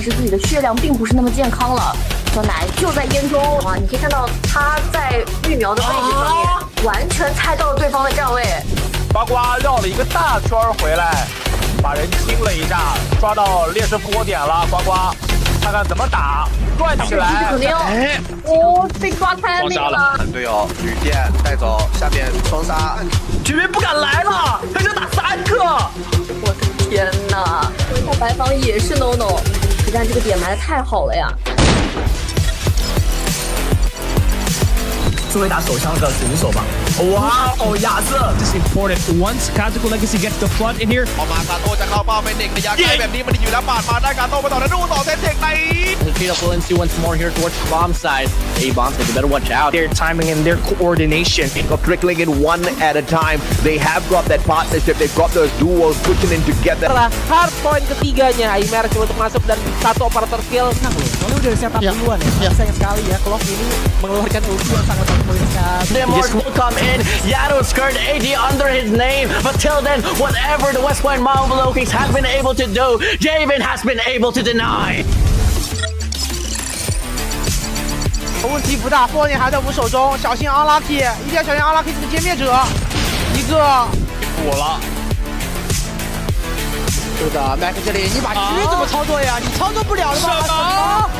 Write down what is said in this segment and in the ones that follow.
但是自己的血量并不是那么健康了。小奶就在烟中啊，你可以看到他在育苗的位置上面，完全猜到了对方的站位。呱呱绕了一个大圈回来，把人清了一下，抓到劣势复活点了。呱呱，看看怎么打，转起来。哦，被抓开双杀了。队友旅店带走，下面双杀，居民不敢来了，他想打3个。我的天哪！回到白房也是 no no， 实战这个点埋的太好了呀。作为打手枪的选手吧，哇哦，亚瑟 This is important. Once Kazuko Legacy gets the flood in here. ออกมาคาโต้จะเข้าเป้าเป็นเด็กระยะไกลแบบนี้มันอยู่แล้วปาดมาได้คาโต้ไปต่อแล้วดูต่อเซนเทคใน Trade up Lindsay once more here towards the bomb side. A bomb, so you better watch out. Their timing and their coordination. Trickling in one at a time. They have got that partnership. They've got those duos pushing in together. Setelah hard point ketiganya, immerse untuk masuk dan satu operator kill. Nah, soalnya udah setup duluan ya. Sayang sekali ya, Clock ini mengeluarkan ulti yang sangat memulihkan. Immerse will come in. Yado's skirt AD under his name. But till then, whatever the West Point Marvel Kings have been able to do, Javen has been able to deny. 问题不大，波点还在我们手中，小心 unlucky， 一定要小心 unlucky 这个歼灭者，一个我了。是的 ，Mac 这里你把狙怎么操作呀？你操作不了的吧？什么？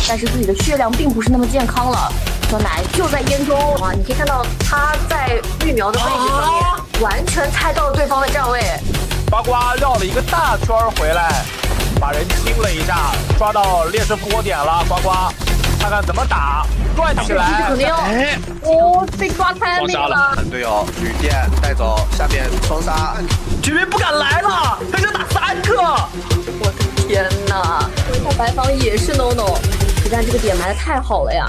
但是自己的血量并不是那么健康了。小奶就在烟中啊，你可以看到他在育苗的位置上面，完全猜到了对方的站位。呱呱绕了一个大圈回来，把人清了一下，抓到劣势复活点了。呱呱，看看怎么打，转起来。哦，被抓开双杀了。队友旅店带走，下面双杀，居民不敢来了，他想打3个。我的天哪！回到白房也是 no no， 实战这个点埋的太好了呀。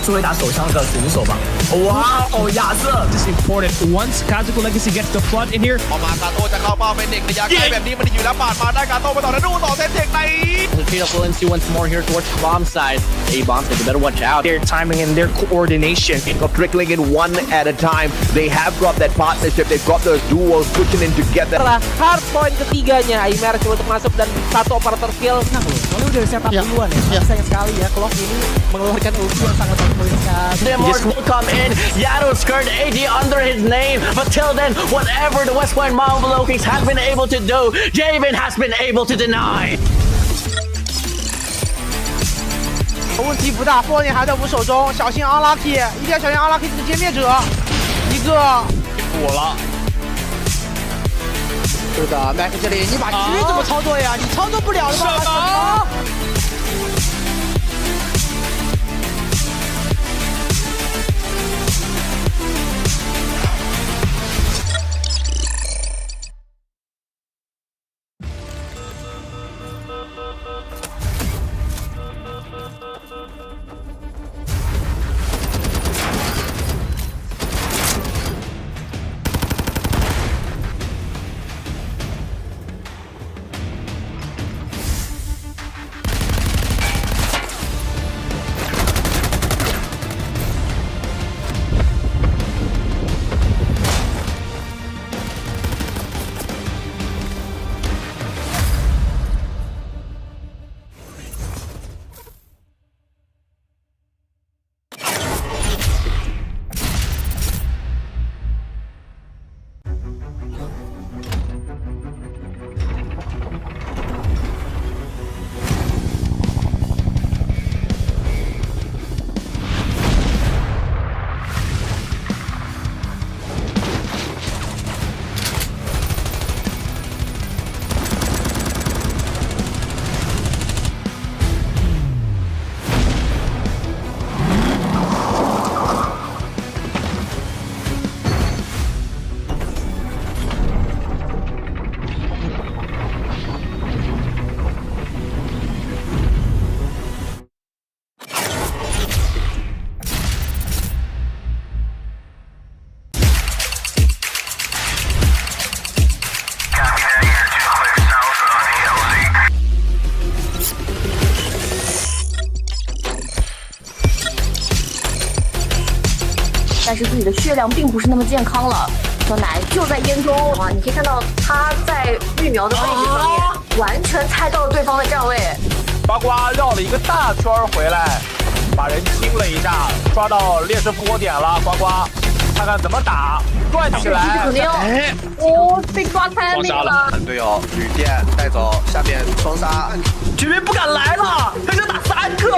作为打手枪的选手吧，哇哦，亚瑟 This is important. Once Kazuko Legacy gets the flood in here. ออกมาคาโต้จะเข้าเป้าเป็นเด็กระยะไกลแบบนี้มันอยู่แล้วปาดมาได้คาโต้ไปต่อแล้วดูต่อเซนเทคใน Trade up Lindsay once more here towards the bomb side. A bomb, so you better watch out. Their timing and their coordination. Trickling in one at a time. They have got that partnership. They've got those duos pushing in together. Setelah hard point ketiganya, immerse untuk masuk dan satu operator kill. Nah, soalnya udah setup duluan ya. Sayang sekali ya, Clock ini mengeluarkan ulti yang sangat memulihkan. Immerse will come in. Yado's skirt AD under his name. But till then, whatever the West Point Marvel Kings have been able to do, Javen has been able to deny. 问题不大，波点还在我们手中，小心 unlucky， 一定要小心 unlucky 这个歼灭者，一个我了。是的 ，Mac 这里你把狙怎么操作呀？你操作不了的吧？什么？但是自己的血量并不是那么健康了。小奶就在烟中啊，你可以看到他在育苗的位置上面，完全猜到了对方的站位。呱呱绕了一个大圈回来，把人清了一下，抓到劣势复活点了。呱呱，看看怎么打，转起来。肯定哦，被抓开那个。队友旅店带走，下面双杀，居民不敢来了，他就打3个。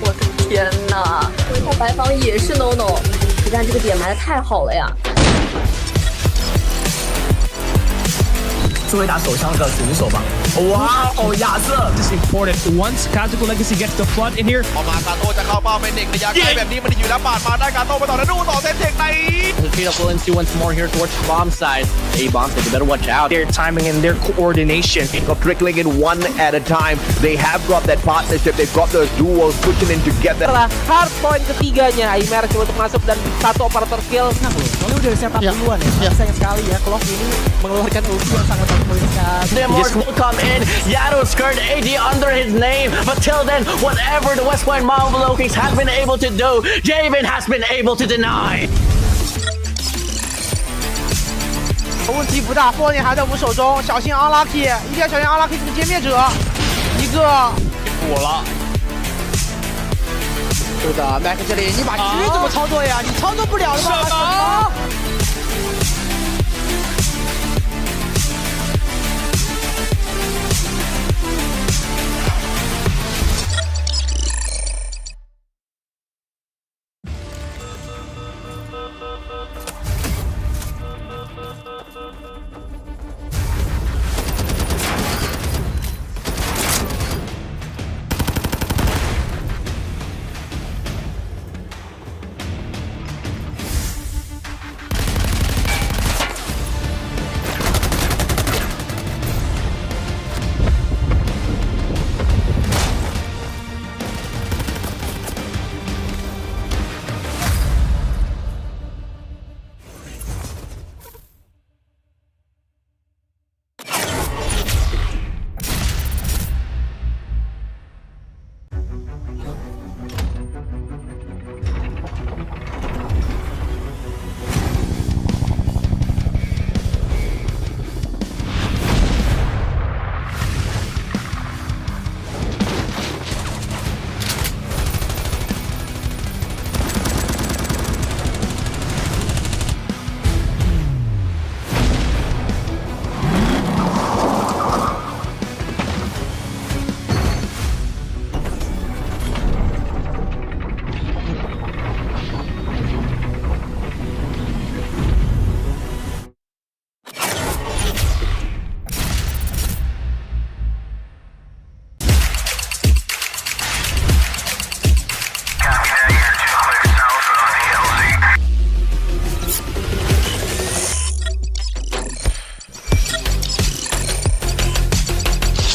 我的天哪！回头白房也是 no no， 实战这个点埋的太好了呀。作为打手枪的选手吧，哇哦，亚瑟 This is important. Once Kazuko Legacy gets the flood in here, ออกมากาโต้จะเข้าเป้าเป็นเด็กระยะไกลแบบนี้มันอยู่แล้วปาดมาได้กาโต้ไปต่อแล้วดูต่อเซนเทคใน Feed up Valencia once more here towards the bomb side. Hey, bombs, you better watch out. their timing and their coordination. Trickling in one at a time. They have got that partnership. They've got those duos pushing in together. Setelah hard point ketiganya, immerse untuk masuk dan satu operator skill. Nah, soalnya udah setup duluan ya. Sayang sekali ya, Clock ini mengeluarkan ulti yang sangat poin sekali. The immerse will come in. Yado's skirt AD under his name. But till then, whatever the West Point Marvel Kings have been able to do, Javen has been able to deny. 问题不大，波点还在我们手中，小心 unlucky， 一定要小心 unlucky 这个歼灭者，一个补了。是的 ，Mac 这里你把狙怎么操作呀？你操作不了的吧？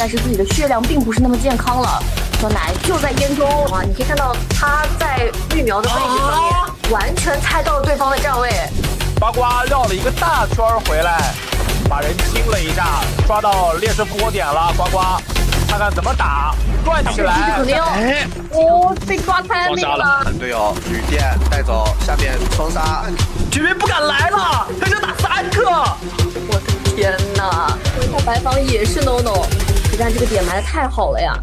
但是自己的血量并不是那么健康了。小奶就在烟中啊，你可以看到他在育苗的位置上面，完全猜到了对方的站位。呱呱绕了一个大圈回来，把人清了一下，抓到劣势复活点了。呱呱，看看怎么打，转起来。肯定哦，被抓开那个。队友旅店带走，下面双杀，居民不敢来了，他就打3个。我的天哪！回头白房也是 no no， 实战这个点埋的太好了呀。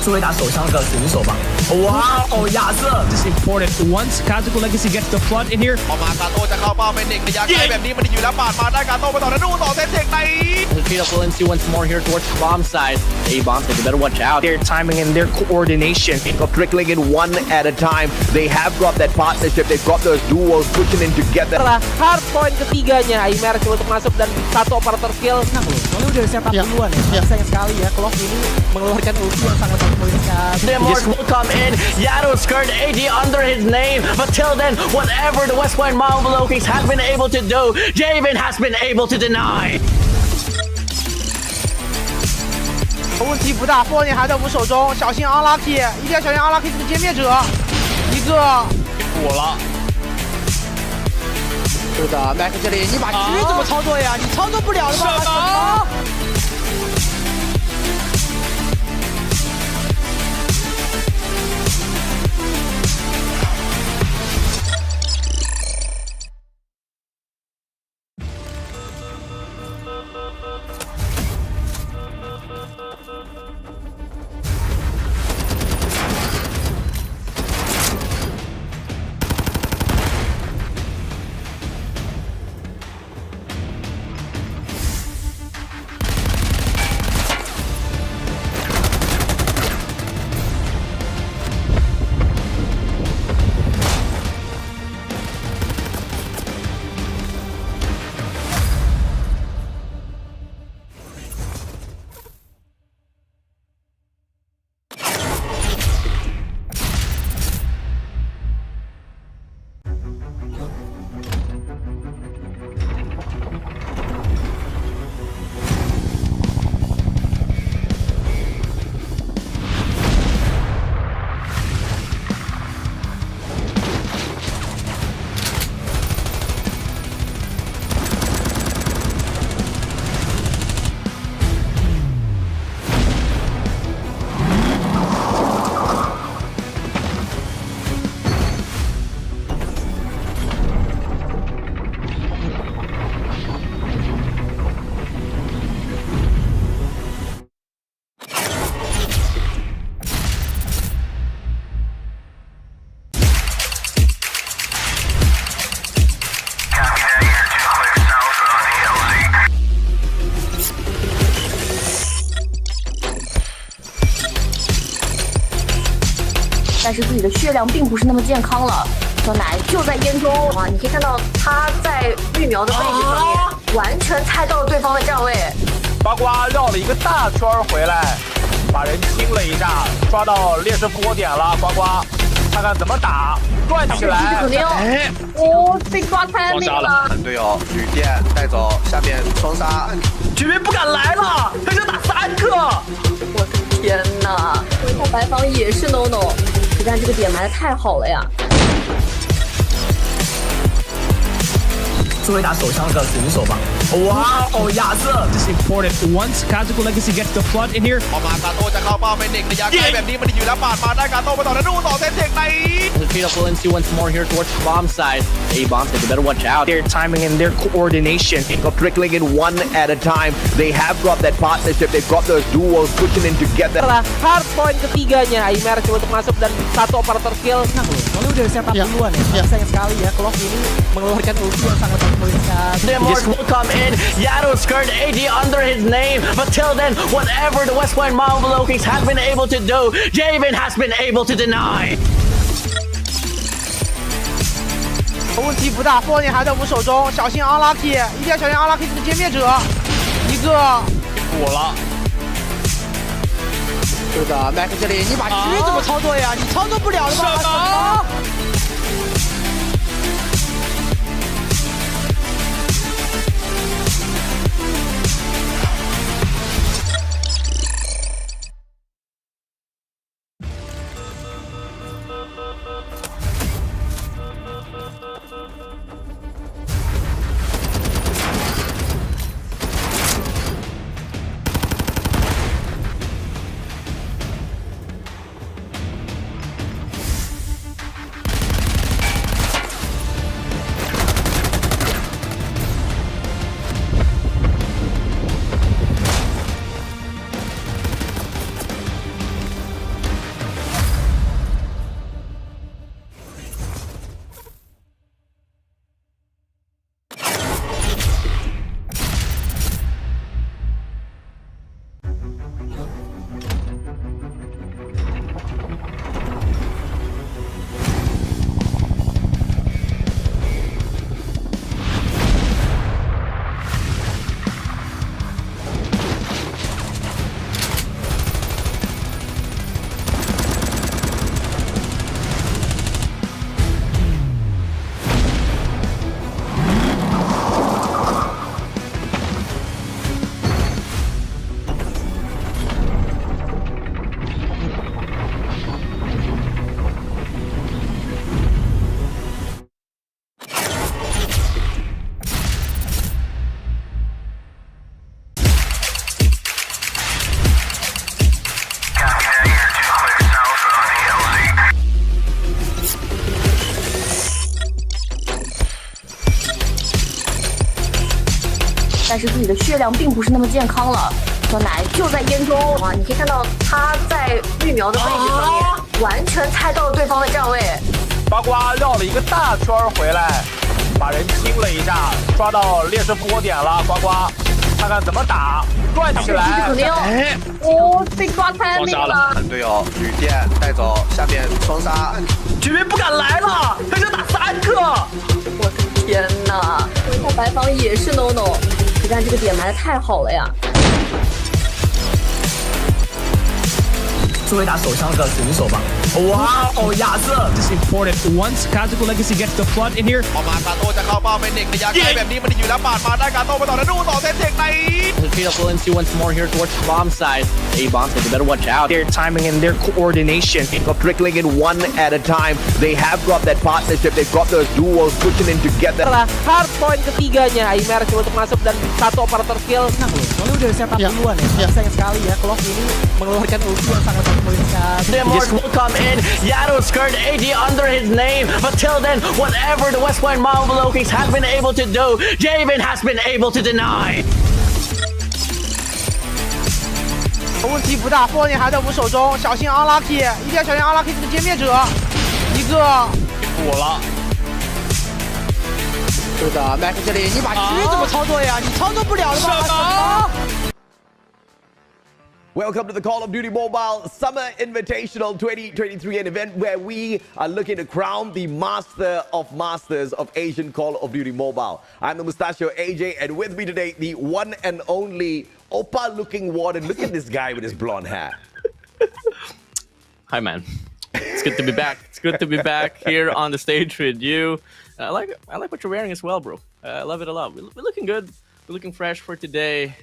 作为打手枪的选手吧，哇哦，亚瑟 This is important. Once Kazuko Legacy gets the flood in here, ออกมากาโต้จะเข้าเป้าเป็นเด็กระยะไกลแบบนี้มันอยู่แล้วปาดมาได้กาโต้ไปต่อแล้วดูต่อเซนเทคใน Feed up Valencia once more here towards the bomb side. Hey, bombs, you better watch out. their timing and their coordination. Trickling in one at a time. They have got that partnership. They've got those duos pushing in together. Setelah hard point ketiganya, immerse untuk masuk dan satu operator skill. Nah, soalnya udah setup duluan ya. Sayang sekali ya, Clock ini mengeluarkan ulti yang sangat poin sekali. The immerse will come in. Yado's skirt AD under his name. But till then, whatever the West Point Marvel Kings have been able to do, Javen has been able to deny. 问题不大，波点还在我们手中，小心 unlucky， 一定要小心 unlucky 这个歼灭者，一个补了。是的 ，Mac 这里你把狙怎么操作呀？你操作不了的吧？但是自己的血量并不是那么健康了。小奶就在烟中啊，你可以看到他在绿苗的位置上面，完全猜到了对方的站位。呱呱绕了一个大圈回来，把人清了一下，抓到劣势复活点了。呱呱，看看怎么打，转起来。肯定哦，被抓太那个了。队友旅店带走，下面双杀，居民不敢来了，他就打3个。我的天哪！回头白房也是 no no， 实战这个点埋的太好了呀。作为打手枪的选手吧，哇哦，亚瑟 This is important. Once Kazuko Legacy gets the flood in here, ออกมากาโต้จะเข้าเป้าเป็นเด็กระยะไกลแบบนี้มันอยู่แล้วปาดมาได้กาโต้ไปต่อแล้วดูต่อเซตเด็กใน The trade of Williams once more here towards the bomb side. A bomb, so you better watch out. their timing and their coordination. Got trickling in one at a time. They have got that partnership. They've got those duos pushing in together. Setelah hard point ketiganya, immerse untuk masuk dan satu operator skill. Nah loh, soalnya udah setup duluan ya. Sayang sekali ya, Clock ini mengeluarkan ulti yang sangat poin sekali. The immerse will come in. Yado's skirt AD under his name. But till then, whatever the West Point Marvel Kings have been able to do, Javen has been able to deny. 问题不大，波点还在我们手中，小心 unlucky， 一定要小心 unlucky 这个歼灭者，一个补了。是的 ，Mac 这里你把狙怎么操作呀？你操作不了的吧？但是自己的血量并不是那么健康了。小奶就在烟中啊，你可以看到他在绿苗的位置上面，完全猜到了对方的站位。呱呱绕了一个大圈回来，把人清了一下，抓到劣势复活点了。呱呱，看看怎么打，转起来。肯定哦，被抓太那个了。队友旅店带走，下面双杀，居民不敢来了，他就打3个。我的天哪！回头白房也是 no no， 实战这个点埋的太好了呀。作为打手枪的选手吧，哇哦，亚瑟 This is important. Once Kazuko Legacy gets the flood in here, ออกมากาโต้จะเข้าเป้าเป็นเด็กระยะไกลแบบนี้มันอยู่แล้วปาดมาได้กาโต้ไปต่อแล้วดูต่อเซตเด็กใน The trade of Williams once more here towards the bomb side. A bomb, so you better watch out. their timing and their coordination. Got trickling in one at a time. They have got that partnership. They've got those duos pushing in together. Setelah hard point ketiganya, immerse untuk masuk dan satu operator skill. Nah loh, soalnya udah setup duluan ya. Sayang sekali ya, Clock ini mengeluarkan ulti yang sangat poin sekali. The immerse will come in. Yado's skirt AD under his name. But till then, whatever the West Point Marvel Kings have been able to do, Javen has been able to deny. 问题不大，波点还在我们手中，小心 unlucky， 一定要小心 unlucky 这个歼灭者，一个补了。是的 ，Mac 这里你把狙怎么操作呀？你操作不了的吧？ Welcome to the Call of Duty Mobile Summer Invitational 2023, an event where we are looking to crown the Master of Masters of Asian Call of Duty Mobile. I'm TheMustachio AJ, and with me today, the one and only Oppa-looking WardeN. Look at this guy with his blonde hair. Hi, man. It's good to be back. It's good to be back here on the stage with you. I like what you're wearing as well, bro. I love it a lot. We're looking good. We're looking fresh for today.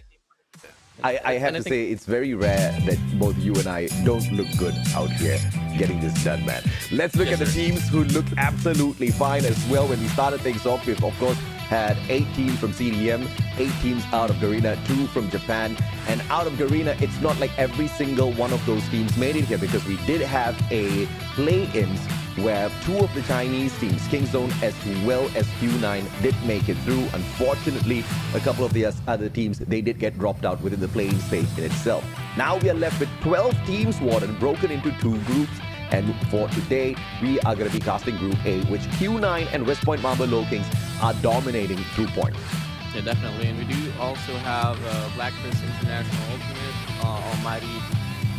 I have to say, it's very rare that both you and I don't look good out here getting this done, man. Let's look at the teams who look absolutely fine as well. When we started things off, we've, of course, had 8 teams from CDM, 8 teams out of Garena, 2 from Japan. And out of Garena, it's not like every single one of those teams made it here, because we did have a play-ins where 2 of the Chinese teams, Kingzone as well as Q9, did make it through. Unfortunately, a couple of the other teams, they did get dropped out within the playing stage in itself. Now we are left with 12 teams, WardeN, broken into 2 groups. And for today, we are going to be casting Group A, which Q9 and West Point Mamba Low Kings are dominating through points. Yeah, definitely. And we do also have Blacklist International Ultimate, Almighty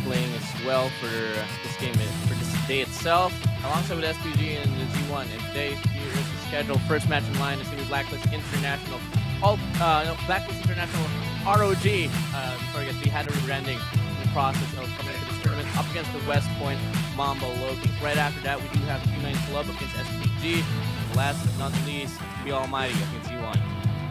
playing as well for this game, for this day itself, alongside with SPG and the G1. And today, here is the schedule. First match in line is going to be Blacklist International. Blacklist International ROG. Before I get we had a rebranding in the process of coming into this tournament up against the West Point Mamba Low Kings. Right after that, we do have Q9 Club against SPG. And last but not least, Be Almighty against G1.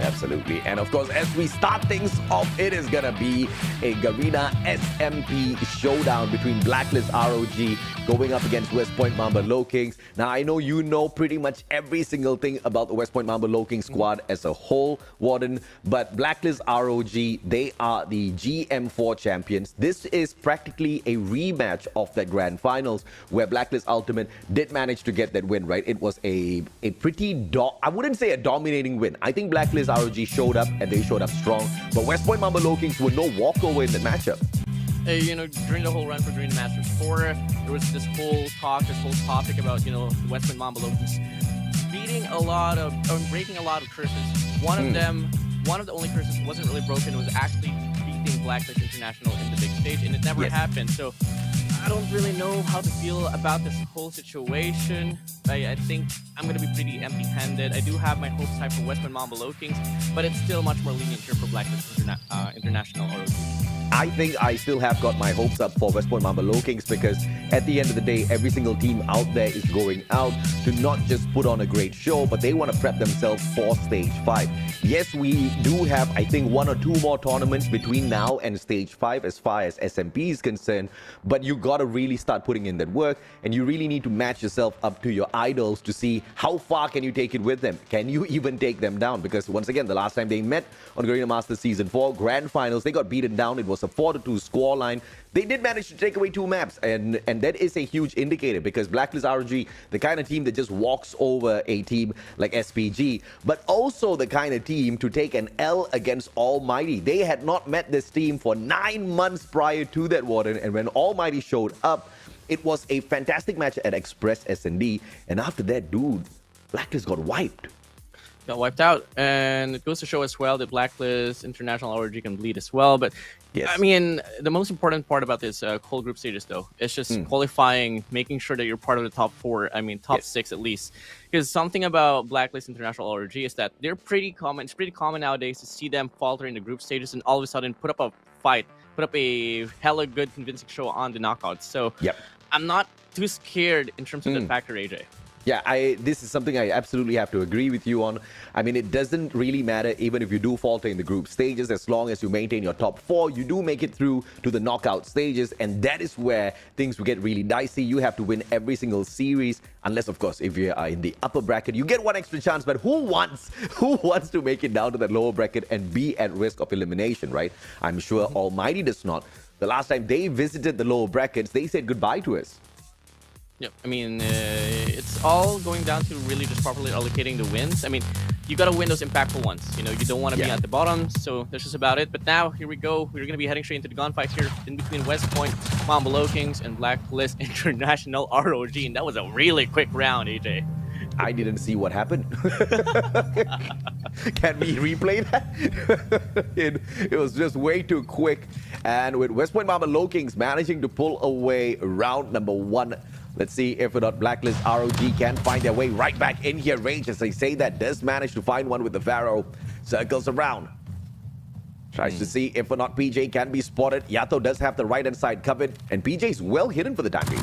Absolutely. And of course, as we start things off, it is going to be a Garena SMP showdown between Blacklist ROG going up against West Point Mamba Low Kings. Now, I know you know pretty much every single thing about the West Point Mamba Low Kings squad as a whole, WardeN, but Blacklist ROG, they are the GM4 champions. This is practically a rematch of that grand finals where Blacklist Ultimate did manage to get that win, right? It was a pretty, I wouldn't say a dominating win. I think Blacklist ROG showed up, and they showed up strong. But West Point Mamba Low Kings were no walkover in the matchup. You know, during the whole run for Green Masters 4, there was this whole topic about, you know, West Point Mamba Low Kings breaking a lot of curses. One of them, one of the only curses wasn't really broken. It was actually beating Blacklist International in the big stage, and it never happened. So I don't really know how to feel about this whole situation. I think I'm going to be pretty empty-handed. I do have my hopes high for West Point Mamba Low Kings, but it's still much more lenient here for Blacklist International ROG. I think I still have got my hopes up for West Point Mamba Low Kings, because at the end of the day, every single team out there is going out to not just put on a great show, but they want to prep themselves for Stage 5. Yes, we do have, I think, 1 or 2 more tournaments between now and Stage 5 as far as SMP is concerned, but you got to really start putting in that work, and you really need to match yourself up to your idols to see how far can you take it with them. Can you even take them down? Because once again, the last time they met on Garena Masters Season 4 Grand Finals, they got beaten down. It was a 4-2 scoreline. They did manage to take away 2 maps, and that is a huge indicator, because Blacklist ROG, the kind of team that just walks over a team like SPG, but also the kind of team to take an L against Almighty. They had not met this team for 9 months prior to that, WardeN, and when Almighty showed up, it was a fantastic match at Express S&D, and after that, dude, Blacklist got wiped. Got wiped out, and it goes to show as well that Blacklist International ROG can bleed as well. But I mean, the most important part about this whole group stages, though, is just qualifying, making sure that you're part of the top 4. I mean, top 6 at least. Because something about Blacklist International ROG is that they're pretty common. It's pretty common nowadays to see them falter in the group stages and all of a sudden put up a fight, put up a hella good convincing show on the knockouts. So I'm not too scared in terms of that factor, AJ. Yeah, this is something I absolutely have to agree with you on. I mean, it doesn't really matter even if you do falter in the group stages, as long as you maintain your top 4, you do make it through to the knockout stages, and that is where things will get really dicey. You have to win every single series, unless, of course, if you are in the upper bracket, you get 1 extra chance, but who wants to make it down to that lower bracket and be at risk of elimination, right? I'm sure Almighty does not. The last time they visited the lower brackets, they said goodbye to us. Yep, I mean, it's all going down to really just properly allocating the wins. I mean, you got to win those impactful ones. You know, you don't want to be at the bottom, so that's just about it. But now, here we go. We're going to be heading straight into the gunfight here in between West Point, Mamba Low Kings, and Blacklist International ROG. And that was a really quick round, AJ. I didn't see what happened. Can we replay that? It was just way too quick. And with West Point Mamba Low Kings managing to pull away round number 1. Let's see if or not Blacklist ROG can find their way right back in here. Rage, as they say that, does manage to find one with the Pharaoh. Circles around. Tries to see if or not PJ can be spotted. Yato does have the right-hand side covered. And PJ's well hidden for the time being.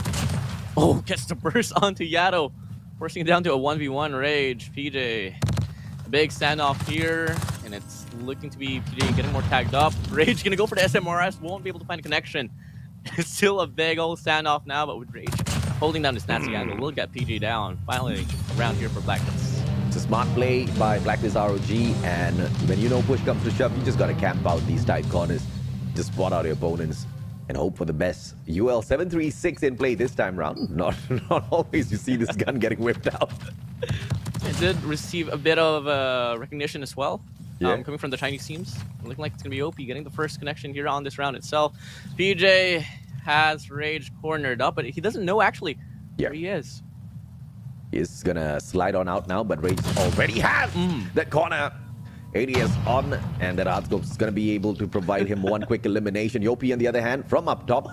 Oh, gets the burst onto Yato. Forcing it down to a 1v1 Rage. PJ. A big standoff here. And it's looking to be PJ getting more tagged up. Rage gonna go for the SMRS. Won't be able to find a connection. It's still a big old standoff now, but with Rage holding down his Nazi angle, will get PJ down. Finally, around here for Blacklist. It's a smart play by Blacklist ROG, and when you know push comes to shove, you just gotta camp out these tight corners, just spot out your opponents, and hope for the best. UL 736 in play this time round. Not always you see this gun getting whipped out. It did receive a bit of recognition as well. Yeah. Coming from the Chinese teams. Looking like it's going to be OP getting the first connection here on this round itself. PJ has Rage cornered up, but he doesn't know actually where he is. He's gonna slide on out now, but Rage already has that corner. ADS on, and that Artscope is gonna be able to provide him one quick elimination. Yopi, on the other hand, from up top.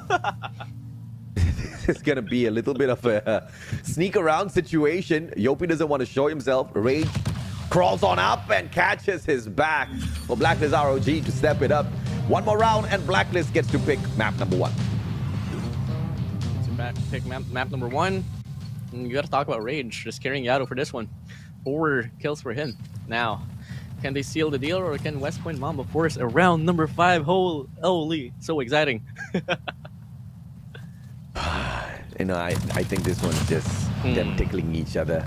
This is gonna be a little bit of a sneak around situation. Yopi doesn't want to show himself. Rage crawls on up and catches his back for Blacklist ROG to step it up. One more round, and Blacklist gets to pick map number 1. So pick map number 1. And you got to talk about Rage just carrying Yato for this one. 4 kills for him. Now, can they seal the deal, or can West Point Mamba force a round number 5? Holy, so exciting. You know, I think this one's just them tickling each other.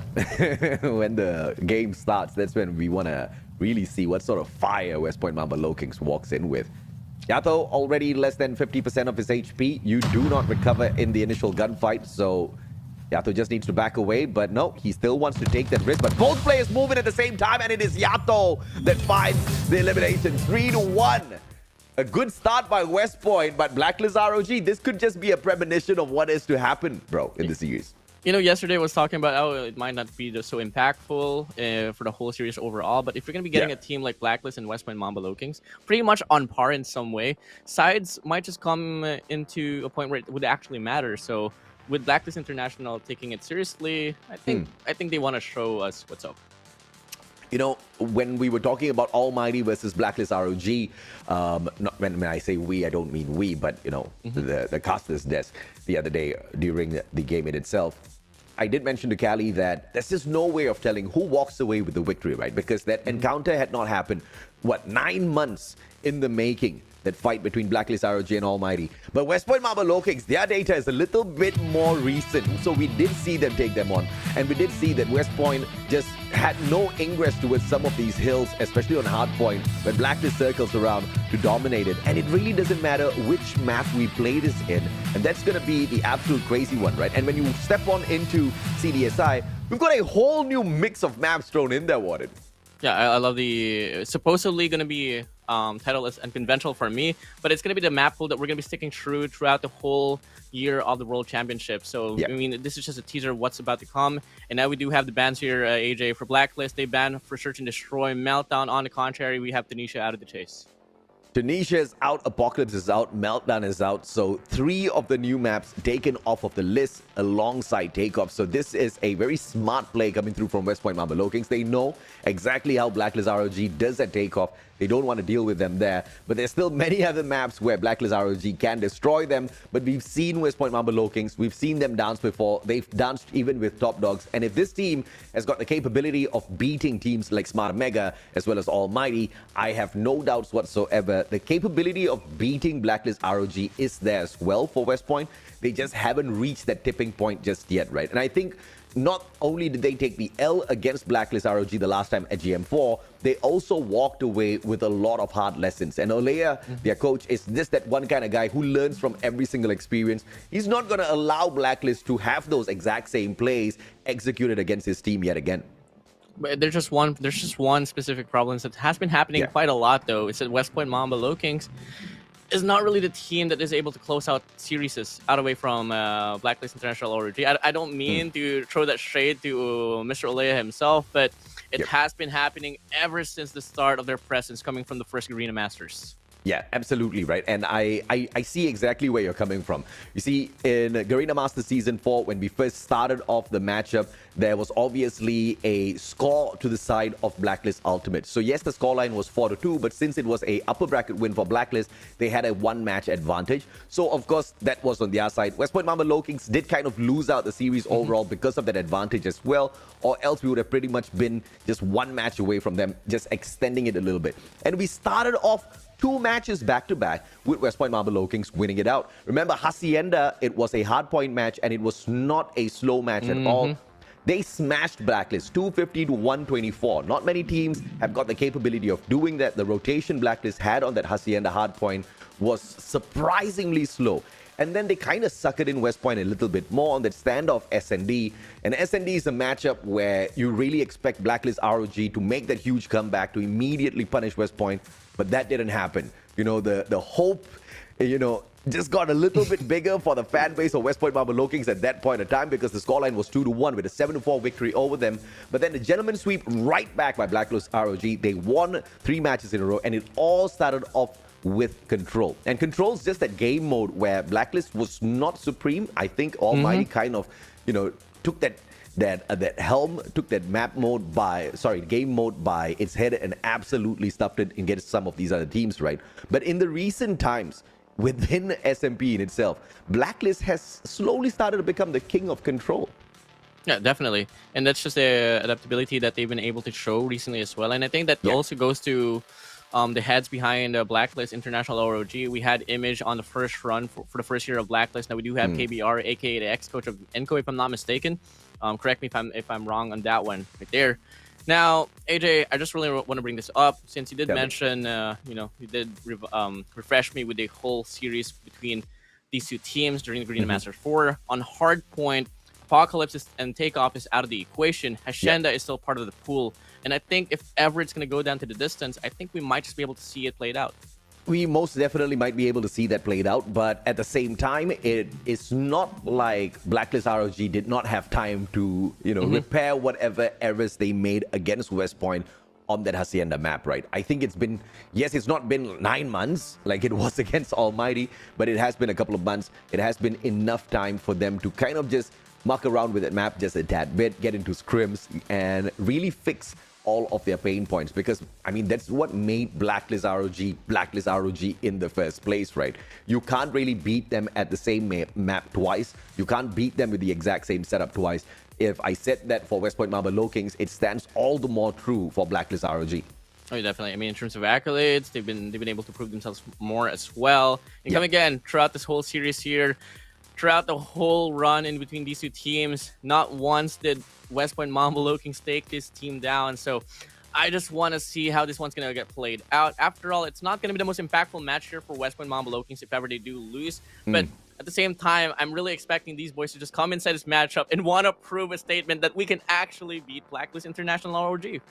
When the game starts, that's when we want to really see what sort of fire West Point Mamba Low Kings walks in with. Yato already less than 50% of his HP. You do not recover in the initial gunfight, so Yato just needs to back away, but no, he still wants to take that risk. But both players moving at the same time, and it is Yato that finds the elimination. 3-1. A good start by West Point, but Blacklist ROG, this could just be a premonition of what is to happen, bro, in the series. You know, yesterday I was talking about how it might not be so impactful for the whole series overall, but if you're going to be getting a team like Blacklist and West Point Mamba Low Kings, pretty much on par in some way, sides might just come into a point where it would actually matter. So with Blacklist International taking it seriously, I think they want to show us what's up. You know, when we were talking about Almighty versus Blacklist ROG, when I say we, I don't mean we, but, you know, the caster's desk the other day during the game in itself, I did mention to Callie that there's just no way of telling who walks away with the victory, right? Because that encounter had not happened, 9 months in the making, that fight between Blacklist ROG and Almighty. But West Point Mamba Low Kings, their data is a little bit more recent. So we did see them take them on. And we did see that West Point just had no ingress towards some of these hills, especially on Hardpoint, when Blacklist circles around to dominate it. And it really doesn't matter which map we play this in. And that's going to be the absolute crazy one, right? And when you step on into CDSI, we've got a whole new mix of maps thrown in there, WardeN. Yeah, I love the supposedly going to be titleless and conventional for me, but it's going to be the map pool that we're going to be sticking true throughout the whole year of the World Championship. So, I mean, this is just a teaser of what's about to come. And now we do have the bans here, AJ. For Blacklist, they ban for Search and Destroy. Meltdown, on the contrary, we have Tanisha out of the chase. Tanisha is out, Apocalypse is out, Meltdown is out. So 3 of the new maps taken off of the list alongside Takeoff. So this is a very smart play coming through from West Point Mamba Low Kings. They know exactly how Blacklist ROG does at Takeoff. They don't want to deal with them there. But there's still many other maps where Blacklist ROG can destroy them. But we've seen West Point Mamba Low Kings. We've seen them dance before. They've danced even with Top Dogs. And if this team has got the capability of beating teams like Smart Mega as well as Almighty, I have no doubts whatsoever. The capability of beating Blacklist ROG is there as well for West Point. They just haven't reached that tipping point just yet, right? And I think not only did they take the L against Blacklist ROG the last time at GM4, they also walked away with a lot of hard lessons. And Olea, their coach, is just that one kind of guy who learns from every single experience. He's not going to allow Blacklist to have those exact same plays executed against his team yet again. But there's just one specific problem that has been happening quite a lot, though. It's at West Point Mamba Low Kings. is not really the team that is able to close out series out away from Blacklist International ORG. I don't mean to throw that shade to Mr. Olea himself, but it has been happening ever since the start of their presence coming from the first Garena Masters. Yeah, absolutely right. And I see exactly where you're coming from. You see, in Garena Masters Season 4, when we first started off the matchup, there was obviously a score to the side of Blacklist Ultimate. So yes, the scoreline was 4-2, but since it was a upper bracket win for Blacklist, they had a one-match advantage. So of course, that was on their side. West Point Mamba Low Kings did kind of lose out the series overall because of that advantage as well, or else we would have pretty much been just one match away from them, just extending it a little bit. And we started off 2 matches back-to-back with West Point Mamba Low Kings winning it out. Remember, Hacienda, it was a hardpoint match, and it was not a slow match at all. They smashed Blacklist 250 to 124. Not many teams have got the capability of doing that. The rotation Blacklist had on that Hacienda hardpoint was surprisingly slow. And then they kind of suckered in West Point a little bit more on that standoff SND. And SND is a matchup where you really expect Blacklist ROG to make that huge comeback to immediately punish West Point. But that didn't happen. You know, the hope, you know, just got a little bit bigger for the fan base of West Point Mamba Low Kings at that point of time, because the scoreline was 2-1 with a 7-4 victory over them. But then the gentleman sweep right back by Blacklist ROG. They won 3 matches in a row, and it all started off with Control. And Control's just that game mode where Blacklist was not supreme. I think Almighty kind of, you know, took that helm, took that game mode by its head and absolutely stuffed it against some of these other teams, right? But in the recent times, within SMP in itself, Blacklist has slowly started to become the king of Control. Yeah, definitely. And that's just the adaptability that they've been able to show recently as well. And I think that also goes to the heads behind Blacklist International OROG. We had Image on the first run for the first year of Blacklist. Now we do have KBR, aka the ex-coach of Enco, if I'm not mistaken. Correct me if I'm wrong on that one right there. Now, AJ, I just really want to bring this up since you did mention, you know, you did refresh me with the whole series between these two teams during the Garena Masters 4. On Hardpoint, Apocalypse and Takeoff is out of the equation. Hacienda is still part of the pool. And I think if ever it's going to go down to the distance, I think we might just be able to see it played out. We most definitely might be able to see that played out, but at the same time, it is not like Blacklist ROG did not have time to, you know, repair whatever errors they made against West Point on that Hacienda map, right? I think it's been, yes, it's not been 9 months like it was against Almighty, but it has been a couple of months. It has been enough time for them to kind of just muck around with that map just a tad bit, get into scrims, and really fix all of their pain points, because I mean that's what made Blacklist ROG in the first place, right? You can't really beat them at the same map twice. You can't beat them with the exact same setup twice. If I said that for West Point Mamba Low Kings, it stands all the more true for Blacklist ROG. Oh, definitely. I mean, in terms of accolades, they've been able to prove themselves more as well. And come again throughout this whole series here. Throughout the whole run in between these two teams, not once did West Point Mamba Low Kings take this team down. So I just want to see how this one's going to get played out. After all, it's not going to be the most impactful match here for West Point Mamba Low Kings if ever they do lose. But at the same time, I'm really expecting these boys to just come inside this matchup and want to prove a statement that we can actually beat Blacklist International ROG.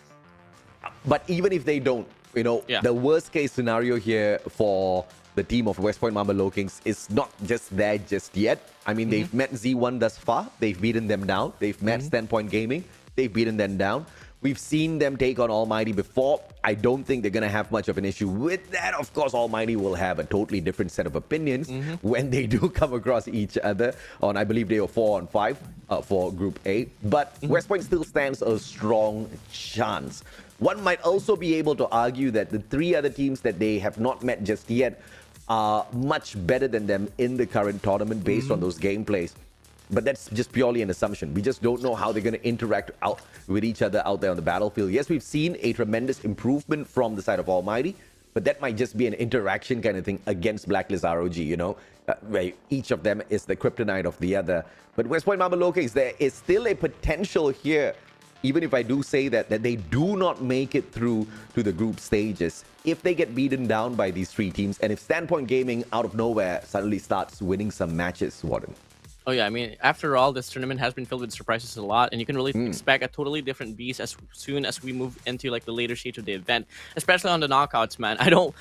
But even if they don't, you know, the worst case scenario here for the team of West Point Mamba Low Kings is not just there just yet. I mean, they've met Z1 thus far. They've beaten them down. They've met Standpoint Gaming. They've beaten them down. We've seen them take on Almighty before. I don't think they're going to have much of an issue with that. Of course, Almighty will have a totally different set of opinions when they do come across each other. And I believe they were 4-on-5 for Group A. But West Point still stands a strong chance. One might also be able to argue that the 3 other teams that they have not met just yet are much better than them in the current tournament based on those gameplays. But that's just purely an assumption. We just don't know how they're going to interact out with each other out there on the battlefield. Yes, we've seen a tremendous improvement from the side of Almighty, but that might just be an interaction kind of thing against Blacklist ROG, you know, where each of them is the kryptonite of the other. But West Point Mamba Low Kings, there is still a potential here, even if I do say that they do not make it through to the group stages, if they get beaten down by these 3 teams, and if Standpoint Gaming out of nowhere suddenly starts winning some matches, WardeN. Oh yeah, I mean, after all, this tournament has been filled with surprises a lot, and you can really expect a totally different beast as soon as we move into like the later stage of the event, especially on the knockouts. Man, I don't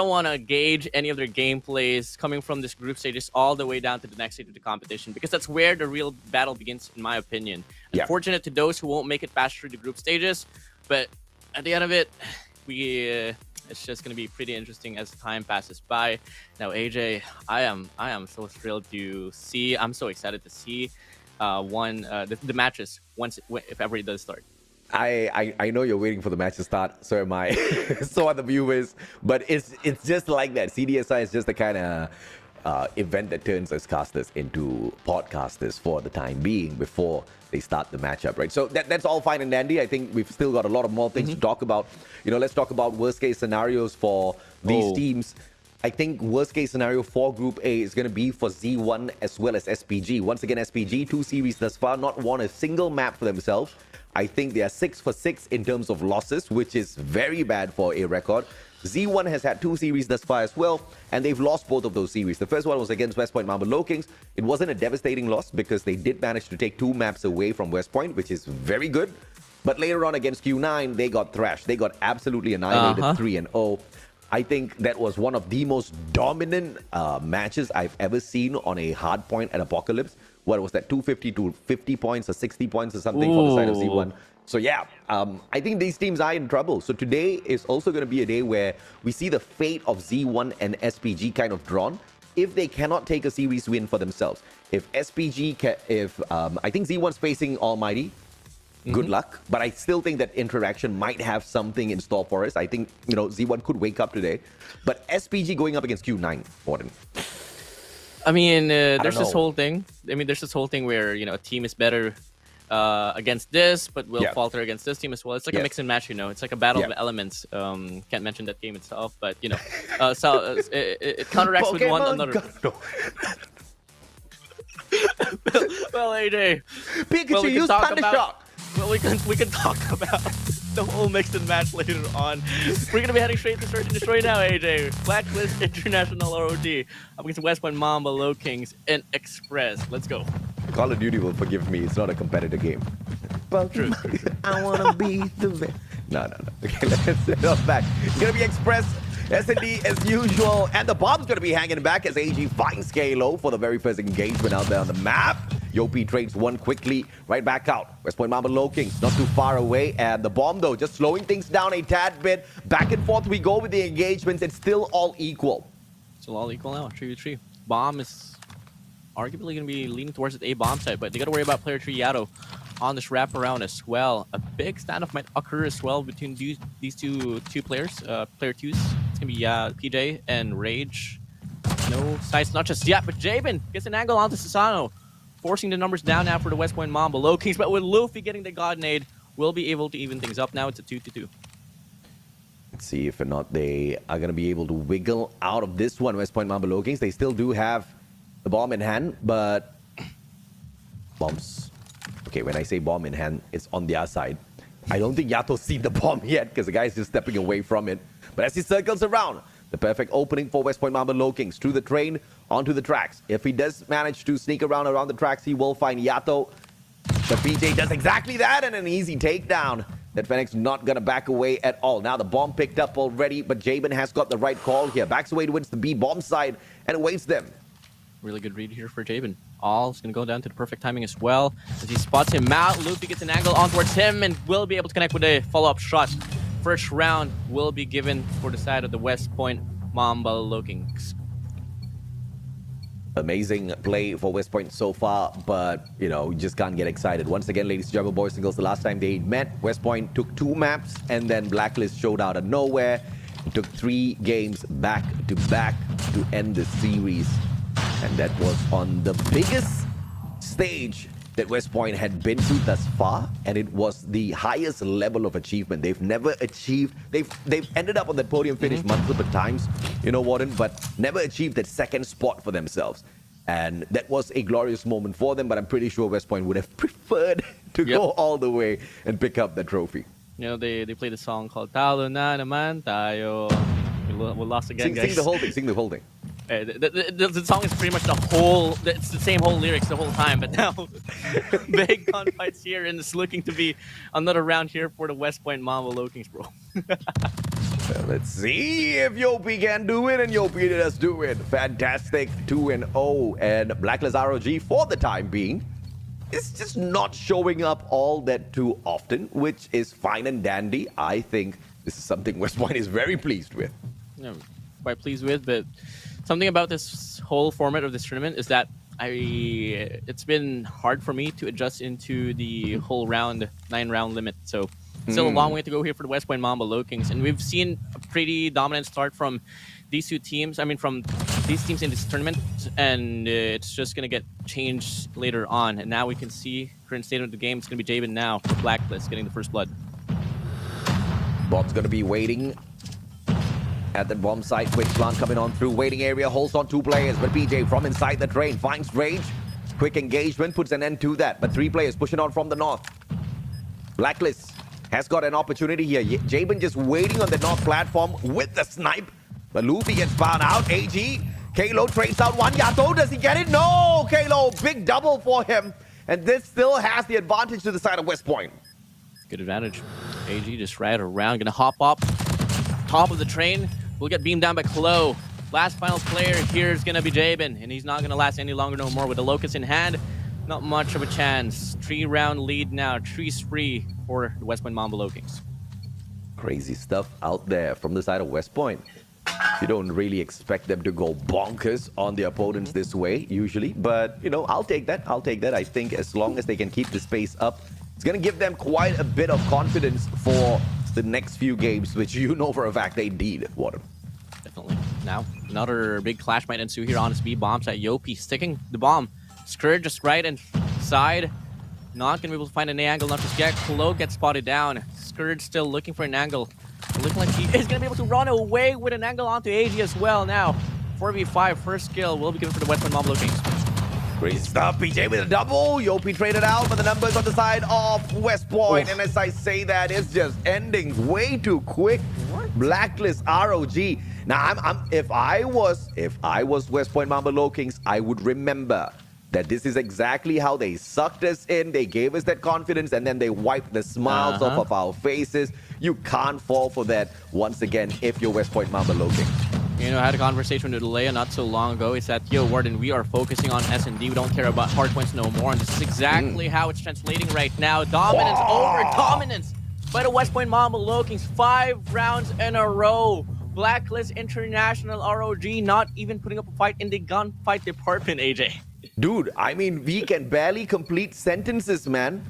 want to gauge any of their gameplays coming from this group stages all the way down to the next stage of the competition, because that's where the real battle begins, in my opinion. Unfortunate to those who won't make it past through the group stages, but at the end of it, it's just going to be pretty interesting as time passes by. Now, AJ, I am so thrilled to see. I'm so excited to see the matches if ever it does start. I know you're waiting for the match to start. So am I. So are the viewers. But it's just like that. CDSI is just the kind of event that turns us casters into podcasters for the time being before they start the matchup, right? So that's all fine and dandy. I think we've still got a lot of more things to talk about. Let's talk about worst case scenarios for these teams. I think worst case scenario for Group A is going to be for Z1 as well as SPG. Once again, SPG, 2 series thus far, not won a single map for themselves. I think they are 6 for 6 in terms of losses, which is very bad for a record. Z1 has had 2 series thus far as well, and they've lost both of those series. The first one was against West Point Marble Kings. It wasn't a devastating loss because they did manage to take 2 maps away from West Point, which is very good. But later on against Q9, they got thrashed. They got absolutely annihilated 3-0. I think that was one of the most dominant matches I've ever seen on a hard point at Apocalypse. What was that, 250 to 50 points or 60 points or something for the side of Z1? So yeah, I think these teams are in trouble. So today is also going to be a day where we see the fate of Z1 and SPG kind of drawn. If they cannot take a series win for themselves, if SPG, I think Z1's facing Almighty, good luck. But I still think that interaction might have something in store for us. I think, Z1 could wake up today. But SPG going up against Q9, WardeN. I mean, there's this whole thing. There's this whole thing where, a team is better against this, but will falter against this team as well. It's like a mix and match, It's like a battle of elements. Can't mention that game itself, but, so it counteracts with one another. Well, AJ. Pikachu, use Thunder Shock. Well, we can talk about the whole mix and match later on. We're gonna be heading straight to Search and Destroy now, AJ. Blacklist International ROD up against West Point Mamba, Low Kings, and Express. Let's go. Call of Duty will forgive me. It's not a competitive game. True. I wanna be the No. Okay, let's head on back. It's gonna be Express. S&D as usual, and the bomb's going to be hanging back as AG finds Kalo for the very first engagement out there on the map. Yopi trades one quickly, right back out. West Point Mamba Low Kings not too far away, and the bomb though just slowing things down a tad bit. Back and forth we go with the engagements. It's still all equal. Still all equal now. 3v3. Bomb is arguably going to be leaning towards the A bomb side, but they got to worry about player 3 Yato on this wraparound as well. A big standoff might occur as well between these two players. Player 2's it's gonna be PJ and Rage. No sights, not just yet, but Jabin gets an angle onto Sasano, forcing the numbers down now for the West Point Mamba Low Kings. But with Luffy getting the God Nade, we'll be able to even things up. Now it's a 2-2. Let's see if or not they are gonna be able to wiggle out of this one. West Point Mamba Low Kings, they still do have the bomb in hand, but bombs. Okay, when I say bomb in hand, it's on their side. I don't think Yato's seen the bomb yet because the guy's just stepping away from it. But as he circles around, the perfect opening for West Point Mamba Low Kings through the train onto the tracks. If he does manage to sneak around the tracks, he will find Yato. But PJ does exactly that and an easy takedown. That Fenix not going to back away at all. Now the bomb picked up already, but Jabin has got the right call here. Backs away towards the B bomb side and awaits them. Really good read here for Jabin. All is going to go down to the perfect timing as well. As he spots him out, Luffy gets an angle on towards him and will be able to connect with a follow-up shot. First round will be given for the side of the West Point Mamba Low Kings. Amazing play for West Point so far, but, you just can't get excited. Once again, ladies and gentlemen, boys and girls, the last time they met, West Point took 2 maps and then Blacklist showed out of nowhere. It took 3 games back to end the series. And that was on the biggest stage that West Point had been to thus far, and it was the highest level of achievement they've never achieved. They've ended up on that podium finish multiple times, WardeN, but never achieved that second spot for themselves. And that was a glorious moment for them, but I'm pretty sure West Point would have preferred to go all the way and pick up the trophy. They played a song called Talo na naman tayo. We lost again, guys. Sing the whole thing. The song is pretty much it's the same whole lyrics the whole time, but now big gunfights here, and it's looking to be another round here for the West Point Mamba Lokings, bro. Well, let's see if Yopi can do it, and Yopi does do it. Fantastic 2-0, and Blacklist ROG for the time being is just not showing up all that too often, which is fine and dandy. I think this is something West Point is very pleased with. Yeah, quite pleased with, but something about this whole format of this tournament is that it's been hard for me to adjust into the whole 9-round limit. So still a long way to go here for the West Point Mamba Lokings, and we've seen a pretty dominant start from these two teams. I mean, from these teams in this tournament, and it's just gonna get changed later on. And now we can see current state of the game. It's gonna be Jabin now for Blacklist getting the first blood. Bob's gonna be waiting at the bomb site. Quick plant coming on through. Waiting area holds on 2 players, but PJ from inside the train finds Rage. Quick engagement puts an end to that, but 3 players pushing on from the north. Blacklist has got an opportunity here. Jabin just waiting on the north platform with the snipe, but Luffy gets found out. AG, Kalo trades out one. Yato, does he get it? No! Kalo, big double for him, and this still has the advantage to the side of West Point. Good advantage. AG just right around, gonna hop up top of the train. We'll get beamed down by Klo. Last final player here is gonna be Jabin, and he's not gonna last any longer no more. With the Locust in hand, not much of a chance. 3-round lead now, 3 spree for the West Point Mamba Lokings. Crazy stuff out there from the side of West Point. You don't really expect them to go bonkers on the opponents this way usually, but you know, I'll take that. I think as long as they can keep the space up, it's gonna give them quite a bit of confidence for the next few games, which you know for a fact they need, WardeN. Definitely. Now, another big clash might ensue here on this B bomb site. Yopi sticking the bomb. Scourge just right inside. Not going to be able to find an angle, not just yet. Klo gets spotted down. Scourge still looking for an angle. Looking like he is going to be able to run away with an angle onto AG as well. Now, 4v5, first kill will be given for the West Point Mamba Lokings. Great stuff, PJ with a double. Yopi traded out, but the numbers on the side of West Point. And as I say that, it's just ending way too quick. Blacklist ROG. Now, if I was West Point Mamba Lokings, I would remember that this is exactly how they sucked us in. They gave us that confidence, and then they wiped the smiles off of our faces. You can't fall for that once again if you're West Point Mamba Lokings. You know, I had a conversation with Leia not so long ago. It's that, yo, WardeN, we are focusing on S&D. We don't care about hardpoints no more. And this is exactly how it's translating right now. Dominance over dominance by the West Point Mamba Lokings. 5 rounds in a row. Blacklist International ROG not even putting up a fight in the gunfight department, AJ. Dude, I mean, we can barely complete sentences, man.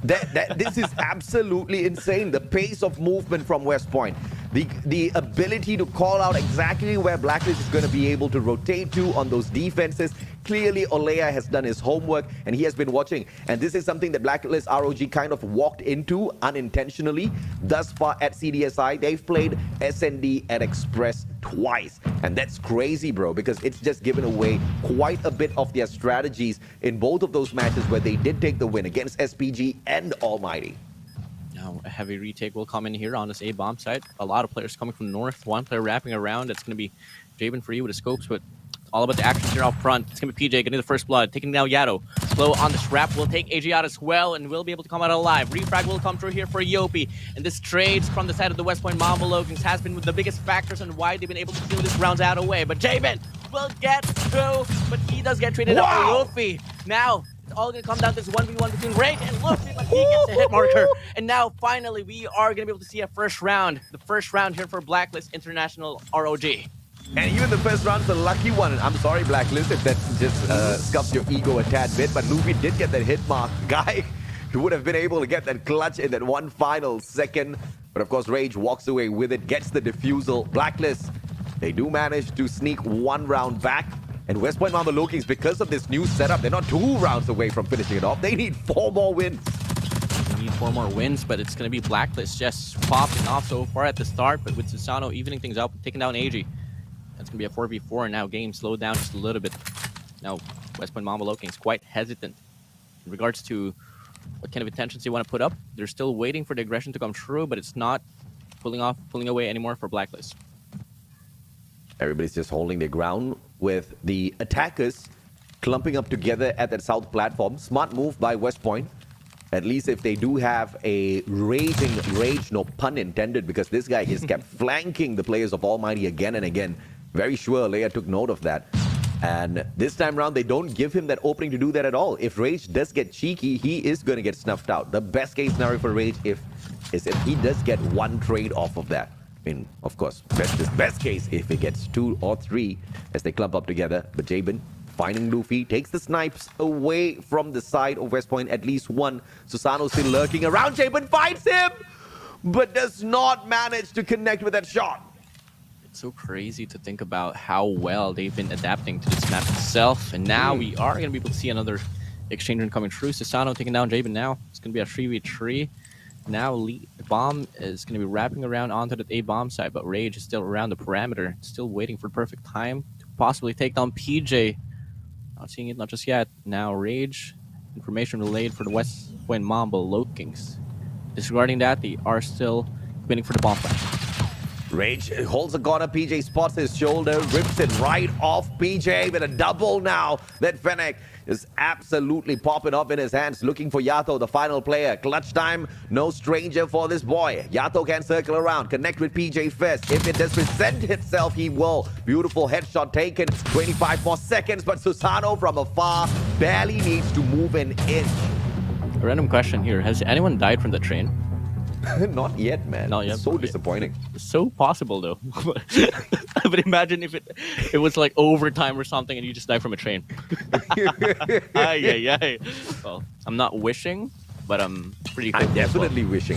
This is absolutely insane. The pace of movement from West Point. The ability to call out exactly where Blacklist is going to be able to rotate to on those defenses. Clearly, Olea has done his homework, and he has been watching. And this is something that Blacklist ROG kind of walked into unintentionally. Thus far at CDSI, they've played SND and Express twice. And that's crazy, bro, because it's just given away quite a bit of their strategies in both of those matches where they did take the win against SPG and Almighty. Now, a heavy retake will come in here on this A bomb site. A lot of players coming from north. 1 player wrapping around. It's going to be Jabin for you with the scopes, but all about the actions here out front. It's going to be PJ getting the first blood, taking down Yato. Slow on this wrap will take AG out as well, and will be able to come out alive. Refrag will come through here for Yopi, and this trades from the side of the West Point Mamba Lokings has been the biggest factors on why they've been able to steal this rounds out away. But Jabin will get through, but he does get traded out for Luffy. Now, it's all going to come down to this 1v1 between Rage and Luffy, but he gets a hit marker. And now, finally, we are going to be able to see a first round. The first round here for Blacklist International ROG. And even the first round's a lucky one. I'm sorry, Blacklist, if that just scuffs your ego a tad bit, but Luffy did get that hit mark. Guy who would have been able to get that clutch in that one final second. But of course, Rage walks away with it, gets the defusal. Blacklist, they do manage to sneak 1 round back. And West Point Mamba Lokings, because of this new setup, they're not 2 rounds away from finishing it off. They need 4 more wins. They need 4 more wins, but it's going to be Blacklist just popping off so far at the start. But with Susano evening things out, taking down AG. That's going to be a 4v4, and now game slowed down just a little bit. Now, West Point Mamba Lokings quite hesitant in regards to what kind of intentions they want to put up. They're still waiting for the aggression to come true, but it's not pulling away anymore for Blacklist. Everybody's just holding their ground, with the attackers clumping up together at that south platform. Smart move by West Point. At least if they do have a rage, no pun intended, because this guy is kept flanking the players of Almighty again and again. Very sure Leia took note of that. And this time around, they don't give him that opening to do that at all. If Rage does get cheeky, he is going to get snuffed out. The best case scenario for Rage is if he does get one trade off of that. I mean, of course, best case if he gets 2 or 3 as they clump up together. But Jabin finding Luffy, takes the snipes away from the side of West Point, at least one. Susano still lurking around. Jabin finds him, but does not manage to connect with that shot. It's so crazy to think about how well they've been adapting to this map itself. And now we are going to be able to see another exchange coming through. Susano taking down Jabin now. It's going to be a 3v3. Now Bomb is going to be wrapping around onto the A bomb side, but Rage is still around the perimeter, still waiting for the perfect time to possibly take down PJ. Not seeing it, not just yet. Now Rage, information relayed for the West Point Mamba Lokings. Disregarding that, they are still waiting for the bomb flash. Rage holds a corner. PJ spots his shoulder, rips it right off PJ with a double now. That Fennec is absolutely popping up in his hands, looking for Yato, the final player. Clutch time, no stranger for this boy. Yato can circle around, connect with PJ first. If it does present itself, he will. Beautiful headshot taken, 25 more seconds, but Susano from afar barely needs to move an inch. A random question here. Has anyone died from the train? Not yet, man. Not yet. It's so disappointing. It's so possible, though. But imagine if it was like overtime or something and you just die from a train. Well, I'm not wishing, but I'm pretty hopeful. I'm definitely wishing.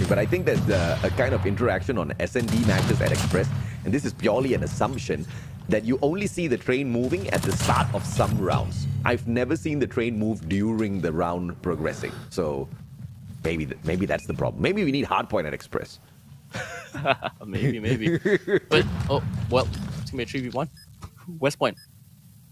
But I think there's a kind of interaction on S&D matches at Express, and this is purely an assumption that you only see the train moving at the start of some rounds. I've never seen the train move during the round progressing. So maybe that's the problem. Maybe we need hardpoint at Express. maybe. But, oh, well, it's going to be a 3v1. West Point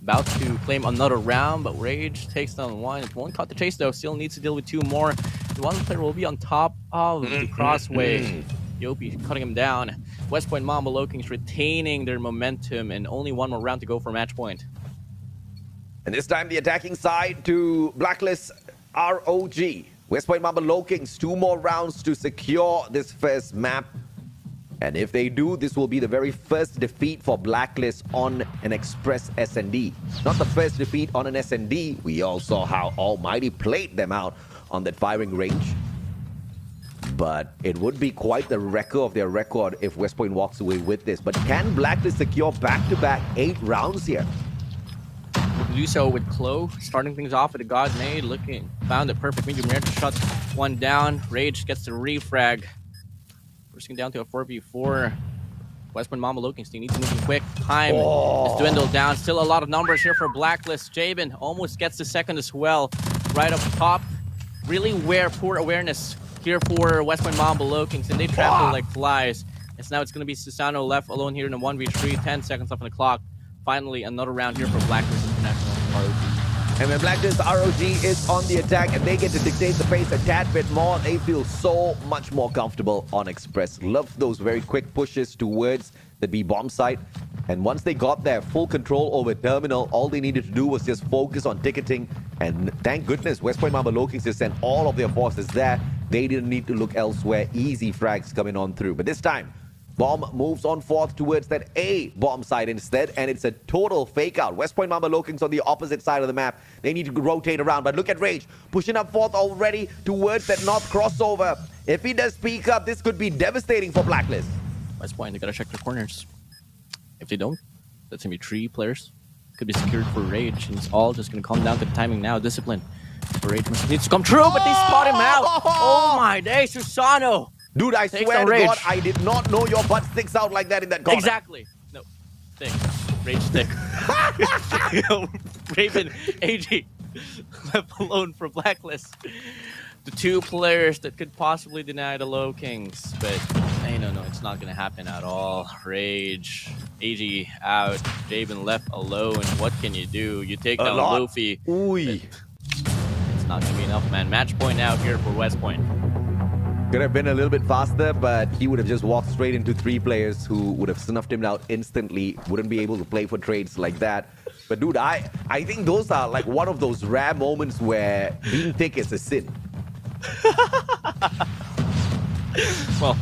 about to claim another round, but Rage takes down one. It won't cut the chase, though. Still needs to deal with 2 more. The one player will be on top of the crossway. Yopi cutting him down. West Point Mamba Lokings retaining their momentum, and only 1 more round to go for match point. And this time the attacking side to Blacklist ROG. West Point Mamba Lokings, 2 more rounds to secure this first map. And if they do, this will be the very first defeat for Blacklist on an Express S&D. Not the first defeat on an S&D. We all saw how Almighty played them out on that firing range. But it would be quite the wrecker of their record if West Point walks away with this. But can Blacklist secure back-to-back 8 rounds here? Do so with Clo, starting things off with a God Made, found the perfect medium range, shuts one down. Rage gets the refrag, forcing down to a 4v4. West Point Mamba Lokings team needs to move quick. Time is dwindled down. Still a lot of numbers here for Blacklist. Jabin almost gets the second as well, right up top. Really poor awareness here for West Point Mamba Lokings, and they trample like flies. And so now it's going to be Susano left alone here in a 1v3, 10 seconds left on the clock. Finally, another round here for Blacklist International ROG. And when Blacklist ROG is on the attack and they get to dictate the pace a tad bit more, they feel so much more comfortable on Express. Love those very quick pushes towards the B bomb site. And once they got their full control over Terminal, all they needed to do was just focus on ticketing. And thank goodness West Point Mamba Lokings just sent all of their forces there. They didn't need to look elsewhere. Easy frags coming on through. But this time, Bomb moves on forth towards that A bomb side instead, and it's a total fake out. West Point Mamba Lokings on the opposite side of the map. They need to rotate around, but look at Rage pushing up forth already towards that north crossover. If he does speak up, this could be devastating for Blacklist. West Point, they gotta check their corners. If they don't, that's gonna be 3 players. Could be secured for Rage, and it's all just gonna come down to the timing now. Discipline. Rage needs to come true, but they spot him out. Oh my days, Susano. Dude, I swear to God, I did not know your butt sticks out like that in that corner. Exactly. No. Thick. Rage thick. Raven, AG, left alone for Blacklist. The 2 players that could possibly deny the Lokings. But, hey, no, it's not going to happen at all. Rage, AG out, Javen left alone. What can you do? You take down Luffy. Ooh. It's not going to be enough, man. Match point out here for West Point. Could have been a little bit faster, but he would have just walked straight into 3 players who would have snuffed him out instantly. Wouldn't be able to play for trades like that. But dude, I think those are like one of those rare moments where being thick is a sin. Well,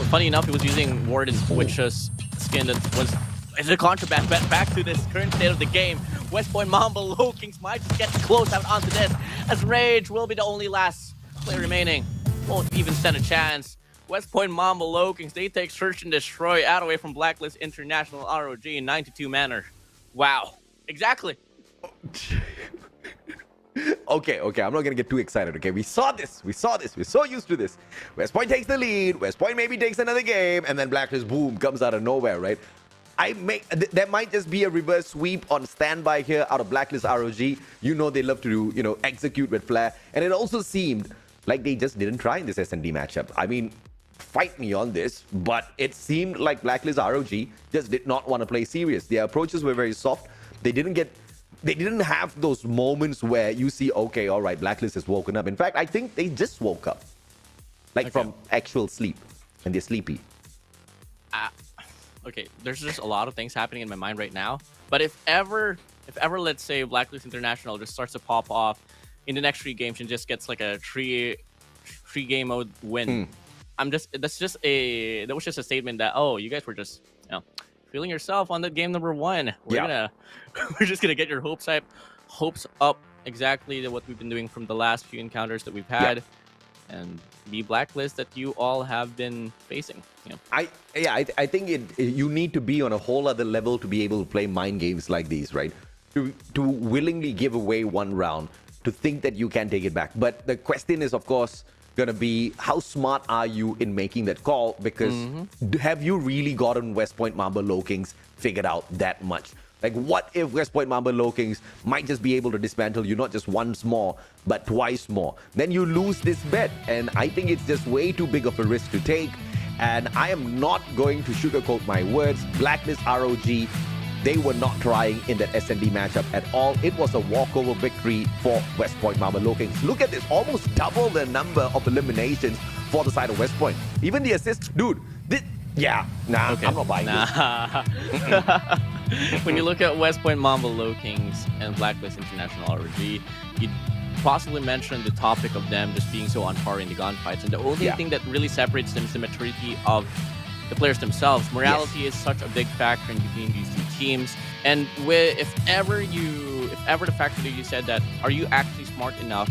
funny enough, he was using WardeN, which is skin that was a contraband. But back to this current state of the game, West Point Mamba Low Kings might just get close out onto this, as Rage will be the only last player remaining. Won't even stand a chance. West Point Mamba Low Kings, they take Search and Destroy out away from Blacklist International ROG in 92 manner. Wow. Exactly. Okay, I'm not gonna get too excited, okay? We saw this, we're so used to this. West Point takes the lead, West Point maybe takes another game, and then Blacklist, boom, comes out of nowhere, right? There might just be a reverse sweep on standby here out of Blacklist ROG. You know they love to, execute with flair. And it also seemed like they just didn't try in this S&D matchup. I mean, fight me on this, but it seemed like Blacklist ROG just did not want to play serious. Their approaches were very soft. They didn't have those moments where you see, okay, all right, Blacklist has woken up. In fact, I think they just woke up, like from actual sleep, and they're sleepy. Okay, there's just a lot of things happening in my mind right now. But if ever, let's say Blacklist International just starts to pop off in the next 3 games and just gets like a three game mode win, that was just a statement that, oh, you guys were just feeling yourself on the game number 1. We're just gonna get your hopes up, exactly what we've been doing from the last few encounters that we've had, and the Blacklist that you all have been facing. I think you need to be on a whole other level to be able to play mind games like these, right? To willingly give away 1 round, to think that you can take it back. But the question is, of course, gonna be how smart are you in making that call? Because have you really gotten West Point Mamba Low Kings figured out that much? Like, what if West Point Mamba Low Kings might just be able to dismantle you not just once more, but twice more? Then you lose this bet, and I think it's just way too big of a risk to take. And I am not going to sugarcoat my words. Blacklist ROG, they were not trying in that S&D matchup at all. It was a walkover victory for West Point Mamba Low Kings. Look at this, almost double the number of eliminations for the side of West Point. Even the assists, dude. I'm not buying this. When you look at West Point Mamba Low Kings and Blacklist International ROG, you possibly mentioned the topic of them just being so on par in the gunfights, and the only thing that really separates them is the maturity of the players themselves. Morality is such a big factor in between these 2 teams. And if ever the factor that you said that, are you actually smart enough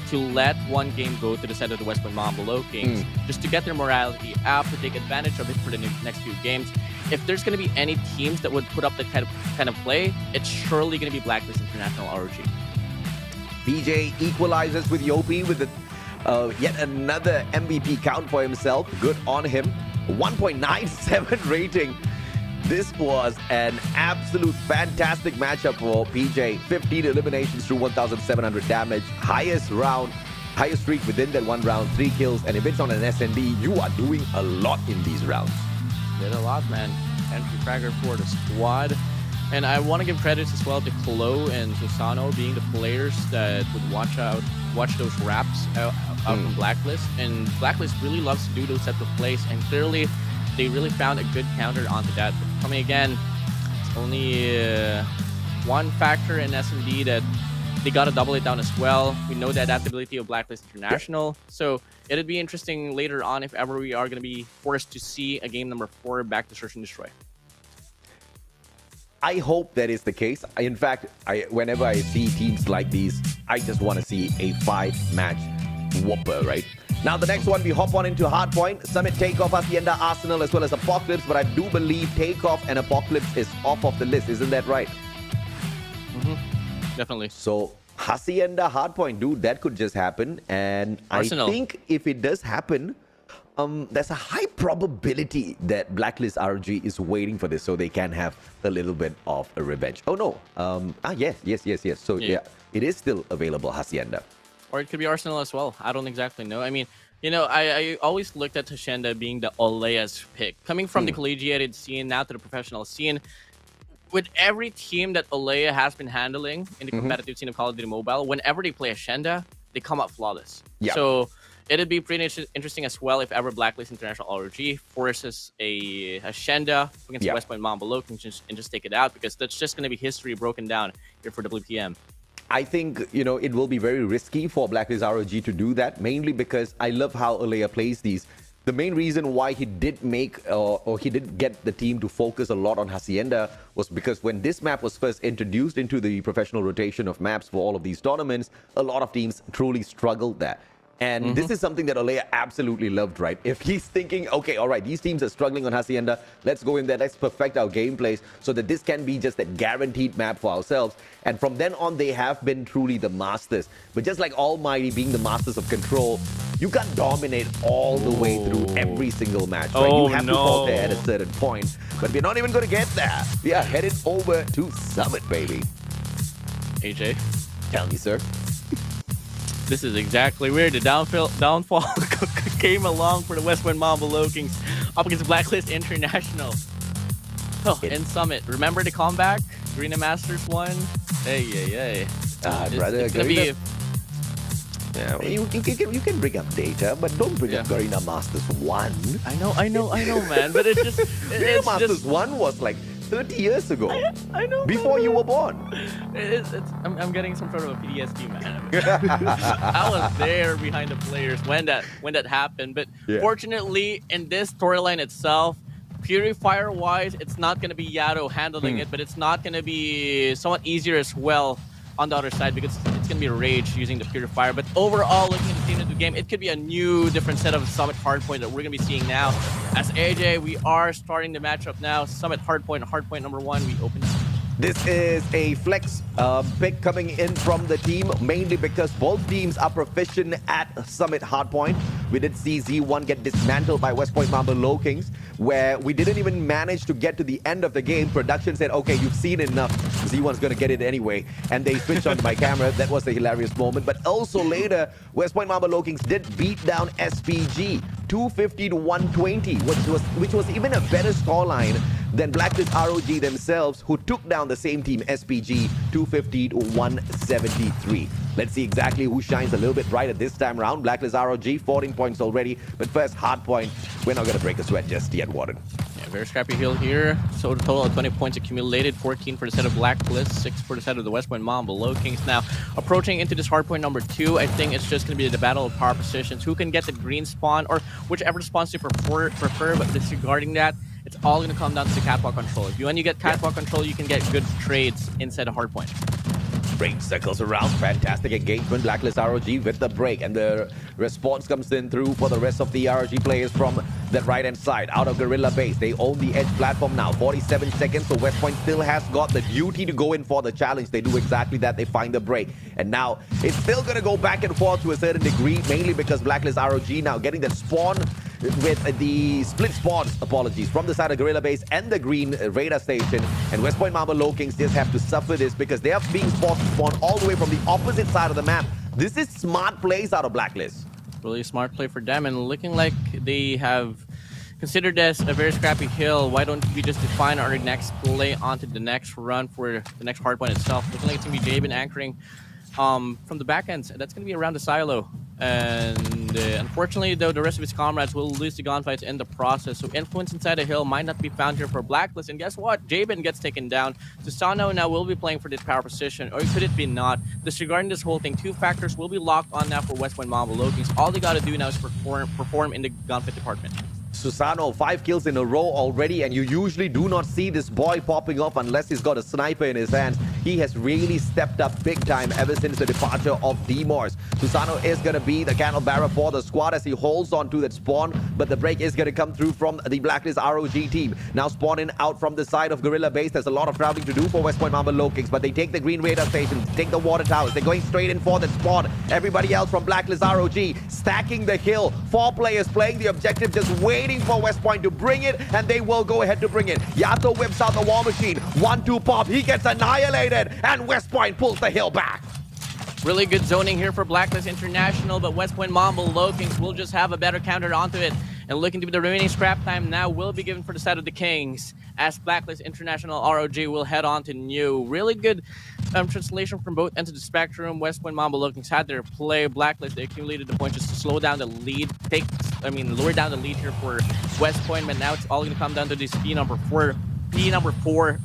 to let 1 game go to the side of the West Point Mamba Low Kings just to get their morality up, to take advantage of it for the next few games? If there's going to be any teams that would put up that kind of play, it's surely going to be Blacklist International ROG. PJ equalizes with Yopi with yet another MVP count for himself. Good on him. 1.97 rating. This was an absolute fantastic matchup for PJ. 15 eliminations through 1,700 damage. Highest streak within that 1 round, 3 kills. And if it's on an S&D, you are doing a lot in these rounds. Did a lot, man. Entry fragger for the squad. And I want to give credits as well to Klo and Susano being the players that would watch those raps out from Blacklist. And Blacklist really loves to do those types of plays, and clearly they really found a good counter onto that. But coming again, it's only 1 factor in S&D that they got to double it down as well. We know the adaptability of Blacklist International. So it'd be interesting later on if ever we are going to be forced to see a game number 4 back to Search and Destroy. I hope that is the case. In fact, whenever I see teams like these, I just want to see a 5-match whopper, right? Now, the next one, we hop on into Hardpoint. Summit, Takeoff, Hacienda, Arsenal, as well as Apocalypse. But I do believe Takeoff and Apocalypse is off of the list. Isn't that right? Definitely. So, Hacienda, Hardpoint, dude, that could just happen. And Arsenal. I think if it does happen, there's a high probability that Blacklist ROG is waiting for this so they can have a little bit of a revenge. Oh, no. Yes. So, yeah, it is still available, Hacienda. Or it could be Arsenal as well. I don't exactly know. I mean, I always looked at Hacienda being the Olea's pick. Coming from the collegiated scene now to the professional scene, with every team that Olea has been handling in the competitive scene of Call of Duty Mobile, whenever they play Hacienda, they come out flawless. Yeah. So it'd be pretty interesting as well if ever Blacklist International ROG forces a Shenda against West Point Mamba Low and just take it out, because that's just going to be history broken down here for WPM. I think, you know, it will be very risky for Blacklist ROG to do that, mainly because I love how Alea plays these. The main reason why he did make or he did get the team to focus a lot on Hacienda was because when this map was first introduced into the professional rotation of maps for all of these tournaments, a lot of teams truly struggled there. And this is something that Alea absolutely loved, right? If he's thinking, okay, all right, these teams are struggling on Hacienda, let's go in there, let's perfect our gameplays so that this can be just a guaranteed map for ourselves. And from then on, they have been truly the masters. But just like Almighty being the masters of control, you can't dominate all the way through every single match, right? You have to falter at a certain point. But we're not even going to get there. We are headed over to Summit, baby. AJ? Tell me, sir. This is exactly where the downfall came along for the West Point Mamba Low Kings up against Blacklist International. Oh, in Summit. Remember the comeback? Garena Masters won? Hey. Brother, it's gonna be... Yeah, you can bring up data, but don't bring up Garena Masters 1. I know, man. But it's just... Garena Masters 1 was like 30 years ago. I know. Before you were born. I'm getting some sort of a PTSD, man. I was there behind the players when that happened. But fortunately, in this storyline itself, Purifier-wise, it's not going to be Yato handling it, but it's not going to be somewhat easier as well on the other side, because it's going to be Rage using the Purifier. But overall, looking at the team of the game, it could be a new, different set of Summit Hardpoint that we're going to be seeing now. As AJ, we are starting the matchup now. Summit Hardpoint number 1, we open. This is a flex pick coming in from the team, mainly because both teams are proficient at Summit Hardpoint. We did see Z1 get dismantled by West Point Mamba Low Kings, where we didn't even manage to get to the end of the game. Production said, okay, you've seen enough. Z1's going to get it anyway. And they switched on my camera. That was a hilarious moment. But also later, West Point Mamba Low Kings did beat down SPG 250 to 120, which was even a better scoreline than Blacklist ROG themselves, who took down the same team, SPG, 250 to 173. Let's see exactly who shines a little bit brighter this time around. Blacklist ROG, 14 points already. But first, Hardpoint. We're not going to break a sweat just yet, WardeN. Yeah, very scrappy hill here. So a total of 20 points accumulated. 14 for the set of Blacklist, 6 for the set of the West Point Mamba Low Kings. Now, approaching into this Hardpoint number 2, I think it's just going to be the battle of power positions. Who can get the green spawn, or whichever spawns you prefer, but disregarding that, it's all going to come down to the catwalk control. When you get catwalk control, you can get good trades inside a Hardpoint. Break circles around. Fantastic engagement. Blacklist ROG with the break. And the response comes in through for the rest of the ROG players from that right-hand side. Out of Guerrilla base. They own the edge platform now. 47 seconds. So West Point still has got the duty to go in for the challenge. They do exactly that. They find the break. And now it's still going to go back and forth to a certain degree. Mainly because Blacklist ROG now getting the spawn with the split spawns, apologies, from the side of Guerrilla Base and the green radar station. And West Point Mamba Low Kings just have to suffer this because they are being forced to spawn all the way from the opposite side of the map. This is smart plays out of Blacklist. Really smart play for them, and looking like they have considered this a very scrappy hill. Why don't we just define our next play onto the next run for the next hardpoint itself? Looking like it's going to be Jabin anchoring from the back end. That's going to be around the silo. And unfortunately, though, the rest of his comrades will lose the gunfights in the process. So influence inside the hill might not be found here for Blacklist. And guess what? Jabin gets taken down. Susano now will be playing for this power position. Or could it be not? Disregarding this whole thing, 2 factors will be locked on now for West Point Mamba Low Kings. All they got to do now is perform in the gunfight department. Susano, 5 kills in a row already, and you usually do not see this boy popping off unless he's got a sniper in his hands. He has really stepped up big time ever since the departure of Demors. Susano is going to be the candle bearer for the squad as he holds on to that spawn, but the break is going to come through from the Blacklist ROG team. Now spawning out from the side of Guerrilla Base. There's a lot of traveling to do for West Point Mamba Low Kings, but they take the green radar station, take the water towers. They're going straight in for the spawn. Everybody else from Blacklist ROG stacking the hill. 4 players playing the objective, just waiting for West Point to bring it, and they will go ahead to bring it. Yato whips out the war machine. 1-2 pop. He gets annihilated, and West Point pulls the hill back. Really good zoning here for Blacklist International, but West Point Mamba Low Kings will just have a better counter onto it. And looking to be the remaining scrap time now will be given for the side of the Kings, as Blacklist International ROG will head on to new. Really good translation from both ends of the spectrum. West Point Mamba Lookings had their play. Blacklist, they accumulated the points just to slow down the lead. Lower down the lead here for West Point, but now it's all going to come down to this P number 4.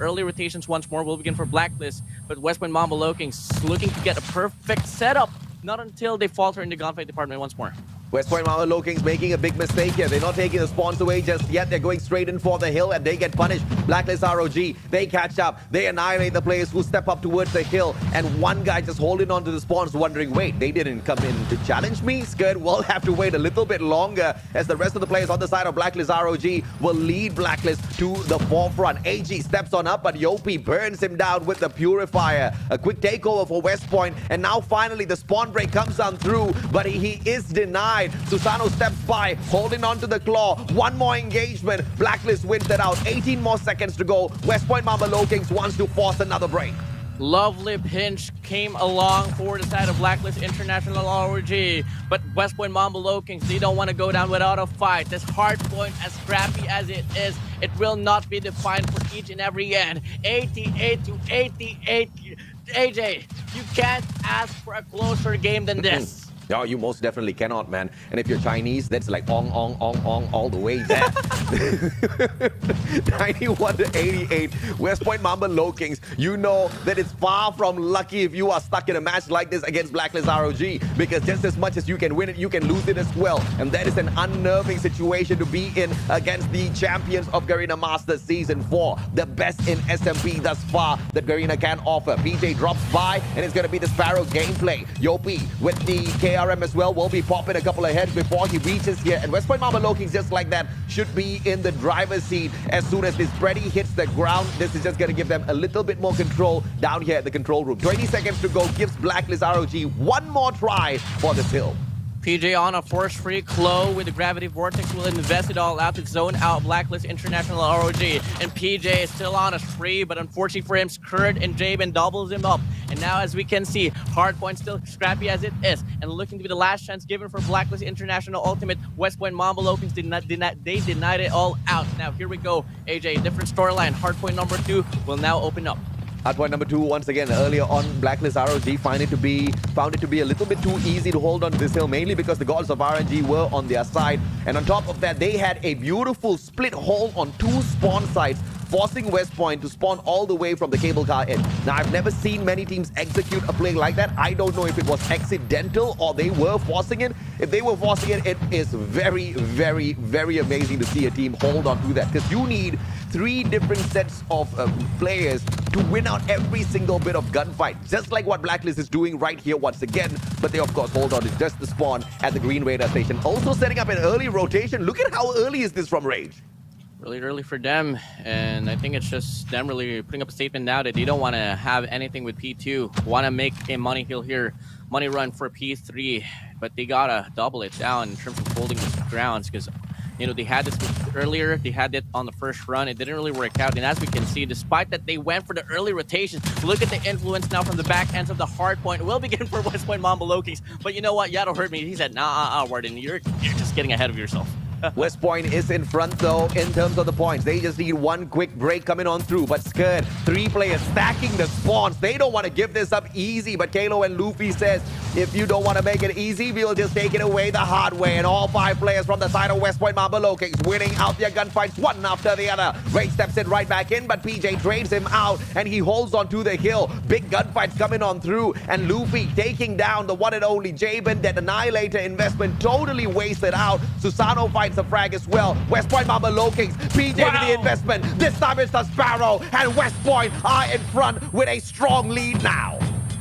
Early rotations once more will begin for Blacklist, but West Point Mamba Lookings looking to get a perfect setup. Not until they falter in the gunfight department once more. West Point Mamba Lookings making a big mistake here. They're not taking the spawns away just yet. They're going straight in for the hill and they get punished. Blacklist ROG, they catch up. They annihilate the players who step up towards the hill. And one guy just holding on to the spawns wondering, wait, they didn't come in to challenge me? Skirt will have to wait a little bit longer as the rest of the players on the side of Blacklist ROG will lead Blacklist to the forefront. AG steps on up, but Yopi burns him down with the Purifier. A quick takeover for West Point. And now finally the spawn break comes on through, but he is denied. Susano steps by, holding on to the claw. One more engagement. Blacklist wins that out. 18 more seconds to go. West Point Mamba Lookings wants to force another break. Lovely pinch came along for the side of Blacklist International ROG, but West Point Mamba Lookings, they don't want to go down without a fight. This hard point, as scrappy as it is, it will not be defined for each and every end. 88 to 88. AJ, you can't ask for a closer game than this. No, you most definitely cannot, man. And if you're Chinese, that's like ong, ong, ong, ong all the way there. 91 to 88. West Point Mamba Lookings, you know that it's far from lucky if you are stuck in a match like this against Blacklist ROG, because just as much as you can win it, you can lose it as well. And that is an unnerving situation to be in against the champions of Garena Masters Season 4. The best in SMP thus far that Garena can offer. PJ drops by, and it's going to be the Sparrow gameplay. Yopi with the KRM as well will be popping a couple of heads before he reaches here. And West Point Mamba Lookings, just like that, should be in the driver's seat as soon as this Freddy hits the ground. This is just going to give them a little bit more control down here at the control room. 20 seconds to go gives Blacklist ROG one more try for this hill. PJ on a force-free Clo with the Gravity Vortex will invest it all out to zone out Blacklist International ROG. And PJ is still on a spree, but unfortunately for him, Skirt and Jabin doubles him up. And now, as we can see, Hardpoint still scrappy as it is, and looking to be the last chance given for Blacklist International Ultimate. West Point Mamba Lookings they denied it all out. Now here we go, AJ, different storyline. Hardpoint number 2 will now open up. Hardpoint number 2, once again, earlier on, Blacklist ROG found it to be a little bit too easy to hold on to this hill, mainly because the gods of RNG were on their side. And on top of that, they had a beautiful split hole on 2 spawn sites, forcing West Point to spawn all the way from the cable car end. Now, I've never seen many teams execute a play like that. I don't know if it was accidental or they were forcing it. If they were forcing it, it is very, very, very amazing to see a team hold on to that, because you need 3 different sets of players to win out every single bit of gunfight, just like what Blacklist is doing right here once again. But they, of course, hold on to just the spawn at the Green Radar Station. Also setting up an early rotation. Look at how early is this from Rage. Really early for them, and I think it's just them really putting up a statement now that they don't want to have anything with P2. Want to make a money hill here, money run for P3, but they gotta double it down in terms of holding the grounds, because you know they had this earlier, they had it on the first run, it didn't really work out. And as we can see, despite that they went for the early rotations, look at the influence now from the back ends of the hard point. Will begin for West Point Mamba Lookings, but you know what, Yato heard me, he said, nah, WardeN, you're just getting ahead of yourself. West Point is in front though in terms of the points. They just need one quick break coming on through. But Skirt, 3 players stacking the spawns. They don't want to give this up easy. But Kalo and Luffy says, if you don't want to make it easy, we'll just take it away the hard way. And all 5 players from the side of West Point Mamba Lookings winning out their gunfights one after the other. Ray steps in right back in, but PJ trades him out and he holds on to the hill. Big gunfights coming on through. And Luffy taking down the one and only Jabin. That Annihilator investment totally wasted out. Susano fights a frag as well. West Point Mamba Lookings, PJ with the investment. This time it's the Sparrow, and West Point are in front with a strong lead now.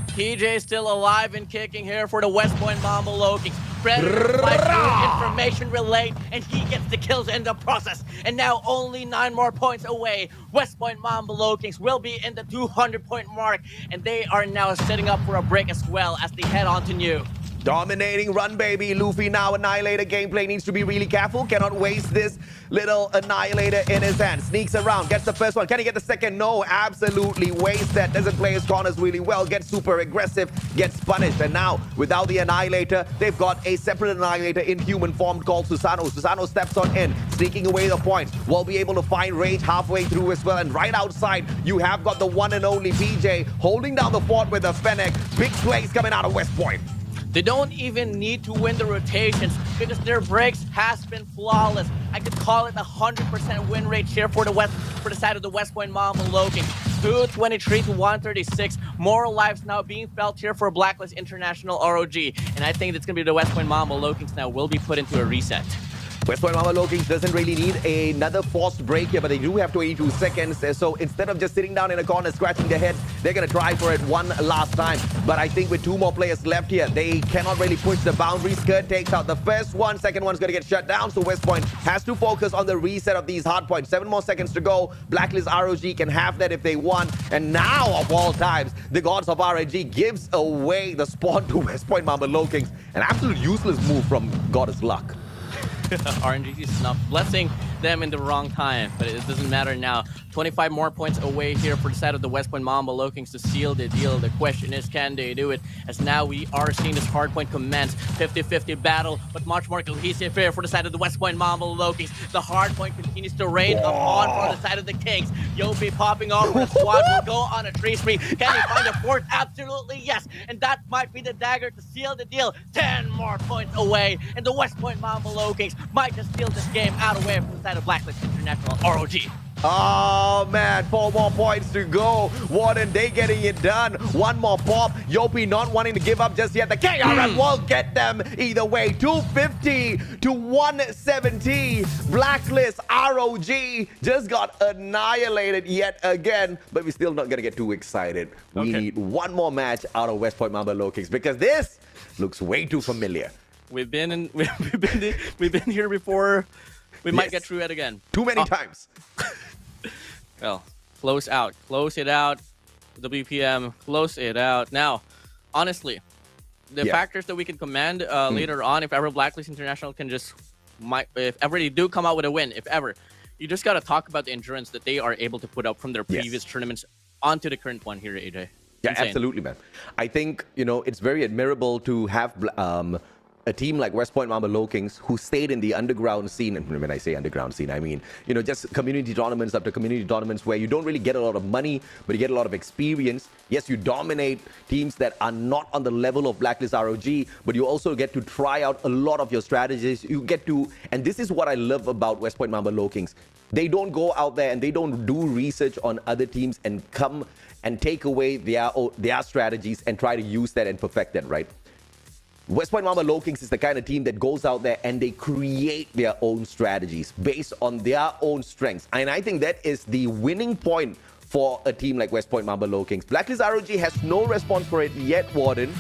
PJ still alive and kicking here for the West Point Mamba Lookings. Predator by information relayed, and he gets the kills in the process. And now only 9 more points away. West Point Mamba Lookings will be in the 200-point mark, and they are now setting up for a break as well as they head on to new. Dominating run, baby. Luffy now Annihilator gameplay needs to be really careful. Cannot waste this little Annihilator in his hand. Sneaks around, gets the first one. Can he get the second? No, absolutely wasted. Doesn't play his corners really well. Gets super aggressive, gets punished. And now, without the Annihilator, they've got a separate Annihilator in human form called Susano. Susano steps on in, sneaking away the points. Will be able to find Rage halfway through as well. And right outside, you have got the one and only PJ holding down the fort with a Fennec. Big plays coming out of West Point. They don't even need to win the rotations because their breaks has been flawless. I could call it 100% win rate here for the side of the West Point Mama Lokings. 223 to 136. More lives now being felt here for Blacklist International ROG. And I think it's going to be the West Point Mama Lokings now will be put into a reset. West Point Mama Lokings doesn't really need another forced break here, but they do have 22 seconds. So instead of just sitting down in a corner, scratching their head, they're going to try for it one last time. But I think with 2 more players left here, they cannot really push the boundaries. Skirt takes out the first one. Second one's going to get shut down. So West Point has to focus on the reset of these hard points. 7 more seconds to go. Blacklist ROG can have that if they want. And now, of all times, the gods of ROG gives away the spawn to West Point Mama Lokings. An absolute useless move from Goddess Luck. RNG is not blessing them in the wrong time, but it doesn't matter now. 25 more points away here for the side of the West Point Mamba Lokings to seal the deal. The question is, can they do it? As now we are seeing this hardpoint commence. 50-50 battle, but much more cohesive here for the side of the West Point Mamba Lokings. The hardpoint continues to reign upon for the side of the Kings. Yobi popping off for the squad will go on a tree spree. Can he find a fourth? Absolutely yes. And that might be the dagger to seal the deal. 10 more points away, and the West Point Mamba Lokings might just steal this game out away from the side of Blacklist International ROG. Oh man, 4 more points to go. WardeN, they getting it done. 1 more pop. Yopi not wanting to give up just yet. The KRM will get them either way. 250 to 170. Blacklist ROG just got annihilated yet again. But we're still not gonna get too excited. We need 1 more match out of West Point Mamba Lokings because this looks way too familiar. We've been here before. We might get through it again. Too many times. Well, close it out. WPM, close it out. Now, honestly, the factors that we can command later on, if ever Blacklist International can just, if ever they do come out with a win, if ever, you just got to talk about the endurance that they are able to put up from their previous tournaments onto the current one here, AJ. Yeah, Insane. absolutely, man. I think, you know, it's very admirable to have a team like West Point Mamba Lokings who stayed in the underground scene. And when I say underground scene, I mean, you know, just community tournaments after community tournaments where you don't really get a lot of money, but you get a lot of experience. Yes, you dominate teams that are not on the level of Blacklist ROG, but you also get to try out a lot of your strategies. You get to, and this is what I love about West Point Mamba Lokings. They don't go out there and they don't do research on other teams and come and take away their strategies and try to use that and perfect that, right? West Point Mamba Lokings is the kind of team that goes out there and they create their own strategies based on their own strengths. And I think that is the winning point for a team like West Point Mamba Lokings. Blacklist ROG has no response for it yet, WardeN.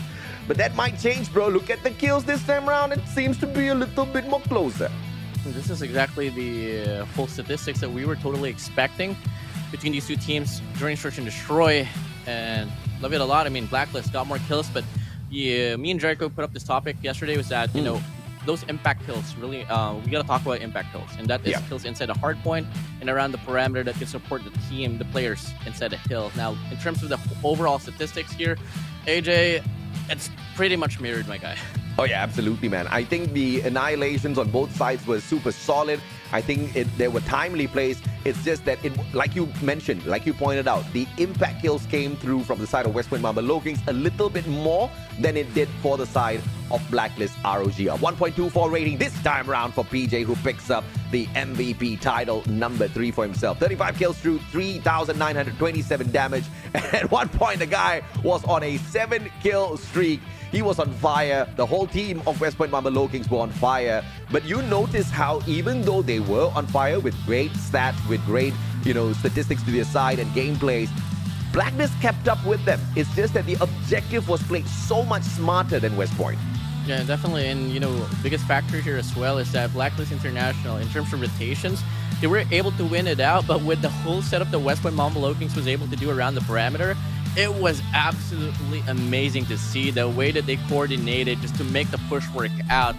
But that might change, bro. Look at the kills this time around. It seems to be a little bit more closer. This is exactly the full statistics that we were totally expecting between these two teams during Search and Destroy. And love it a lot. I mean, Blacklist got more kills, but yeah, me and Jericho put up this topic yesterday was that, you know, those impact kills, really, we got to talk about impact kills. And that is kills inside a hard point and around the parameter that can support the team, the players inside a hill. Now, in terms of the overall statistics here, AJ, it's pretty much mirrored, my guy. Oh yeah, absolutely, man. I think the annihilations on both sides were super solid. I think there were timely plays. It's just that, like you mentioned, like you pointed out, the impact kills came through from the side of West Point Mamba Lokings a little bit more than it did for the side of Blacklist ROG. A 1.24 rating this time around for PJ, who picks up the MVP title number 3 for himself. 35 kills through 3,927 damage. And at one point, the guy was on a 7-kill streak. He was on fire. The whole team of West Point Mamba Lokings were on fire. But you notice how even though they were on fire with great stats, with great, you know, statistics to their side and gameplays, Blacklist kept up with them. It's just that the objective was played so much smarter than West Point. Yeah, definitely. And, you know, biggest factor here as well is that Blacklist International, in terms of rotations, they were able to win it out, but with the whole setup that West Point Mamba Lokings was able to do around the parameter, It was absolutely amazing to see the way that they coordinated just to make the push work out.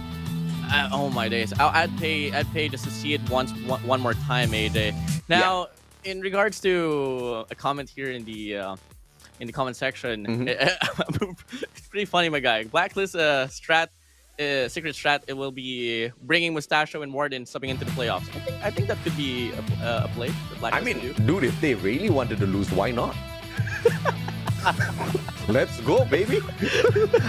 Oh my days! I'd pay just to see it one more time, AJ. Now, in regards to a comment here in the comment section, it's pretty funny, my guy. Blacklist secret strat. It will be bringing Mustachio and WardeN subbing into the playoffs. I think that could be a play that Blacklist can do. Dude, if they really wanted to lose, why not? Let's go, baby.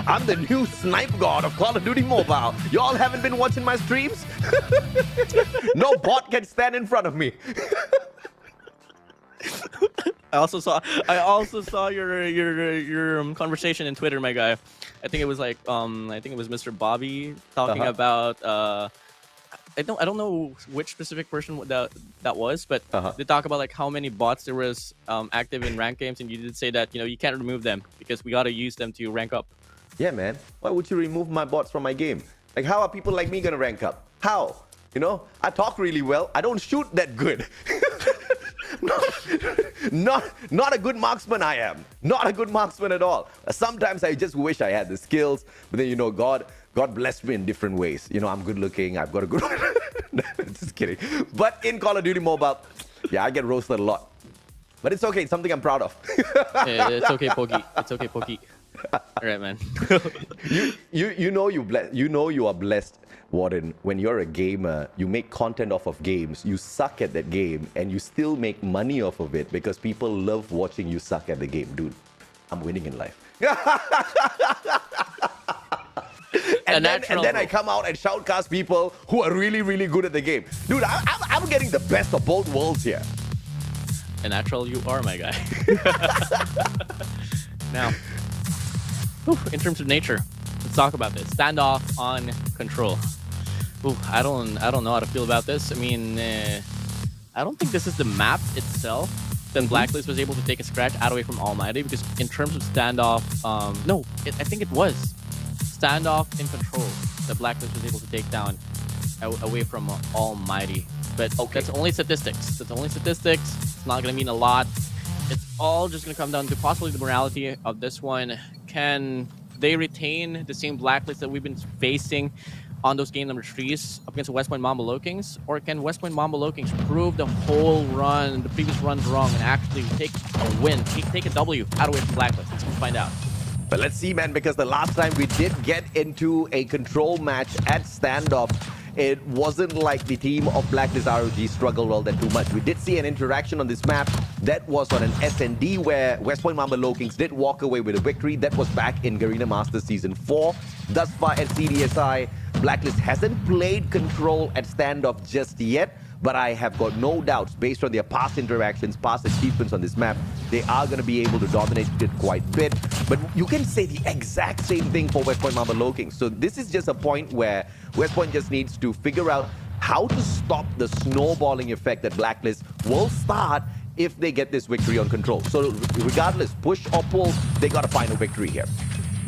I'm the new snipe god of Call of Duty Mobile. Y'all haven't been watching my streams? No bot can stand in front of me. I also saw your conversation in Twitter, my guy. I think it was like I think it was Mr. Bobby talking about I don't know which specific person that was, but they talk about like how many bots there was active in ranked games, and you did say that you can't remove them because we gotta use them to rank up. Yeah, man. Why would you remove my bots from my game? Like, how are people like me gonna rank up? How? I talk really well. I don't shoot that good. Not a good marksman. I am not a good marksman at all. Sometimes I just wish I had the skills, but then God blessed me in different ways. I'm good looking. I've got a good. Just kidding. But in Call of Duty Mobile, yeah, I get roasted a lot. But it's okay. It's something I'm proud of. It's okay, Pokey. It's okay, Pokey. All right, man. you are blessed, WardeN. When you're a gamer, you make content off of games. You suck at that game, and you still make money off of it because people love watching you suck at the game, dude. I'm winning in life. And then I come out and shoutcast people who are really, really good at the game. Dude, I'm getting the best of both worlds here. A natural you are, my guy. Now, in terms of nature, let's talk about this. Standoff on control. I don't know how to feel about this. I mean, I don't think this is the map itself that Blacklist was able to take a scratch out away from Almighty, because in terms of standoff, I think it was standoff in control that Blacklist was able to take down away from Almighty. But that's only statistics. That's only statistics. It's not going to mean a lot. It's all just going to come down to possibly the morality of this one. Can they retain the same Blacklist that we've been facing on those game number 3s up against the West Point Mamba Low Kings? Or can West Point Mamba Low Kings prove the whole run, the previous runs wrong, and actually take a win, take a W out away from Blacklist? Let's find out. But let's see, man, because the last time we did get into a control match at standoff, it wasn't like the team of Blacklist ROG struggled all that too much. We did see an interaction on this map that was on an SND where West Point Mamba Low Kings did walk away with a victory. That was back in Garena Masters Season 4. Thus far at CDSI, Blacklist hasn't played control at standoff just yet, but I have got no doubts based on their past interactions, past achievements on this map, they are going to be able to dominate it quite a bit. But you can say the exact same thing for West Point Mamba Low Kings. So this is just a point where West Point just needs to figure out how to stop the snowballing effect that Blacklist will start if they get this victory on control. So regardless, push or pull, they got to find a victory here.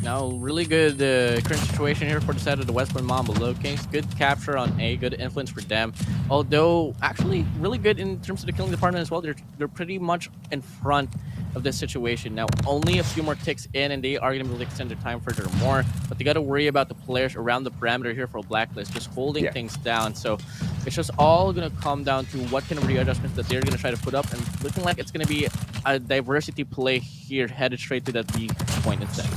Now, really good current situation here for the side of the West Point Mamba Low Kings. Good capture on A, good influence for them. Although, actually, really good in terms of the killing department as well. They're pretty much in front of this situation. Now, only a few more ticks in, and they are going to be able to extend their time furthermore. But they got to worry about the players around the parameter here for Blacklist, just holding things down. So it's just all going to come down to what kind of readjustments that they're going to try to put up. And looking like it's going to be a diversity play here, headed straight to that B point instead.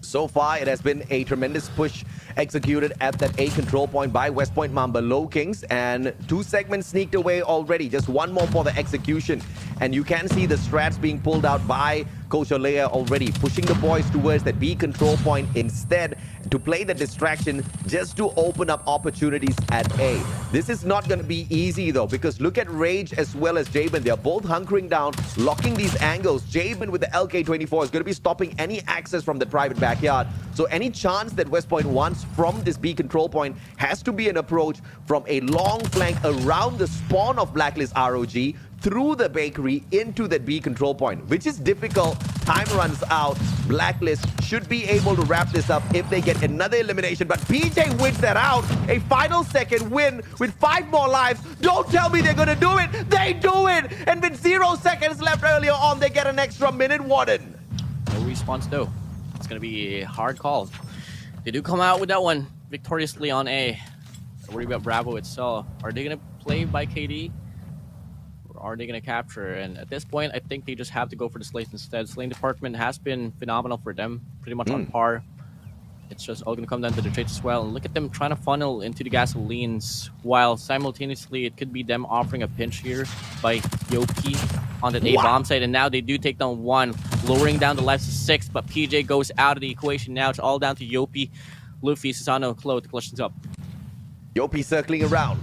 So far, it has been a tremendous push executed at that A control point by West Point Mamba Low Kings, and 2 segments sneaked away already. Just 1 more for the execution. And you can see the strats being pulled out by Coach Olea already, pushing the boys towards that B control point instead to play the distraction just to open up opportunities at A. This is not going to be easy though, because look at Rage as well as Jabin. They're both hunkering down, locking these angles. Jabin with the LK24 is going to be stopping any access from the private backyard. So any chance that West Point wants from this B control point has to be an approach from a long flank around the spawn of Blacklist ROG through the bakery into that B control point, which is difficult. Time runs out. Blacklist should be able to wrap this up if they get another elimination, but PJ wins that out. A final second win with 5 more lives. Don't tell me they're gonna do it. They do it! And with 0 seconds left earlier on, they get an extra minute, WardeN. respawns though. It's going to be a hard call. They do come out with that one victoriously on A. Don't worry about Bravo itself. Are they going to play by KD? Or are they going to capture? And at this point, I think they just have to go for the slates instead. Slaying department has been phenomenal for them. Pretty much on par. It's just all going to come down to the trades as well. And look at them trying to funnel into the gasolines, while simultaneously it could be them offering a pinch here by Yopi on the A bomb side. And now they do take down one, lowering down the lives to 6. But PJ goes out of the equation now. It's all down to Yopi, Luffy, Susano, Chloe to clutch things up. Yopi circling around.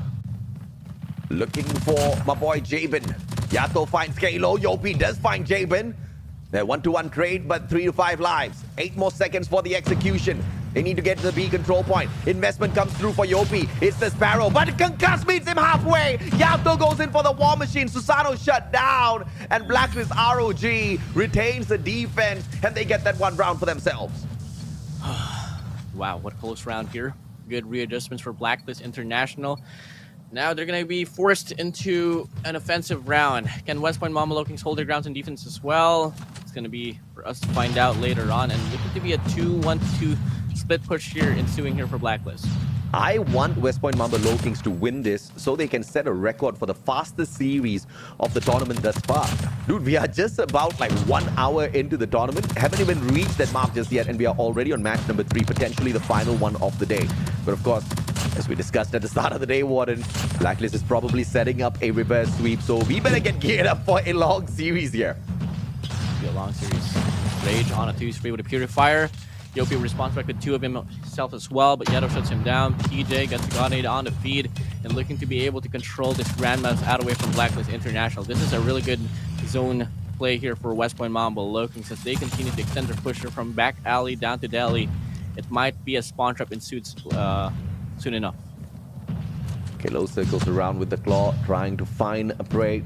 Looking for my boy Jabin. Yato finds Kalo. Yopi does find Jabin. They're 1-to-1 trade, but 3 to 5 lives. 8 more seconds for the execution. They need to get to the B control point. Investment comes through for Yopi. It's the Sparrow, but Concuss meets him halfway. Yato goes in for the War Machine. Susano shut down. And Blacklist ROG retains the defense, and they get that one round for themselves. Wow, what a close round here. Good readjustments for Blacklist International. Now they're going to be forced into an offensive round. Can West Point Mama Lokings hold their grounds in defense as well? It's going to be for us to find out later on. And looking to be a 2-1-2 split push here ensuing here for Blacklist. I want West Point Mamba Lokings to win this so they can set a record for the fastest series of the tournament thus far. Dude, we are just about like 1 hour into the tournament. Haven't even reached that mark just yet, and we are already on match number 3, potentially the final one of the day. But of course, as we discussed at the start of the day, WardeN, Blacklist is probably setting up a reverse sweep, so we better get geared up for a long series here. Be a long series. Rage on a 2-3 with a Purifier. Yopi responds back with 2 of himself as well, but Yato shuts him down. PJ gets the grenade on the feed and looking to be able to control this Grandma's out away from Blacklist International. This is a really good zone play here for West Point Mamba Lokings as they continue to extend their pusher from back alley down to deli. It might be a spawn trap ensues soon enough. Kalo circles around with the claw, trying to find a prey.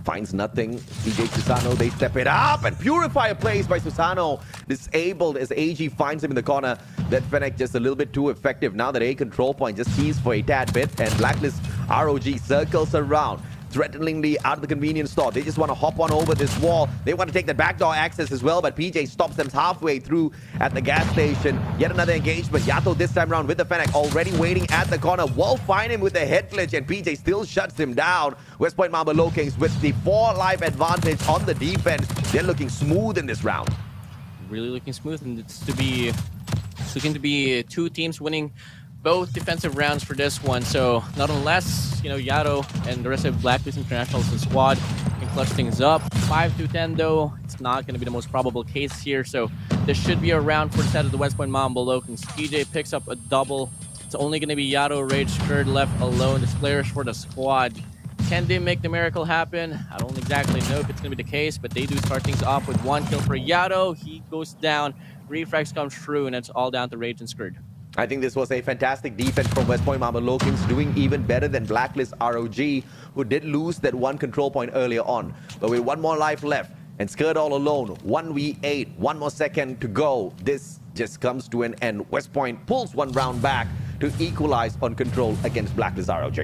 Finds nothing. PJ Susano, they step it up, and Purifier plays by Susano. Disabled as AG finds him in the corner. That Fennec just a little bit too effective. Now that A control point just teased for a tad bit, and Blacklist ROG circles around, threateningly out of the convenience store. They just want to hop on over this wall. They want to take the backdoor access as well, but PJ stops them halfway through at the gas station. Yet another engagement. Yato this time around with the Fennec already waiting at the corner. Will find him with a head glitch, and PJ still shuts him down. West Point Mamba Lokings with the 4-life advantage on the defense. They're looking smooth in this round. Really looking smooth, and it's looking to be 2 teams winning both defensive rounds for this one. So not unless, you know, Yato and the rest of Blacklist International's squad can clutch things up. 5-10 though, it's not going to be the most probable case here. So this should be a round for the side of the West Point Mamba Lokings. PJ picks up a double. It's only going to be Yato, Rage, Skurd left alone. This players for the squad. Can they make the miracle happen? I don't exactly know if it's going to be the case, but they do start things off with 1 kill for Yato. He goes down, refrags comes through, and it's all down to Rage and Skurd. I think this was a fantastic defense from West Point Mamba Lokings, doing even better than Blacklist ROG, who did lose that 1 control point earlier on. But with 1 more life left, and Skurd all alone, 1v8, 1 more second to go, this just comes to an end. West Point pulls 1 round back to equalize on control against Blacklist ROG.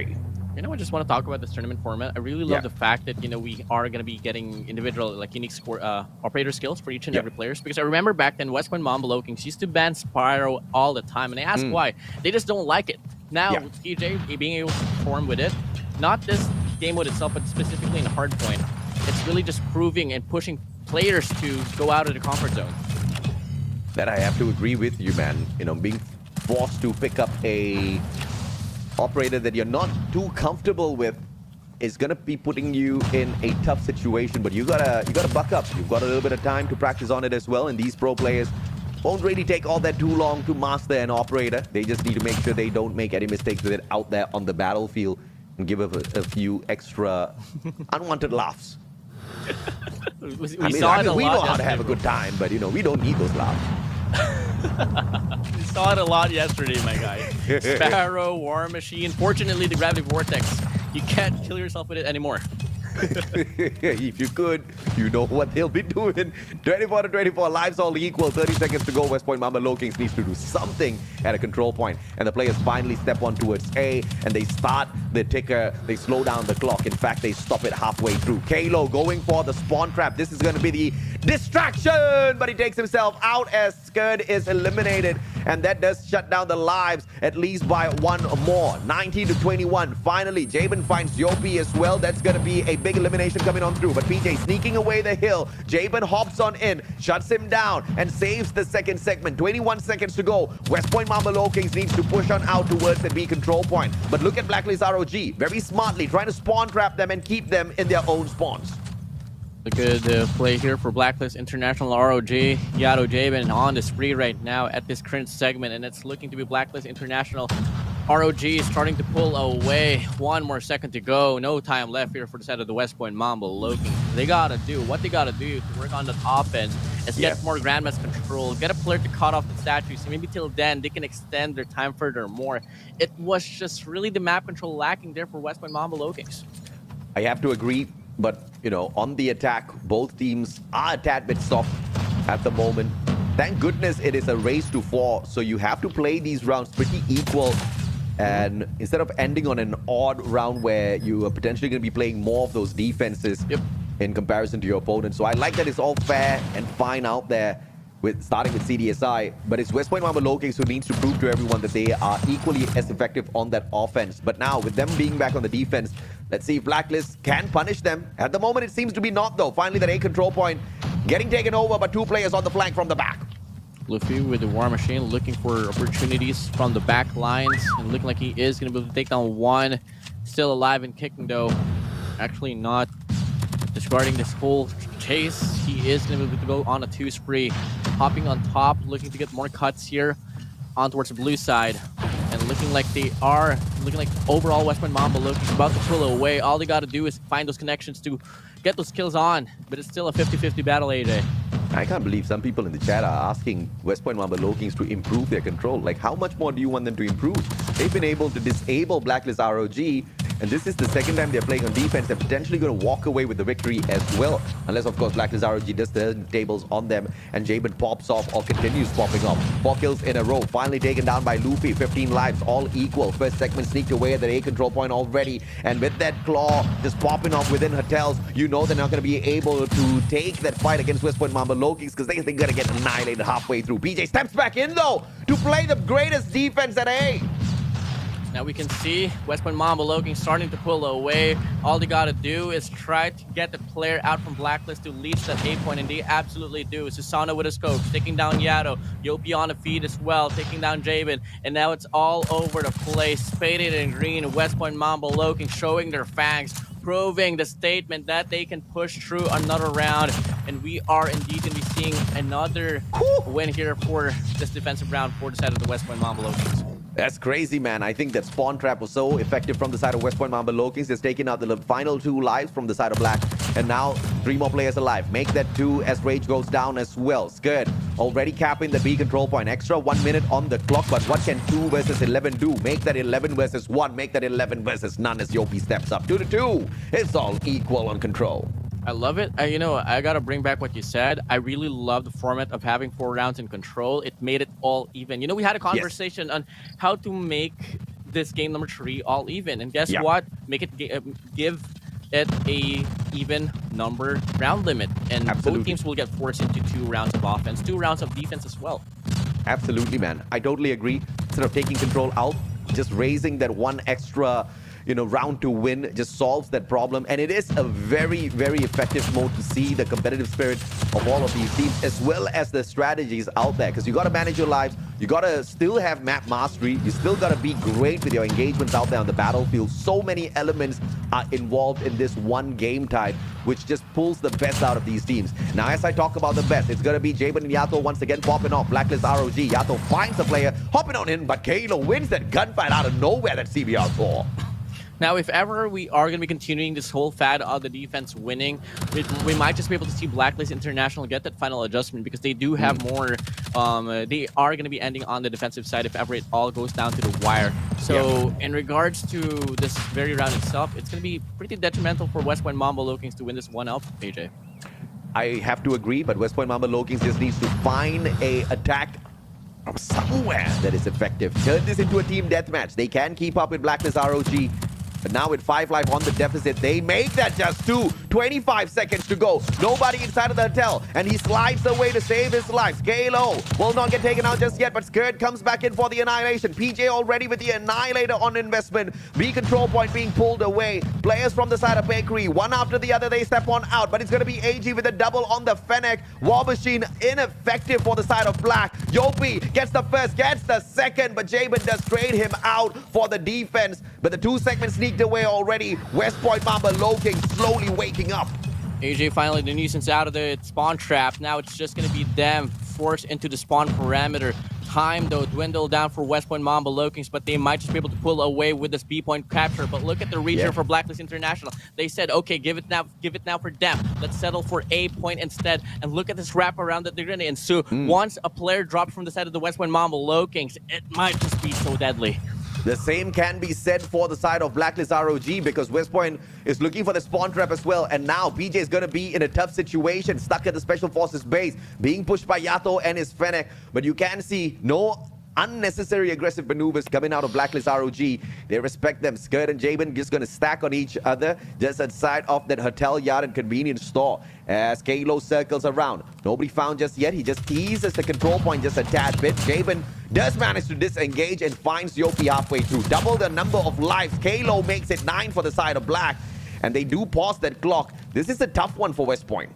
You know, I just want to talk about this tournament format. I really love the fact that, you know, we are going to be getting individual, like, unique operator skills for each and every players. Because I remember back then, West Point Mamba Lokings used to ban Spyro all the time. And I asked why. They just don't like it. Now, with PJ being able to perform with it, not this game mode itself, but specifically in Hardpoint, it's really just proving and pushing players to go out of the comfort zone. That I have to agree with you, man. You know, being forced to pick up a operator that you're not too comfortable with is gonna be putting you in a tough situation, but you gotta buck up. You've got a little bit of time to practice on it as well, and these pro players won't really take all that too long to master an operator. They just need to make sure they don't make any mistakes with it out there on the battlefield and give up a few extra unwanted laughs. We know how to have a good time, but, you know, we don't need those laughs. We saw it a lot yesterday, my guy. Sparrow, War Machine. Fortunately, the Gravity Vortex, you can't kill yourself with it anymore. If you could, you know what they'll be doing. 24-24, lives all equal. 30 seconds to go. West Point Mamba Lokings needs to do something at a control point. And the players finally step on towards A, and they start the ticker. They slow down the clock. In fact, they stop it halfway through. Kalo going for the spawn trap. This is going to be the Distraction! But he takes himself out as Skird is eliminated. And that does shut down the lives at least by one more. 19 to 21. Finally, Jabin finds Yopi as well. That's going to be a big elimination coming on through. But PJ sneaking away the hill. Jabin hops on in, shuts him down, and saves the second segment. 21 seconds to go. West Point Mamba Low Kings needs to push on out towards the B control point. But look at Blacklist ROG. Very smartly trying to spawn trap them and keep them in their own spawns. A good play here for Blacklist International ROG. Yato Jabin on the spree right now at this current segment, and it's looking to be Blacklist International ROG starting to pull away. 1 more second to go. No time left here for the side of the West Point Mamba Loki. They gotta do what they gotta do to work on the offense is get more grandmaster control, get a player to cut off the statues. So maybe till then they can extend their time furthermore. It was just really the map control lacking there for West Point Mamba Lokings. I have to agree. But, you know, on the attack, both teams are a tad bit soft at the moment. Thank goodness it is a race to 4, so you have to play these rounds pretty equal. And instead of ending on an odd round where you are potentially going to be playing more of those defenses in comparison to your opponent. So I like that it's all fair and fine out there, with starting with CDSI, but it's West Point Mamba Low Kings who needs to prove to everyone that they are equally as effective on that offense. But now, with them being back on the defense, let's see if Blacklist can punish them. At the moment, it seems to be not, though. Finally, that A control point getting taken over, but 2 players on the flank from the back. Luffy with the War Machine looking for opportunities from the back lines, and looking like he is going to be able to take down 1. Still alive and kicking, though. Actually not. Discarding this whole chase, he is going to be able to go on a 2 spree. Hopping on top, looking to get more cuts here on towards the blue side. And looking like they are, looking like overall West Point Mamba Loki is about to pull away. All they got to do is find those connections to get those kills on. But it's still a 50-50 battle, AJ. I can't believe some people in the chat are asking West Point Mamba Low Kings to improve their control. Like, how much more do you want them to improve? They've been able to disable Blacklist ROG, and this is the second time they're playing on defense. They're potentially going to walk away with the victory as well. Unless, of course, Blacklist ROG does turn tables on them and Jabin pops off or continues popping off. 4 kills in a row. Finally taken down by Luffy. 15 lives, all equal. First segment sneaked away at the A control point already. And with that claw just popping off within hotels, you know they're not going to be able to take that fight against West Point Mamba Low Kings because they're going to get annihilated halfway through. PJ steps back in, though, to play the greatest defense at A. Now we can see West Point Mamba Loki starting to pull away. All they gotta do is try to get the player out from Blacklist to reach that A point, and they absolutely do. Susana with a scope, taking down Yato. Yopi on the feed as well, taking down Jabin. And now it's all over the place. Spaded in green, West Point Mamba Loki showing their fangs, proving the statement that they can push through another round. And we are indeed going to be seeing another win here for this defensive round for the side of the West Point Mamba Lokings. That's crazy, man. I think that spawn trap was so effective from the side of West Point Mamba Low Kings. It's taking out the final 2 lives from the side of Black. And now 3 more players alive. Make that 2 as Rage goes down as well. Skird already capping the B control point. Extra 1 minute on the clock. But what can 2 versus 11 do? Make that 11 versus 1. Make that 11 versus none as Yopi steps up. 2 to 2. It's all equal on control. I love it. You know, I gotta bring back what you said. I really love the format of having 4 rounds in control. It made it all even. You know, we had a conversation on how to make this game number 3 all even. And guess what? Make it give it a even number round limit. And both teams will get forced into 2 rounds of offense, 2 rounds of defense as well. Absolutely, man. I totally agree. Instead of taking control out, just raising that 1 extra round to win just solves that problem. And it is a very, very effective mode to see the competitive spirit of all of these teams, as well as the strategies out there. Because you got to manage your lives. You got to still have map mastery. You still got to be great with your engagements out there on the battlefield. So many elements are involved in this one game type, which just pulls the best out of these teams. Now, as I talk about the best, it's going to be Jabin and Yato once again popping off. Blacklist ROG. Yato finds the player, hopping on in, but Kalo wins that gunfight out of nowhere, that CBR4. Now, if ever we are going to be continuing this whole fad of the defense winning, we might just be able to see Blacklist International get that final adjustment, because they do have more. They are going to be ending on the defensive side if ever it all goes down to the wire. So in regards to this very round itself, it's going to be pretty detrimental for West Point Mamba Low Kings to win this one out, AJ. I have to agree, but West Point Mamba Low Kings just needs to find a attack from somewhere that is effective. Turn this into a team deathmatch. They can keep up with Blacklist ROG. But now with 5 life on the deficit, they make that just 2. 25 seconds to go. Nobody inside of the hotel, and he slides away to save his life. Kalo will not get taken out just yet, but Skirt comes back in for the annihilation. PJ already with the annihilator on investment. B control point being pulled away. Players from the side of Bakery, one after the other, they step on out, but it's going to be AG with a double on the Fennec. War Machine ineffective for the side of Black. Yopi gets the first, gets the second, but Jabin does trade him out for the defense. But the 2 segments sneaked away already. West Point Mamba Low King slowly waking up. AJ finally the nuisance out of the spawn trap. Now it's just going to be them forced into the spawn parameter. Time though dwindled down for West Point Mamba Low Kings, but they might just be able to pull away with this B point capture. But look at the region for Blacklist International. They said, okay, give it now for them. Let's settle for A point instead. And look at this wraparound that they're going to ensue. Once a player drops from the side of the West Point Mamba Low Kings, it might just be so deadly. The same can be said for the side of Blacklist ROG, because West Point is looking for the spawn trap as well. And now BJ is going to be in a tough situation, stuck at the Special Forces base, being pushed by Yato and his Fennec. But you can see no unnecessary aggressive maneuvers coming out of Blacklist ROG. They respect them. Skirt and Jabin just going to stack on each other just outside of that hotel yard and convenience store as Kalo circles around. Nobody found just yet. He just teases the control point just a tad bit. Jabin does manage to disengage and finds Yopi halfway through. Double the number of lives. Kalo makes it 9 for the side of Black, and they do pause that clock. This is a tough one for West Point.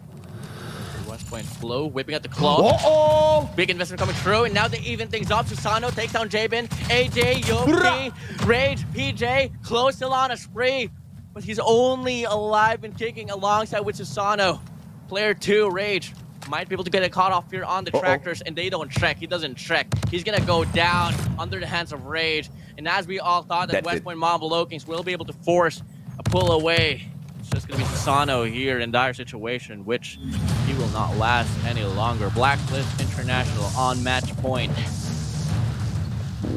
West Point slow, whipping out the clock. Big investment coming through, and now they even things up. Susano takes down Jabin. AJ, Yopi, Rage, PJ, close still on a spree, but he's only alive and kicking alongside with Susano. Player 2, Rage, might be able to get it caught off here on the tractors, and they don't check. He doesn't check. He's gonna go down under the hands of Rage. And as we all thought that West Point Mamba Low Kings will be able to force a pull away, it's just gonna be Susano here in dire situation, which he will not last any longer. Blacklist International on match point.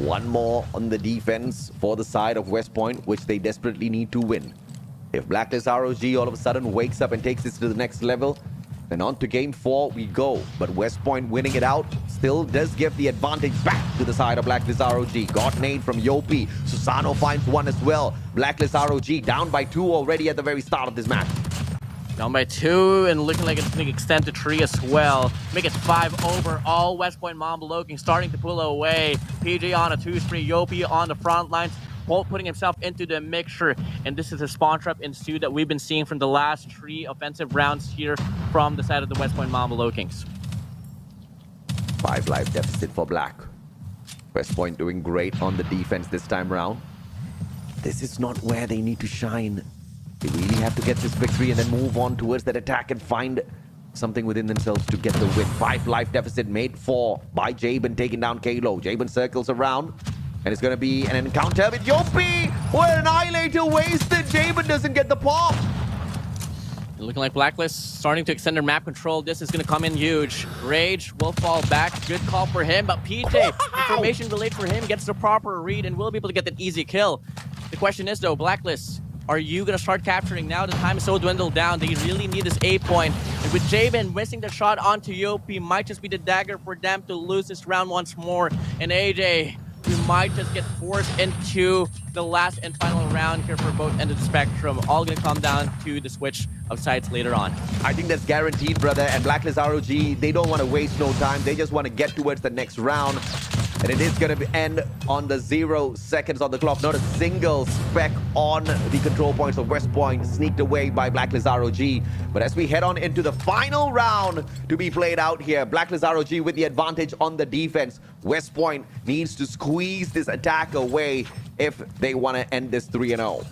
One more on the defense for the side of West Point, which they desperately need to win. If Blacklist ROG all of a sudden wakes up and takes this to the next level, then on to game 4 we go. But West Point winning it out still does give the advantage back to the side of Blacklist ROG. Got nade from Yopi. Susano finds one as well. Blacklist ROG down by 2 already at the very start of this match. Down by 2 and looking like it's going to extend to 3 as well. Make it 5 overall. West Point Mamba Low King starting to pull away. PJ on a 2-3. Yopi on the front lines, putting himself into the mixture. And this is a spawn trap ensued that we've been seeing from the last 3 offensive rounds here from the side of the West Point Mamba Low Kings. 5 life deficit for Black. West Point doing great on the defense this time around. This is not where they need to shine. They really have to get this victory and then move on towards that attack and find something within themselves to get the win. 5 life deficit made 4 by Jabin taking down Kalo. Jabin circles around, and it's going to be an encounter with Yopi. Well, Annihilator wasted. Jabin doesn't get the pop. Looking like Blacklist starting to extend their map control. This is going to come in huge. Rage will fall back. Good call for him, but PJ, information relayed for him, gets the proper read and will be able to get an easy kill. The question is, though, Blacklist, are you going to start capturing now? The time is so dwindled down. They really need this A point. And with Jabin missing the shot onto Yopi, might just be the dagger for them to lose this round once more. And AJ, we might just get forced into the last and final round here for both ends of the spectrum. All going to come down to the switch of sides later on. I think that's guaranteed, brother. And Blacklist ROG, they don't want to waste no time. They just want to get towards the next round. And it is going to end on the 0 seconds on the clock. Not a single spec on the control points of West Point, sneaked away by Blacklist ROG. But as we head on into the final round to be played out here, Blacklist ROG with the advantage on the defense. West Point needs to squeeze this attack away if they want to end this 3-0.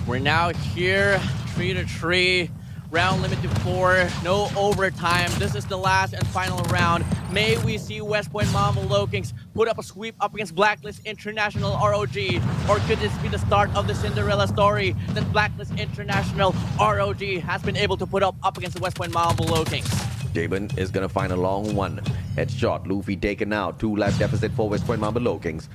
We're now here, 3-3. Round limit to 4, no overtime. This is the last and final round. May we see West Point Mamba Low Kings put up a sweep up against Blacklist International ROG, or could this be the start of the Cinderella story that Blacklist International ROG has been able to put up against the West Point Mamba Low Kings? Jabin is going to find a long one. Headshot, Luffy taken out. 2 life deficit for West Point Mamba Low Kings.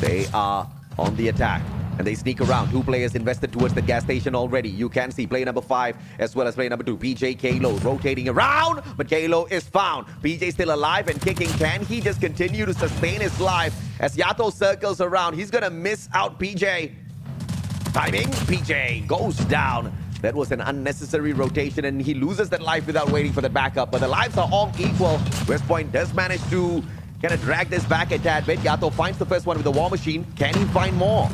They are on the attack, and they sneak around. 2 players invested towards the gas station already. You can see player number 5 as well as player number 2. PJ Kalo rotating around, but Kalo is found. PJ still alive and kicking. Can he just continue to sustain his life as Yato circles around? He's gonna miss out PJ. Timing, PJ goes down. That was an unnecessary rotation, and he loses that life without waiting for the backup. But the lives are all equal. West Point does manage to kind of drag this back a tad bit. Yato finds the first one with the war machine. Can he find more?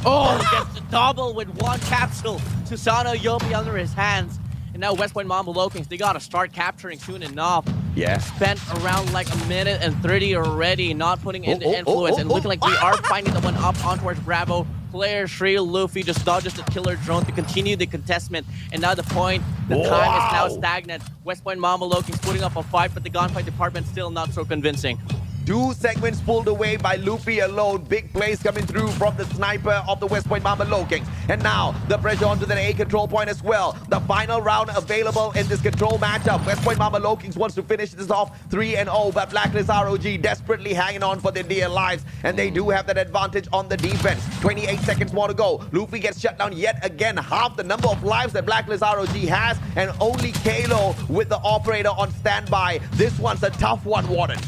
Oh, he gets the double with one capsule. Susano Yobi under his hands. And now West Point Mamba Lokings, they gotta start capturing soon enough. Yeah. Spent around like a minute and 30 already, not putting in the influence, and looking like they are finding the one up on towards Bravo. Player Shri Luffy just dodges the killer drone to continue the contestment. And now the time is now stagnant. West Point Mamba Lokings putting up a fight, but the gunfight department still not so convincing. 2 segments pulled away by Luffy alone. Big plays coming through from the sniper of the West Point Mamba Lokings. And now the pressure onto the A control point as well. The final round available in this control matchup. West Point Mamba Lokings wants to finish this off 3-0, but Blacklist ROG desperately hanging on for their dear lives. And they do have that advantage on the defense. 28 seconds more to go. Luffy gets shut down yet again. Half the number of lives that Blacklist ROG has, and only Kalo with the operator on standby. This one's a tough one, WardeN.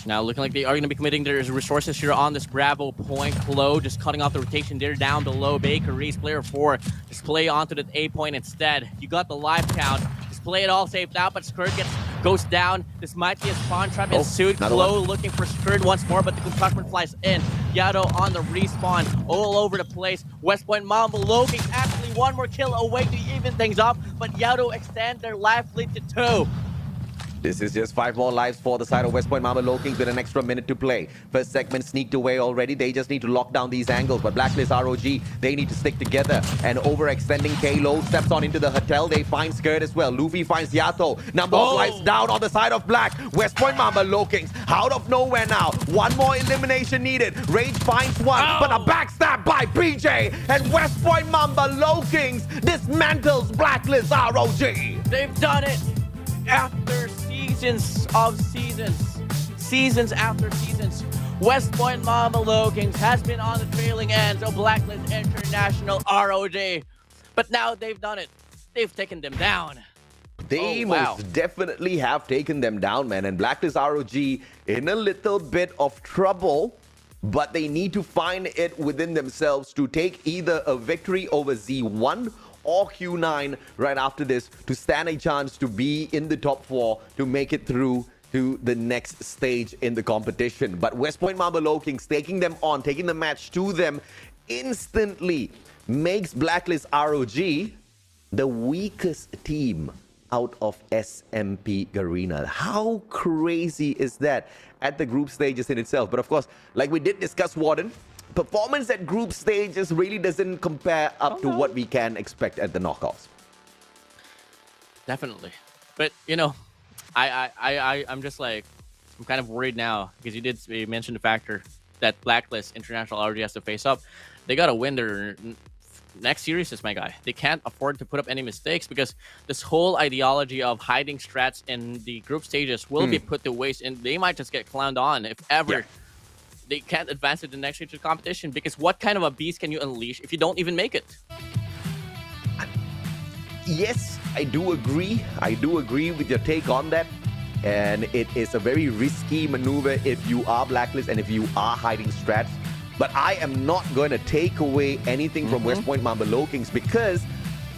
Now looking like they are going to be committing their resources here on this Bravo point. Low just cutting off the rotation there down below. Bakeries, player 4, just play onto the A point instead. You got the live count. Just play it all saved out, but Skirt goes down. This might be a spawn trap ensued. Low looking for Skirt once more, but the concussion flies in. Yato on the respawn, all over the place. West Point Mamba Lokings actually one more kill away to even things up, but Yato extend their life lead to 2. This is just 5 more lives for the side of West Point Mamba Lokings with an extra minute to play. First segment sneaked away already. They just need to lock down these angles. But Blacklist ROG, they need to stick together. And overextending Kalo steps on into the hotel. They find Skirt as well. Luffy finds Yato. Number of lives down on the side of Black. West Point Mamba Lokings out of nowhere now. One more elimination needed. Rage finds one, but a backstab by PJ. And West Point Mamba Lokings dismantles Blacklist ROG. They've done it after seasons of seasons after seasons. West Point Mamba Lokings has been on the trailing ends of Blacklist International ROG, but now they've done it. They've taken them down. They most definitely have taken them down, man. And Blacklist ROG in a little bit of trouble, but they need to find it within themselves to take either a victory over Z1 or Q9 right after this to stand a chance to be in the top 4 to make it through to the next stage in the competition. But West Point Mamba Lokings taking them on, taking the match to them instantly makes Blacklist ROG the weakest team out of SMP Garena. How crazy is that at the group stages in itself? But of course, like we did discuss, WardeN, performance at group stages really doesn't compare up to what we can expect at the knockouts. Definitely. But, you know, I'm just like, I'm kind of worried now because you mention the factor that Blacklist International already has to face up. They got to win their next series, is my guy. They can't afford to put up any mistakes because this whole ideology of hiding strats in the group stages will be put to waste, and they might just get clowned on if ever they can't advance to the next stage of the competition, because what kind of a beast can you unleash if you don't even make it? Yes, I do agree. I do agree with your take on that. And it is a very risky maneuver if you are Blacklist and if you are hiding strats. But I am not going to take away anything from West Point Mamba Lokings because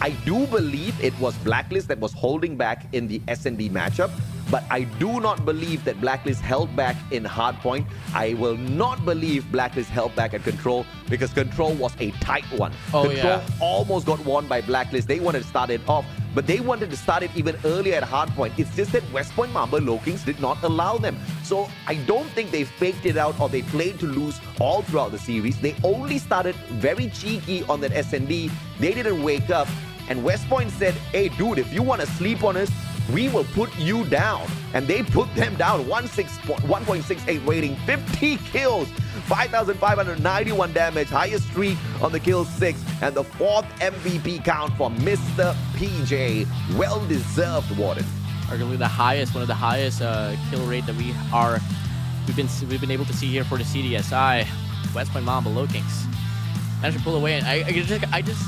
I do believe it was Blacklist that was holding back in the S&D matchup. But I do not believe that Blacklist held back in Hardpoint. I will not believe Blacklist held back at Control because Control was a tight one. Control almost got won by Blacklist. They wanted to start it off, but they wanted to start it even earlier at Hardpoint. It's just that West Point Mamba Lokings did not allow them. So I don't think they faked it out or they played to lose all throughout the series. They only started very cheeky on that S&D. They didn't wake up. And West Point said, hey, dude, if you want to sleep on us, we will put you down. And they put them down. 1.68 rating, 50 kills, 5,591 damage, highest streak on the kill 6, and the 4th MVP count for Mr. PJ. Well-deserved, WardeN. Arguably the highest, one of the highest kill rate that we've been able to see here for the CDSI. West Point Mamba Lokings managed to pull away, and I just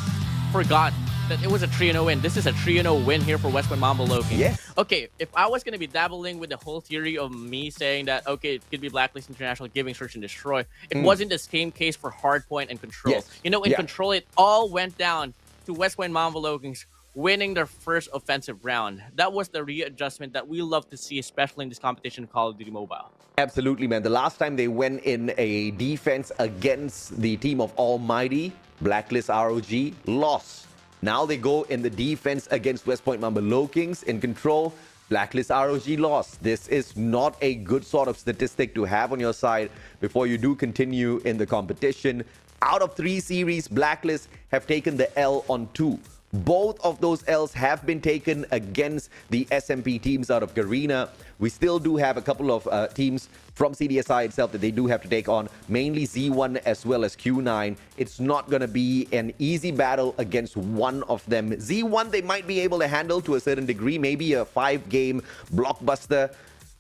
forgot that it was a 3-0 win. This is a 3-0 win here for West Point Mamba Lokings. Yes. Okay, if I was going to be dabbling with the whole theory of me saying that, okay, it could be Blacklist International giving Search and Destroy, it wasn't the same case for Hardpoint and Control. Yes. You know, in Control, it all went down to West Point Mamba Lokings winning their first offensive round. That was the readjustment that we love to see, especially in this competition, Call of Duty Mobile. Absolutely, man. The last time they went in a defense against the team of Almighty, Blacklist ROG, lost. Now they go in the defense against West Point Mamba Lokings in control. Blacklist ROG lost. This is not a good sort of statistic to have on your side before you do continue in the competition. Out of 3 series, Blacklist have taken the L on 2. Both of those L's have been taken against the SMP teams out of Garena. We still do have a couple of teams from CDSI itself that they do have to take on, mainly Z1 as well as Q9. It's not going to be an easy battle against one of them. Z1 they might be able to handle to a certain degree, maybe a 5-game blockbuster,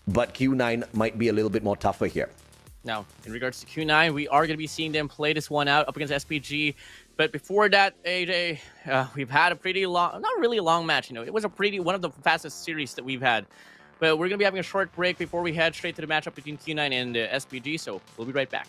but Q9 might be a little bit more tougher here. Now, in regards to Q9, we are going to be seeing them play this one out up against SPG. But before that, AJ, we've had a pretty long, not really a long match, you know. It was one of the fastest series that we've had. But we're going to be having a short break before we head straight to the matchup between Q9 and SPG. So we'll be right back.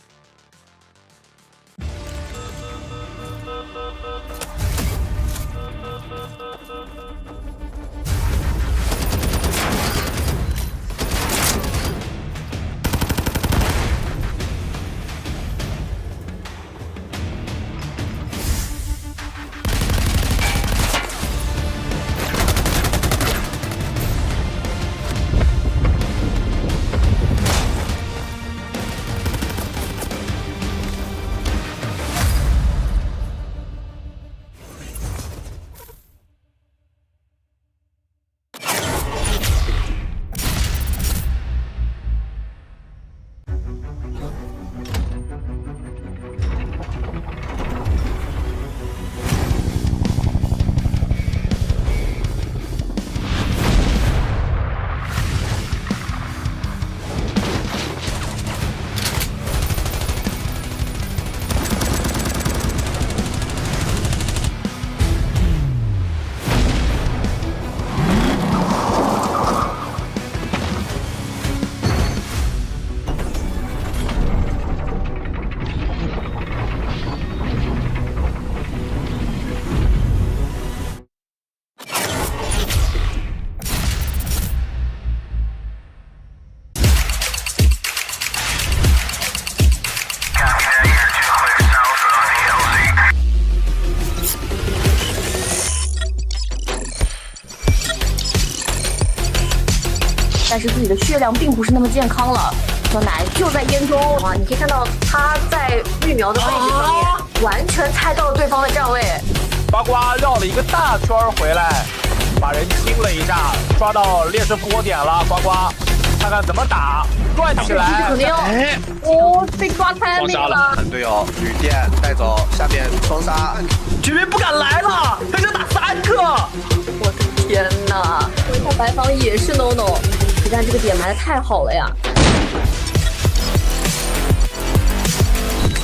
但是自己的血量并不是那么健康了。小奶就在烟中啊，你可以看到他在育苗的位置上面，完全猜到了对方的站位。呱呱绕了一个大圈回来，把人清了一下，抓到劣势复活点了。呱呱，看看怎么打，转起来。肯定被抓太那个了。队友旅店带走，下面双杀，绝对不敢来了，他就打3个。我的天哪！回下白房也是 no， 但这个点埋的太好了呀！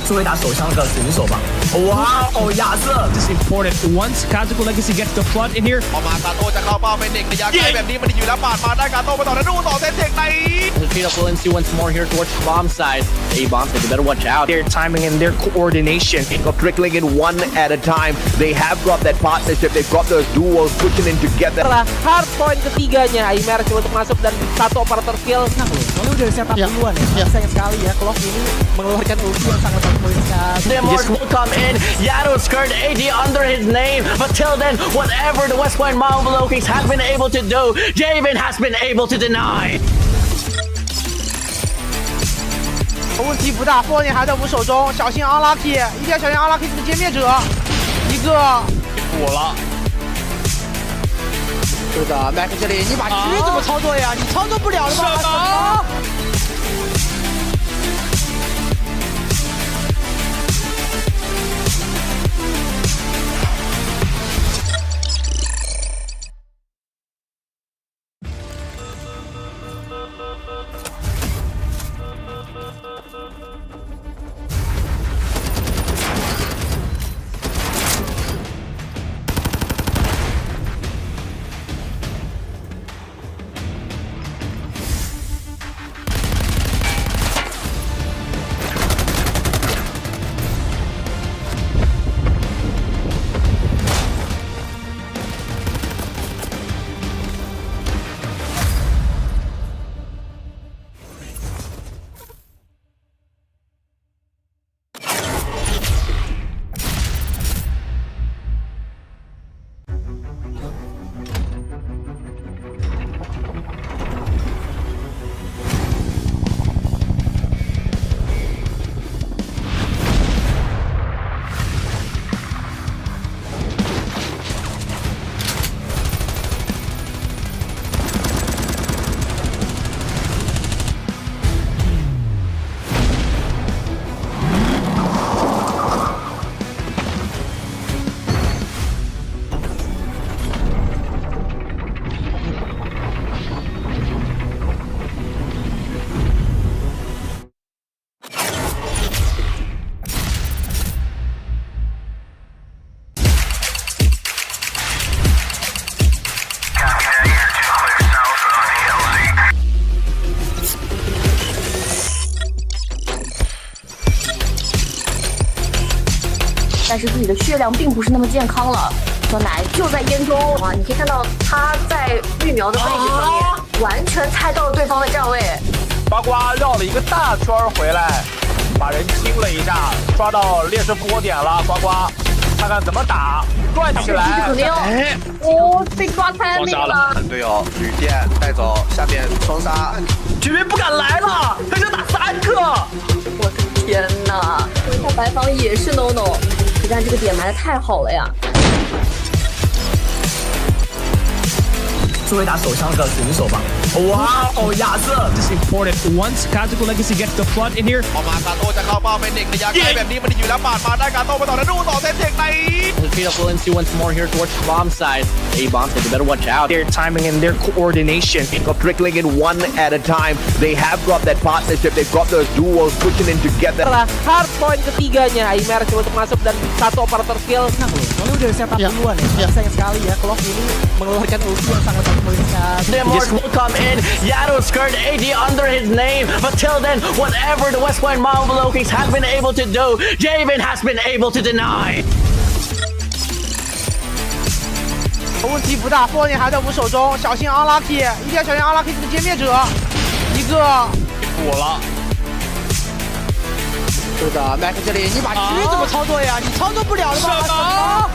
作为打手枪的选手吧，哇哦，亚瑟 This is important. Once Kazuko Legacy gets the flood in here, ออกมาคาโต้จะเข้าเป้าเป็นเด็กระยะไกลแบบนี้มันอยู่แล้วปาดมาได้คาโต้ไปต่อแล้วดูต่อเซตเทคใน The trade of Williams once more here towards the bomb side. Hey, bomb, you better watch out. their timing and their coordination. Of trickling in one at a time. They have got that partnership. They've got those duos pushing in together. Setelah hard point ketiganya, immerse coba untuk masuk dan satu operator kill. Nah loh, soalnya udah setup duluan ya. Sayang sekali ya, Clock ini mengeluarkan ulti yang sangat poin sekali. The Mars will come in. Yato skirt AD under his name. But till then, whatever the West Point Mamba Lokings have been able to do, Javen has been able to deny. 问题不大，火焰还在我们手中，小心 unlucky， 一定要小心 unlucky 这个歼灭者，一个我了，是的 ，Mac 这里你把狙怎么操作呀？你操作不了的吧？但是自己的血量并不是那么健康了。小奶就在烟中啊，你可以看到他在绿苗的位置上面，完全猜到了对方的站位。呱呱绕了一个大圈回来，把人清了一下，抓到劣势复活点了。呱呱，看看怎么打，转起来。肯定被抓开那个了。队友旅店带走，下面双杀，这边不敢来了，他想打3个。我的天哪！说一下白房也是 no， 但这个点埋的太好了呀。作为打手枪的选手吧，哇哦，亚瑟 This is important. Once Kazuko Legacy gets the flood in here, ออกมากาโต้จะเข้าเป้าเป็นเด็กระยะไกลแบบนี้มันอยู่แล้วปาดมาได้กาโต้ไปต่อแล้วดูต่อเซตเด็กใน Retreat up Williams once more here towards the bomb side. A-bomb, so you better watch out. their timing and their coordination. Got trickling in one at a time. They have got that partnership. They've got those duos pushing in together. Setelah hard point ketiganya, immerse untuk masuk dan satu operator skill. Nah, soalnya udah setup duluan ya. Sayang sekali ya, Clock ini mengeluarkan ulti yang sangat mengikat. Mark will come in. Yado's skirt AD under his name. But till then, whatever the West Point Marvel Kings have been able to do, Javen has been able to deny. 问题不大，波点还在我们手中，小心 unlucky， 一定要小心 unlucky 这个歼灭者，一个补了。是的 ，Mac 这里你把狙怎么操作呀？你操作不了的吧？什么？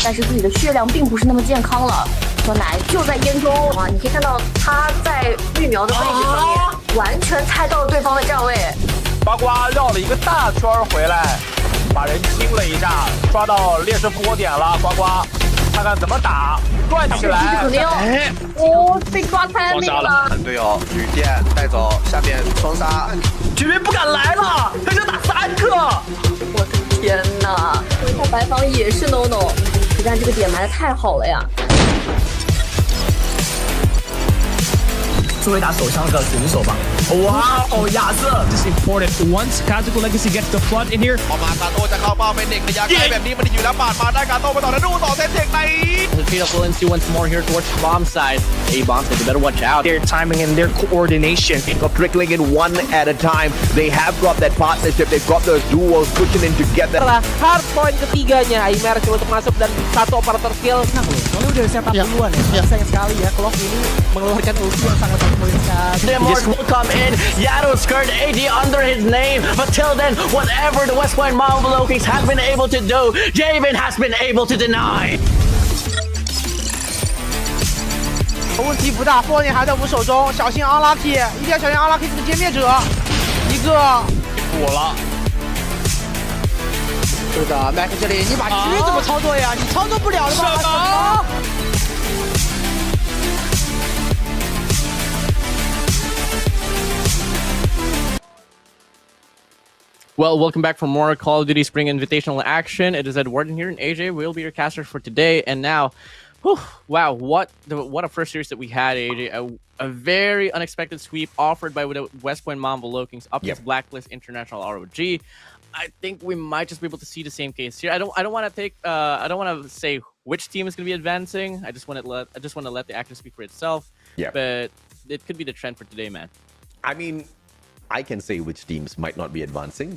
但是自己的血量并不是那么健康了。小奶就在烟中啊，你可以看到他在绿苗的位置上面，完全猜到了对方的站位。呱呱绕了一个大圈回来，把人清了一下，抓到劣势复活点了。呱呱，看看怎么打，转起来。肯定被抓开那个了。队友旅店带走，下面双杀，这边不敢来了，他想打3个。我的天哪！说一下白房也是 no， 但这个点埋的太好了呀。作为打手枪的选手吧，哇哦，亚瑟 This is important. Once Kazuko Legacy gets the flood in here, ออกมากาโต้จะเข้าเป้าเป็นเด็กระยะไกลแบบนี้มันอยู่แล้วปาดมาได้กาโต้ไปต่อแล้วดูต่อเซตเด็กใน Retreat up Williams once more here towards the bomb side. A-bomb, so you better watch out. their timing and their coordination. Got trickling in one at a time. They have got that partnership. They've got those duos pushing in together. Setelah hard point ketiganya, immerse untuk masuk dan satu operator skill. Nah, soalnya udah setup duluan ya. Sayang sekali ya, Clock ini mengeluarkan ulti yang sangat mengikat. Mark will come in. Yado's skirt AD under his name. But till then, whatever the West Point Marvel Kings have been able to do, Javen has been able to deny. 问题不大，波点还在我们手中，小心 unlucky， 一定要小心 unlucky 这个歼灭者，一个补了。是的 ，Mac 这里你把狙怎么操作呀？你操作不了的吧？什么？ Well, welcome back for more Call of Duty Spring Invitational action. It is WardeN here, and AJ will be your caster for today. And now, whew, wow, what a first series that we had, AJ. A very unexpected sweep offered by the West Point Mamba Kings up against Blacklist International ROG. I think we might just be able to see the same case here. I don't want to say which team is going to be advancing. I just want to let the action speak for itself. Yeah. But it could be the trend for today, man. I mean, I can say which teams might not be advancing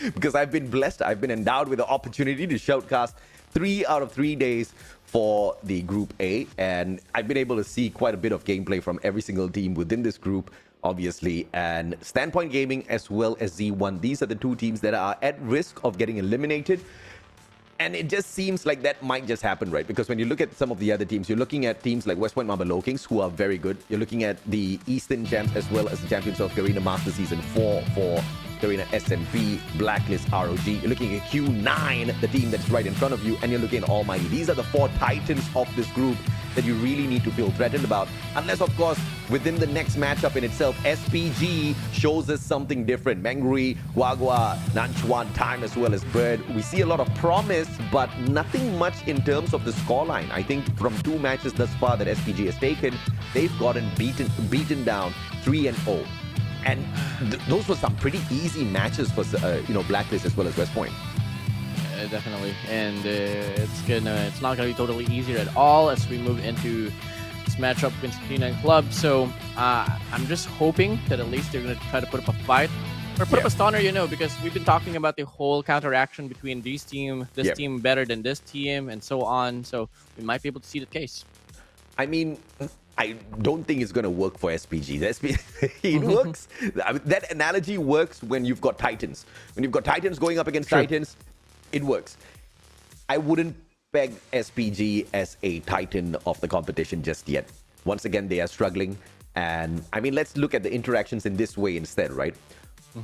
because I've been blessed. I've been endowed with the opportunity to shoutcast 3 out of 3 days for the Group A, and I've been able to see quite a bit of gameplay from every single team within this group, obviously, and Standpoint Gaming as well as Z1. These are the 2 teams that are at risk of getting eliminated. And it just seems like that might just happen, right? Because when you look at some of the other teams, you're looking at teams like West Point Mamba Kings, who are very good. You're looking at the Eastern champs as well as the champions of Garena Master Season 4 for Garena SMP, Blacklist, ROG. You're looking at Q9, the team that's right in front of you, and you're looking at Almighty. These are the 4 titans of this group that you really need to feel threatened about. Unless, of course, within the next matchup in itself, SPG shows us something different. Mengri, Guagua, Nanchuan, Time, as well as Bird. We see a lot of promise, but nothing much in terms of the scoreline. I think from 2 matches thus far that SPG has taken, they've gotten beaten down 3-0. And those were some pretty easy matches for Blacklist as well as West Point. Definitely, and it's not gonna be totally easier at all as we move into this matchup against Q9 Club. So I'm just hoping that at least they're gonna try to put up a fight or put up a stunner, because we've been talking about the whole counteraction between this team better than this team, and so on. So we might be able to see the case. I mean, I don't think it's going to work for SPG. It works. I mean, that analogy works when you've got Titans. When you've got Titans going up against Titans, it works. I wouldn't peg SPG as a Titan of the competition just yet. Once again, they are struggling. And I mean, let's look at the interactions in this way instead, right?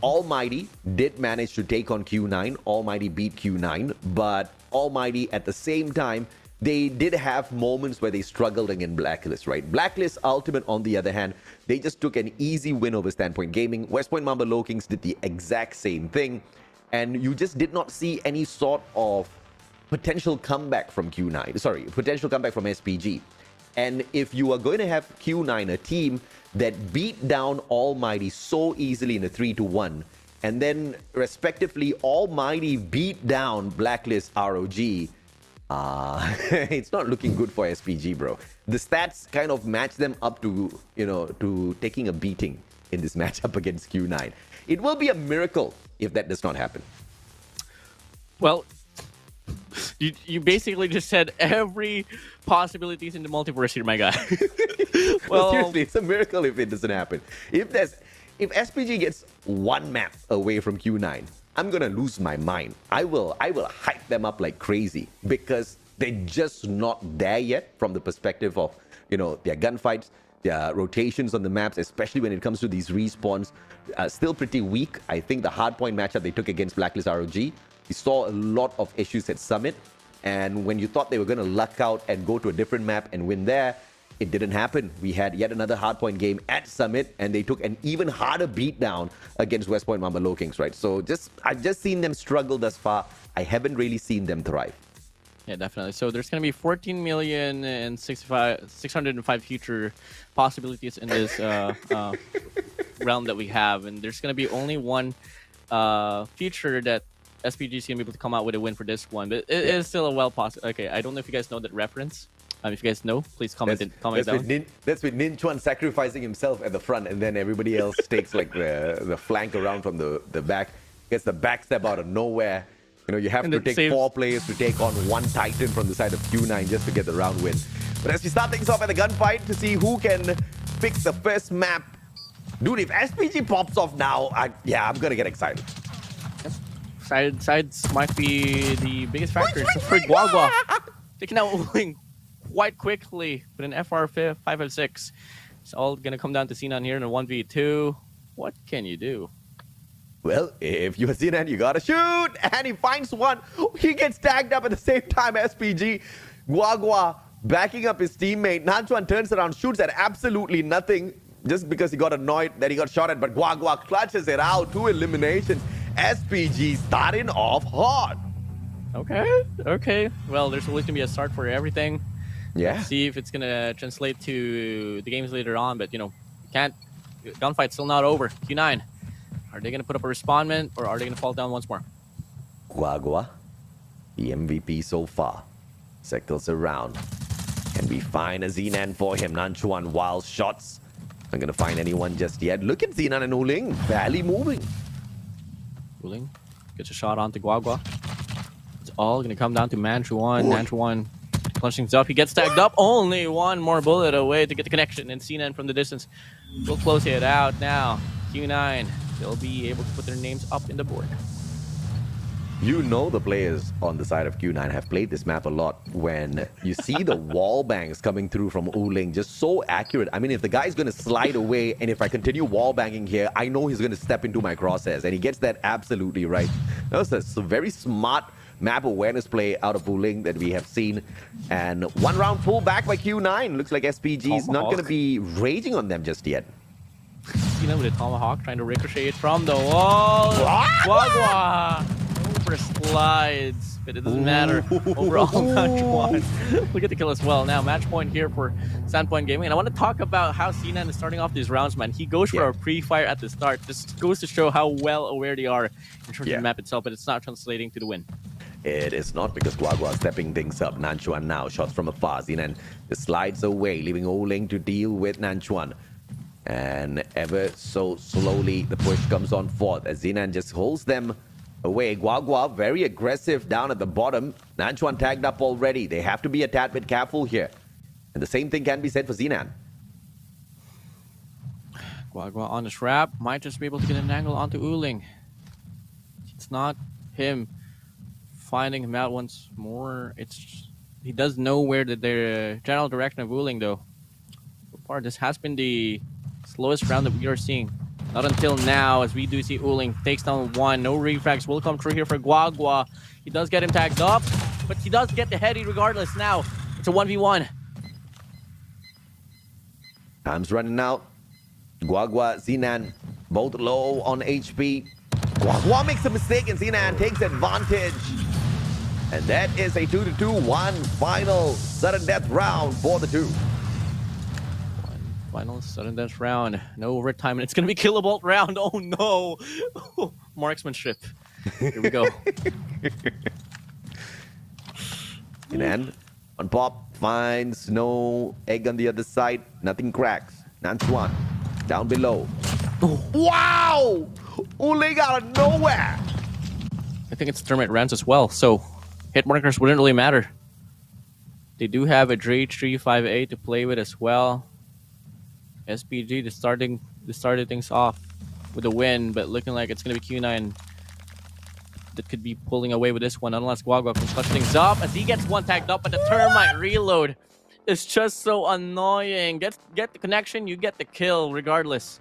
Almighty did manage to take on Q9. Almighty beat Q9. But Almighty, at the same time, they did have moments where they struggled against Blacklist, right? Blacklist Ultimate, on the other hand, they just took an easy win over Standpoint Gaming. West Point Mamba Kings did the exact same thing. And you just did not see any sort of potential comeback from Q9. Sorry, potential comeback from SPG. And if you are going to have Q9, a team that beat down Almighty so easily in a 3-1, and then respectively Almighty beat down Blacklist ROG, it's not looking good for SPG, bro. The stats kind of match them up to, to taking a beating in this matchup against Q9. It will be a miracle if that does not happen. Well, you basically just said every possibilities in the multiverse here, my guy. Well, seriously, it's a miracle if it doesn't happen. If SPG gets 1 map away from Q9, I'm gonna lose my mind. I will hype them up like crazy because they're just not there yet from the perspective of their gunfights, their rotations on the maps, especially when it comes to these respawns. Still pretty weak. I think the hardpoint matchup they took against Blacklist ROG, we saw a lot of issues at Summit, and when you thought they were gonna luck out and go to a different map and win there, it didn't happen. We had yet another hardpoint game at Summit, and they took an even harder beatdown against West Point Mamba Kings, right? So I've just seen them struggle thus far. I haven't really seen them thrive. Yeah, definitely. So there's going to be 14 million and 605 future possibilities in this realm that we have, and there's going to be only one feature that SPG is going to be able to come out with a win for this one, but it is still a well possible. Okay, I don't know if you guys know that reference. If you guys know, please comment down. That's with Ninchuan sacrificing himself at the front, and then everybody else takes like the flank around from the back. Gets the backstab out of nowhere. You have to take 4 players to take on 1 Titan from the side of Q9 just to get the round win. But as we start things off at the gunfight to see who can pick the first map, dude, if SPG pops off now, I'm gonna get excited. Sides might be the biggest factor. So for Guagua, taking out Wing quite quickly with an FR 556. It's all gonna come down to Sinan here in a 1v2. What can you do? Well, if you're Sinan, you gotta shoot! And he finds one. He gets tagged up at the same time. SPG. Guagua backing up his teammate. Nanchuan turns around, shoots at absolutely nothing. just because he got annoyed that he got shot at, but Guagua clutches it out. 2 eliminations. SPG starting off hot. Okay. Well, there's always gonna be a start for everything. Yeah. Let's see if it's gonna translate to the games later on, but you know, can't. Gunfight's still not over. Q9, are they gonna put up a respondment or are they gonna fall down once more? Guagua, the MVP so far. Sectors around. Can we find a Zenan for him? Nanchuan, wild shots. Not gonna find anyone just yet. Look at Zenan and Uling, barely moving. Uling gets a shot onto Guagua. It's all gonna come down to Manchuan. Manchuan punching things up. He gets tagged up. Only one more bullet away to get the connection. And Zenan from the distance will close it out now. Q9, they'll be able to put their names up in the board. You know the players on the side of Q9 have played this map a lot when you see the wall bangs coming through from Uling, just so accurate. I mean, if the guy's going to slide away and if I continue wall banging here, I know he's going to step into my crosshairs, and he gets that absolutely right. That was a very smart map awareness play out of Uling that we have seen. And one round pull back by Q9. Looks like SPG is not going to be raging on them just yet. With a tomahawk trying to ricochet it from the wall. Guagua over slides, but it doesn't matter. Overall, match one. We'll get the kill as well. Now, match point here for Sandpoint Gaming. And I want to talk about how Zenan is starting off these rounds, man. He goes for a pre-fire at the start. This goes to show how well aware they are in terms of the map itself, but it's not translating to the win. It is not because Guagua is stepping things up. Nanchuan now, shots from afar. Zenan just slides away, leaving Uling to deal with Nanchuan. And ever so slowly, the push comes on forth as Zenan just holds them away. Guagua very aggressive down at the bottom. Nanchuan tagged up already. They have to be a tad bit careful here. And the same thing can be said for Zenan. Guagua on the trap. Might just be able to get an angle onto Uling. It's not him finding him out once more. He does know where the general direction of Uling, though. So far, this has been the slowest round that we are seeing. Not until now, as we do see Uling takes down one. No refrags will come through here for Guagua. He does get him tagged up, but he does get the heady regardless. Now, it's a 1v1. Time's running out. Guagua, Zenan, both low on HP. Guagua makes a mistake and Zenan takes advantage. And that is a 2-2, final sudden death round for the two. Final sudden death round. No overtime, and it's going to be killable round. Oh, no. Marksmanship. Here we go. Zenan on pop finds no egg on the other side. Nothing cracks. Nanchuan down below. Wow! Uling out of nowhere. I think it's termite rounds as well, so hit markers wouldn't really matter. They do have a Dre 358 to play with as well. SPG started things off with a win, but looking like it's going to be Q9 that could be pulling away with this one, unless Guagua can clutch things up as he gets one tagged up, but the termite reload is just so annoying. Get the connection, you get the kill regardless.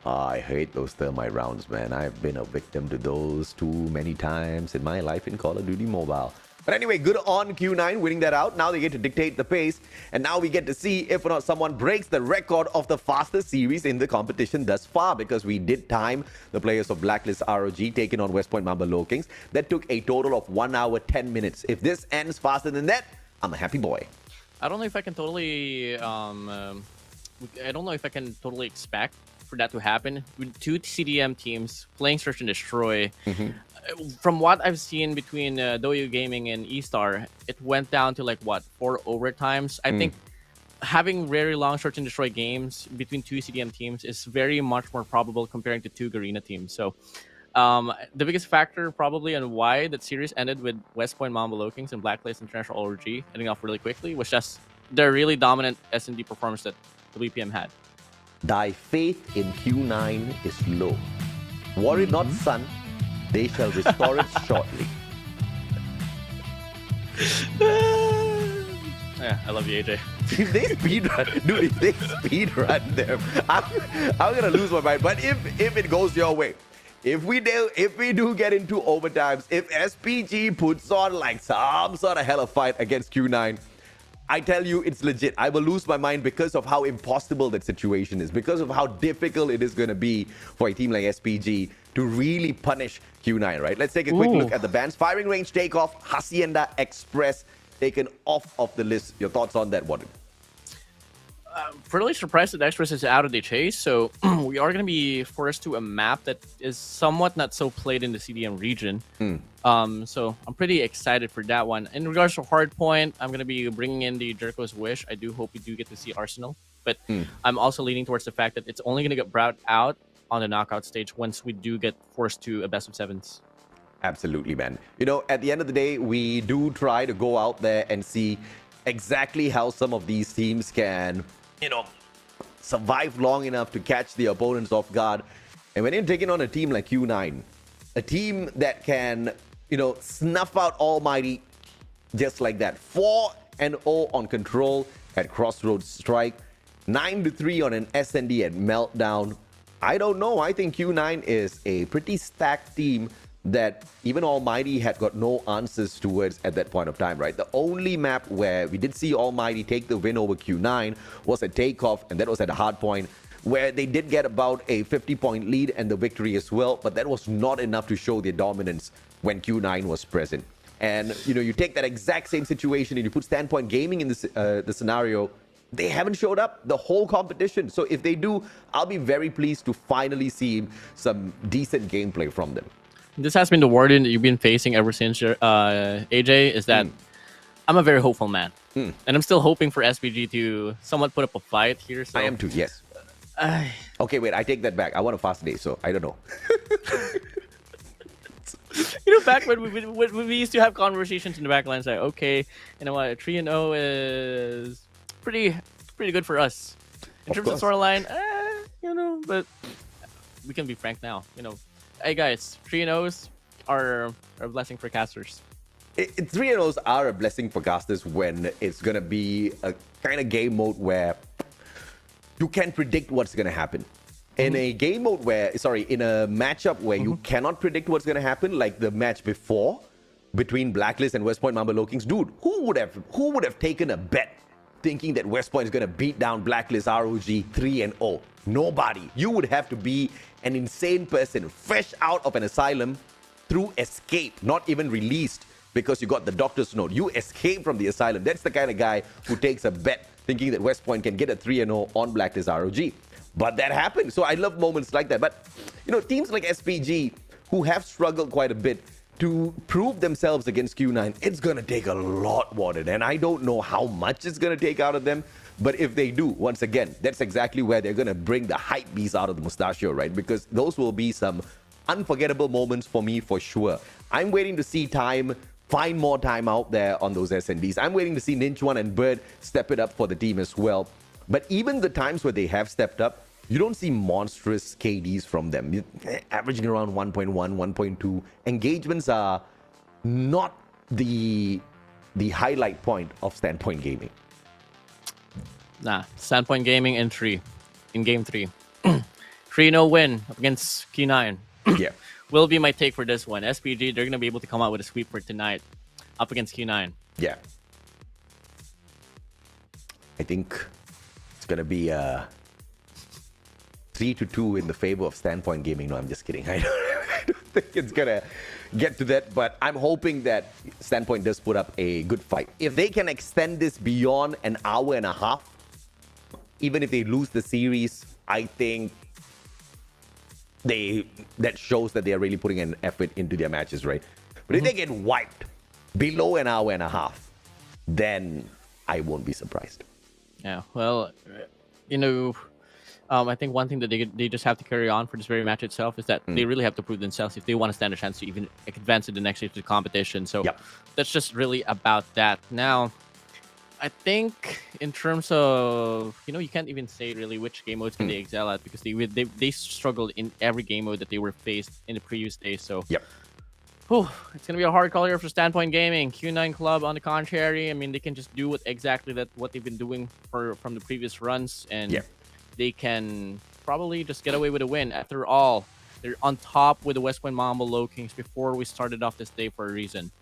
I hate those thermite rounds, man. I've been a victim to those too many times in my life in Call of Duty Mobile. But anyway, good on Q9 winning that out. Now they get to dictate the pace. And now we get to see if or not someone breaks the record of the fastest series in the competition thus far. Because we did time the players of Blacklist ROG taking on West Point Mamba Low Kings. That took a total of 1 hour, 10 minutes. If this ends faster than that, I'm a happy boy. I don't know if I can totally... I don't know if I can totally expect for that to happen with two CDM teams playing Search and Destroy. From what I've seen between Doyu Gaming and E-Star, it went down to like what, 4 overtimes. I think having very long Search and Destroy games between two CDM teams is very much more probable comparing to 2 Garena teams. So the biggest factor probably on why that series ended with West Point Mamba Low Kings and Blacklist International ROG ending off really quickly was just their really dominant S&D performance that WPM had. Thy faith in Q9 is low. Worry not, son. They shall restore it shortly. Yeah, I love you, AJ. If they speedrun, dude, if they speedrun them, I'm gonna lose my mind. But if it goes your way, if we do get into overtimes, if SPG puts on like some sort of hella fight against Q9, I tell you, it's legit. I will lose my mind because of how impossible that situation is, because of how difficult it is going to be for a team like SPG to really punish Q9, right? Let's take a quick look at the bans. Firing range takeoff, Hacienda Express taken off of the list. Your thoughts on that, WardeN? Really surprised that Express is out of the chase, so we are going to be forced to a map that is somewhat not so played in the CDM region. So I'm pretty excited for that one. In regards to Hardpoint, I'm going to be bringing in the Jericho's Wish. I do hope we do get to see Arsenal, but I'm also leaning towards the fact that it's only going to get brought out on the knockout stage once we do get forced to a best of sevens. Absolutely, man. You know, at the end of the day, we do try to go out there and see exactly how some of these teams can, you know, survive long enough to catch the opponents off guard. And when you're taking on a team like Q9, a team that can, you know, snuff out Almighty just like that. 4-0 on Control at Crossroads Strike. 9-3 on an SND at Meltdown. I don't know. I think Q9 is a pretty stacked team that even Almighty had got no answers towards at that point of time, right? The only map where we did see Almighty take the win over Q9 was at Takeoff, and that was at a hard point, where they did get about a 50-point lead and the victory as well, but that was not enough to show their dominance when Q9 was present. And, you know, you take that exact same situation and you put Standpoint Gaming in this, the scenario, they haven't showed up the whole competition. So if they do, I'll be very pleased to finally see some decent gameplay from them. This has been the WardeN that you've been facing ever since AJ, is that I'm a very hopeful man. And I'm still hoping for SPG to somewhat put up a fight here. So. I am too, yes. Okay, wait, I take that back. I want a fast day, so I don't know. You know, back when we used to have conversations in the back lines, like, okay, you know what, 3-0 is pretty good for us. In terms of storyline, you know, but we can be frank now, you know. Hey guys, 3-0s are a blessing for casters. 3-0s are a blessing for casters when it's going to be a kind of game mode where you can predict what's going to happen. In a game mode where, in a matchup where you cannot predict what's going to happen, like the match before between Blacklist and West Point Mamba Kings, dude, who would have taken a bet thinking that West Point is going to beat down Blacklist ROG 3-0? Nobody. You would have to be an insane person, fresh out of an asylum through escape, not even released because you got the doctor's note. You escape from the asylum. That's the kind of guy who takes a bet thinking that West Point can get a 3-0 on Blacklist ROG. But that happened. So I love moments like that. But, you know, teams like SPG who have struggled quite a bit to prove themselves against Q9, it's going to take a lot, WardeN. And I don't know how much it's going to take out of them. But if they do, once again, that's exactly where they're going to bring the hype beast out of the Mustachio, right? Because those will be some unforgettable moments for me for sure. I'm waiting to see Time find more time out there on those SNDs. I'm waiting to see Ninchuan and Bird step it up for the team as well. But even the times where they have stepped up, you don't see monstrous KDs from them. Averaging around 1.1, 1.2. Engagements are not the highlight point of Standpoint Gaming. Nah, Standpoint Gaming in game 3. 3-0 win against Q9. Yeah. Will be my take for this one. SPG, they're going to be able to come out with a sweep for tonight up against Q9. Yeah. I think it's going to be 3-2 in the favor of Standpoint Gaming. No, I'm just kidding. I don't think it's going to get to that, but I'm hoping that Standpoint does put up a good fight. If they can extend this beyond an hour and a half, even if they lose the series, I think that shows that they are really putting an effort into their matches, right? But if they get wiped below an hour and a half, then I won't be surprised. Yeah, well, you know, I think one thing that they just have to carry on for this very match itself is that they really have to prove themselves if they want to stand a chance to even advance to the next stage of the competition. So that's just really about that. Now, I think in terms of, you know, you can't even say really which game modes can they excel at, because they struggled in every game mode that they were faced in the previous day. So it's gonna be a hard call here for Standpoint Gaming. Q9 Club, on the contrary, I mean, they can just do what they've been doing from the previous runs, and they can probably just get away with a win. After all, they're on top with the West Point Mamba Kings before we started off this day for a reason.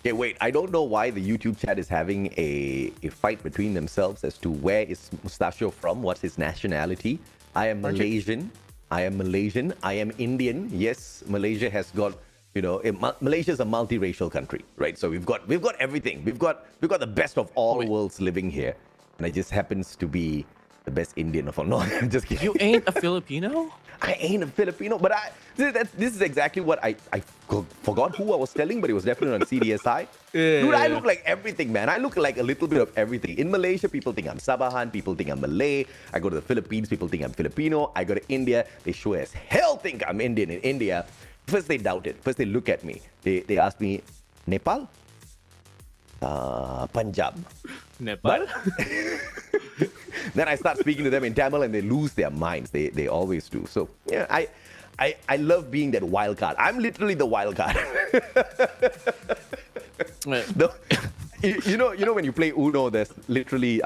Okay, wait. I don't know why the YouTube chat is having a fight between themselves as to where is Mustachio from, what's his nationality. I am Malaysian. I am Malaysian. I am Indian. Yes, Malaysia has got, you know, Malaysia is a multiracial country, right? So we've got everything. We've got the best of all worlds living here, and I just happens to be the best Indian of all. No, I'm just kidding. You ain't a Filipino? I ain't a Filipino, but this is exactly what I forgot who I was telling, but it was definitely on CDSI. Dude, I look like everything, man. I look like a little bit of everything. In Malaysia, people think I'm Sabahan, people think I'm Malay. I go to the Philippines, people think I'm Filipino. I go to India, they sure as hell think I'm Indian in India. First they doubt it. First they look at me. They ask me, Nepal? Punjab. Nepal? Then I start speaking to them in Tamil and they lose their minds. They always do. So yeah, I love being that wild card. I'm literally the wild card. You know when you play Uno, there's literally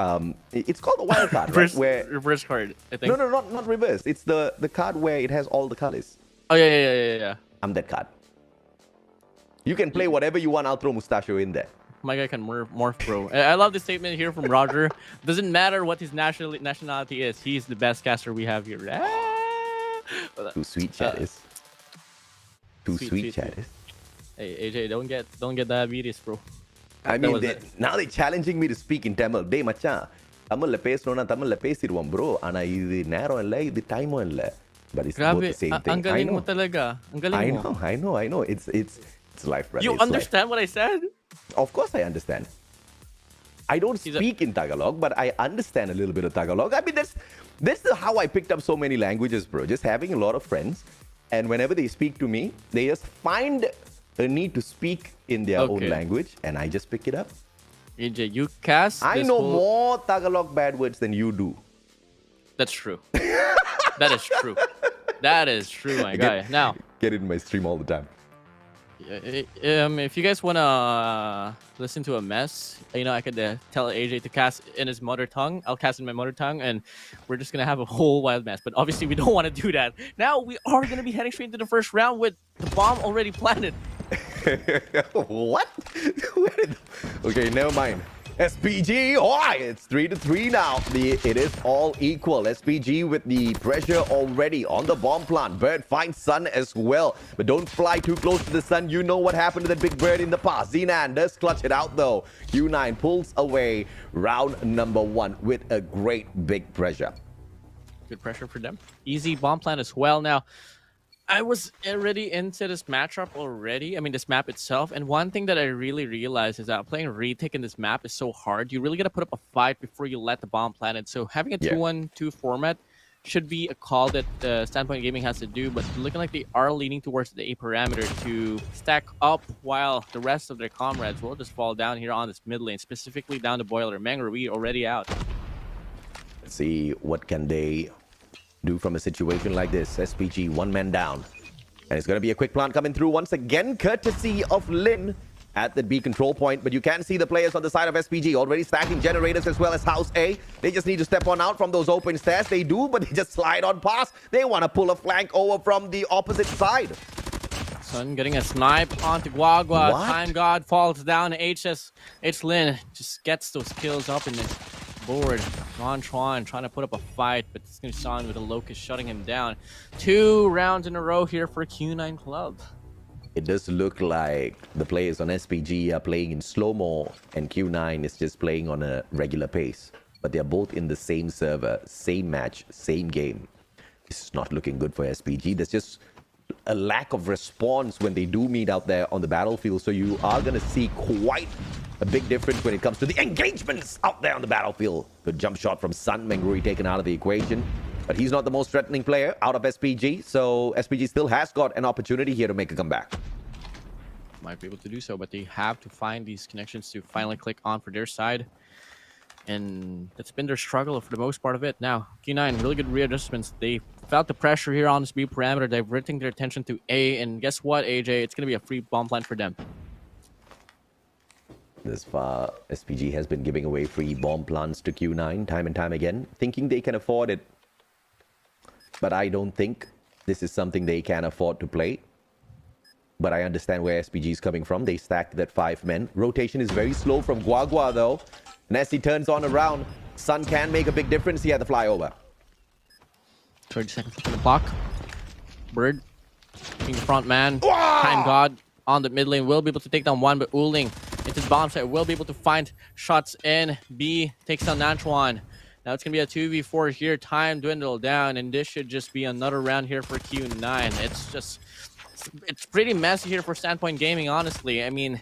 it's called the wild card, right? Reverse card, I think. No, not reverse. It's the card where it has all the colors. Oh yeah. I'm that card. You can play whatever you want. I'll throw Mustachio in there. My guy can morph, bro. I love the statement here from Roger. Doesn't matter what his nationality is. He's the best caster we have here. Too sweet, chat is. Too sweet, chat is. Hey AJ, don't get diabetes, bro. I mean, now they're challenging me to speak in Tamil. Dey macha, Tamil பேசணும்னா தமிழ்ல பேசிடுவோம் bro. ஆனா இது நேரம் இல்ல, இது டைமும் இல்ல. But it's both the same thing. Ang galing mo talaga. Ang galing mo. I know. It's life, brother. You it's understand life. What I said? Of course I understand. I don't speak in Tagalog, but I understand a little bit of Tagalog. I mean, that's how I picked up so many languages, bro. Just having a lot of friends, and whenever they speak to me, they just find a need to speak in their own language, and I just pick it up. AJ, you cast. I know more Tagalog bad words than you do. That's true. That is true. That is true, my guy. Now, get it in my stream all the time. If you guys wanna listen to a mess, you know, I could tell AJ to cast in his mother tongue. I'll cast in my mother tongue, and we're just gonna have a whole wild mess. But obviously, we don't want to do that. Now we are gonna be heading straight into the first round with the bomb already planted. What? Okay, never mind. SPG, it's 3-3 now. It is all equal. SPG with the pressure already on the bomb plant. Bird finds Sun as well, but don't fly too close to the Sun. You know what happened to that big bird in the past. Zenan does clutch it out though. Q9 pulls away round number 1 with a great big pressure. Good pressure for them. Easy bomb plant as well. Now, I was already into this matchup already. I mean, this map itself. And one thing that I really realized is that playing retake in this map is so hard. You really got to put up a fight before you let the bomb plant it. So having a 2-1-2 format should be a call that Standpoint Gaming has to do. But looking like they are leaning towards the A parameter to stack up while the rest of their comrades will just fall down here on this mid lane, specifically down to Boiler. Mangarui already out. Let's see what can they do from a situation like this. SPG, one man down. And it's going to be a quick plant coming through once again, courtesy of Lin at the B control point. But you can see the players on the side of SPG already stacking generators as well as House A. They just need to step on out from those open stairs. They do, but they just slide on past. They want to pull a flank over from the opposite side. Sun getting a snipe onto Guagua. Time God falls down. H Lin just gets those kills up in the board. Ron Tron trying to put up a fight, but this new Son with a Locust shutting him down. 2 rounds in a row here for Q9 Club. It does look like the players on SPG are playing in slow-mo and Q9 is just playing on a regular pace. But they're both in the same server, same match, same game. This is not looking good for SPG. There's just a lack of response when they do meet out there on the battlefield. So you are going to see quite a big difference when it comes to the engagements out there on the battlefield. Good jump shot from Sun. Mangarui taken out of the equation. But he's not the most threatening player out of SPG. So SPG still has got an opportunity here to make a comeback. Might be able to do so, but they have to find these connections to finally click on for their side. And that's been their struggle for the most part of it. Now, Q9, really good readjustments. They felt the pressure here on this B parameter, diverting their attention to A. And guess what, AJ? It's going to be a free bomb plant for them. This far, SPG has been giving away free bomb plants to Q9 time and time again, thinking they can afford it. But I don't think this is something they can afford to play. but I understand where SPG is coming from. They stacked that 5 men. Rotation is very slow from Guagua, though. And as he turns on around, Sun can make a big difference here at the flyover. 30 seconds on the clock. Bird being the front man. Time God on the mid lane will be able to take down one, but Uling into the bomb site will be able to find shots in. B takes down Nanchuan. Now it's going to be a 2v4 here. Time dwindled down, and this should just be another round here for Q9. It's pretty messy here for Standpoint Gaming, honestly. I mean,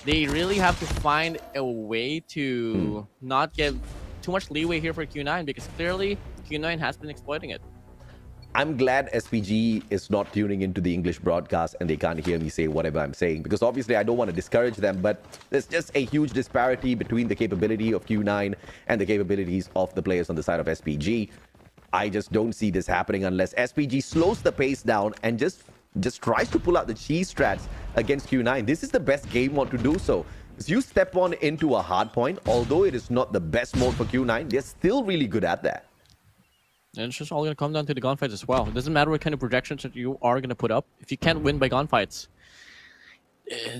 they really have to find a way to not give too much leeway here for Q9, because clearly Q9 has been exploiting it. I'm glad SPG is not tuning into the English broadcast and they can't hear me say whatever I'm saying, because obviously I don't want to discourage them, but there's just a huge disparity between the capability of Q9 and the capabilities of the players on the side of SPG. I just don't see this happening unless SPG slows the pace down and just tries to pull out the cheese strats against Q9. This is the best game mode to do so. Because you step on into a hard point, although it is not the best mode for Q9, they're still really good at that. And it's just all going to come down to the gunfights as well. It doesn't matter what kind of projections that you are going to put up. If you can't win by gunfights,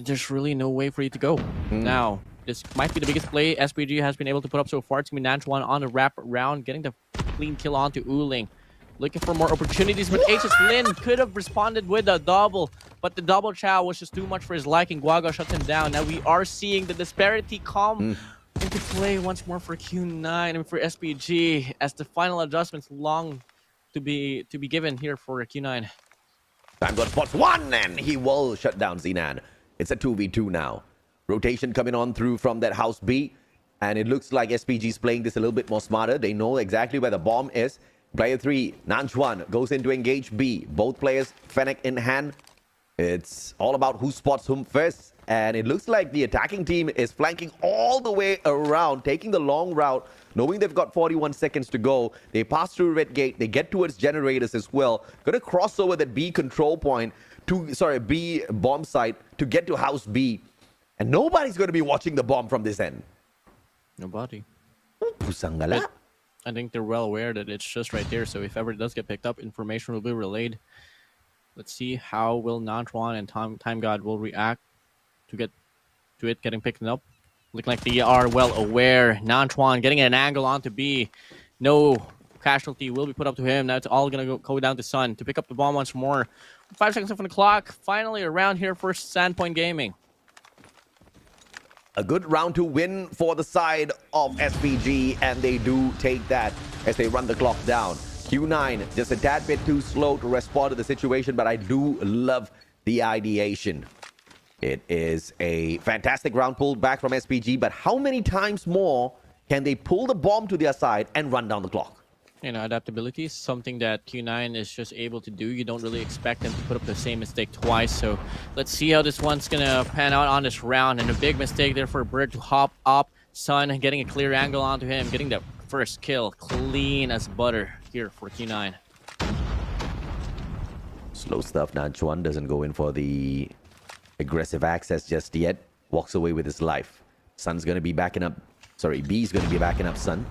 there's really no way for you to go. Now, this might be the biggest play SPG has been able to put up so far. It's going to be Nanchuan on the wrap round, getting the clean kill onto Uling. Looking for more opportunities, but Aces Lin could have responded with a double, but the double chow was just too much for his liking. Guagua shuts him down. Now we are seeing the disparity come into play once more for Q9 and for SPG as the final adjustments long to be given here for Q9. Time God spots one, and he will shut down Xenan. It's a 2v2 now. Rotation coming on through from that house B, and it looks like SPG is playing this a little bit more smarter. They know exactly where the bomb is. Player 3, Nanchuan, goes in to engage B. Both players, Fennec in hand. It's all about who spots whom first. And it looks like the attacking team is flanking all the way around, taking the long route, knowing they've got 41 seconds to go. They pass through Red Gate. They get towards generators as well. Going to cross over that B control point to, B bomb site to get to house B. And nobody's going to be watching the bomb from this end. Nobody. Pusangala. I think they're well aware that it's just right there. So if ever it does get picked up, information will be relayed. Let's see how will Nanchuan and Time God will react to it getting picked up. Looking like they are well aware. Nanchuan getting an angle onto B. No casualty will be put up to him. Now it's all going to go down to Sun to pick up the bomb once more. 5 seconds left on the clock. Finally, a round here for Sandpoint Gaming. A good round to win for the side of SPG, and they do take that as they run the clock down. Q9 just a tad bit too slow to respond to the situation, but I do love the ideation. It is a fantastic round pulled back from SPG, but how many times more can they pull the bomb to their side and run down the clock? You know, adaptability is something that Q9 is just able to do. You don't really expect them to put up the same mistake twice. So let's see how this one's going to pan out on this round. And a big mistake there for Bird to hop up. Sun getting a clear angle onto him, getting the first kill clean as butter here for Q9. Slow stuff. Nanchuan doesn't go in for the aggressive access just yet. Walks away with his life. Sun's going to be backing up. Sorry, B's going to be backing up Sun.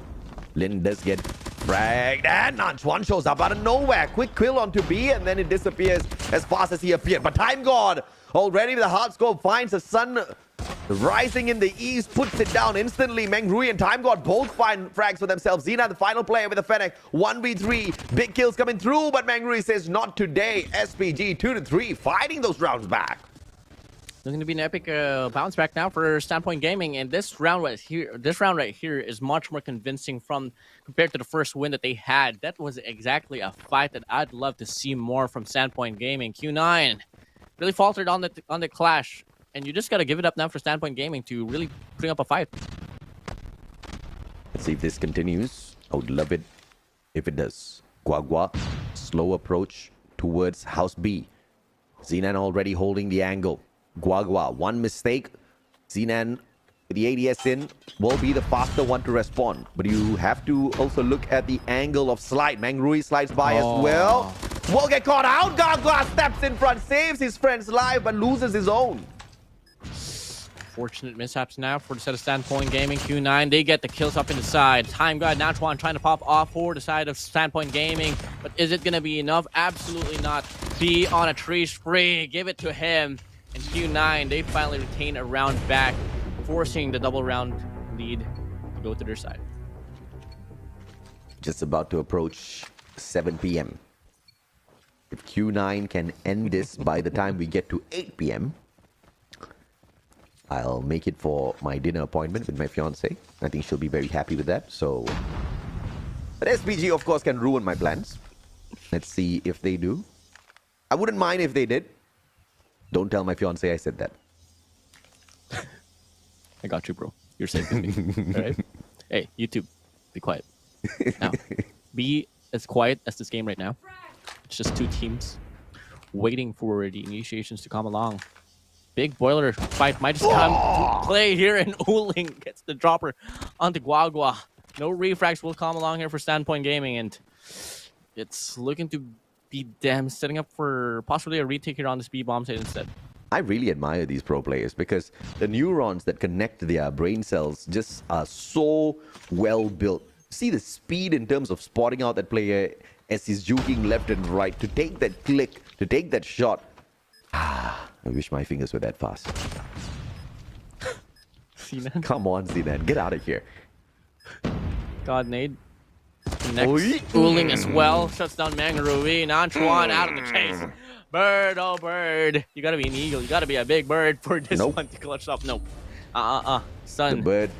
Lin does get fragged, and Nanchuan shows up out of nowhere. Quick kill onto B, and then it disappears as fast as he appeared. But Time God already with the hard scope finds the Sun rising in the east, puts it down instantly. Meng Rui and Time God both find frags for themselves. Xena, the final player with the Fennec. 1v3, big kills coming through, but Meng Rui says not today. SPG 2-3, fighting those rounds back. There's going to be an epic bounce back now for Standpoint Gaming, and this round right here is much more convincing compared to the first win that they had. That was exactly a fight that I'd love to see more from Standpoint Gaming. Q9 really faltered on the clash, and you just got to give it up now for Standpoint Gaming to really bring up a fight. Let's see if this continues. I would love it if it does. Guagua, slow approach towards House B. Xenan already holding the angle. Guagua, one mistake. Xenan, with the ADS in, will be the faster one to respond. But you have to also look at the angle of slide. Meng Rui slides by as well. Will get caught out. Guagua steps in front, saves his friend's life, but loses his own. Fortunate mishaps now for the set of Standpoint Gaming. Q9, they get the kills up in the side. Time God, Nanchuan trying to pop off for the side of Standpoint Gaming. But is it going to be enough? Absolutely not. B on a tree spree. Give it to him. And Q9, they finally retain a round back, forcing the double round lead to go to their side. Just about to approach 7 p.m. If Q9 can end this by the time we get to 8 p.m., I'll make it for my dinner appointment with my fiance. I think she'll be very happy with that. So, but SPG, of course, can ruin my plans. Let's see if they do. I wouldn't mind if they did. Don't tell my fiance I said that. I got you, bro. You're safe with me. All right? Hey, YouTube, be quiet. Now, be as quiet as this game right now. It's just two teams waiting for the initiations to come along. Big boiler fight might just come to play here, and Uling gets the dropper onto Guagua. No refrags will come along here for Standpoint Gaming, and it's looking to be them setting up for possibly a retake here on this B bomb site instead. I really admire these pro players because the neurons that connect their brain cells just are so well built. See the speed in terms of spotting out that player as he's juking left and right to take that click, to take that shot. I wish my fingers were that fast. Sinan. Come on, Sinan. Get out of here. God nade. Next, Uling as well. Shuts down Mangarui. Nanchuan out of the chase. Bird, oh bird. You gotta be an eagle. You gotta be a big bird for this one to clutch up. Nope. Sun. The bird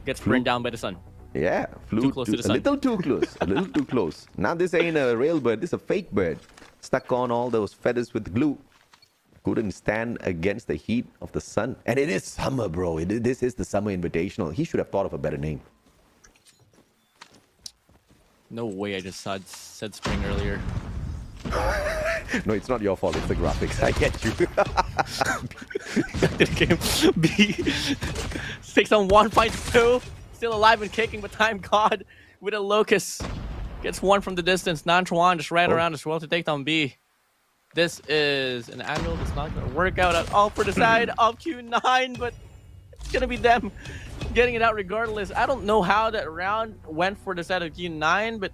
gets burned down by the sun. Yeah, flew Too close to the sun. a little too close. A little too close. Now this ain't a real bird. This is a fake bird. Stuck on all those feathers with glue. Couldn't stand against the heat of the sun. And it is summer, bro. This is the summer invitational. He should have thought of a better name. No way I just said spring earlier. No, it's not your fault. It's the graphics. I get you. Back to the game. B takes on 1, fights 2. Still alive and kicking, but time God with a locust. Gets one from the distance. Nanchuan just ran around as well to take down B. This is an angle that's not going to work out at all for the side of Q9, but it's going to be them getting it out regardless. I don't know how that round went for the side of Q9, but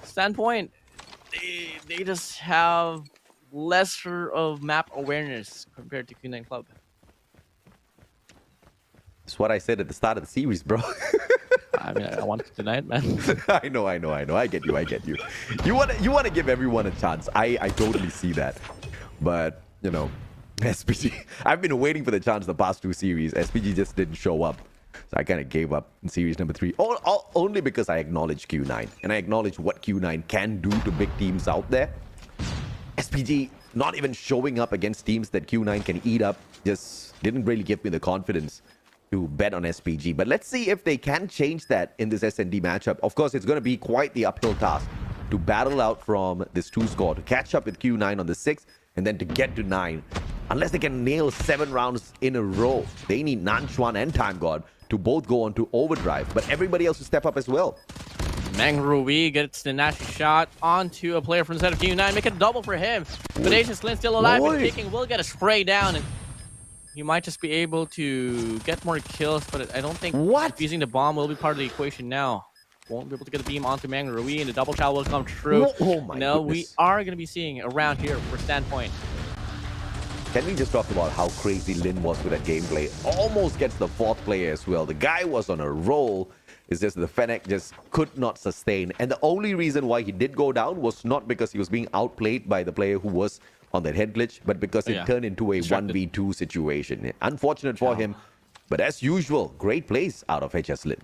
Standpoint, they just have lesser of map awareness compared to Q9 Club. It's what I said at the start of the series, bro. I mean, I want to deny it, man. I know. I get you. You want to give everyone a chance. I totally see that. But, you know, SPG, I've been waiting for the chance the past 2 series. SPG just didn't show up. So I kind of gave up in series number 3. Only because I acknowledge Q9. And I acknowledge what Q9 can do to big teams out there. SPG not even showing up against teams that Q9 can eat up just didn't really give me the confidence to bet on SPG. But let's see if they can change that in this SND matchup. Of course, it's going to be quite the uphill task to battle out from this 2 score, to catch up with Q9 on the 6, and then to get to 9. Unless they can nail 7 rounds in a row, they need Nanchuan and Time God to both go on to overdrive, but everybody else to step up as well. Mangrui gets the nasty shot onto a player from the side of Q9, make it a double for him. But Asian Slim still alive and kicking, will get a spray down, and he might just be able to get more kills, but I don't think using the bomb will be part of the equation now. Won't be able to get a beam onto Mangrui, and the double shot will come true. Oh my goodness. We are going to be seeing a round here for Standpoint. Can we just talk about how crazy Lin was with that gameplay? Almost gets the 4th player as well. The guy was on a roll. It's just the Fennec just could not sustain. And the only reason why he did go down was not because he was being outplayed by the player who was on that head glitch, but because it turned into a 1v2 situation. Unfortunate for him, but as usual, great plays out of HS Lin.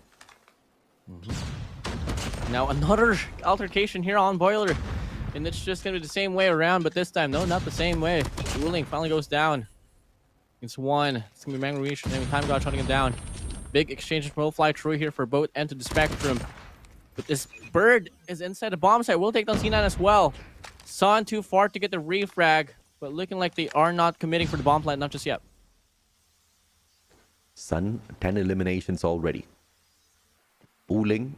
Now another altercation here on Boiler. And it's just going to be the same way around, but this time, no, not the same way. Uling finally goes down. It's 1. It's going to be Mangrui and Time God shutting him down. Big exchange will fly through here for both ends of the spectrum. But this bird is inside the bomb site. We'll take down C9 as well. Sun too far to get the refrag, but looking like they are not committing for the bomb plant, not just yet. Sun, 10 eliminations already. Uling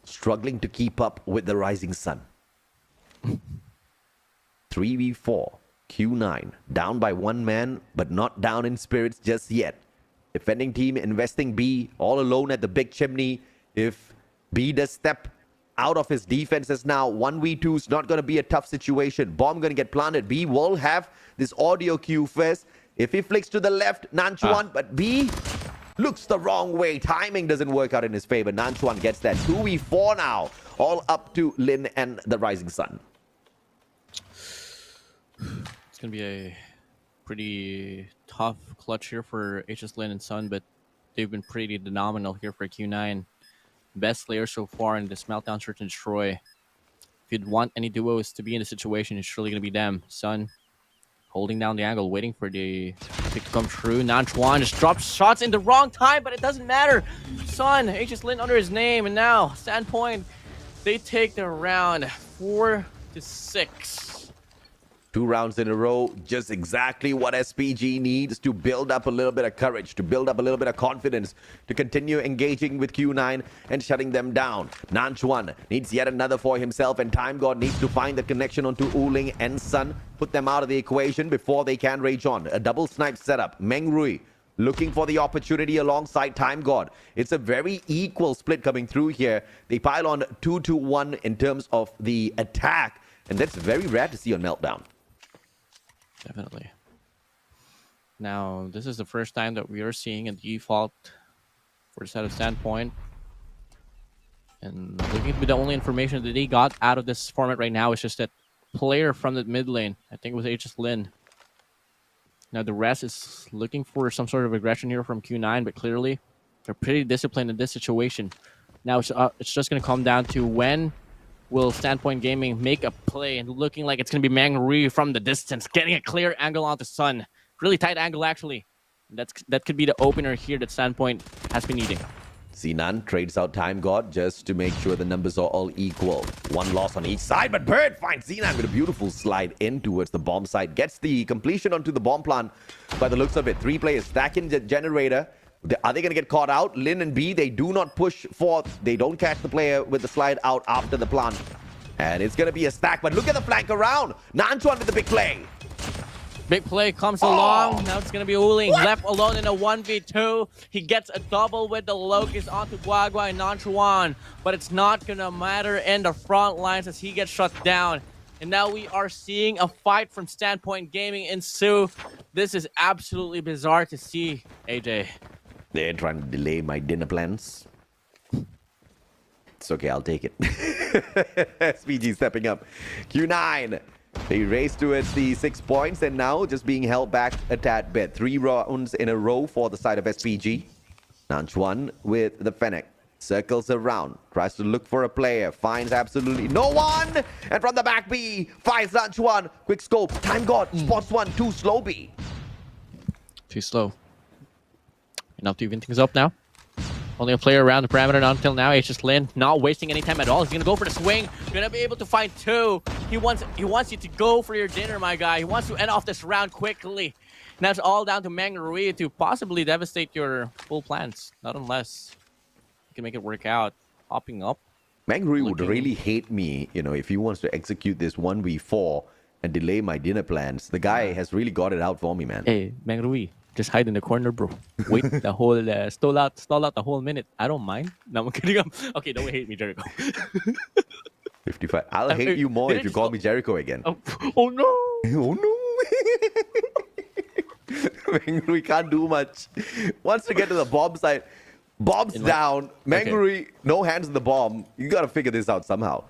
struggling to keep up with the rising sun. 3v4. Q9 down by 1 man, but not down in spirits just yet. Defending team investing B all alone at the big chimney. If B does step out of his defenses now. 1v2 is not going to be a tough situation. Bomb going to get planted. B will have this audio cue first. If he flicks to the left, Nanchuan, but B looks the wrong way. Timing doesn't work out in his favor. Nanchuan gets that. 2v4 now. All up to Lin and the Rising Sun. It's going to be a pretty tough clutch here for HS Lin and Sun, but they've been pretty phenomenal here for Q9. Best player so far in this Meltdown Search and Destroy. If you'd want any duos to be in the situation, it's surely going to be them. Sun holding down the angle, waiting for the pick to come true. Nanchuan just drops shots in the wrong time, but it doesn't matter. Sun, HS Lin under his name, and now Standpoint, they take the round 4-6. 2 rounds in a row, just exactly what SPG needs to build up a little bit of courage, to build up a little bit of confidence, to continue engaging with Q9 and shutting them down. Nanchuan needs yet another for himself, and Time God needs to find the connection onto Uling and Sun, put them out of the equation before they can rage on. A double snipe setup. Meng Rui looking for the opportunity alongside Time God. It's a very equal split coming through here. They pile on 2-1 in terms of the attack, and that's very rare to see on Meltdown. Definitely. Now, this is the first time that we are seeing a default for the side of Standpoint. And looking at the only information that they got out of this format right now is just that player from the mid lane. I think it was HS Lin. Now, the rest is looking for some sort of aggression here from Q9, but clearly they're pretty disciplined in this situation. Now, it's just going to come down to when will Standpoint Gaming make a play, and looking like it's going to be Meng Rui from the distance, getting a clear angle onto Sun. Really tight angle, actually. That could be the opener here that Standpoint has been needing. Sinan trades out Time God just to make sure the numbers are all equal. 1 loss on each side, but Bird finds Sinan with a beautiful slide in towards the bomb site. Gets the completion onto the bomb plant by the looks of it. 3 players stacking the generator. Are they going to get caught out? Lin and B, they do not push forth. They don't catch the player with the slide out after the plant. And it's going to be a stack, but look at the flank around. Nanchuan with the big play. Big play comes along. Now it's going to be Uling left alone in a 1v2. He gets a double with the Locust onto Guagua and Nanchuan. But it's not going to matter in the front lines as he gets shut down. And now we are seeing a fight from Standpoint Gaming ensue. This is absolutely bizarre to see, AJ. They're trying to delay my dinner plans. It's okay, I'll take it. SPG stepping up. Q9. They race towards the 6 points, and now just being held back a tad bit. 3 rounds in a row for the side of SPG. Nanchuan with the Fennec. Circles around. Tries to look for a player. Finds absolutely no one. And from the back B, finds Nanchuan. Quick scope. Time God. Spots one. Too slow B. Too slow. Enough to even things up now. Only a player around the parameter until now. HS Lin not wasting any time at all. He's gonna go for the swing. Gonna be able to find 2. He wants you to go for your dinner, my guy. He wants to end off this round quickly. And that's all down to Meng Rui to possibly devastate your full plans. Not unless you can make it work out. Hopping up. Meng Rui would really hate me, if he wants to execute this 1v4 and delay my dinner plans. The guy has really got it out for me, man. Hey, Meng Rui. Just hide in the corner, bro. Wait the whole stall out the whole minute. I don't mind. No, I'm kidding. Okay, don't hate me, Jericho. 55. I'll hate you more if you call me Jericho again. Oh no! Oh no! Meng Rui can't do much. Once you get to the bomb site, bomb's down. Meng Rui, no hands on the bomb. You gotta figure this out somehow.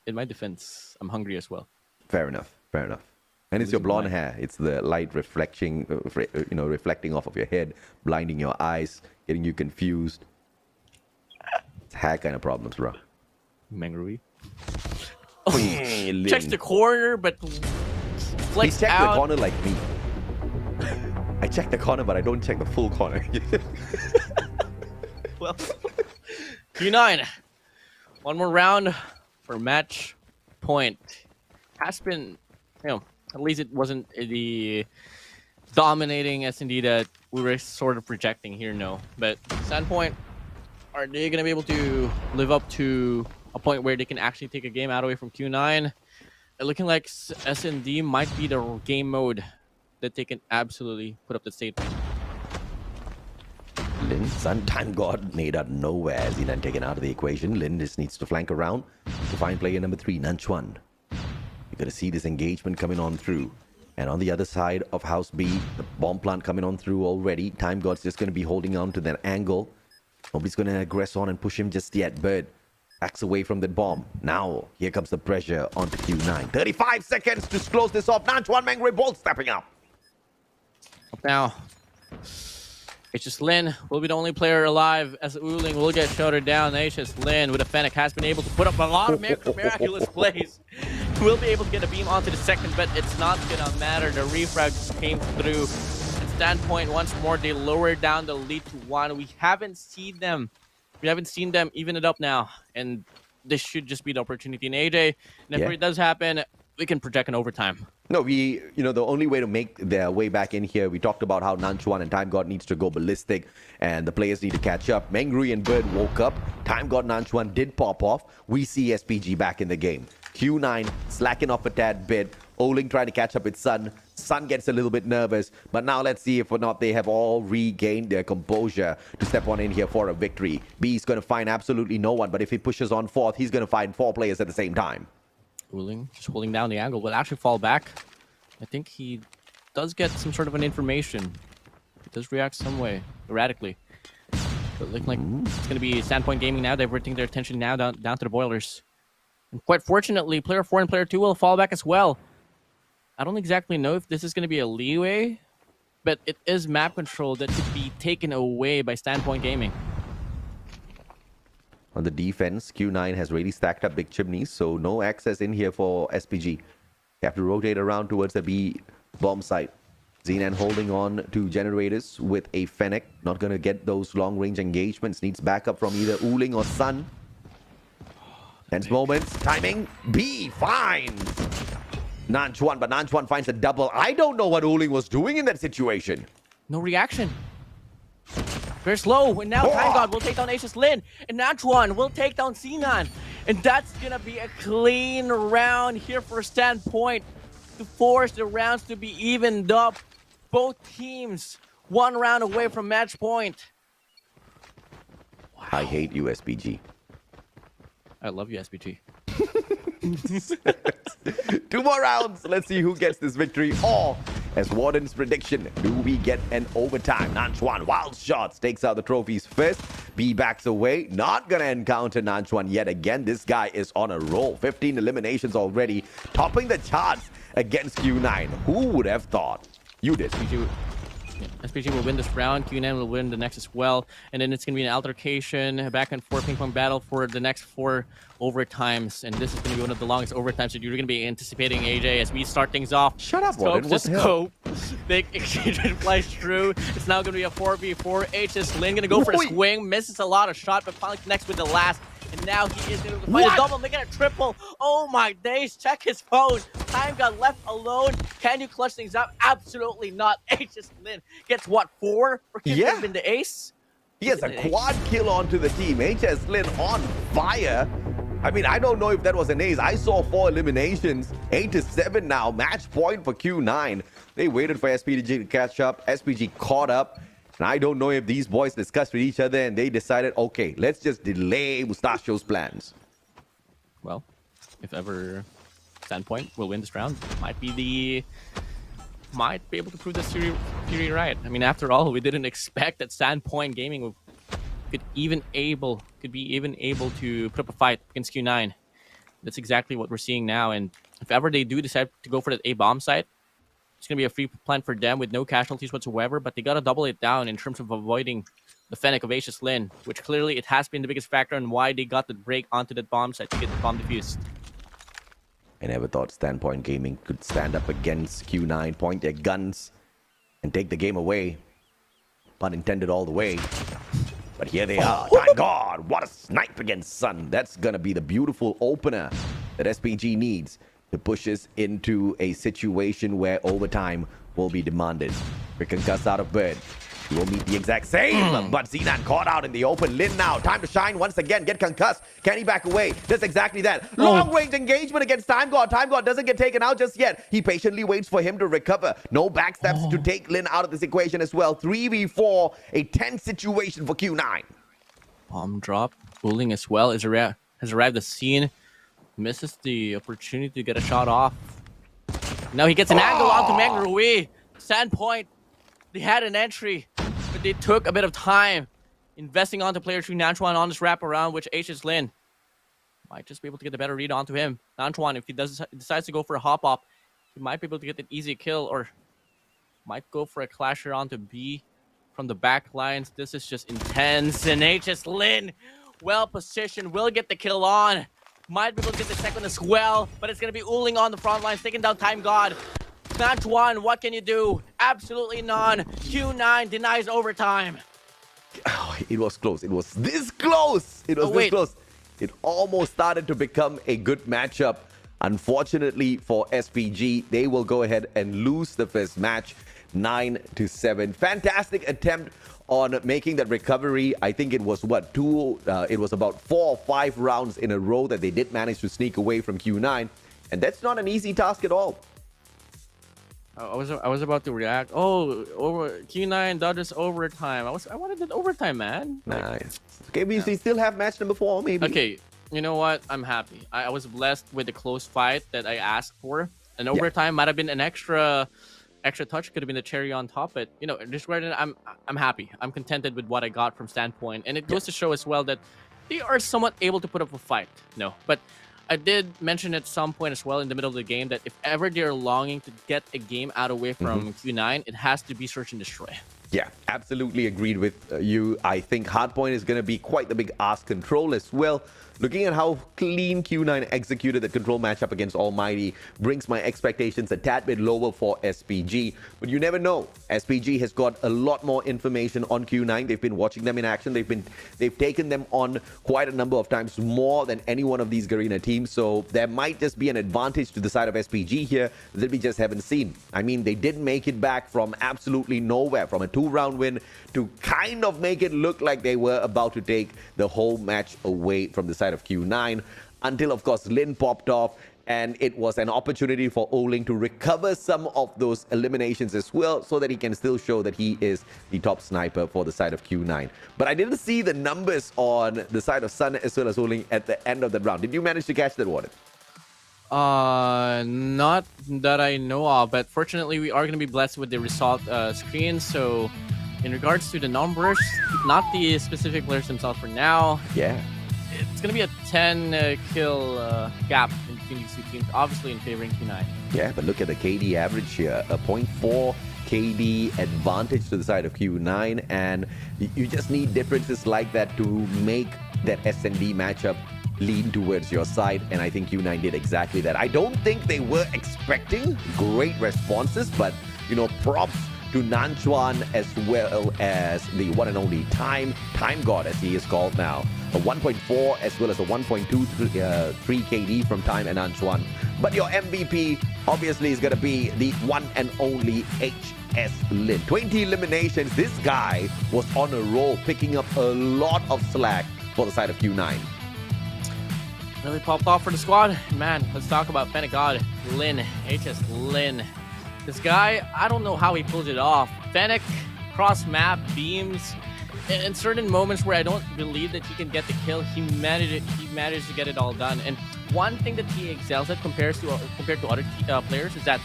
In my defense, I'm hungry as well. Fair enough. Fair enough. And it's your blonde hair. It's the light reflecting off of your head, blinding your eyes, getting you confused. It's hair kind of problems, bro. Meng Rui. Checks the corner, but flex he checked out. the corner like me. I check the corner, but I don't check the full corner. Well, Q9. One more round for match point. Has been, at least it wasn't the dominating S&D that we were sort of projecting here, no. But Standpoint, are they going to be able to live up to a point where they can actually take a game out away from Q9? It's looking like S&D might be the game mode that they can absolutely put up the statement. Lin Sun Time God made out nowhere as he then taken out of the equation. Lin just needs to flank around to find player number 3, Nanchuan. You're going to see this engagement coming on through. And on the other side of House B, the bomb plant coming on through already. Time God's just going to be holding on to that angle. Nobody's going to aggress on and push him just yet, but backs away from that bomb. Now, here comes the pressure onto Q9. 35 seconds to close this off. Nanchuan Mengri Bolt stepping up. Now, it's just Lin will be the only player alive as Uling will get shouted down. It's just Lin with a Fennec has been able to put up a lot of miraculous plays. Will be able to get a beam onto the second, but it's not gonna matter. The refrag just came through. At standpoint, once more, they lower down the lead to 1. We haven't seen them even it up now, and this should just be the opportunity in AJ. And if it does happen, we can project an overtime. No, the only way to make their way back in here, we talked about how Nanchuan and Time God needs to go ballistic and the players need to catch up. Mengri and Bird woke up. Time God Nanchuan did pop off. We see SPG back in the game. Q9 slacking off a tad bit. Oling trying to catch up with Sun. Sun gets a little bit nervous, but now let's see if or not they have all regained their composure to step on in here for a victory. B is going to find absolutely no one, but if he pushes on fourth, he's going to find 4 players at the same time. Uling just holding down the angle will actually fall back. I think he does get some sort of an information. He does react some way erratically. But looking like it's going to be Standpoint Gaming now, diverting their attention now down to the boilers. And quite fortunately, player 4 and player 2 will fall back as well. I don't exactly know if this is going to be a leeway, but it is map control that could be taken away by Standpoint Gaming. On the defense, Q9 has really stacked up big chimneys, so no access in here for SPG. You have to rotate around towards the B bomb site. Zenan holding on to generators with a Fennec. Not going to get those long-range engagements. Needs backup from either Uling or Sun. Tense moments. Timing. B finds Nanchuan, but Nanchuan finds a double. I don't know what Uling was doing in that situation. No reaction. Very slow, and now Time God will take down Aces Lin, and Nanchuan will take down Zenan. And that's gonna be a clean round here for Standpoint to force the rounds to be evened up. Both teams 1 round away from match point. Wow. I hate you, SPG. I love you, SPG. 2 more rounds. Let's see who gets this victory. Or, as WardeN's prediction, do we get an overtime? Nanchuan, wild shots, takes out the trophies first. B backs away. Not gonna encounter Nanchuan yet again. This guy is on a roll. 15 eliminations already, topping the charts against Q9. Who would have thought? You did. SPG will win this round, Q9 will win the next as well, and then it's going to be an altercation, a back and forth ping-pong battle for the next 4 overtimes, and this is going to be one of the longest overtimes that you're going to be anticipating, AJ, as we start things off. Shut up, Scope WardeN, to scope. Big exchange flies through. It's now going to be a 4v4. HS Lin going to go for a swing, misses a lot of shot, but finally connects with the last. And now he is going to find a double, making a triple. Oh my days, check his phone. Time got left alone. Can you clutch things up? Absolutely not. HS Lin gets what, 4? Or could it have been the ace? He has a quad kill onto the team. HS Lin on fire. I mean, I don't know if that was an ace. I saw 4 eliminations. 8-7 now. Match point for Q9. They waited for SPG to catch up. SPG caught up. And I don't know if these boys discussed with each other and they decided, okay, let's just delay Mustachio's plans. Well, if ever Standpoint will win this round, might be able to prove this theory right. I mean, after all, we didn't expect that Standpoint Gaming could be even able to put up a fight against Q9. That's exactly what we're seeing now. And if ever they do decide to go for that A bomb site, it's going to be a free plan for them with no casualties whatsoever, but they got to double it down in terms of avoiding the Fennec of Aces Lin, which clearly it has been the biggest factor in why they got the break onto that bomb site to get the bomb defused. I never thought Standpoint Gaming could stand up against Q9, point their guns, and take the game away. Pun intended all the way. But here they are. My God, what a snipe against Sun. That's going to be the beautiful opener that SPG needs to push us into a situation where overtime will be demanded. We concuss out of Bird. He will meet the exact same, but Xenan caught out in the open. Lin now, time to shine once again, get concussed. Can he back away? Does exactly that. Long-range engagement against Time God. Time God doesn't get taken out just yet. He patiently waits for him to recover. No backsteps to take Lin out of this equation as well. 3v4, a tense situation for Q9. Bomb drop. Cooling as well has arrived the scene. Misses the opportunity to get a shot off. Now he gets an angle onto Mangrui. Sandpoint. They had an entry, but they took a bit of time investing onto player 2 Nanchuan on this wraparound, which H's Lin might just be able to get the better read onto him. Nanchuan, if he decides to go for a hop up, he might be able to get an easy kill, or might go for a clasher onto B from the back lines. This is just intense, and H's Lin, well positioned, will get the kill on. Might be able to get the second as well, but it's going to be Uling on the front lines, taking down Time God. Nanchuan, what can you do? Absolutely none. Q9 denies overtime. Oh, it was close. It was this close. It was this close. It almost started to become a good matchup. Unfortunately for SPG, they will go ahead and lose the first match 9-7. Fantastic attempt on making that recovery. I think it was it was about 4 or 5 rounds in a row that they did manage to sneak away from Q9, and that's not an easy task at all. I was about to react. Oh, over Q9 dodges overtime. I wanted that overtime, man. Nice. Okay, we still have match number 4, maybe. Okay, you know what? I'm happy. I was blessed with the close fight that I asked for. An overtime might have been an extra touch, could have been the cherry on top. But you know, just I'm happy. I'm contented with what I got from Standpoint, and it goes to show as well that they are somewhat able to put up a fight. No, but I did mention at some point as well in the middle of the game that if ever they're longing to get a game out away from Q9, it has to be search and destroy. Yeah, absolutely agreed with you. I think Hardpoint is going to be quite the big ask control as well. Looking at how clean Q9 executed the control matchup against Almighty brings my expectations a tad bit lower for SPG. But you never know. SPG has got a lot more information on Q9. They've been watching them in action. They've taken them on quite a number of times more than any one of these Garena teams. So there might just be an advantage to the side of SPG here that we just haven't seen. I mean, they did make it back from absolutely nowhere, from a 2-round win to kind of make it look like they were about to take the whole match away from the side of Q9, until of course Lin popped off, and it was an opportunity for Oling to recover some of those eliminations as well, so that he can still show that he is the top sniper for the side of Q9. But I didn't see the numbers on the side of Sun as well as Oling at the end of that round. Did you manage to catch that, WardeN? Not that I know of, but fortunately we are going to be blessed with the result screen. So in regards to the numbers, not the specific players themselves for now. Yeah. It's going to be a 10 kill gap between these two teams, obviously in favoring Q9. Yeah, but look at the KD average here. A 0.4 KD advantage to the side of Q9, and you just need differences like that to make that S&D matchup lean towards your side, and I think Q9 did exactly that. I don't think they were expecting great responses, but, you know, props to Nanchuan as well as the one and only Time God, as he is called now. A 1.4 as well as a 1.23 KD from Time and Nanchuan. But your MVP obviously is going to be the one and only HS Lin. 20 eliminations. This guy was on a roll, picking up a lot of slack for the side of Q9. Really popped off for the squad. Man, let's talk about Fennec God, Lin, HS Lin. This guy, I don't know how he pulled it off. Fennec, cross map, beams. In certain moments where I don't believe that he can get the kill, he managed to get it all done. And one thing that he excels at compared to other players is that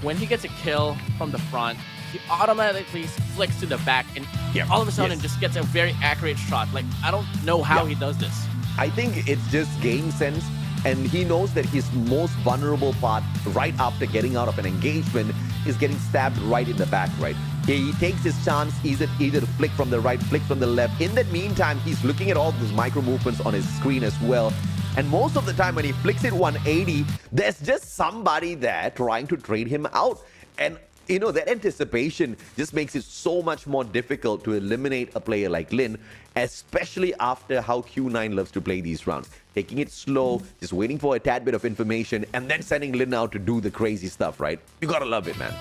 when he gets a kill from the front, he automatically flicks to the back, and all of a sudden just gets a very accurate shot. Like, I don't know how he does this. I think it's just game sense, and he knows that his most vulnerable part right after getting out of an engagement is getting stabbed right in the back, right? He takes his chance either to flick from the right, flick from the left. In that meantime, he's looking at all those micro movements on his screen as well. And most of the time when he flicks it 180, there's just somebody there trying to trade him out. And you know, that anticipation just makes it so much more difficult to eliminate a player like Lin, especially after how Q9 loves to play these rounds. Taking it slow, just waiting for a tad bit of information, and then sending Lin out to do the crazy stuff, right? You gotta love it, man.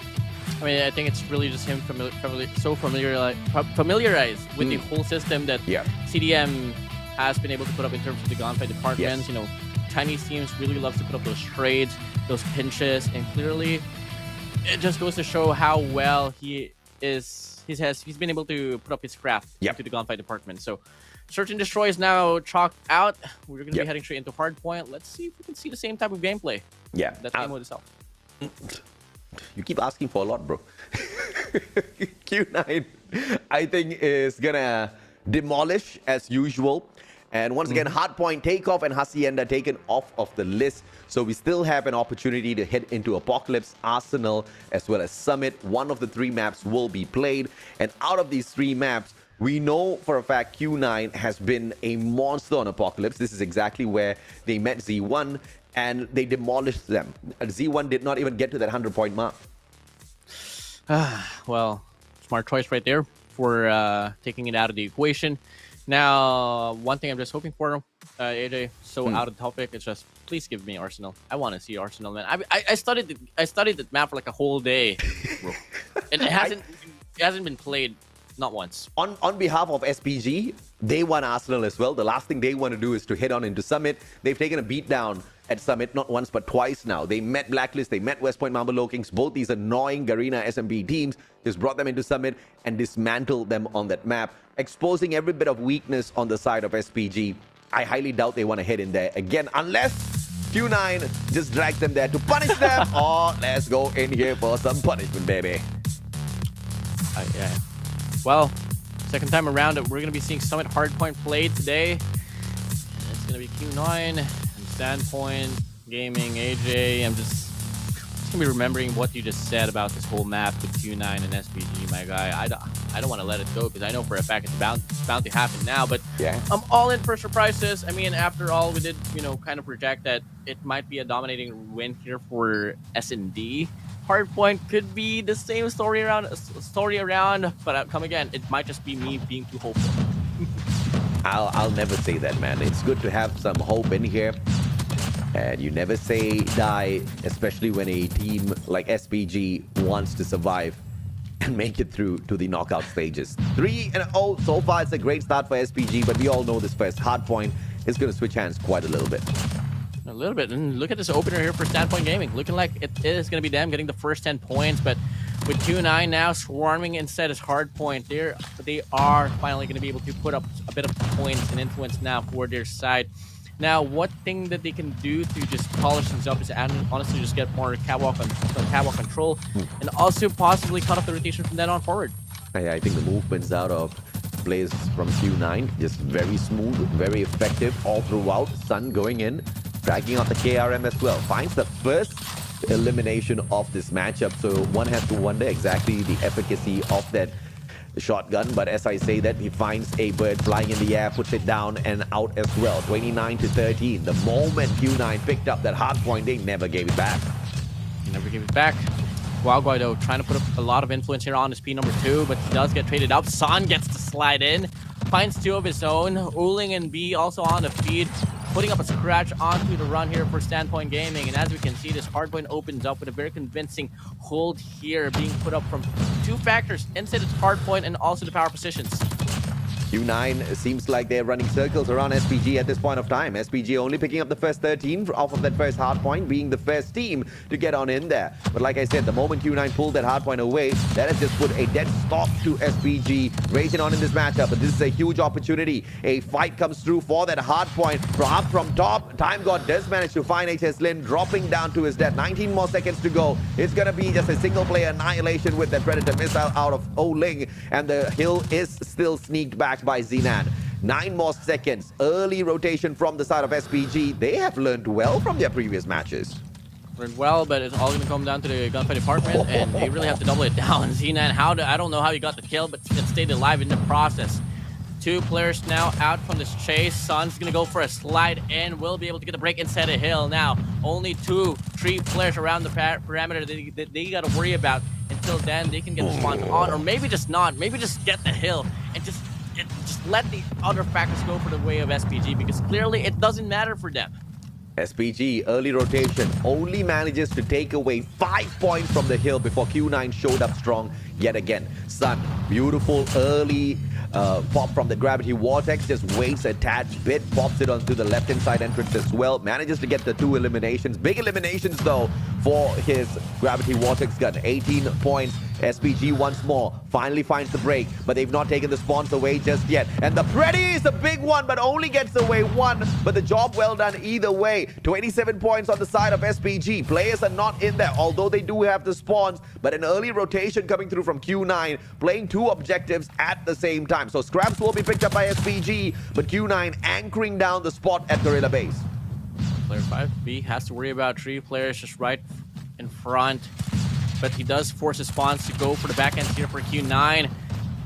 I mean, I think it's really just him familiarized with the whole system that CDM has been able to put up in terms of the gunfight departments. You know, Chinese teams really love to put up those trades, those pinches, and clearly it just goes to show how well he's been able to put up his craft into the gunfight department. So Search and Destroy is now chalked out. We're going to be heading straight into Hardpoint. Let's see if we can see the same type of gameplay. That's game mode itself. You keep asking for a lot, bro. Q9, I think, is gonna demolish as usual. And once again, Hardpoint, Takeoff, and Hacienda taken off of the list. So we still have an opportunity to head into Apocalypse, Arsenal, as well as Summit. One of the 3 maps will be played. And out of these 3 maps, we know for a fact Q9 has been a monster on Apocalypse. This is exactly where they met Z1 and they demolished them. Z1 did not even get to that 100-point mark. Well, smart choice right there for taking it out of the equation. Now, one thing I'm just hoping for, AJ, so out of the topic, it's just please give me Arsenal. I want to see Arsenal, man. I studied the map for like a whole day, bro. And it hasn't been played. Not once. On behalf of SPG, they want Arsenal as well. The last thing they want to do is to head on into Summit. They've taken a beat down at Summit, not once but twice now. They met Blacklist, they met West Point Marble Kings. Both these annoying Garena SMP teams just brought them into Summit and dismantled them on that map, exposing every bit of weakness on the side of SPG. I highly doubt they want to head in there again, unless Q9 just drags them there to punish them. Or let's go in here for some punishment, baby. Yeah. Well, second time around, we're going to be seeing Summit Hardpoint played today. And it's going to be Q9 and Standpoint Gaming, AJ. I'm just going to be remembering what you just said about this whole map with Q9 and SPG, my guy. I don't want to let it go because I know for a fact it's bound to happen now. But I'm all in for surprises. I mean, after all, we did, kind of project that it might be a dominating win here for S&D. Hardpoint could be the same story around, but come again, it might just be me being too hopeful. I'll never say that, man. It's good to have some hope in here. And you never say die, especially when a team like SPG wants to survive and make it through to the knockout stages. 3-0 so far. It's a great start for SPG, but we all know this first Hardpoint is going to switch hands quite a little bit. A little bit. And look at this opener here for Standpoint Gaming. Looking like it is going to be them getting the first 10 points. But with Q9 now swarming instead as Hardpoint, they are finally going to be able to put up a bit of points and influence now for their side. Now, what thing that they can do to just polish things up is honestly just get more catwalk control and also possibly cut off the rotation from then on forward. I think the movements out of plays from Q9 just very smooth, very effective all throughout. Sun going in, dragging out the KRM as well. Finds the first elimination of this matchup. So one has to wonder exactly the efficacy of that shotgun. But as I say that, he finds a bird flying in the air, puts it down and out as well. 29-13. The moment Q9 picked up that Hardpoint, they never gave it back. Never gave it back. Guagua, though, trying to put up a lot of influence here on his P number 2, but he does get traded up. San gets to slide in, finds 2 of his own. Uling and B also on the feed, putting up a scratch onto the run here for Standpoint Gaming. And as we can see, this Hardpoint opens up with a very convincing hold here, being put up from 2 factors, inside its Hardpoint and also the power positions. Q9 seems like they're running circles around SPG at this point of time. SPG only picking up the first 13 off of that first Hardpoint, being the first team to get on in there. But like I said, the moment Q9 pulled that Hardpoint away, that has just put a dead stop to SPG racing on in this matchup. But this is a huge opportunity. A fight comes through for that Hardpoint. Up from top, Time God does manage to find HS Lin, dropping down to his death. 19 more seconds to go. It's going to be just a single-player annihilation with that Predator missile out of Oling. And the hill is still sneaked back by Zinan. 9 more seconds. Early rotation from the side of SPG. They have learned well from their previous matches. Learned well, but it's all going to come down to the gunfight department, and they really have to double it down. Zinan, I don't know how he got the kill, but it stayed alive in the process. 2 players now out from this chase. Sun's going to go for a slide in. Will be able to get the break inside the hill. Now, only 2-3 players around the parameter that they got to worry about. Until then, they can get the spawn on, or maybe just not. Maybe just get the hill and just let the other factors go for the way of SPG, because clearly it doesn't matter for them. SPG, early rotation, only manages to take away 5 points from the hill before Q9 showed up strong yet again. Sun, beautiful early pop from the gravity vortex, just waits a tad bit, pops it onto the left-hand side entrance as well, manages to get the 2 eliminations. Big eliminations though for his gravity vortex gun. 18 points. SPG once more finally finds the break, but they've not taken the spawns away just yet. And the Pretty is a big one, but only gets away 1. But the job well done either way. 27 points on the side of SPG. Players are not in there, although they do have the spawns. But an early rotation coming through from Q9, playing 2 objectives at the same time. So scraps will be picked up by SPG, but Q9 anchoring down the spot at Gorilla Base. Player 5B has to worry about 3 players just right in front. But he does force his spawns to go for the back end here for Q9.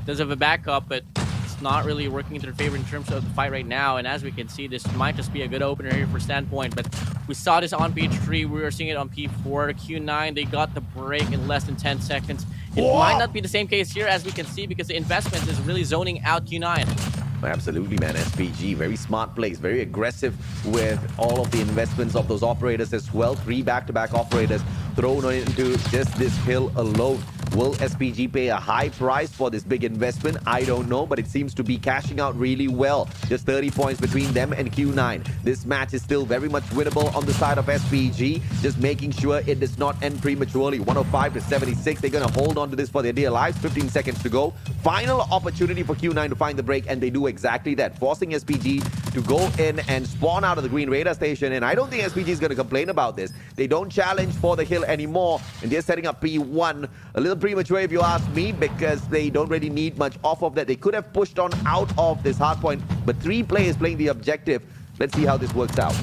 Does have a backup, but it's not really working into their favor in terms of the fight right now. And as we can see, this might just be a good opener here for Standpoint. But we saw this on P3. We were seeing it on P4. Q9, they got the break in less than 10 seconds. It might not be the same case here as we can see because the investment is really zoning out Q9. Absolutely, man. SPG, very smart plays, very aggressive with all of the investments of those operators as well. 3 back-to-back operators thrown into just this hill alone. Will SPG pay a high price for this big investment? I don't know, but it seems to be cashing out really well. Just 30 points between them and Q9. This match is still very much winnable on the side of SPG. Just making sure it does not end prematurely. 105 to 76. They're going to hold on to this for their dear lives. 15 seconds to go. Final opportunity for Q9 to find the break, and they do exactly that, forcing SPG to go in and spawn out of the green radar station. And I don't think SPG is going to complain about this. They don't challenge for the hill anymore, and they're setting up P1. A little premature if you ask me, because they don't really need much off of that. They could have pushed on out of this hard point, but 3 players playing the objective. Let's see how this works out.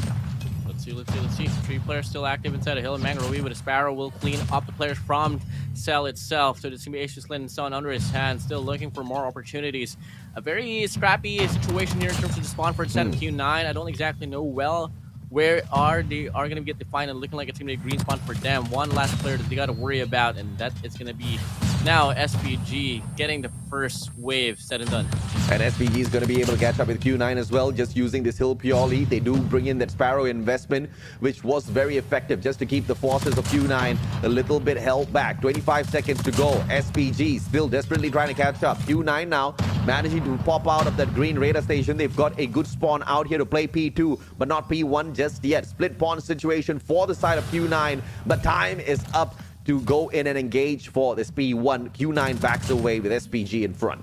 Let's see. 3 players still active inside a hill, and Mangroe with a Sparrow will clean up the players from Cell itself. So it's going to be Asus Lin and Sun under his hand, still looking for more opportunities. A very scrappy situation here in terms of the spawn for instead of Q9. I don't exactly know well where they are going to get defined, and looking like it's going to be a green spawn for them. One last player that they got to worry about, and that is going to be now SPG getting the first wave said and done. And SPG is going to be able to catch up with Q9 as well, just using this hill purely. They do bring in that Sparrow investment, which was very effective just to keep the forces of Q9 a little bit held back. 25 seconds to go. SPG still desperately trying to catch up. Q9 now managing to pop out of that green radar station. They've got a good spawn out here to play P2, but not P1 just yet. Split pawn situation for the side of Q9, but time is up to go in and engage for this P1. Q9 backs away with SPG in front.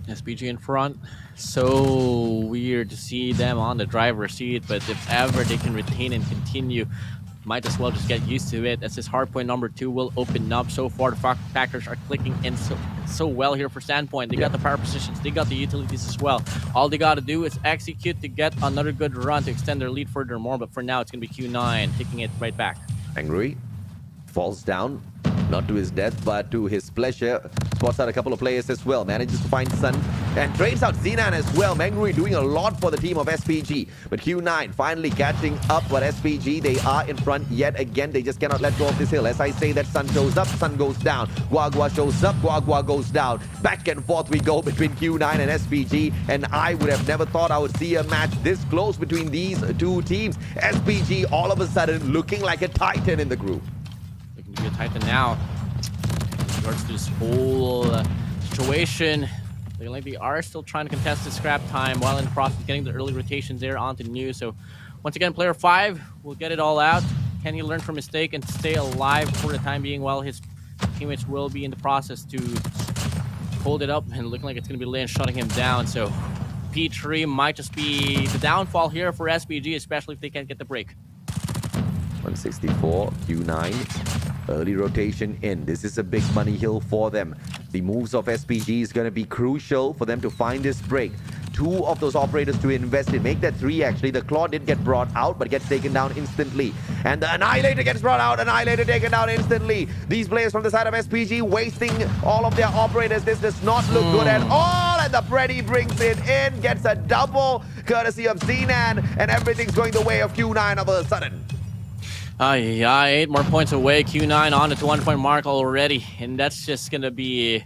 SPG in front. So weird to see them on the driver's seat, but if ever they can retain and continue, might as well just get used to it, as this hardpoint number 2 will open up. So far, the factors are clicking in so well here for Standpoint. They got the power positions, they got the utilities as well. All they got to do is execute to get another good run to extend their lead furthermore, but for now, it's going to be Q9 taking it right back. Angry falls down, not to his death, but to his pleasure. Spots out a couple of players as well. Manages to find Sun and trades out Xenan as well. Mangry doing a lot for the team of SPG. But Q9 finally catching up. But SPG, they are in front yet again. They just cannot let go of this hill. As I say, that Sun shows up, Sun goes down. Guagua shows up, Guagua goes down. Back and forth we go between Q9 and SPG. And I would have never thought I would see a match this close between these 2 teams. SPG all of a sudden looking like a titan in the group. Looking to be a titan now. In regards to this whole situation, they are still trying to contest the scrap time while in the process of getting the early rotations there onto new. So once again, player 5 will get it all out. Can he learn from mistake and stay alive for the time being while his teammates will be in the process to hold it up, and looking like it's going to be Lin shutting him down. So P3 might just be the downfall here for SPG, especially if they can't get the break. 164, Q9. Early rotation in. This is a big money hill for them. The moves of SPG is going to be crucial for them to find this break. 2 of those operators to invest in. Make that 3 actually. The Claw did get brought out, but gets taken down instantly. And the Annihilator gets brought out. Annihilator taken down instantly. These players from the side of SPG wasting all of their operators. This does not look good at all. And the Freddy brings it in. Gets a double courtesy of Xenan. And everything's going the way of Q9 all of a sudden. 8 more points away. Q9 on the 200-point mark already, and that's just gonna be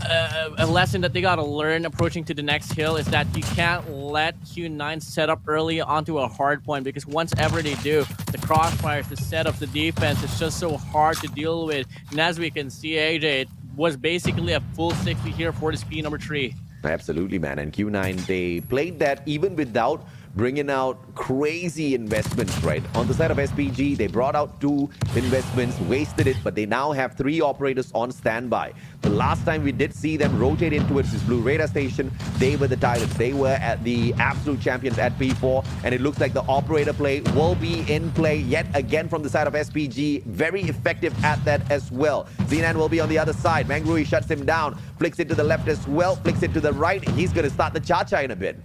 a lesson that they gotta learn approaching to the next hill is that you can't let Q9 set up early onto a hard point, because once ever they do, the crossfires, the set of the defense is just so hard to deal with. And as we can see, AJ, it was basically a full 60 here for the speed number 3. Absolutely, man. And Q9, they played that even without bringing out crazy investments, right? On the side of SPG, they brought out 2 investments, wasted it, but they now have 3 operators on standby. The last time we did see them rotate in towards this blue radar station, they were the Titans. They were at the absolute champions at P4, and it looks like the operator play will be in play yet again from the side of SPG. Very effective at that as well. Zenan will be on the other side. Mangrui shuts him down, flicks it to the left as well, flicks it to the right. He's going to start the cha-cha in a bit.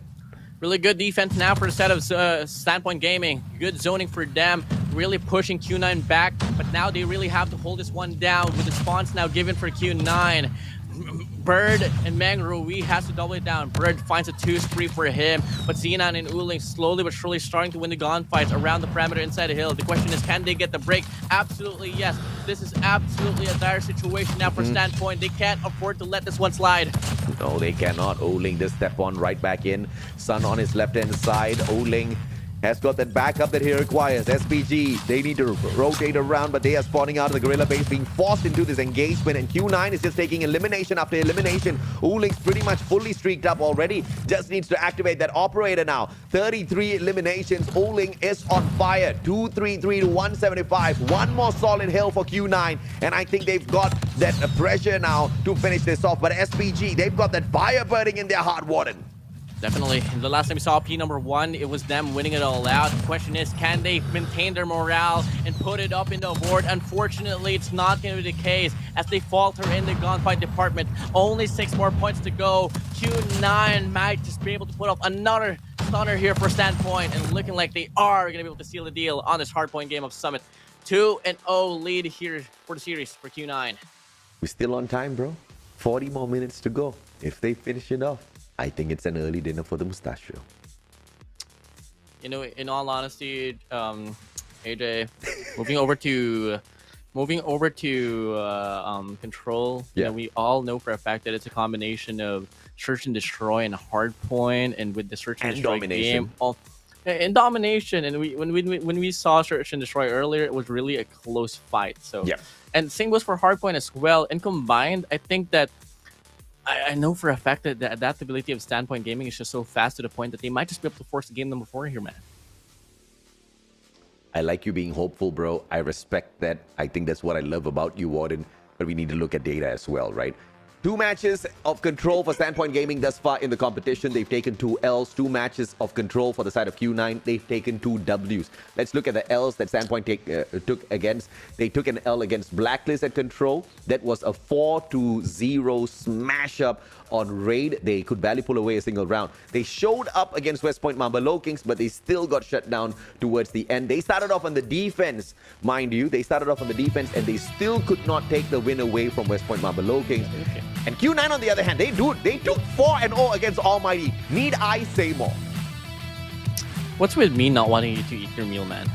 Really good defense now for the set of Standpoint Gaming. Good zoning for them, really pushing Q9 back, but now they really have to hold this one down with the spawns now given for Q9. Bird and Mangrui has to double it down. Bird finds a 2 spree for him, but Zenan and Uling slowly but surely starting to win the gunfights around the perimeter inside the hill. The question is, can they get the break? Absolutely yes. This is absolutely a dire situation now for Standpoint. They can't afford to let this one slide. No, they cannot. Oling does step on right back in. Sun on his left-hand side. Oling has got that backup that he requires. SPG, they need to rotate around, but they are spawning out of the gorilla base, being forced into this engagement, and Q9 is just taking elimination after elimination. Uling's pretty much fully streaked up already. Just needs to activate that operator now. 33 eliminations. Uling is on fire. 233 to 175. One more solid hill for Q9, and I think they've got that pressure now to finish this off. But SPG, they've got that fire burning in their heart, WardeN. Definitely. The last time we saw P number 1, it was them winning it all out. The question is, can they maintain their morale and put it up in the board? Unfortunately, it's not going to be the case as they falter in the gunfight department. Only 6 more points to go. Q9 might just be able to put up another stunner here for Standpoint, and looking like they are going to be able to seal the deal on this hardpoint game of Summit. 2-0 lead here for the series for Q9. We're still on time, bro. 40 more minutes to go. If they finish it off, I think it's an early dinner for the Mustachio. You know, in all honesty, AJ, moving over to control. Yeah. You know, we all know for a fact that it's a combination of search and destroy and hardpoint, and with the search and destroy game, and domination. And when we saw search and destroy earlier, it was really a close fight. So yeah, and same goes for hardpoint as well. And combined, I think that. I know for a fact that the adaptability of Standpoint Gaming is just so fast to the point that they might just be able to force the game number 4 here, man. I like you being hopeful, bro. I respect that. I think that's what I love about you, WardeN. But we need to look at data as well, right? 2 matches of control for Standpoint Gaming thus far in the competition. They've taken 2 Ls. 2 matches of control for the side of Q9. They've taken 2 Ws. Let's look at the Ls that Standpoint took against. They took an L against Blacklist at control. That was a 4-0 smash up on Raid. They could barely pull away a single round. They showed up against West Point Mamba Low Kings, but they still got shut down towards the end. They started off on the defense, mind you. They started off on the defense, and they still could not take the win away from West Point Mamba Low Kings. Okay. And Q9, on the other hand, they took 4-0 against Almighty. Need I say more? What's with me not wanting you to eat your meal, man?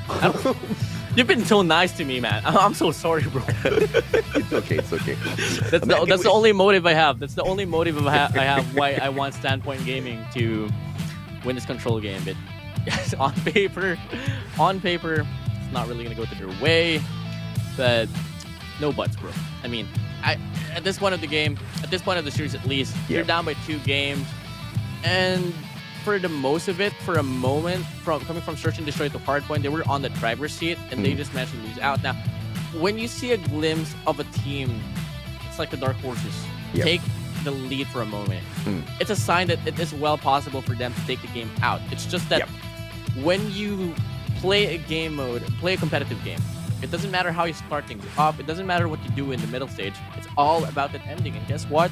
You've been so nice to me, man. I'm so sorry, bro. It's okay, it's okay. That's the only motive I have. That's the only motive I have why I want Standpoint Gaming to win this control game. But on paper, it's not really gonna go to their way. But no buts, bro. I mean, at this point of the game, at this point of the series at least, you're down by 2 games, and for the most of it, for a moment, coming from search and destroy to hardpoint, they were on the driver's seat, and they just managed to lose out. Now, when you see a glimpse of a team, it's like the Dark Horses. Take the lead for a moment. It's a sign that it is well possible for them to take the game out. It's just that when you play a game mode, play a competitive game, it doesn't matter how you start things off. It doesn't matter what you do in the middle stage. It's all about that ending. And guess what?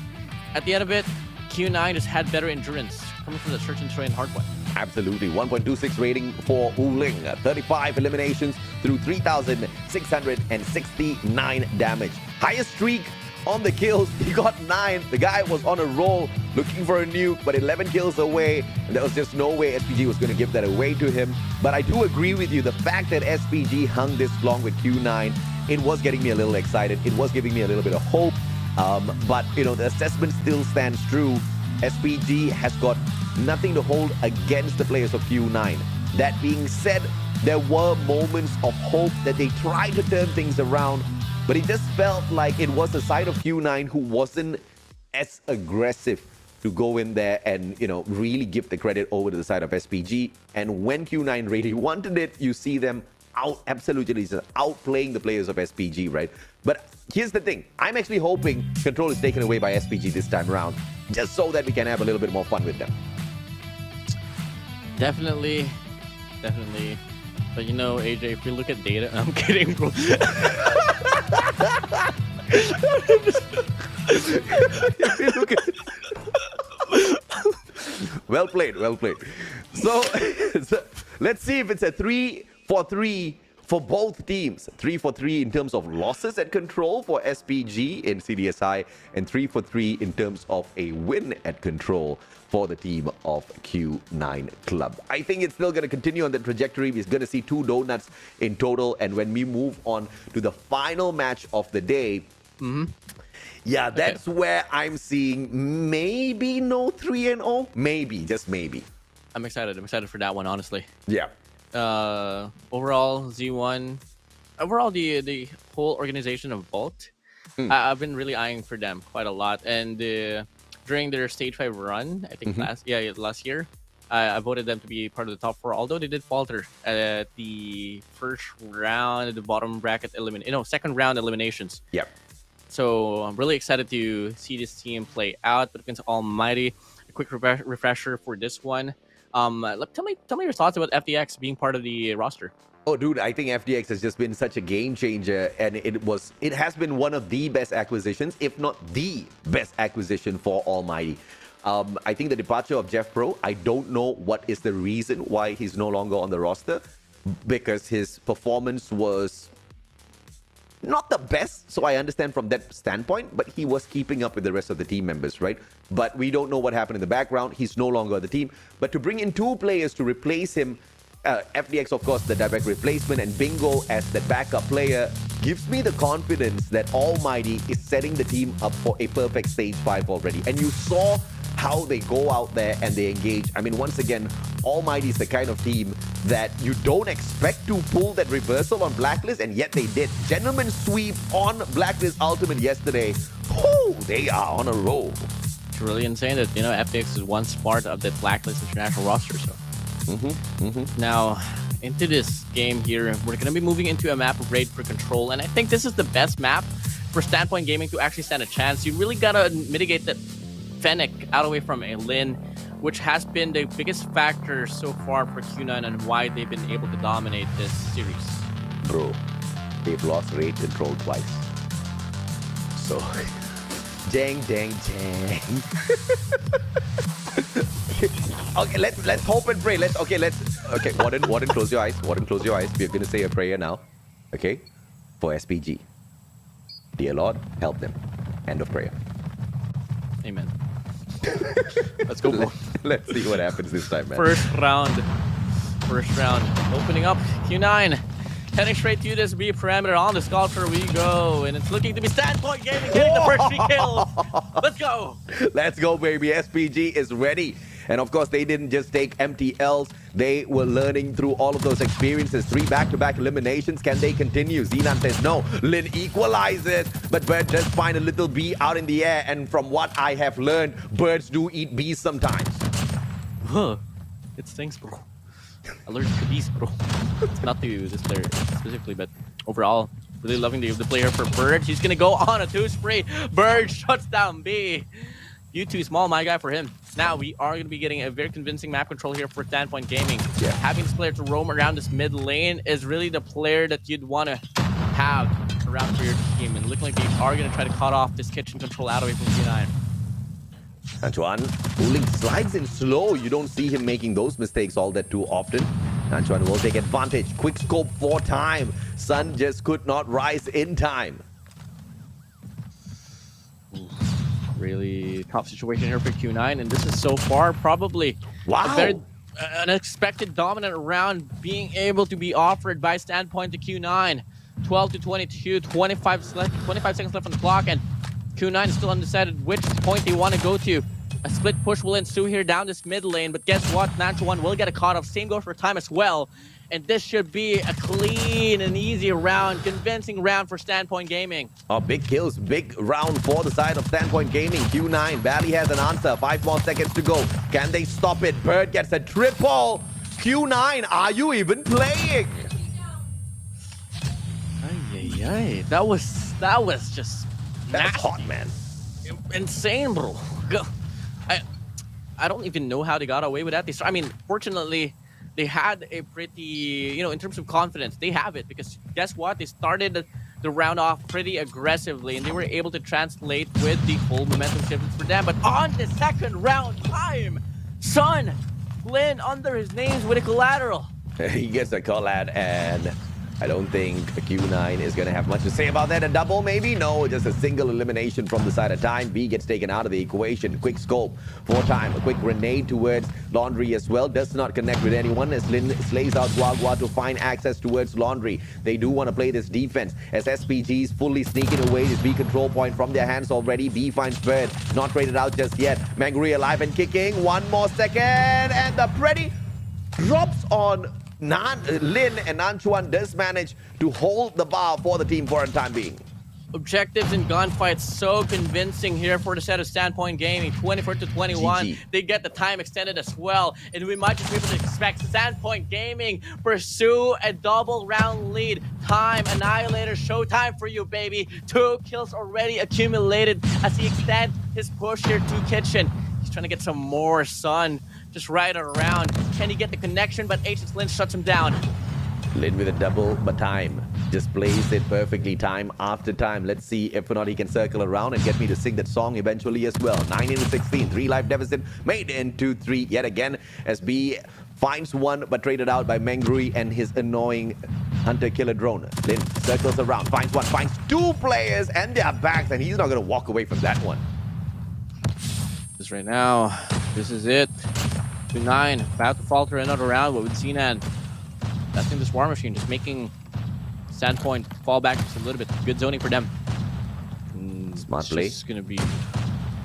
At the end of it, Q9 just had better endurance coming from the search and destroy and hardpoint. Absolutely. 1.26 rating for Uling. 35 eliminations through 3,669 damage. Highest streak on the kills. He got 9. The guy was on a roll looking for a nuke, but 11 kills away. And there was just no way SPG was going to give that away to him. But I do agree with you. The fact that SPG hung this long with Q9, it was getting me a little excited. It was giving me a little bit of hope. But, you know, the assessment still stands true. SPG has got nothing to hold against the players of Q9. That being said, there were moments of hope that they tried to turn things around, but it just felt like it was the side of Q9 who wasn't as aggressive to go in there and, you know, really give the credit over to the side of SPG. And when Q9 really wanted it, you see them absolutely outplaying the players of SPG, right? But here's the thing. I'm actually hoping control is taken away by SPG this time around, just so that we can have a little bit more fun with them. Definitely. But you know, AJ, if you look at data, I'm kidding, bro. Well played. So let's see if it's a 3-for-3 for both teams. 3-for-3 in terms of losses at control for SPG in CDSI, and 3-for-3 in terms of a win at control for the team of Q9 Club. I think it's still going to continue on the trajectory. We're going to see 2 donuts in total. And when we move on to the final match of the day, yeah, that's where I'm seeing maybe no 3-0. Maybe, just maybe. I'm excited for that one, honestly. Yeah. Overall, Z1, the whole organization of Vault, I've been really eyeing for them quite a lot. And during their Stage 5 run, I think last year, I voted them to be part of the top 4, although they did falter at the first round, the bottom bracket second round eliminations. Yep. So I'm really excited to see this team play out. But against Almighty, a quick refresher for this one. Tell me your thoughts about FDX being part of the roster. Oh, dude, I think FDX has just been such a game changer, and it has been one of the best acquisitions, if not the best acquisition for Almighty. I think the departure of Jeff Pro, I don't know what is the reason why he's no longer on the roster, because his performance was not the best, so I understand from that standpoint, but he was keeping up with the rest of the team members, right? But we don't know what happened in the background. He's no longer on the team. But to bring in 2 players to replace him, FDX, of course, the direct replacement, and Bingo as the backup player, gives me the confidence that Almighty is setting the team up for a perfect Stage 5 already. And you saw how they go out there and they engage. I mean, once again, Almighty is the kind of team that you don't expect to pull that reversal on Blacklist, and yet they did. Gentleman sweep on Blacklist Ultimate yesterday. Oh, they are on a roll. It's really insane that, you know, FDX is once part of the Blacklist International roster. So now into this game here, we're going to be moving into a map of Raid for Control, and I think this is the best map for Standpoint Gaming to actually stand a chance. You really got to mitigate that Fennec out away from a Lin, which has been the biggest factor so far for Q9 and why they've been able to dominate this series. Bro, they've lost Raid Control twice. So, dang. Okay, let's hope and pray. Okay, WardeN, close your eyes. WardeN, close your eyes. We're gonna say a prayer now. Okay? For SPG. Dear Lord, help them. End of prayer. Amen. Let's go, bro. Let's see what happens this time, man. First round. Opening up, Q9. Heading straight to this B parameter on the sculpture we go. And it's looking to be Standpoint Gaming getting the first 3 kills. Let's go. Let's go, baby. SPG is ready. And of course, they didn't just take empty L's. They were learning through all of those experiences. 3 back-to-back eliminations. Can they continue? Xenon says no. Lin equalizes, but Bird does find a little bee out in the air. And from what I have learned, birds do eat bees sometimes. Huh. It stinks, bro. Allergic to bees, bro. It's not to this player specifically, but overall, really loving the player for Bird. He's gonna go on a 2 spree. Bird shuts down B. You too small, my guy, for him. Now we are going to be getting a very convincing map control here for Standpoint Gaming. Yeah. Having this player to roam around this mid lane is really the player that you'd want to have around for your team. And looking like they are going to try to cut off this kitchen control out away from Q9. Antoine, Uling slides in slow. You don't see him making those mistakes all that too often. Antoine will take advantage. Quick scope for time. Sun just could not rise in time. Really tough situation here for Q9, and this is so far probably a very unexpected dominant round being able to be offered by Standpoint to Q9. 12 to 22, 25 seconds left on the clock, and Q9 is still undecided which point they want to go to. A split push will ensue here down this mid lane, but guess what? Nanchuan will get a cut off. Same goes for time as well. And this should be a clean and easy round, convincing round for Standpoint Gaming. Oh, big kills, big round for the side of Standpoint Gaming. Q9 barely has an answer. 5 more seconds to go. Can they stop it? Bird gets a triple. Q9, are you even playing? Ay, that was just That's nasty. hot, man. Insane, bro. I don't even know how they got away with that. I mean, fortunately, they had a pretty, in terms of confidence, they have it because guess what? They started the round off pretty aggressively and they were able to translate with the whole momentum shift for them. But on the second round time, Sun, Lin under his names with a collateral. He gets a collab, and I don't think Q9 is going to have much to say about that. A double, maybe? No, just a single elimination from the side of time. B gets taken out of the equation. Quick scope for time. A quick grenade towards Laundry as well. Does not connect with anyone as Lin slays out Guagua to find access towards Laundry. They do want to play this defense as SPGs fully sneaking away this B control point from their hands already. B finds Bird. Not traded out just yet. Mangri alive and kicking. 1 more second. And the Pretty drops on Lin, and Nanchuan does manage to hold the bar for the team for a time being. Objectives and gunfights so convincing here for the set of Standpoint Gaming. 24-21. GG. They get the time extended as well. And we might just be able to expect Standpoint Gaming pursue a double round lead. Time Annihilator showtime for you, baby. 2 kills already accumulated as he extends his push here to Kitchen. He's trying to get some more Sun. Just right around. Can he get the connection? But H.S. Lin shuts him down. Lin with a double, but time just plays it perfectly time after time. Let's see if or not he can circle around and get me to sing that song eventually as well. 9-16, 3 life deficit made into 3 yet again as B finds 1 but traded out by Mengri and his annoying hunter-killer drone. Lin circles around, finds 1, finds 2 players and their backs, and he's not going to walk away from that one. Just right now, this is it. 2-9, about to falter another round, but with Zenan, that's in this War Machine, just making Standpoint fall back just a little bit. Good zoning for them. Smart play. It's going to be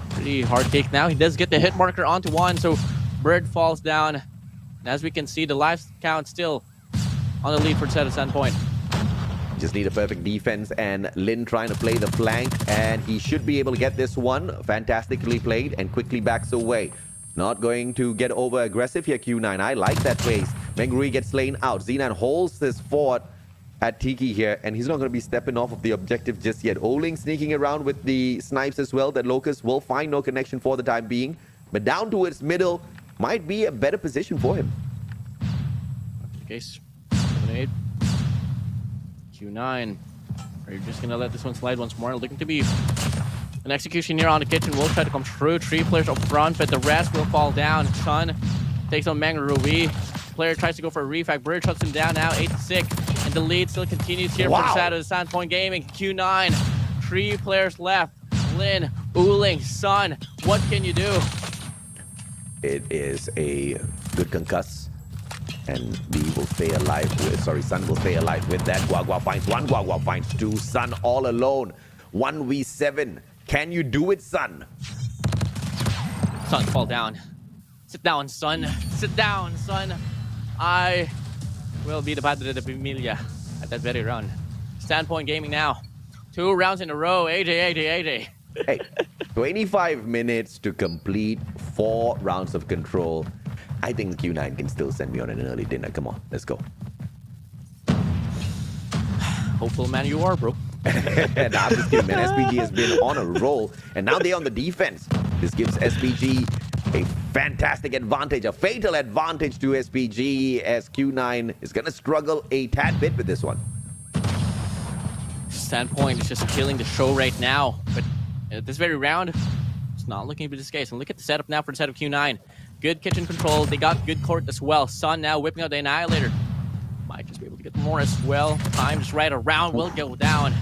pretty hard take now. He does get the hit marker onto 1, so Bird falls down. And as we can see, the life count still on the lead for the set of Standpoint. Just need a perfect defense, and Lin trying to play the flank, and he should be able to get this one. Fantastically played and quickly backs away. Not going to get over aggressive here, Q9. I like that pace. Mengri gets slain out. Zenan holds this fort at Tiki here, and he's not going to be stepping off of the objective just yet. Oling sneaking around with the snipes as well. That Locust will find no connection for the time being, but down towards middle might be a better position for him. Case 7-8. Q9. Are you just going to let this one slide once more? Looking to be an execution here on the Kitchen. Will try to come through. 3 players up front, but the rest will fall down. Sun takes on Mangruwi. Player tries to go for a refact. Bird shuts him down now, 8-6. And the lead still continues here for the side of the Standpoint Gaming. Q9. 3 players left. Lin, Uling, Sun. What can you do? It is a good concuss, and B will stay alive with, Sun will stay alive with that. Guagua finds 1, Guagua finds 2. Sun all alone. 1v7. Can you do it, Sun? Sun, fall down. Sit down, Sun. Sit down, Sun. I will be the padre de familia at that very round. Standpoint Gaming now. 2 rounds in a row. AJ. Hey, 25 minutes to complete 4 rounds of control. I think Q9 can still send me on an early dinner. Come on, let's go. Hopeful man you are, bro. And I'm just kidding, man. SPG has been on a roll, and now they're on the defense. This gives SPG a fantastic advantage, a fatal advantage to SPG, as Q9 is going to struggle a tad bit with this one. Standpoint is just killing the show right now, but at this very round, it's not looking to be this case. And look at the setup now for the set of Q9. Good kitchen control. They got good court as well. Sun now whipping out the Annihilator. Might just be able to get more as well. Time just right around will go down.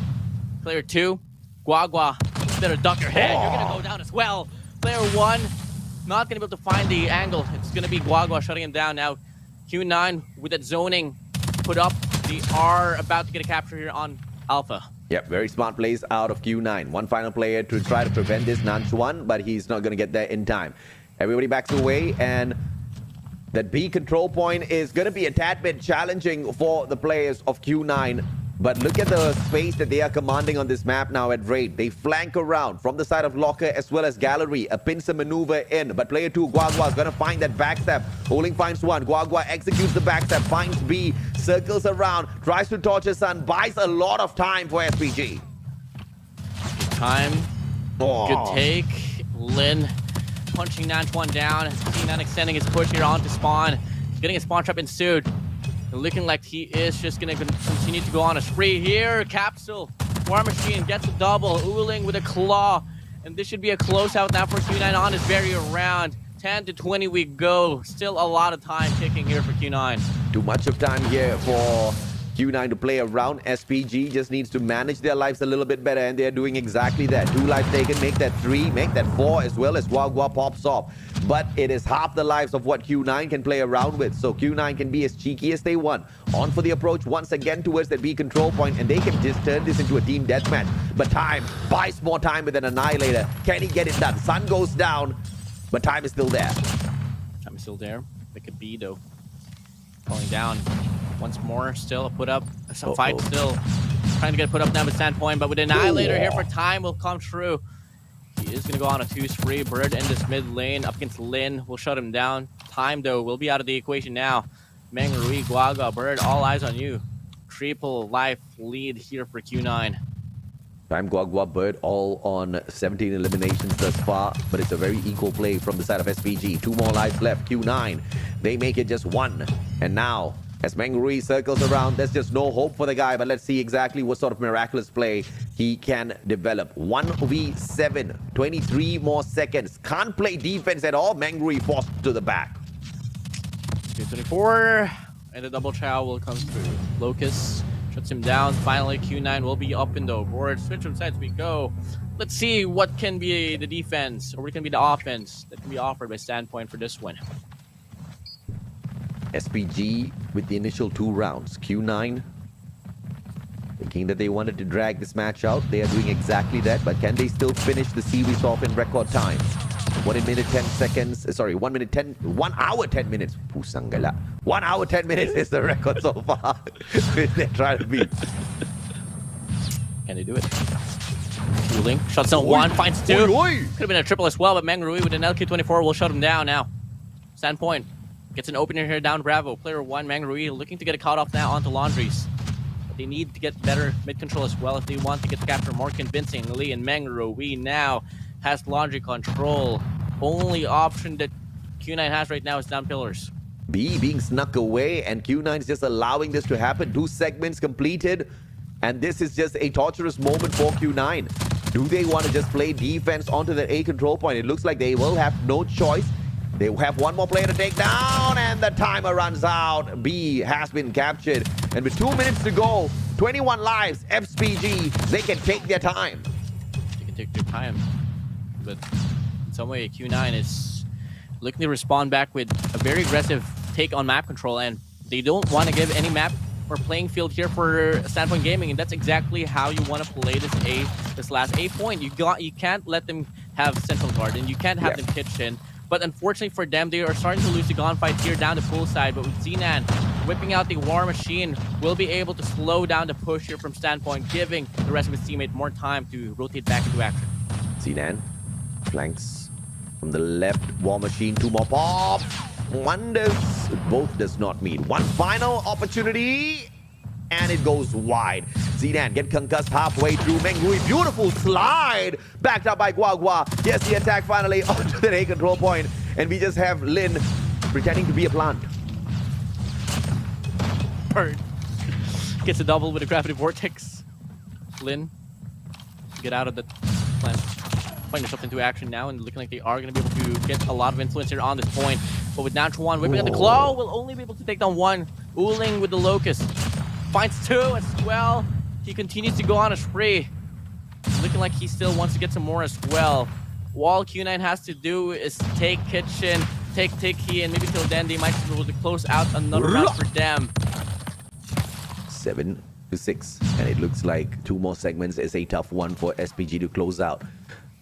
Player 2, Guagua. Instead of duck your head, you're going to go down as well. Player 1, not going to be able to find the angle. It's going to be Guagua shutting him down now. Q9 with that zoning put up. They are about to get a capture here on Alpha. Yep, very smart plays out of Q9. One final player to try to prevent this, Nanchuan, but he's not going to get there in time. Everybody backs away, and that B control point is going to be a tad bit challenging for the players of Q9. But look at the space that they are commanding on this map now at Raid. They flank around from the side of Locker as well as Gallery. A pincer maneuver in. But player 2, Guagua, is going to find that backstab. Oling finds one. Guagua executes the backstab. Finds B. Circles around. Tries to torture Sun. Buys a lot of time for SPG. Time. Good take. Lin punching Nanchuan down. T9 extending his push here onto spawn. He's getting a spawn trap ensued. Looking like he is just going to continue to go on a spree here. Capsule, War Machine gets a double. Uling with a claw. And this should be a closeout now for Q9 on his barrier round. 10 to 20 we go. Still a lot of time ticking here for Q9. Too much of time here for Q9 to play around. SPG just needs to manage their lives a little bit better, and they're doing exactly that. 2 lives taken, make that 3, make that 4, as well as Guagua pops off. But it is half the lives of what Q9 can play around with, so Q9 can be as cheeky as they want. On for the approach once again towards that B control point, and they can just turn this into a team deathmatch. But time buys more time with an Annihilator. Can he get it done? Sun goes down, but time is still there. Time is still there. Pick a B though. Falling down. Once more, still a put up. Some fight still. Trying to get put up now with Standpoint, but with Annihilator here for time will come true. He is going to go on a 2 spree. Bird in this mid lane up against Lin. Will shut him down. Time, though, will be out of the equation now. Meng, Rui, Guagua, Bird, all eyes on you. Triple life lead here for Q9. Time, Guagua, Bird, all on 17 eliminations thus far, but it's a very equal play from the side of SPG. 2 more lives left. Q9, they make it just 1. And now, as Meng Rui circles around, there's just no hope for the guy, but let's see exactly what sort of miraculous play he can develop. 1v7, 23 more seconds. Can't play defense at all. Meng Rui forced to the back. 224, and the double chow will come through. Locust shuts him down. Finally, Q9 will be up in the board. Switch from sides we go. Let's see what can be the defense, or what can be the offense that can be offered by Standpoint for this one. SPG with the initial 2 rounds. Q9 thinking that they wanted to drag this match out. They are doing exactly that, but can they still finish the series off in record time? 1 minute 10 seconds. Sorry, 1 hour 10 minutes. Pusanggala. 1 hour 10 minutes is the record so far. They're trying to beat. Can they do it? Cooling. Shuts down 1, finds 2. Could have been a triple as well, but Meng Rui with an LQ24 will shut him down now. Standpoint gets an opener here down Bravo. Player 1, Meng Rui, looking to get a cutoff now onto Laundries. But they need to get better mid-control as well if they want to get the capture more convincingly. And Meng Rui now has Laundry control. Only option that Q9 has right now is down pillars. B being snuck away, and Q9 is just allowing this to happen. 2 segments completed, and this is just a torturous moment for Q9. Do they want to just play defense onto the A control point? It looks like they will have no choice. They have 1 more player to take down, and the timer runs out. B has been captured, and with 2 minutes to go, 21 lives, SPG, they can take their time. They can take their time, but in some way, Q9 is looking to respond back with a very aggressive take on map control, and they don't want to give any map or playing field here for Standpoint Gaming, and that's exactly how you want to play this last A point. You can't let them have central guard, and you can't have them pitch in. But unfortunately for them, they are starting to lose the gunfight here down the poolside. But with Zenan whipping out the War Machine, will be able to slow down the push here from Standpoint, giving the rest of his teammate more time to rotate back into action. Zenan flanks from the left. War Machine, 2 more pop. Both does not meet. 1 final opportunity, and it goes wide. Zenan get concussed halfway through. Meng Rui, beautiful slide, backed up by Guagua. Yes, the attack finally onto the A control point, and we just have Lin pretending to be a plant. Bird gets a double with a gravity vortex. Lin, get out of the plant. Putting themselves into action now, and looking like they are going to be able to get a lot of influence here on this point. But with Nanchuan whipping at the claw, will only be able to take down 1. Uling with the Locust finds 2 as well. He continues to go on a spree. Looking like he still wants to get some more as well. All Q9 has to do is take Kitchen, take Tiki, and maybe till then they might be able to close out another round for them. 7 6. And it looks like 2 more segments is a tough one for SPG to close out.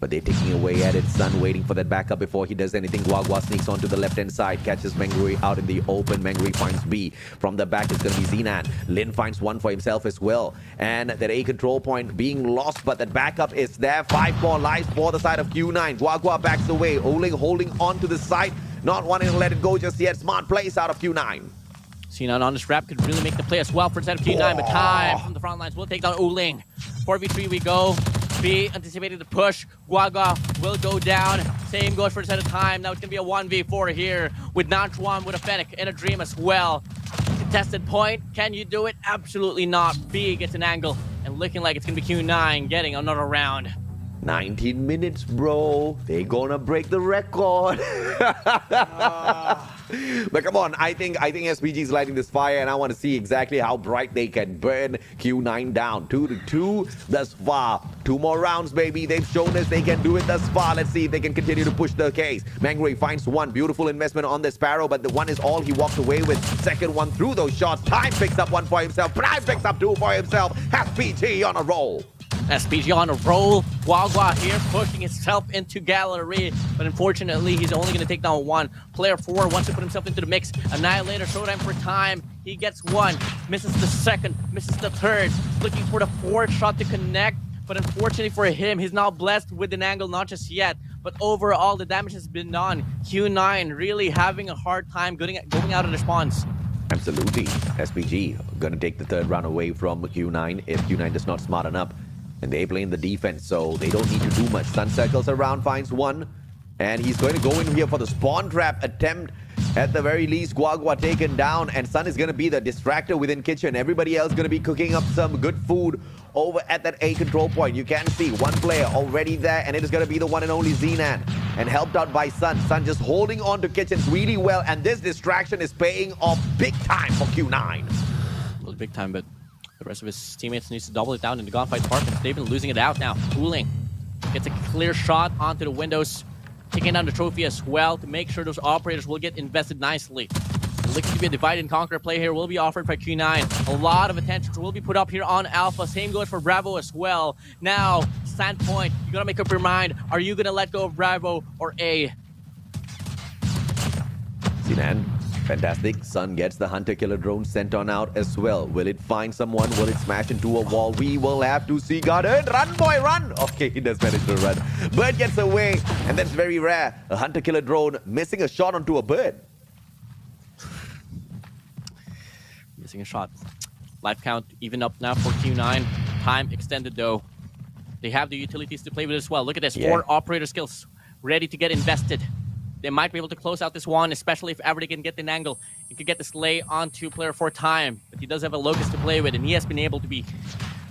But they're taking away at it. Sun waiting for that backup before he does anything. Guagua sneaks onto the left-hand side. Catches Mengui out in the open. Mengui finds B. From the back, it's going to be Zinan. Lin finds one for himself as well. And that A control point being lost, but that backup is there. 5 more lives for the side of Q9. Guagua backs away. Oling holding on to the side. Not wanting to let it go just yet. Smart plays out of Q9. Sinan on this wrap could really make the play as well for instead of Q9, but time from the front lines will take down Uling. 4v3 we go. B anticipating the push. Guagua will go down. Same goes for instead of time. Now it's going to be a 1v4 here with Nanchuan, with a Fennec, and a Dream as well. Contested point. Can you do it? Absolutely not. B gets an angle, and looking like it's going to be Q9 getting another round. 19 minutes, bro. They're gonna break the record. But come on, I think SPG is lighting this fire, and I want to see exactly how bright they can burn Q9 down. 2-2 thus far. 2 more rounds, baby. They've shown us they can do it thus far. Let's see if they can continue to push the case. Mangray finds one. Beautiful investment on the Sparrow, but the one is all he walked away with. Second one through those shots. Time picks up 1 for himself. Prime picks up 2 for himself. SPG on a roll. SPG on a roll. Guagua here pushing himself into gallery, but unfortunately he's only going to take down 1. Player 4 wants to put himself into the mix. Annihilator showtime for time. He gets 1, misses the 2nd, misses the 3rd, looking for the 4th shot to connect, but unfortunately for him, he's now blessed with an angle, not just yet, but overall the damage has been done. Q9 really having a hard time going out of the spawns. Absolutely. SPG gonna take the 3rd round away from Q9 if Q9 does not smarten up. And they play in the defense, so they don't need to do much. Sun circles around, finds 1. And he's going to go in here for the spawn trap attempt. At the very least, Guagua taken down. And Sun is going to be the distractor within kitchen. Everybody else going to be cooking up some good food over at that A control point. You can see 1 player already there. And it is going to be the one and only Zinan. And helped out by Sun. Sun just holding on to kitchens really well. And this distraction is paying off big time for Q9. Well, big time, but the rest of his teammates needs to double it down in the gunfight department. They've been losing it out now. Uling gets a clear shot onto the windows, taking down the trophy as well to make sure those operators will get invested nicely. Looking to be a divide and conquer play here will be offered by Q9. A lot of attention will be put up here on Alpha. Same goes for Bravo as well. Now, standpoint, you gotta make up your mind. Are you gonna let go of Bravo or A? Zinan. Fantastic. Sun gets the hunter-killer drone sent on out as well. Will it find someone? Will it smash into a wall? We will have to see. GwardeN, run, boy, run! Okay, he does manage to run. Bird gets away, and that's very rare. A hunter-killer drone missing a shot onto a bird. Missing a shot. Life count even up now for Q9. Time extended though. They have the utilities to play with as well. Look at this. 4 operator skills ready to get invested. They might be able to close out this one, especially if ever they can get an angle. He could get the slay onto player 4 time, but he does have a locust to play with, and he has been able to be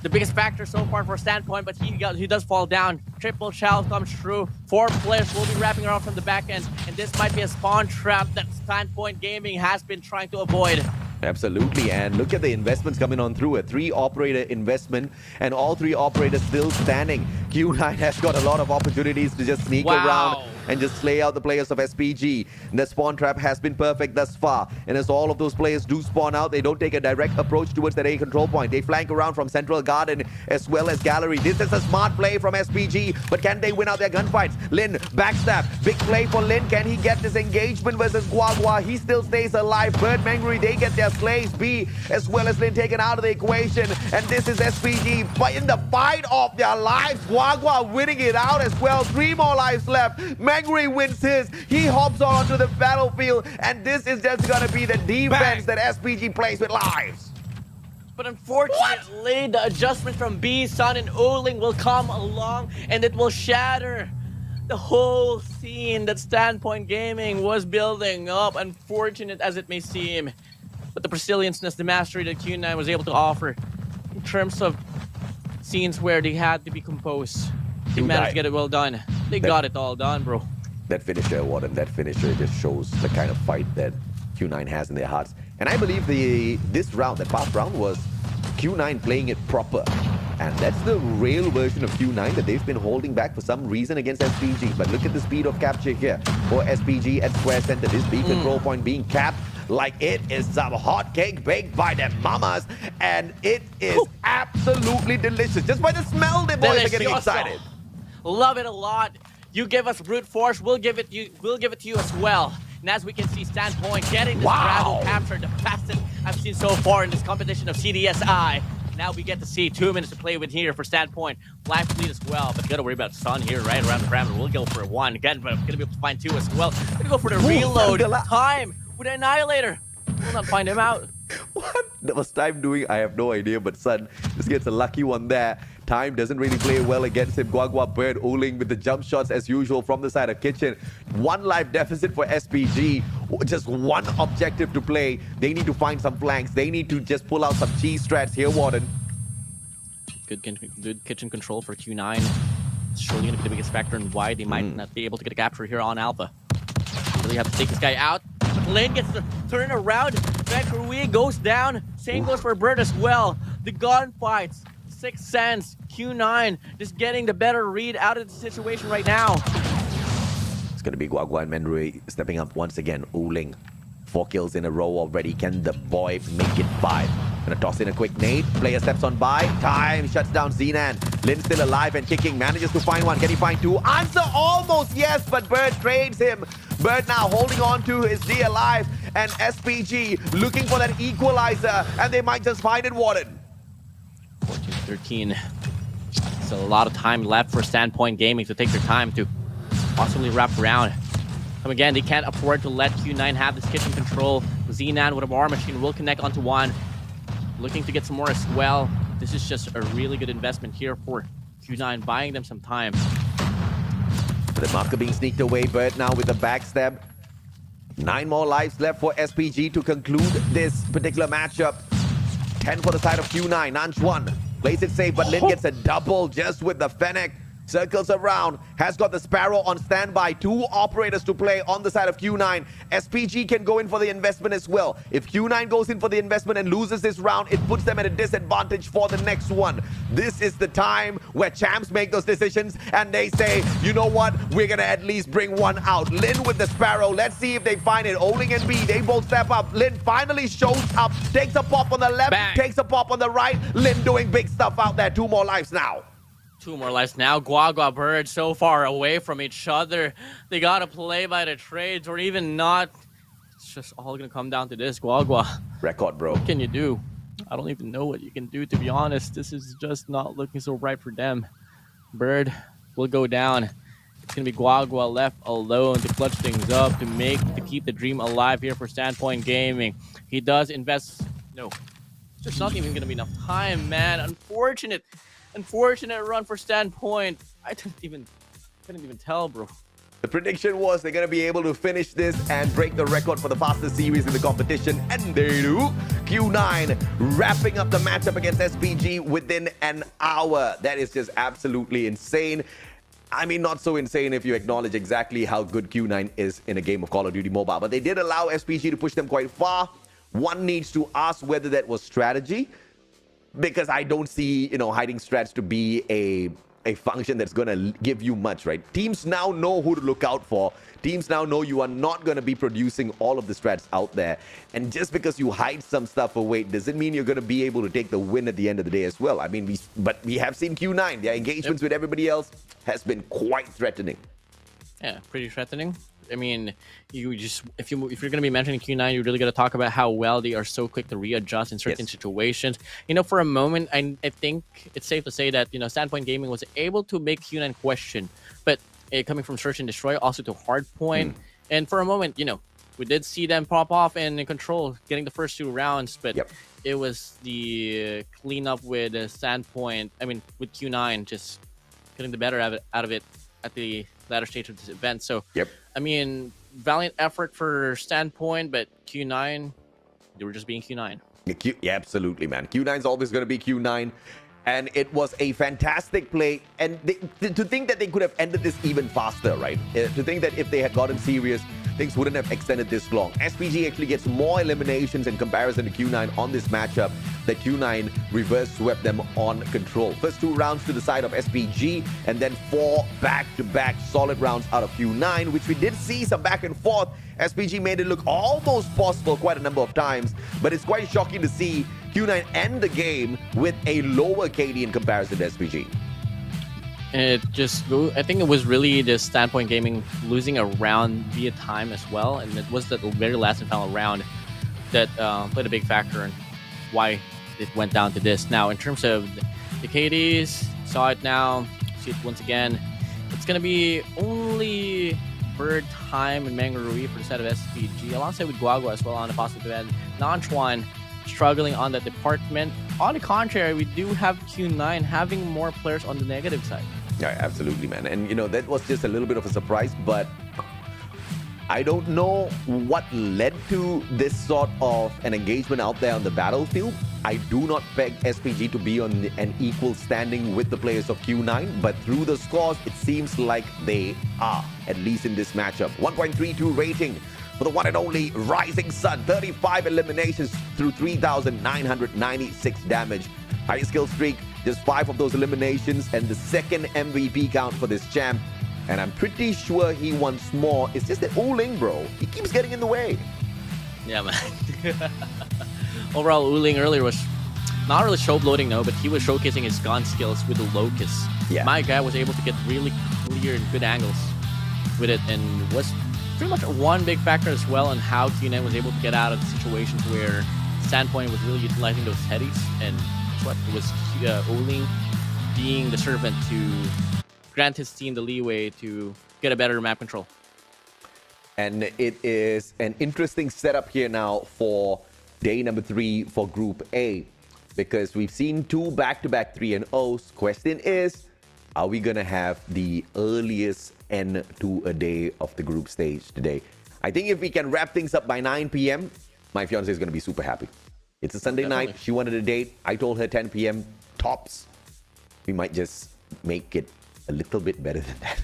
the biggest factor so far for a standpoint, but he does fall down. Triple shell comes through. 4 players will be wrapping around from the back end, and this might be a spawn trap that Standpoint Gaming has been trying to avoid. Absolutely, and look at the investments coming on through. A 3 operator investment, and all 3 operators still standing. Q9 has got a lot of opportunities to just sneak around and just slay out the players of SPG. The spawn trap has been perfect thus far, and as all of those players do spawn out, they don't take a direct approach towards that A control point. They flank around from Central Garden as well as Gallery. This is a smart play from SPG, but can they win out their gunfights? Lin, backstab, big play for Lin. Can he get this engagement versus Guagua? He still stays alive. Bird, Mangry, they get their slays. B as well as Lin taken out of the equation, and this is SPG in the fight of their lives. Guagua winning it out as well. 3 more lives left. Mangry wins his. He hops onto the battlefield, and this is just gonna be the defense that SPG plays with lives. But unfortunately, the adjustment from B, Sun, and Uling will come along, and it will shatter the whole scene that Standpoint Gaming was building up, unfortunate as it may seem. But the resilience, the mastery that Q9 was able to offer in terms of scenes where they had to be composed, they managed to get it well done. They got it all done, bro. That finisher, WardeN, that finisher just shows the kind of fight that Q9 has in their hearts. And I believe this round, that past round, was Q9 playing it proper. And that's the real version of Q9 that they've been holding back for some reason against SPG. But look at the speed of capture here for SPG at Square Center. This B control point being capped like it is some hot cake baked by their mamas, and it is absolutely delicious. Just by the smell, the boys are getting excited. Love it a lot. You give us brute force, we'll give it to you as well. And as we can see, Standpoint getting this gravel capture, the fastest I've seen so far in this competition of CDSI. Now we get to see 2 minutes to play with here for Standpoint. Life lead as well, but gotta worry about Sun here right around the parameter. We'll go for 1 again, but gonna be able to find 2 as well. Gonna go for the reload time with Annihilator. We'll not find him out. What was Time doing? I have no idea, but Sun just gets a lucky one there. Time doesn't really play well against him. Guagua, Bird, Oling with the jump shots as usual from the side of Kitchen. 1 life deficit for SPG. Just 1 objective to play. They need to find some flanks. They need to just pull out some cheese strats here, WardeN. Good kitchen control for Q9. It's surely going to be the biggest factor in why they might not be able to get a capture here on Alpha. Really have to take this guy out. But Lane gets the turn around. Rui goes down. Same goes for Bird as well. The gunfights. 6 Sense, Q9, just getting the better read out of the situation right now. It's going to be Guagua and Menrui stepping up once again. Oling, 4 kills in a row already. Can the boy make it 5? Gonna toss in a quick nade. Player steps on by. Time shuts down Zenan. Lin still alive and kicking. Manages to find 1. Can he find 2? Answer almost yes, but Bird trades him. Bird now holding on to his D alive. And SPG looking for that equalizer. And they might just find it, WardeN. 14-13. Still a lot of time left for Standpoint Gaming to take their time to possibly wrap around. Again, they can't afford to let Q9 have this kitchen control. Zenan with a bar machine will connect onto 1. Looking to get some more as well. This is just a really good investment here for Q9, buying them some time. The marker being sneaked away. Bird now with the backstab. 9 more lives left for SPG to conclude this particular matchup. 10 for the side of Q9. Nanchuan plays it safe, but Lin gets a double just with the Fennec. Circles around, has got the Sparrow on standby. 2 operators to play on the side of Q9. SPG can go in for the investment as well. If Q9 goes in for the investment and loses this round, it puts them at a disadvantage for the next one. This is the time where champs make those decisions and they say, you know what, we're gonna at least bring 1 out. Lin with the Sparrow, let's see if they find it. Oling and B, they both step up. Lin finally shows up, takes a pop on the left, takes a pop on the right. Lin doing big stuff out there. 2 more lives now. 2 more lives now. Guagua, Bird so far away from each other. They gotta play by the trades or even not. It's just all gonna come down to this. Guagua. Record, bro. What can you do? I don't even know what you can do, to be honest. This is just not looking so bright for them. Bird will go down. It's gonna be Guagua left alone to clutch things up, to keep the dream alive here for Standpoint Gaming. He does invest. No, there's not even gonna be enough time, man. Unfortunate run for Standpoint. I couldn't even tell, bro. The prediction was they're going to be able to finish this and break the record for the fastest series in the competition, and they do. Q9 wrapping up the matchup against SPG within an hour. That is just absolutely insane. I mean, not so insane if you acknowledge exactly how good Q9 is in a game of Call of Duty Mobile, but they did allow SPG to push them quite far. One needs to ask whether that was strategy, because I don't see, hiding strats to be a function that's going to give you much, right? Teams now know who to look out for. Teams now know you are not going to be producing all of the strats out there. And just because you hide some stuff away doesn't mean you're going to be able to take the win at the end of the day as well. I mean, we have seen Q9. Their engagements with everybody else has been quite threatening. Yeah, pretty threatening. I mean, if you're going to be mentioning Q9, you really got to talk about how well they are so quick to readjust in certain situations. For a moment, I think it's safe to say that Standpoint Gaming was able to make Q9 question, but coming from Search and Destroy also to Hardpoint, and for a moment, we did see them pop off and control, getting the first 2 rounds, but it was the cleanup with Standpoint. I mean, with Q9 just getting the better out of it at the latter stage of this event. So, I mean, valiant effort for Standpoint, but Q9, they were just being Q9. Yeah, absolutely, man. Q9 is always going to be Q9. And it was a fantastic play. And to think that they could have ended this even faster, right? To think that if they had gotten serious, things wouldn't have extended this long. SPG actually gets more eliminations in comparison to Q9 on this matchup. That Q9 reverse swept them on control. First 2 rounds to the side of SPG, and then 4 back-to-back solid rounds out of Q9, which we did see some back and forth. SPG made it look almost possible quite a number of times, but it's quite shocking to see Q9 end the game with a lower KD in comparison to SPG. I think it was really the Standpoint Gaming losing a round via time as well, and it was the very last and final round that played a big factor in why it went down to this. Now, in terms of the KDs, saw it now, see it once again. It's going to be only Bird, Time, and Mangarui for the side of SPG, alongside with Guagua as well on the positive end. Nanchuan struggling on that department. On the contrary, we do have Q9 having more players on the negative side. Yeah, absolutely, man. And, you know, that was just a little bit of a surprise, but I don't know what led to this sort of an engagement out there on the battlefield. I do not peg SPG to be on an equal standing with the players of Q9, but through the scores, it seems like they are, at least in this matchup. 1.32 rating for the one and only Rising Sun. 35 eliminations through 3,996 damage. High skill streak, just 5 of those eliminations, and the second MVP count for this champ. And I'm pretty sure he wants more. It's just that Uling, bro, he keeps getting in the way. Yeah, man. Overall, Uling earlier was not really showboating, no, but he was showcasing his gun skills with the Locust. Yeah. My guy was able to get really clear and good angles with it, and was pretty much one big factor as well in how Q9 was able to get out of the situations where Standpoint was really utilizing those headies, and that's what it was Uling being the servant to grant his team the leeway to get a better map control. And it is an interesting setup here now for day number 3 for Group A, because we've seen 2 back-to-back 3-0s. Question is, are we going to have the earliest end to a day of the group stage today? I think if we can wrap things up by 9 p.m., my fiance is going to be super happy. It's a Sunday night. She wanted a date. I told her 10 p.m. tops. We might just make it a little bit better than that.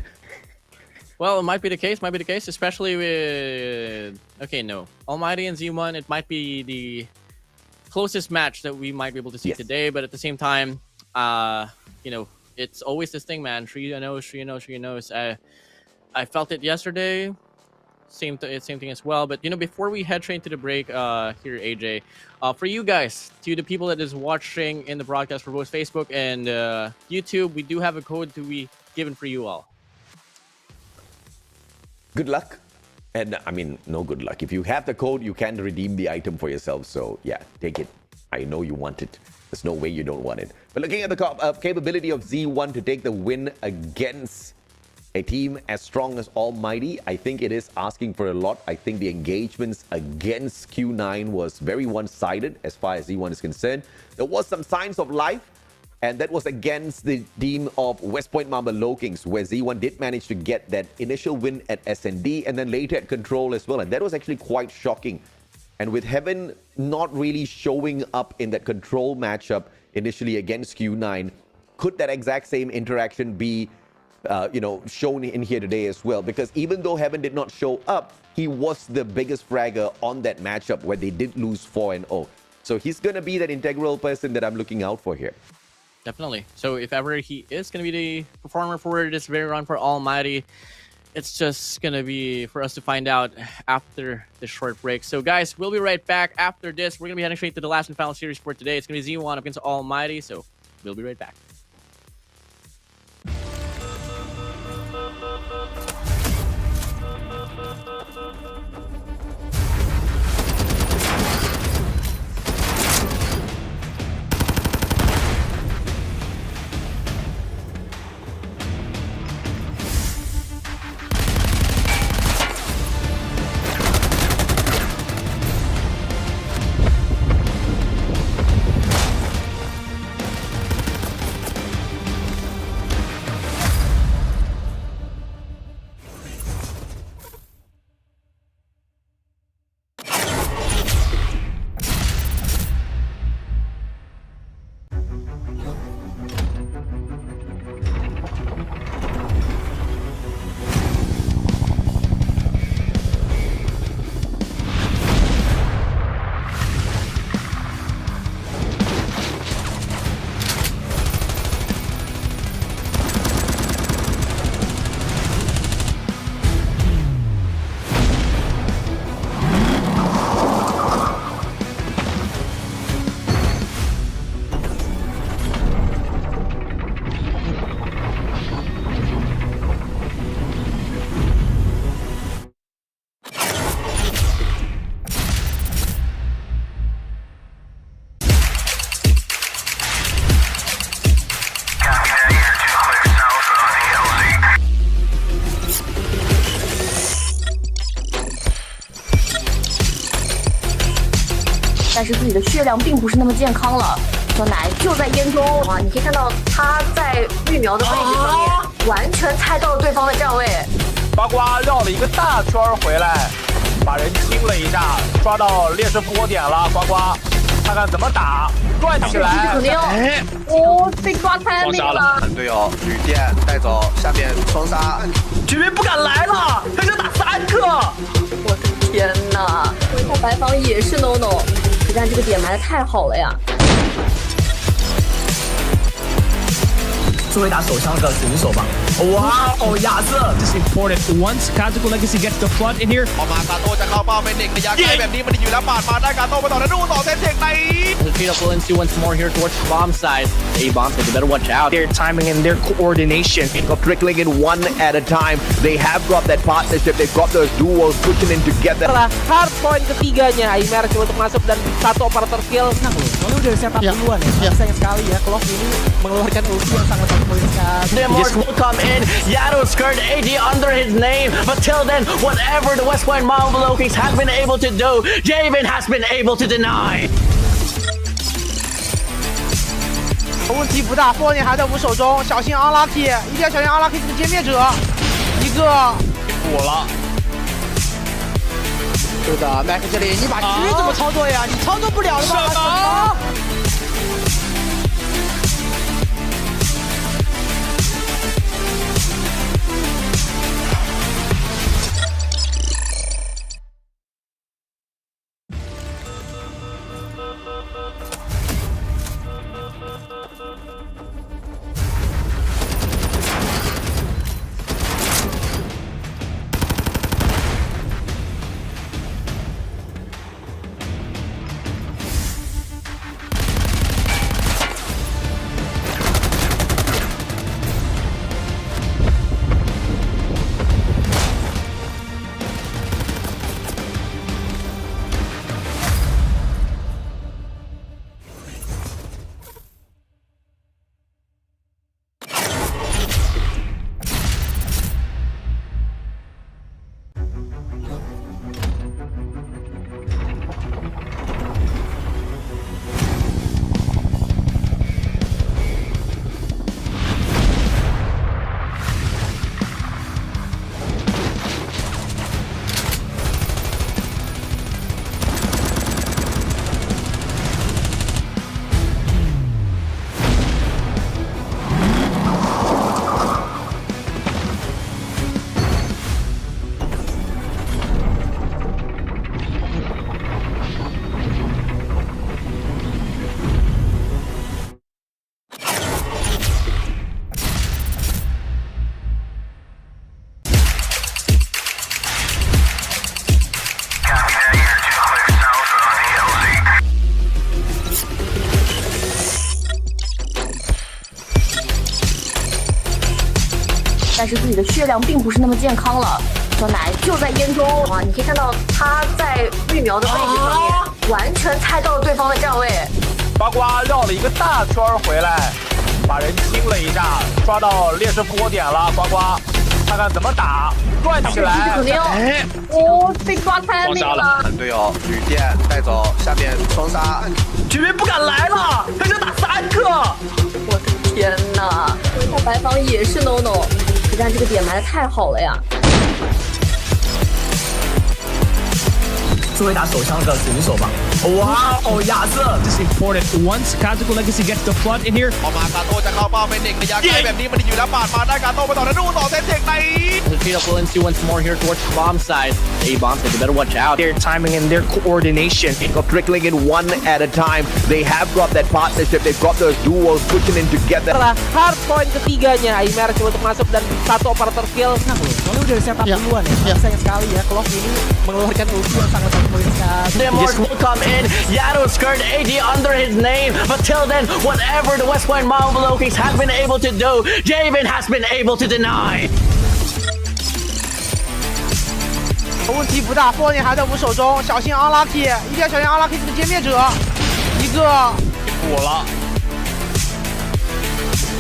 Well, it might be the case, especially with... Okay, no. Almighty and Z1, it might be the closest match that we might be able to see today, but at the same time, you know, it's always this thing, man. 3-0. I felt it yesterday. Same thing as well. But, you know, before we head straight to the break here, AJ, for you guys, to the people that is watching in the broadcast for both Facebook and YouTube, we do have a code to be given for you all. Good luck. And I mean, no good luck. If you have the code, you can redeem the item for yourself. So yeah, take it. I know you want it. There's no way you don't want it. But looking at the capability of Z1 to take the win against a team as strong as Almighty, I think it is asking for a lot. I think the engagements against Q9 was very one-sided as far as Z1 is concerned. There was some signs of life, and that was against the team of West Point Mamba Low Kings, where Z1 did manage to get that initial win at SND and then later at Control as well. And that was actually quite shocking. And with Heaven not really showing up in that Control matchup initially against Q9, could that exact same interaction be shown in here today as well? Because even though Heaven did not show up, he was the biggest fragger on that matchup where they did lose 4-0. So he's going to be that integral person that I'm looking out for here. Definitely. So if ever he is going to be the performer for this very run for Almighty, it's just going to be for us to find out after the short break. So guys, we'll be right back after this. We're going to be heading straight to the last and final series for today. It's going to be Z1 up against Almighty. So we'll be right back. 是自己的血量并不是那么健康了。小奶就在烟中啊，你可以看到他在育苗的位置上面，完全猜到了对方的站位。呱呱绕了一个大圈回来，把人清了一下，抓到劣势复活点了。呱呱，看看怎么打，转起来。肯定哦，被抓太那个了。队友旅店带走，下面双杀。居民不敢来了，他就打3个。我的天哪！回头白房也是 no no， 可但这个点埋的太好了呀。作为打手枪的选手吧，哇哦，亚瑟 This is important. Once Kazuko Legacy gets the flood in here, ออกมากาโต้จะเข้าเป้าเป็นเด็กระยะไกลแบบนี้มันอยู่แล้วปาดมาได้กาโต้ไปต่อแล้วดูต่อเซนเทคใน The trade up will ensue once more here towards the bomb side. A bomb side, you better watch out. their timing and their coordination. Of trickling in one at a time. They have got that partnership. They've got those duos pushing in together. Setelah hard point ketiganya, immerse untuk masuk dan satu operator skill. Nah, soalnya udah setup duluan ya. Sayang sekali ya, Clock ini mengeluarkan ulti yang sangat poin sekali. Immerse will come in. Yado's skirt AD under his name. But till then, whatever the West Point Marvel Kings has been able to do, Javen has been able to deny. 问题不大，火焰还在我们手中，小心 unlucky， 一定要小心 unlucky 这个歼灭者，一个补了。是的 ，Mac 这里你把狙怎么操作呀？你操作不了的吗？什么？但是自己的血量并不是那么健康了。小奶就在烟中啊，你可以看到他在育苗的位置上面，完全猜到了对方的站位。呱呱绕了一个大圈回来，把人清了一下，抓到劣势复活点了。呱呱，看看怎么打，转起来。肯定哦，被抓太那个了。队友旅店带走，下面双杀。居民不敢来了，他就打3个。我的天哪！回头白房也是 no no， 可但这个点埋的太好了呀。作为打手枪的选手吧，哇哦，亚瑟 This is important. Once Kazuko Legacy gets the flood in here, ออกมากาโต้จะเข้าเป้าเป็นเด็กระยะไกลแบบนี้มันอยู่แล้วปาดมาได้กาโต้ไปต่อแล้วดูต่อเซนเทคใน The trade up will ensue once more here towards the bomb side. A bomb side, you better watch out. their timing and their coordination. Of trickling in one at a time. They have got that partnership. They've got those duos pushing in together. Setelah hard point ketiganya, immerse untuk masuk dan satu operator skill. Nah, soalnya udah setup duluan ya. Sayang sekali ya, Clock ini mengeluarkan ulti yang sangat poin sekali. Immerse will come in. Yado's skirt AD under his name. But till then, whatever the West Point Marvel Kings has been able to do, Javen has been able to deny. 问题不大，火焰还在我们手中，小心 unlucky， 一定要小心 unlucky 这个歼灭者，一个补了。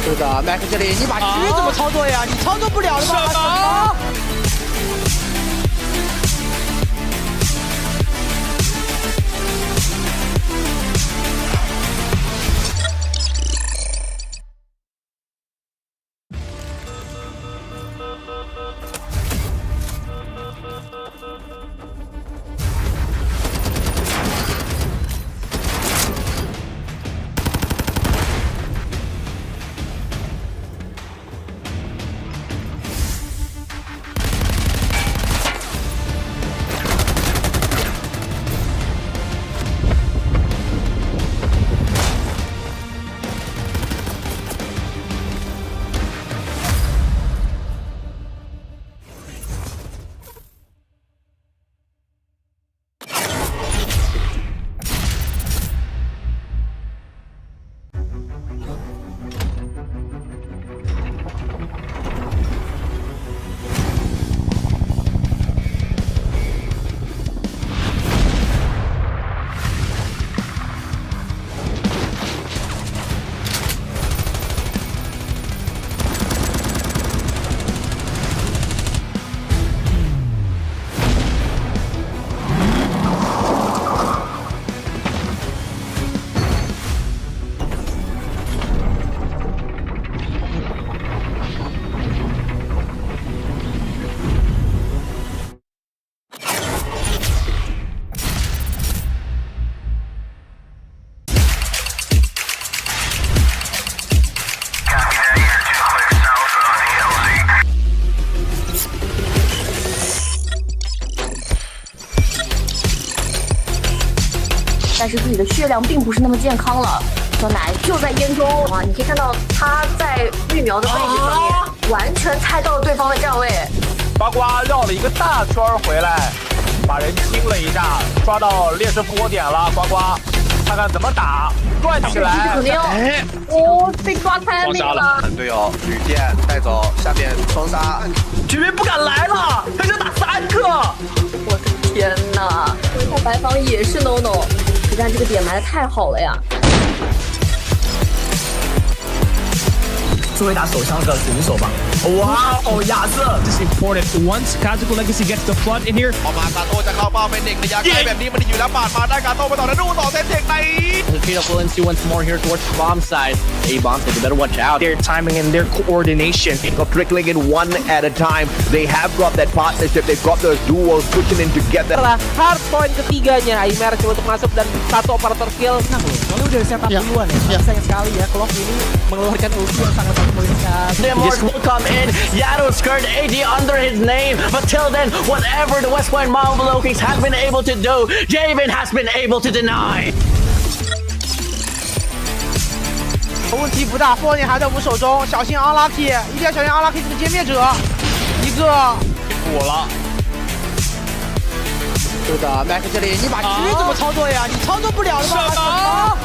是的 ，Mac 这里你把狙怎么操作呀？你操作不了的吗？什么？但是自己的血量并不是那么健康了。小奶就在烟中啊，你可以看到他在育苗的位置上面，完全猜到了对方的站位。呱呱绕了一个大圈回来，把人清了一下，抓到劣势复活点了。呱呱，看看怎么打，转起来。肯定哦，被抓开那个了。队友旅店带走，下面双杀，居民不敢来了，他就打3个。我的天哪！回头白房也是 no no， 实战这个点埋的太好了呀。作为打手枪的选手吧，哇哦，亚瑟 This is important. Once Kazuko Legacy gets the flood in here, ออกมากาโต้จะเข้าเป้าเป็นเด็กระยะไกลแบบนี้มันอยู่แล้วปาดมาได้กาโต้ไปต่อแล้วดูต่อเซตเด็กใน Retreat of Williams once more here towards the bomb side. A bomb, so you better watch out. their timing and their coordination. Got trickling in one at a time. They have got that partnership. They've got those duos pushing in together. Setelah hard point ketiganya, immerse untuk masuk dan satu operator kill. Nah, soalnya udah setup duluan ya. Sayang sekali ya, Clock ini mengeluarkan ulti yang sangat mempoinkan. The immerse will come in. Yado's skirt AD under his name. But till then, whatever the West Point Marvel Kings have been able to do, Javen has been able to deny. 问题不大，波点还在我们手中，小心 unlucky， 一定要小心 unlucky 这个歼灭者，一个补了。是的 ，Mac 这里你把狙怎么操作呀？你操作不了的吗？什么？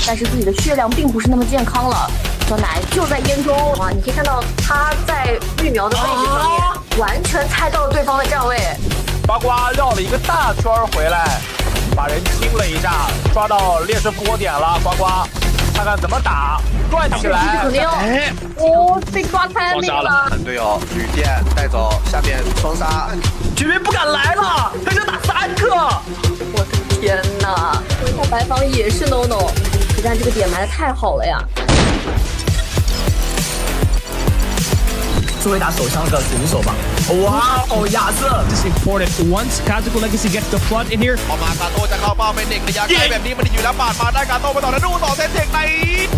但是自己的血量并不是那么健康了。小奶就在烟中啊，你可以看到他在育苗的位置上面，完全猜到了对方的站位。呱呱绕了一个大圈回来，把人清了一下，抓到劣势复活点了。呱呱，看看怎么打，转起来。肯定哦，被抓开那个了。队友旅店带走，下面双杀，居民不敢来了，他就打3个。我的天哪！回头白房也是 no no， 实战这个点埋的太好了呀。作为打手枪的选手吧，哇哦，亚瑟 This is important. Once Kazuko Legacy gets the flood in here, ออกมากาโต้จะเข้าเป้าเป็นเด็กระยะไกลแบบนี้มันอยู่แล้วปาดมาได้กาโต้ไปต่อแล้วดูต่อเซตเด็กใน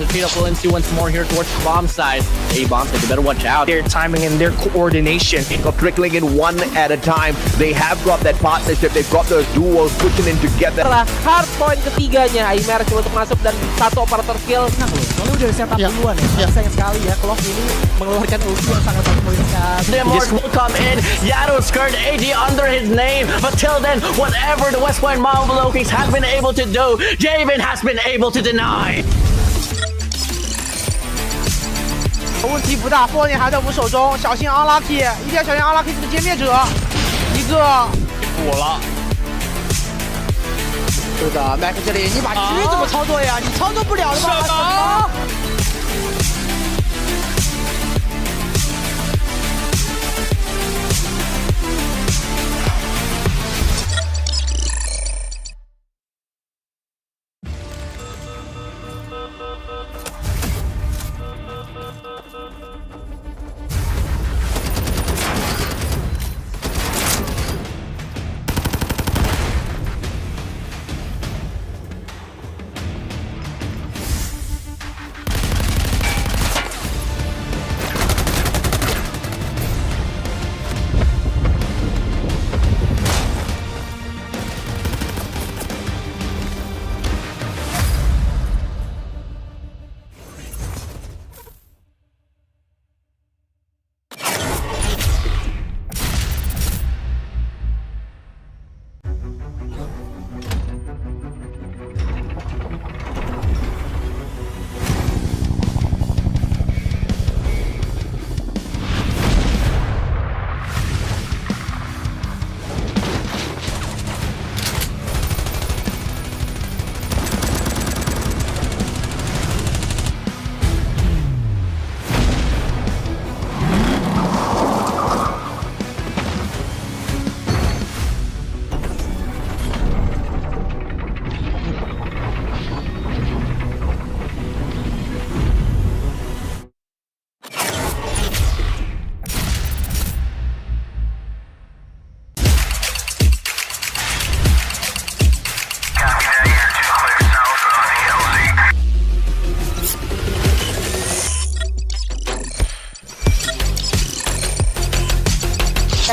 Retreat of Williams once more here towards the bomb side. A bomb, so you better watch out. their timing and their coordination. Got trickling in one at a time. They have got that partnership. They've got those duos pushing in together. Setelah hard point ketiganya, immerse untuk masuk dan satu operator kill. Nah, soalnya udah setup duluan ya. Sayang sekali ya, Clock ini mengeluarkan ulti yang sangat mempoinkan. The immerse will come in. Yado's skirt AD under his name. But till then, whatever the West Point Marvel Kings have been able to do, Javen has been able to deny. 问题不大，波点还在我们手中，小心 unlucky， 一定要小心 unlucky 这个歼灭者，一个补了。是的 ，Mac 这里你把狙怎么操作呀？你操作不了的吗？什么？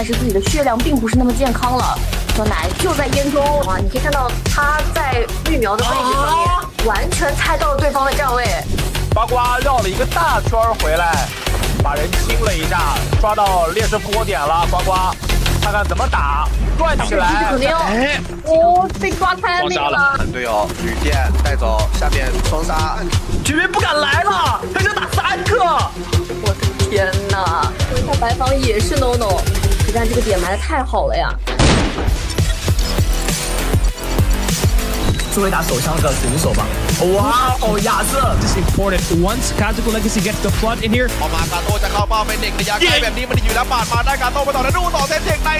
但是自己的血量并不是那么健康了。小奶就在烟中啊，你可以看到他在绿苗的位置上面，完全猜到了对方的站位。呱呱绕了一个大圈回来，把人清了一下，抓到劣势复活点了。呱呱，看看怎么打，转起来。肯定哦，被抓开那个了。队友旅店带走，下面双杀。居民不敢来了，他想打3个。我的天哪！说一下白房也是 no， 可但这个点埋的太好了呀。作为打手枪的选手吧，哇哦，亚瑟 This is important. Once Kazuko Legacy gets the flood in here, พอมากาโต้จะเข้าเป้าเป็นเด็กระยะไกลแบบนี้มันอยู่แล้วปาดมาได้กาโต้ไปต่อแล้วดูต่อเซนเทคใน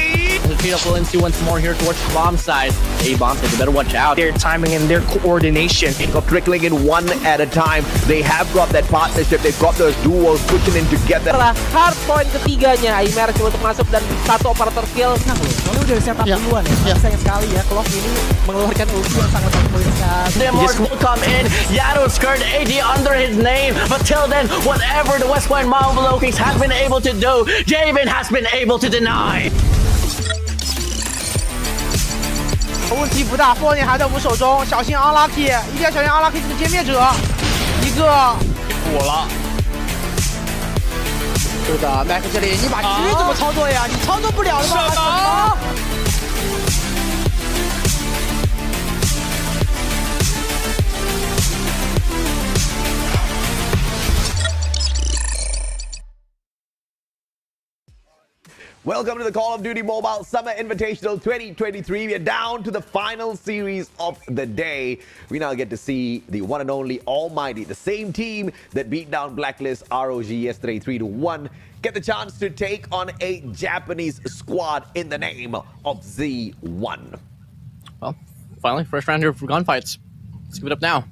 The trade of Valencia once more here towards the bomb side. A bomb side, you better watch out. their timing and their coordination. Of trickling in one at a time. They have got that partnership. They've got those duos pushing in together. Hard point ketiganya, immerse untuk masuk dan satu operator skill. Nah loh, soalnya udah setup duluan ya. Sayang sekali ya, Clock ini mengeluarkan ulti yang sangat poin sekali. The immerse will come in. Yado's skirt AD under his name. But till then, whatever the West Point Marvel Kings has been able to do, Javen has been able to deny. 问题不大，火焰还在我们手中，小心 unlucky， 一定要小心 unlucky 这个歼灭者，一个火了。是的 ，Mac 这里你把狙怎么操作呀？你操作不了的吗？ Welcome to the Call of Duty Mobile Summer Invitational 2023. We are down to the final series of the day. We now get to see the one and only Almighty, the same team that beat down Blacklist ROG yesterday 3-1, get the chance to take on a Japanese squad in the name of Z1. Well, finally, first round here for gunfights. Let's give it up now.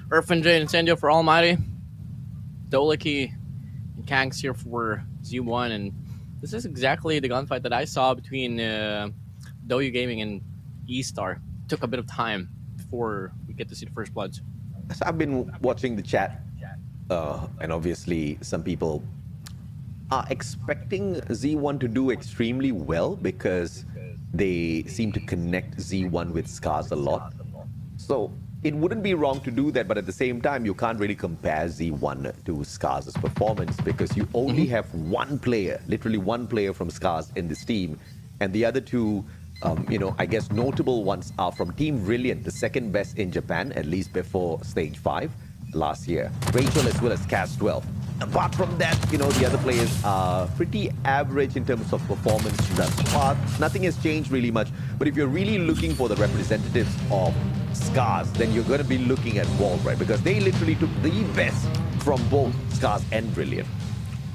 Irfan J and Incendio for Almighty. Doliki and Kangs here for Z1. And this is exactly the gunfight that I saw between Doyu Gaming and E-Star. Took a bit of time before we get to see the first bloods. So I've been watching the chat, and obviously some people are expecting Z1 to do extremely well because they seem to connect Z1 with Scars a lot. So it wouldn't be wrong to do that, but at the same time, you can't really compare Z1 to Scars' performance because you only have one player, literally one player from Scars in this team, and the other two, I guess notable ones are from Team Brilliant, the second best in Japan, at least before Stage 5 last year. Rachel as well as Cas 12. Apart from that, the other players are pretty average in terms of performance thus far. Nothing has changed really much. But if you're really looking for the representatives of Scars, then you're going to be looking at WardeN, right? Because they literally took the best from both Scars and Brilliant.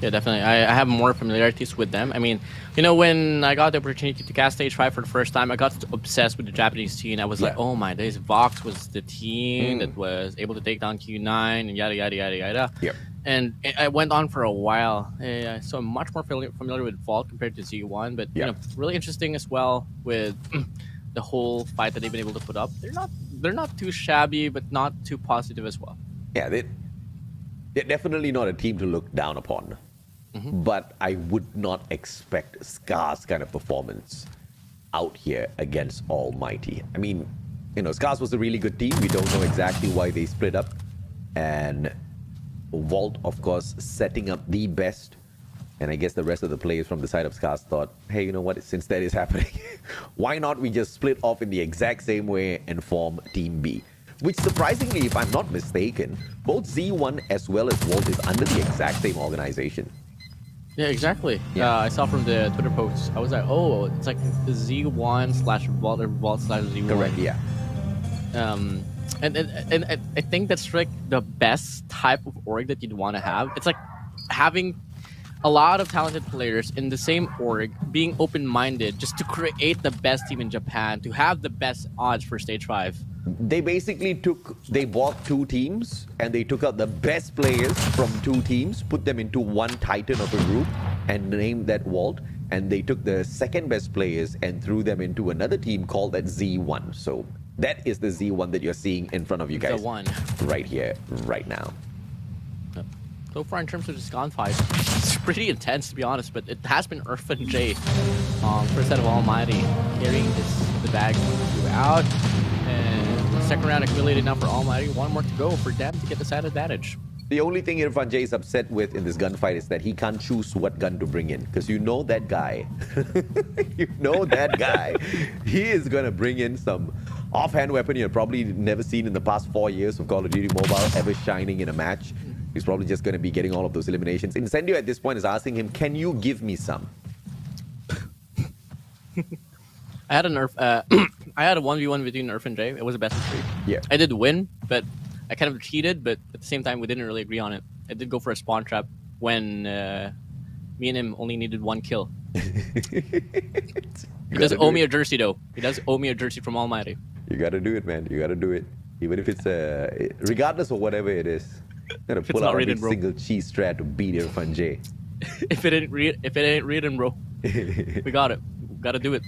Yeah, definitely. I have more familiarities with them. I mean, when I got the opportunity to cast Stage 5 for the first time, I got obsessed with the Japanese team. I was like, oh my days, Vox was the team that was able to take down Q9 and yada, yada, yada, yada. Yep. And I went on for a while. So I'm much more familiar with Vault compared to Z1. But, really interesting as well with the whole fight that they've been able to put up. They're not too shabby, but not too positive as well. Yeah, they're definitely not a team to look down upon. But I would not expect Scars kind of performance out here against Almighty. I mean, Scars was a really good team. We don't know exactly why they split up. And Vault, of course, setting up the best. And I guess the rest of the players from the side of Scars thought, hey, you know what, since that is happening, why not we just split off in the exact same way and form Team B? Which surprisingly, if I'm not mistaken, both Z1 as well as Vault is under the exact same organization. Yeah, exactly. Yeah. I saw from the Twitter posts. I was like, oh, it's like the Z1/Vault or Vault/Z1. Correct, yeah. And I think that's like the best type of org that you'd want to have. It's like having a lot of talented players in the same org, being open-minded just to create the best team in Japan, to have the best odds for Stage 5. They basically they bought two teams and they took out the best players from two teams, put them into one titan of a group and named that Vault. And they took the second best players and threw them into another team called that Z1. So that is the Z1 that you're seeing in front of you guys. The one. Right here, right now. So far in terms of this gunfight, it's pretty intense to be honest, but it has been Irfan J First set of Almighty carrying the bag throughout. And second round accumulated now for Almighty. One more to go for them to get the side advantage. The only thing Irfan J is upset with in this gunfight is that he can't choose what gun to bring in. Because you know that guy. You know that guy. He is going to bring in some offhand weapon you've probably never seen in the past 4 years of Call of Duty Mobile ever shining in a match. He's probably just going to be getting all of those eliminations. Incendio at this point is asking him, can you give me some? I had a nerf. I had a 1v1 between Nerf and Jay. It was a best of 3. Yeah. I did win, but I kind of cheated. But at the same time, we didn't really agree on it. I did go for a spawn trap when me and him only needed 1 kill. He does owe me a jersey, though. He does owe me a jersey from Almighty. You got to do it, man. You got to do it. Even if it's regardless of whatever it is. You got to pull out every single cheese strat to beat Irfan J. If it ain't reading, bro, we got it. Got to do it.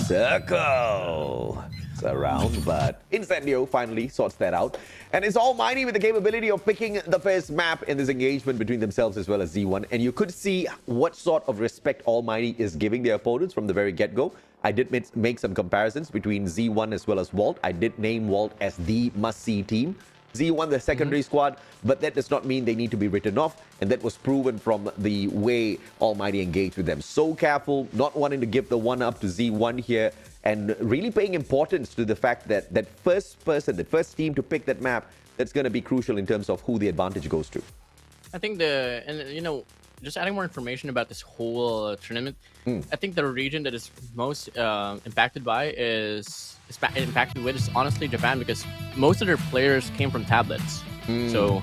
Circle. It's around, but Incendio finally sorts that out. And it's Almighty with the capability of picking the first map in this engagement between themselves as well as Z1. And you could see what sort of respect Almighty is giving their opponents from the very get-go. I did make some comparisons between Z1 as well as Walt. I did name Walt as the must-see team. Z1, the secondary squad, but that does not mean they need to be written off, and that was proven from the way Almighty engaged with them. So careful, not wanting to give the one-up to Z1 here, and really paying importance to the fact that that first team to pick that map, that's going to be crucial in terms of who the advantage goes to. I think just adding more information about this whole tournament, I think the region that is most impacted with is honestly Japan, because most of their players came from tablets. So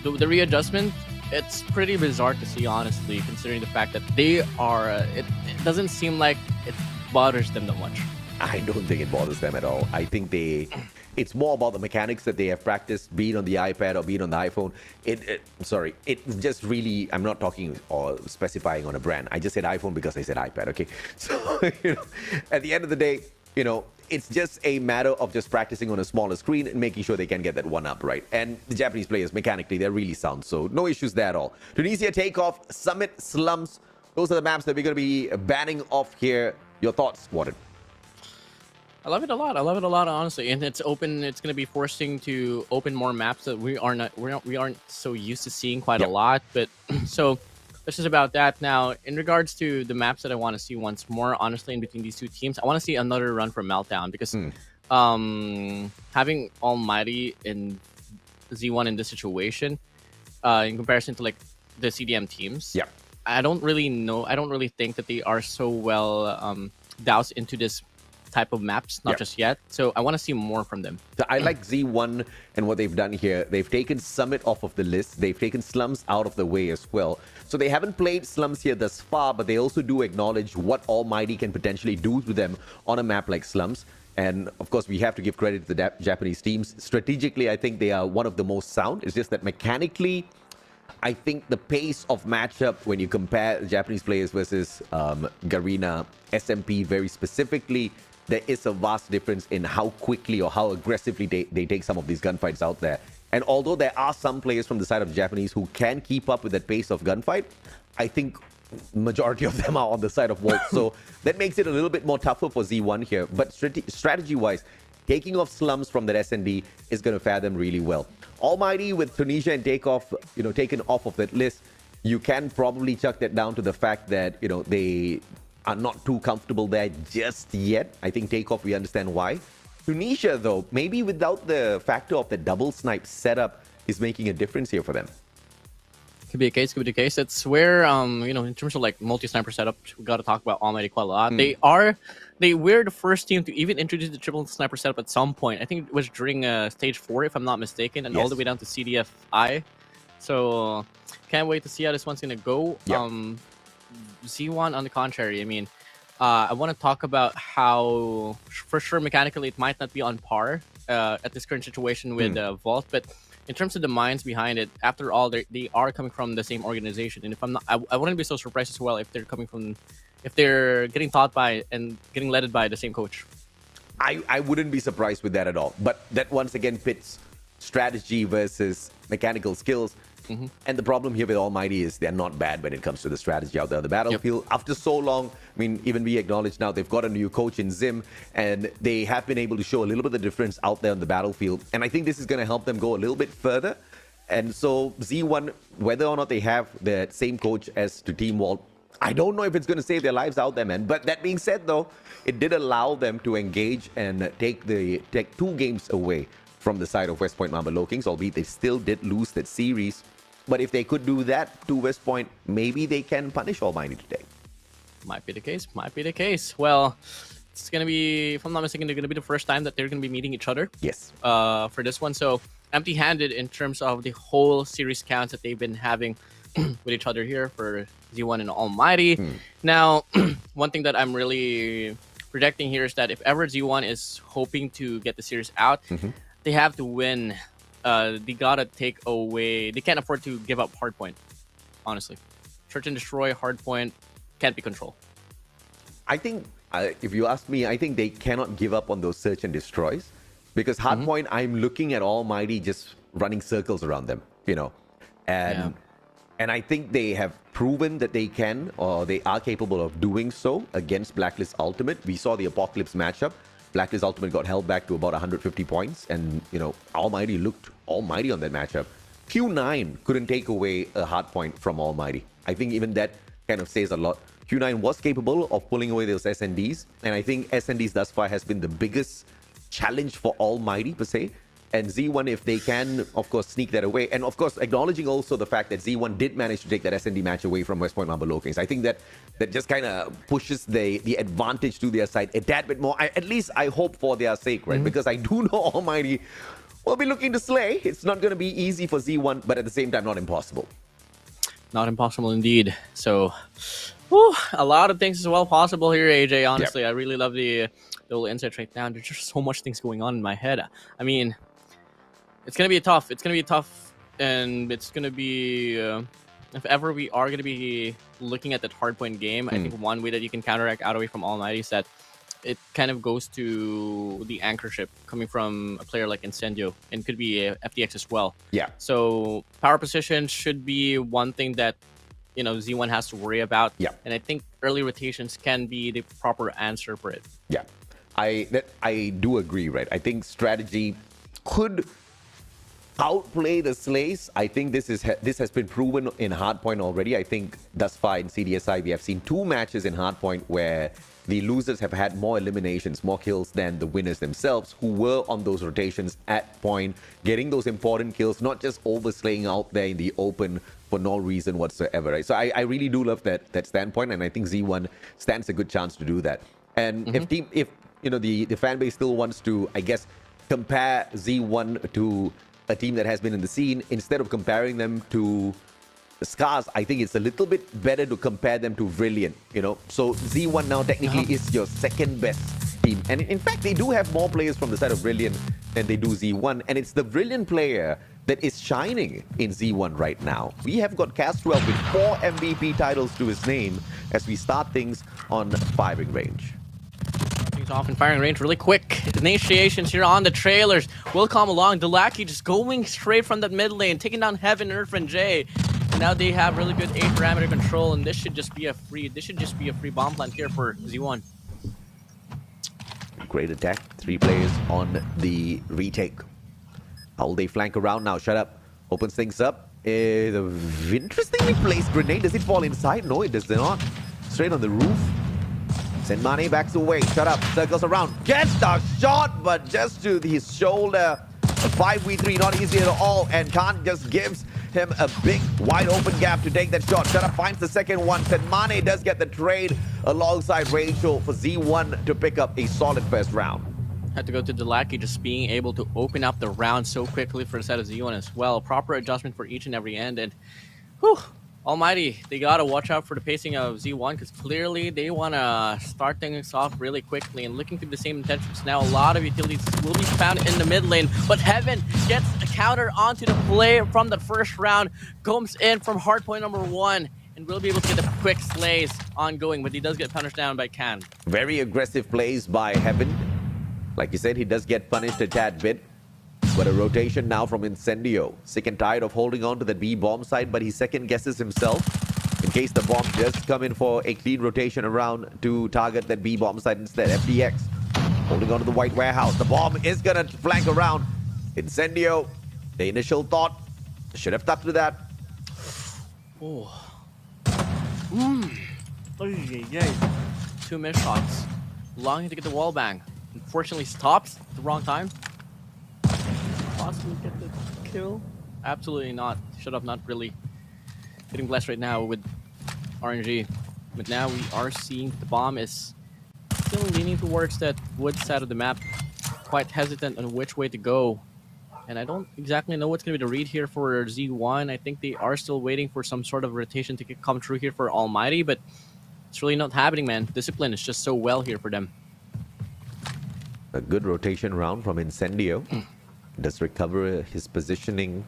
the readjustment, it's pretty bizarre to see, honestly, considering the fact that they are, it doesn't seem like it bothers them that much. I don't think it bothers them at all. I think it's more about the mechanics that they have practiced, be it on the iPad or be it on the iPhone. It just really, I'm not talking or specifying on a brand. I just said iPhone because I said iPad, okay? So, at the end of the day, it's just a matter of just practicing on a smaller screen and making sure they can get that one up, right? And the Japanese players, mechanically, they're really sound, so no issues there at all. Tunisia Takeoff, Summit, Slums, those are the maps that we're going to be banning off here. Your thoughts, WardeN? I love it a lot. I love it a lot, honestly. And it's open. It's going to be forcing to open more maps that we aren't so used to seeing quite a lot. But so this is about that. Now, in regards to the maps that I want to see once more, honestly, in between these two teams, I want to see another run for Meltdown, because having Almighty and Z1 in this situation, in comparison to like the CDM teams, I don't really think that they are so well doused into this type of maps, not just yet. So I want to see more from them. So I like Z1 and what they've done here. They've taken Summit off of the list. They've taken Slums out of the way as well. So they haven't played Slums here thus far, but they also do acknowledge what Almighty can potentially do to them on a map like Slums. And of course, we have to give credit to the Japanese teams. Strategically, I think they are one of the most sound. It's just that mechanically, I think the pace of matchup when you compare Japanese players versus Garena, SMP very specifically, there is a vast difference in how quickly or how aggressively they take some of these gunfights out there. And although there are some players from the side of the Japanese who can keep up with that pace of gunfight, I think majority of them are on the side of Walt. So that makes it a little bit more tougher for Z1 here. But strategy-wise, taking off Slums from that SND is going to fare them really well. Almighty with Tunisia and Takeoff, taken off of that list, you can probably chuck that down to the fact that, they are not too comfortable there just yet. I think Takeoff, we understand why. Tunisia, though, maybe without the factor of the double snipe setup, is making a difference here for them. Could be a case, could be the case. That's where, in terms of like multi-sniper setup, we got to talk about Almighty quite a lot. They were the first team to even introduce the triple sniper setup at some point. I think it was during stage 4, if I'm not mistaken, and all the way down to CDFI. So can't wait to see how this one's gonna go. Z1, on the contrary, I mean, I want to talk about how, for sure, mechanically, it might not be on par at this current situation with Vault, but in terms of the minds behind it, after all, they are coming from the same organization. And if I'm not, I wouldn't be so surprised as well if they're getting taught by and getting led by the same coach. I wouldn't be surprised with that at all. But that once again pits strategy versus mechanical skills. And the problem here with Almighty is they're not bad when it comes to the strategy out there on the battlefield. After so long, I mean, even we acknowledge now they've got a new coach in Zim, and they have been able to show a little bit of the difference out there on the battlefield. And I think this is going to help them go a little bit further. And so Z1, whether or not they have the same coach as to Team Walt, I don't know if it's going to save their lives out there, man. But that being said, though, it did allow them to engage and take 2 games away from the side of West Point Mamba Kings, albeit they still did lose that series. But if they could do that to West Point, maybe they can punish Almighty today. Might be the case. Might be the case. Well, it's going to be, if I'm not mistaken, they're going to be the first time that they're going to be meeting each other. Yes. For this one. So empty-handed in terms of the whole series counts that they've been having with each other here for Z1 and Almighty. Now, one thing that I'm really projecting here is that if ever Z1 is hoping to get the series out, they have to win. They gotta take away. They can't afford to give up hardpoint. Honestly, search and destroy hardpoint can't be controlled. I think, if you ask me, I think they cannot give up on those search and destroys, because hardpoint, I'm looking at Almighty just running circles around them, you know, and I think they have proven that they can, or they are capable of doing so against Blacklist Ultimate. We saw the Apocalypse matchup. Blacklist Ultimate got held back to about 150 points, and, you know, Almighty looked almighty on that matchup. Q9 couldn't take away a hard point from Almighty. I think even that kind of says a lot. Q9 was capable of pulling away those SNDs, and I think SNDs thus far has been the biggest challenge for Almighty per se. And Z1, if they can, of course, sneak that away. And of course, acknowledging also the fact that Z1 did manage to take that SND match away from West Point Mamba Kings. I think that just kind of pushes the advantage to their side a tad bit more. At least I hope for their sake, right? Because I do know Almighty will be looking to slay. It's not going to be easy for Z1, but at the same time, not impossible. Not impossible indeed. So, whew, a lot of things as well possible here, AJ. Honestly, I really love the little insights right now. There's just so much things going on in my head. I mean, it's gonna be tough. It's gonna be tough, and it's gonna be if ever we are gonna be looking at that hardpoint game. I think one way that you can counteract out away from Almighty is that it kind of goes to the anchorship coming from a player like Incendio, and could be FDX as well. Yeah. So power position should be one thing that, you know, Z1 has to worry about. Yeah. And I think early rotations can be the proper answer for it. Yeah. I do agree, right? I think strategy could outplay the slays. I think this has been proven in hardpoint already. I think thus far in CDSI we have seen 2 matches in hardpoint where the losers have had more eliminations, more kills than the winners themselves, who were on those rotations at point, getting those important kills, not just overslaying out there in the open for no reason whatsoever, right? So I really do love that standpoint, and I think Z1 stands a good chance to do that. And if you know, the fan base still wants to, I guess, compare Z1 to a team that has been in the scene, instead of comparing them to Scars, I think it's a little bit better to compare them to Brilliant, you know. So Z1 now technically is your second best team. And in fact, they do have more players from the side of Brilliant than they do Z1. And it's the Brilliant player that is shining in Z1 right now. We have got Castrell with 4 MVP titles to his name as we start things on firing range. Things off in firing range really quick. Initiations here on the trailers will come along. Delaki just going straight from that mid lane, taking down Heaven, Earth, and Jay. And now they have really good 8-parameter control, and this should just be a free bomb plant here for Z1. Great attack. 3 players on the retake. How will they flank around now? Shut up. Opens things up. The interestingly placed grenade. Does it fall inside? No, it does not. Straight on the roof. Senmane backs away. Shut up. Circles around. Gets the shot, but just to his shoulder. A 5v3, not easy at all. And Khan just gives him a big, wide open gap to take that shot. Shut up. Finds the second one. Senmane does get the trade alongside Rachel for Z1 to pick up a solid first round. Had to go to Delaki, just being able to open up the round so quickly for the side of Z1 as well. Proper adjustment for each and every end. And whew, Almighty, they gotta watch out for the pacing of Z1, because clearly they want to start things off really quickly and looking through the same intentions. Now a lot of utilities will be found in the mid lane, but Heaven gets a counter onto the play from the first round, comes in from hardpoint number 1, and will be able to get the quick slays ongoing, but he does get punished down by Can. Very aggressive plays by Heaven. Like you said, he does get punished a tad bit. But a rotation now from Incendio. Sick and tired of holding on to the B bomb side, but he second guesses himself in case the bomb does come in for a clean rotation around to target that B bomb side instead. FDX holding on to the white warehouse. The bomb is gonna flank around. Incendio, the initial thought, should have stuck to that. Oh. Two missed shots. Longing to get the wall bang. Unfortunately stops at the wrong time. Possibly get the kill? Absolutely not. Shut up, not really. Getting blessed right now with RNG. But now we are seeing the bomb is still leaning towards that wood side of the map. Quite hesitant on which way to go. And I don't exactly know what's going to be the read here for Z1. I think they are still waiting for some sort of rotation to come through here for Almighty, but it's really not happening, man. Discipline is just so well here for them. A good rotation round from Incendio. Does recover his positioning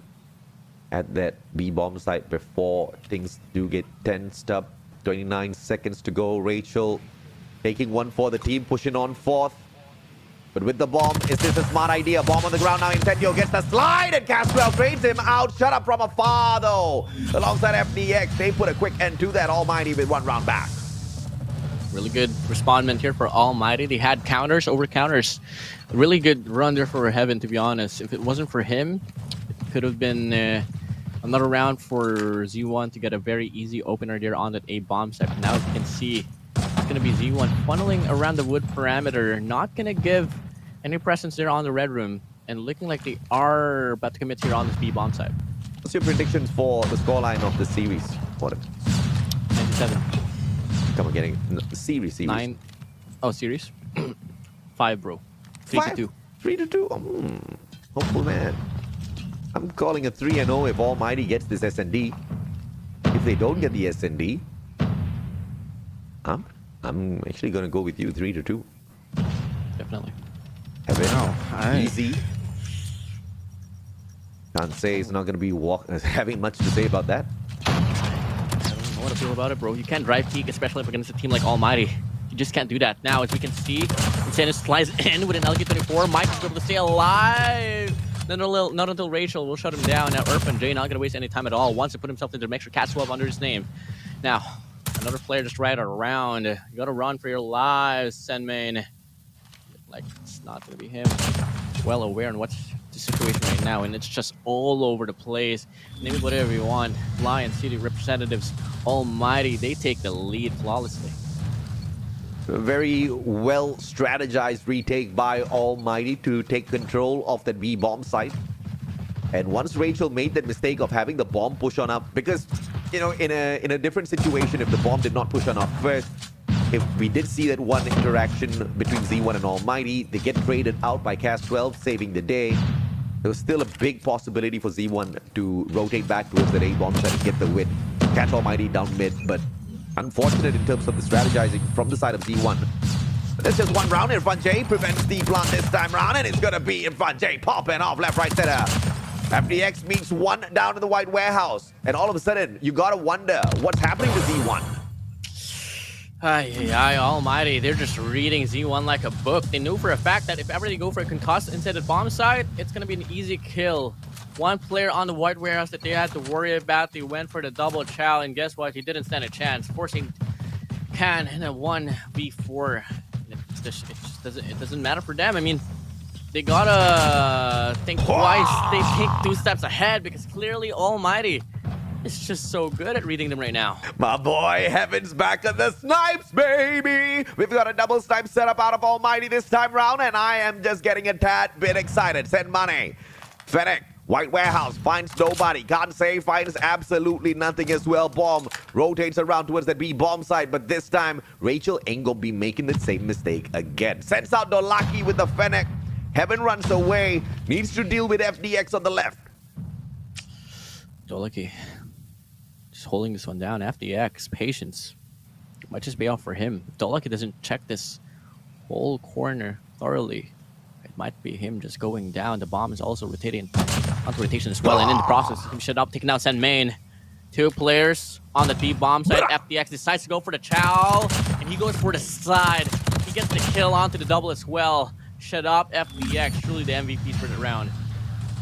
at that B-bomb site before things do get tensed up. 29 seconds to go. Rachel taking one for the team, pushing on fourth. But with the bomb, is this a smart idea? Bomb on the ground now. Incendio gets the slide and Caswell trades him out. Shut up from afar though. Alongside FDX, they put a quick end to that Almighty with one round back. Really good respondment here for Almighty. They had counters over counters. Really good run there for Heaven, to be honest. If it wasn't for him, it could have been another round for Z1 to get a very easy opener there on that A bomb set. Now as you can see, it's going to be Z1 funneling around the wood parameter. Not going to give any presence there on the red room. And looking like they are about to commit here on this B bomb side. What's your predictions for the scoreline of the series? What? 97. Come on, getting series. 9. Oh, series? 5, bro. 3-2. 3-2. Hopeful man. I'm calling a 3-0 if Almighty gets this SND. If they don't get the SND, I'm actually gonna go with you 3-2. Definitely. Easy. Can't say it's not gonna be having much to say about that. I don't know what to feel about it, bro. You can't drive peak, especially if against a team like Almighty. You just can't do that. Now, as we can see, Insanus slides in with an LG-24. Mike is able to stay alive. Not until Rachel will shut him down. Now, Irfan J not going to waste any time at all. Wants to put himself into the mixer. Cat 12 under his name. Now, another player just right around. You got to run for your lives, Senmain. Like, it's not going to be him. Well aware on what's the situation right now, and it's just all over the place. Name it whatever you want. Lion City representatives, Almighty, they take the lead flawlessly. A very well strategized retake by Almighty to take control of that B bomb site. And once Rachel made that mistake of having the bomb push on up, because you know, in a different situation, if the bomb did not push on up first, if we did see that one interaction between Z1 and Almighty, they get traded out by Cas 12, saving the day. There was still a big possibility for Z1 to rotate back towards that A bomb site and get the win. Catch Almighty down mid, but unfortunate in terms of the strategizing from the side of Z1. But there's just one round. Irfan J prevents the blunt this time round, and it's gonna be Irfan J popping off left, right, center. FDX meets one down in the white warehouse, and all of a sudden, you gotta wonder what's happening to Z1. Almighty, they're just reading Z1 like a book. They knew for a fact that if ever they go for a concuss inside the bomb side, it's gonna be an easy kill. One player on the white warehouse that they had to worry about, they went for the double chow, and guess what? He didn't stand a chance, forcing Can in a 1v4. It doesn't matter for them. I mean, they gotta think twice. They think 2 steps ahead because clearly Almighty is just so good at reading them right now. My boy Heaven's back on the snipes, baby. We've got a double snipe setup out of Almighty this time round, and I am just getting a tad bit excited. Send money. Fennec. White warehouse finds nobody. Can't say finds absolutely nothing as well. Bomb rotates around towards that B bomb side, but this time Rachel ain't gonna be making the same mistake again. Sends out Dolaki with the Fennec. Heaven runs away. Needs to deal with FDX on the left. Dolaki just holding this one down. FDX patience might just be off for him. If Dolaki doesn't check this whole corner thoroughly, it might be him just going down. The bomb is also rotating onto rotation as well, and in the process, he shut up, taking out Sen Main. 2 players on the B bomb side. FDX decides to go for the chow, and he goes for the side. He gets the kill onto the double as well. Shut up, FDX, truly the MVP for the round.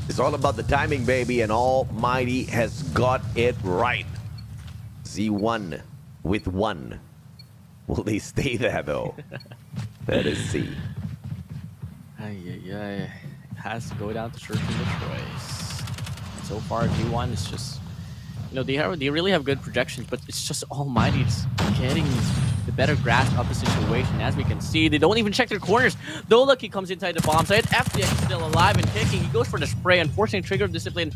It's all about the timing, baby, and Almighty has got it right. Z1 with 1. Will they stay there, though? Let us see. It has to go down to searching the choice. So far, G1 is just, you know, they really have good projections, but it's just Almighty just getting the better grasp of the situation. As we can see, they don't even check their corners. Dolaki comes inside the bomb site. FDX is still alive and kicking. He goes for the spray. Unfortunately, trigger discipline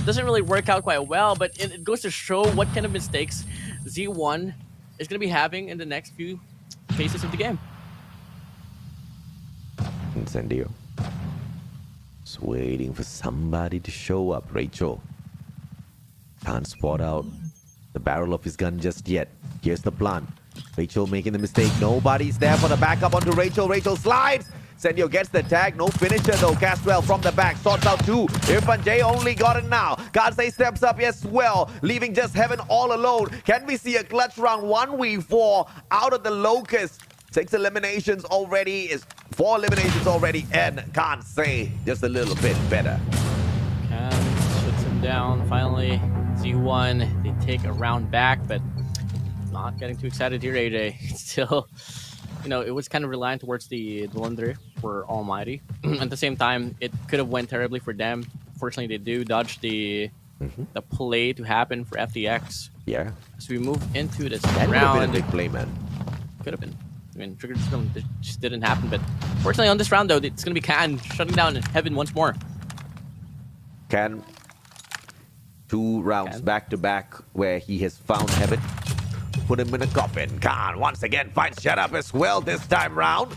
doesn't really work out quite well, but it goes to show what kind of mistakes Z1 is going to be having in the next few phases of the game. Incendio. Just waiting for somebody to show up. Rachel can't spot out the barrel of his gun just yet. Here's the plan. Rachel making the mistake. Nobody's there for the backup onto Rachel. Rachel slides. Sendio gets the tag. No finisher though. Castwell from the back. Sorts out 2. Irfan J only got it now. Kansei steps up as well. Leaving just Heaven all alone. Can we see a clutch round 1v4 out of the Locust? 6 eliminations already. Is 4 eliminations already. And Kansei just a little bit better. Can shuts him down. Finally, Z1, they take a round back, but not getting too excited here, AJ. Still, you know, it was kind of relying towards the blunder for Almighty. At the same time, it could have went terribly for them. Fortunately, they do dodge the play to happen for FDX. Yeah. So we move into this That would round. have been a big play, man. Could have been. I mean, trigger system just didn't happen. But fortunately, on this round, though, it's going to be Can shutting down Heaven once more. Can 2 rounds back to back where he has found Heaven. Put him in a coffin. Khan once again finds Shut Up as well this time round.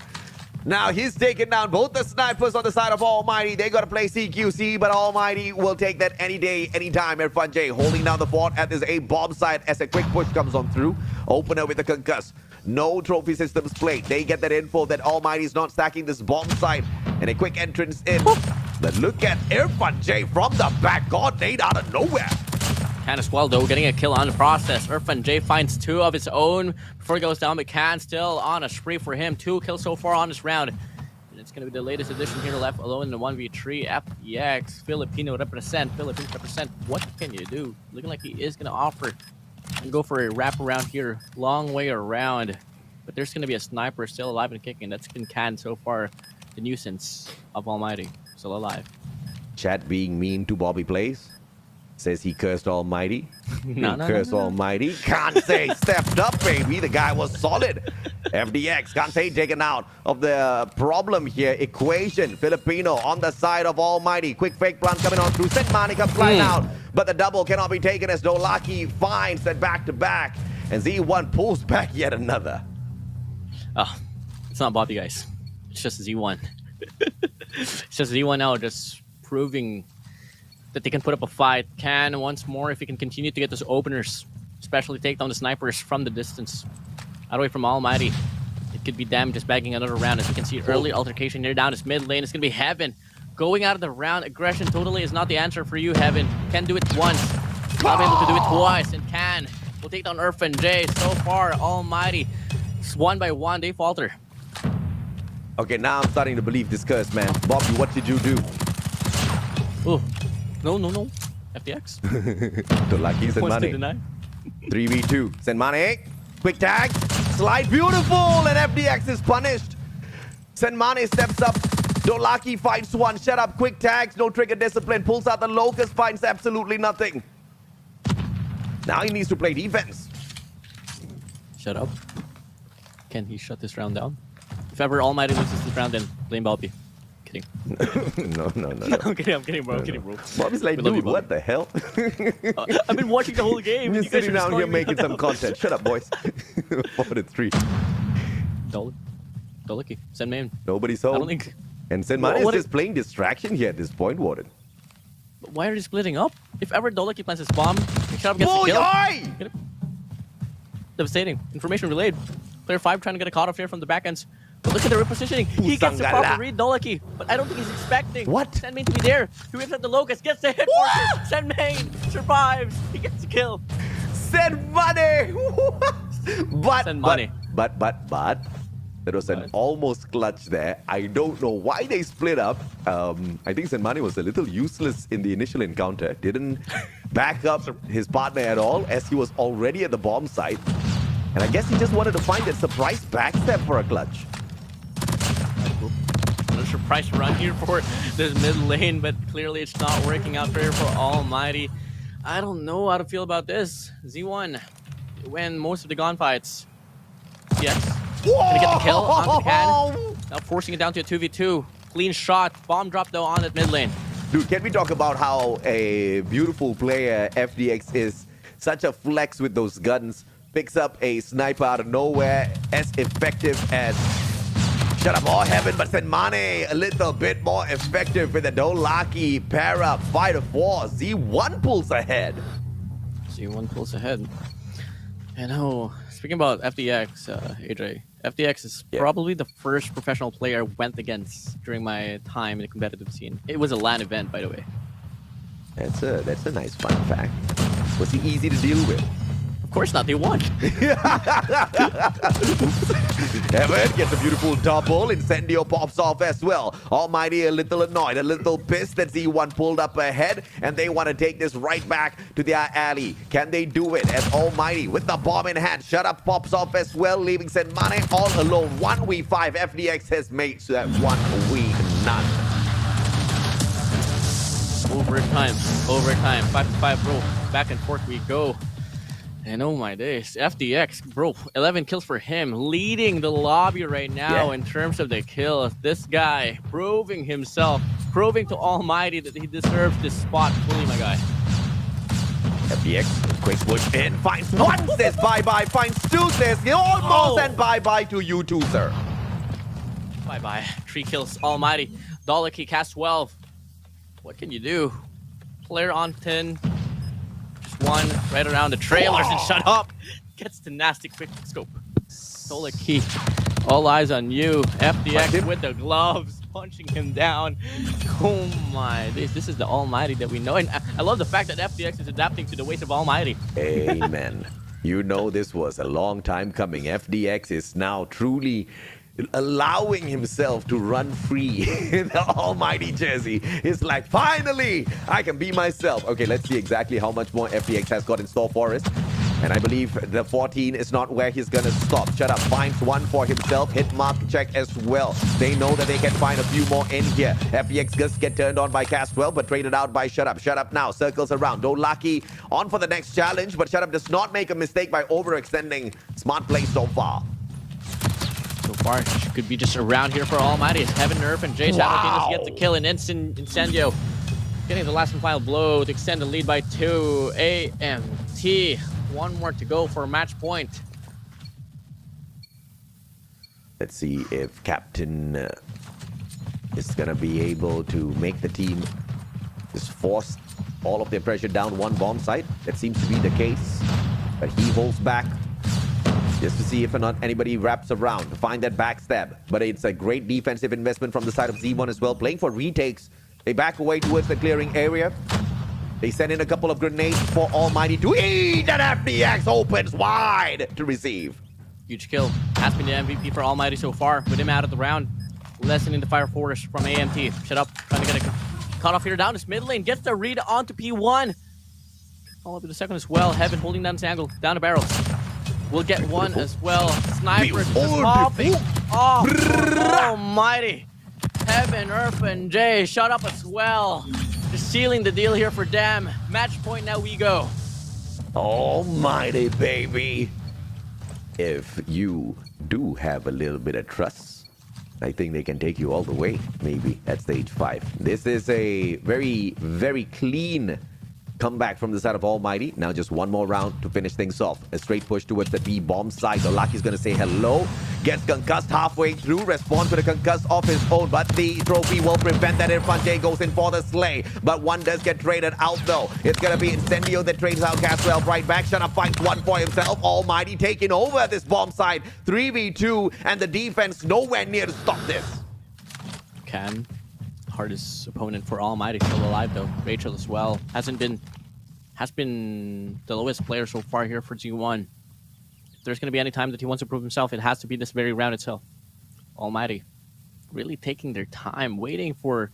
Now he's taken down both the snipers on the side of Almighty. They got to play CQC, but Almighty will take that any day, anytime. Irfan J holding down the fort at this A bomb site as a quick push comes on through. Opener with the concuss. No trophy systems played. They get that info that Almighty is not stacking this bomb site. And a quick entrance in. But look at Irfan J from the back. God, Nate out of nowhere. Can as well, though, getting a kill on the process. Irfan J finds 2 of his own before he goes down, but Can still on a spree for him. 2 kills so far on this round. And it's going to be the latest addition here left alone in the 1v3. FDX, Filipino represent. Philippines represent. What can you do? Looking like he is going to offer and go for a wraparound here. Long way around. But there's going to be a sniper still alive and kicking. That's been Can so far. The nuisance of Almighty. Still alive. Chat being mean to Bobby Plays. Says he cursed Almighty. No. Almighty. Kansei stepped up, baby. The guy was solid. FDX. Kansei taken out of the problem here. Equation. Filipino on the side of Almighty. Quick fake plan coming on through. Senmani comes flying out. But the double cannot be taken as Dolaki finds that back-to-back. And Z1 pulls back yet another. Oh, it's not Bobby, guys. It's just Z1. It's just Z1 now just proving that they can put up a fight. Can once more if he can continue to get those openers, especially take down the snipers from the distance. Out away from Almighty. It could be them just bagging another round. As you can see, early altercation here down his mid lane. It's going to be Heaven. Going out of the round, aggression totally is not the answer for you, Heaven. Can do it once. Not able to do it twice. And Can will take down Irfan J. So far, Almighty. It's 1 by 1. They falter. Okay, now I'm starting to believe this curse, man. Bobby, what did you do? Oh. No. FDX. Dolaki Senmani. 3v2. Senmani. Quick tag. Slide beautiful. And FDX is punished. Senmani steps up. Dolaki fights 1. Shut up. Quick tags. No trigger discipline. Pulls out the Locust. Finds absolutely nothing. Now he needs to play defense. Shut up. Can he shut this round down? If ever Almighty loses this round, then blame Bobby. Kidding. No. I'm kidding, bro. Bobby's like, We love you, dude, Bobby. what the hell? I've been watching the whole game. You're You guys sitting are down here slowing me making some down. content. Shut up, boys. 4-3. Dolaki. Send main. Nobody's I home. don't think. And Senmani What is just playing distraction here at this point, WardeN. Why are they splitting up? If ever Dolaki plants his bomb, Shut Up gets the Boy, kill. oi! Devastating. Information relayed. Player 5 trying to get a cut off here from the back ends. But look at the repositioning. He gets the Pusangala. proper read, Dolaki. But I don't think he's expecting What? Send main to be there. He rips at the Locust, gets the hit marker. Send main survives. He gets the kill. Senmani! Senmani. But That was an almost clutch there. I don't know why they split up. I think Senmani was a little useless in the initial encounter. Didn't back up his partner at all as he was already at the bomb site. And I guess he just wanted to find that surprise backstab for a clutch. A surprise run here for this mid lane, but clearly it's not working out here for Almighty. I don't know how to feel about this. Z1 win most of the gunfights. Yes. Gonna get the kill on the can. Now forcing it down to a 2v2. Clean shot. Bomb drop though on that mid lane. Dude, can we talk about how a beautiful player FDX is? Such a flex with those guns. Picks up a sniper out of nowhere. As effective as Shut Up or Heaven, but Senmani a little bit more effective with the Dolaki para. 5-4. Z1 pulls ahead. Z1 pulls ahead. And oh, speaking about FDX, AJ, FDX is probably the first professional player I went against during my time in the competitive scene. It was a LAN event, by the way. That's a nice fun fact. Was he easy to deal with? Of course not, they won. Evan gets a beautiful double. Incendio pops off as well. Almighty a little annoyed, a little pissed that Z1 pulled up ahead, and they want to take this right back to their alley. Can they do it? As Almighty with the bomb in hand. Shut Up pops off as well, leaving Senmani all alone. 1v5. FDX has made that 1v0. Overtime. 5-5, bro. Back and forth we go. And oh my days, FDX, bro, 11 kills for him, leading the lobby right now in terms of the kills. This guy proving himself, proving to Almighty that he deserves this spot fully, my guy. FDX, quick push in, finds one, says bye-bye, finds two, says almost, and bye-bye to you too, sir. Bye-bye, 3 kills, Almighty. Dolaki cast 12. What can you do? Player on 10. One right around the trailers and Shut Up. Gets the nasty quick scope. Dolaki, all eyes on you. FDX with the gloves, punching him down. Oh my, this is the Almighty that we know. And I love the fact that FDX is adapting to the ways of Almighty. Amen. You know this was a long time coming. FDX is now truly allowing himself to run free in the Almighty jersey. It's like, finally, I can be myself. Okay, let's see exactly how much more FDX has got in store for us. And I believe the 14 is not where he's gonna stop. Shut Up finds one for himself. Hit mark check as well. They know that they can find a few more in here. FDX just get turned on by Cast 12, but traded out by Shut Up. Shut Up now circles around. Dolaki on for the next challenge, but Shut Up does not make a mistake by overextending. Smart play so far. So far, she could be just around here for Almighty. It's Heaven, Nerf, and Jay Samuel get the kill in Incendio. Getting the last and final blow to extend the lead by 2. AMT. One more to go for a match point. Let's see if Captain is going to be able to make the team just force all of their pressure down one bomb site. That seems to be the case. But he holds back just to see if or not anybody wraps around to find that backstab. But it's a great defensive investment from the side of Z1 as well. Playing for retakes. They back away towards the clearing area. They send in a couple of grenades for Almighty to eat, and FDX opens wide to receive. Huge kill. Has been the MVP for Almighty so far. With him out of the round. Lessening the fire force from AMT. Shut Up. Trying to get a cut off here down this mid lane. Gets the read onto P1. All up to the second as well. Heaven holding down this angle. Down the barrels. We'll get one as well. Sniper just popping off. Almighty. Heaven, Earth, and Jay. Shut Up as well. Just sealing the deal here for them. Match point, now we go. Almighty, baby. If you do have a little bit of trust, I think they can take you all the way, maybe, at stage 5. This is a very, very clean comeback from the side of Almighty. Now just one more round to finish things off. A straight push towards the B bomb side. Dolaki's gonna say hello. Gets concussed halfway through. Responds with a concuss of his own, but the trophy will prevent that. Irfan goes in for the slay, but one does get traded out though. It's gonna be Incendio that trades out Caswell right back. Shut Up finds one for himself. Almighty taking over this bomb side. 3v2, and the defense nowhere near to stop this. Can. Hardest opponent for Almighty, still alive though. Rachel as well. Has been the lowest player so far here for Z1. If there's going to be any time that he wants to prove himself, it has to be this very round itself. Almighty really taking their time, waiting for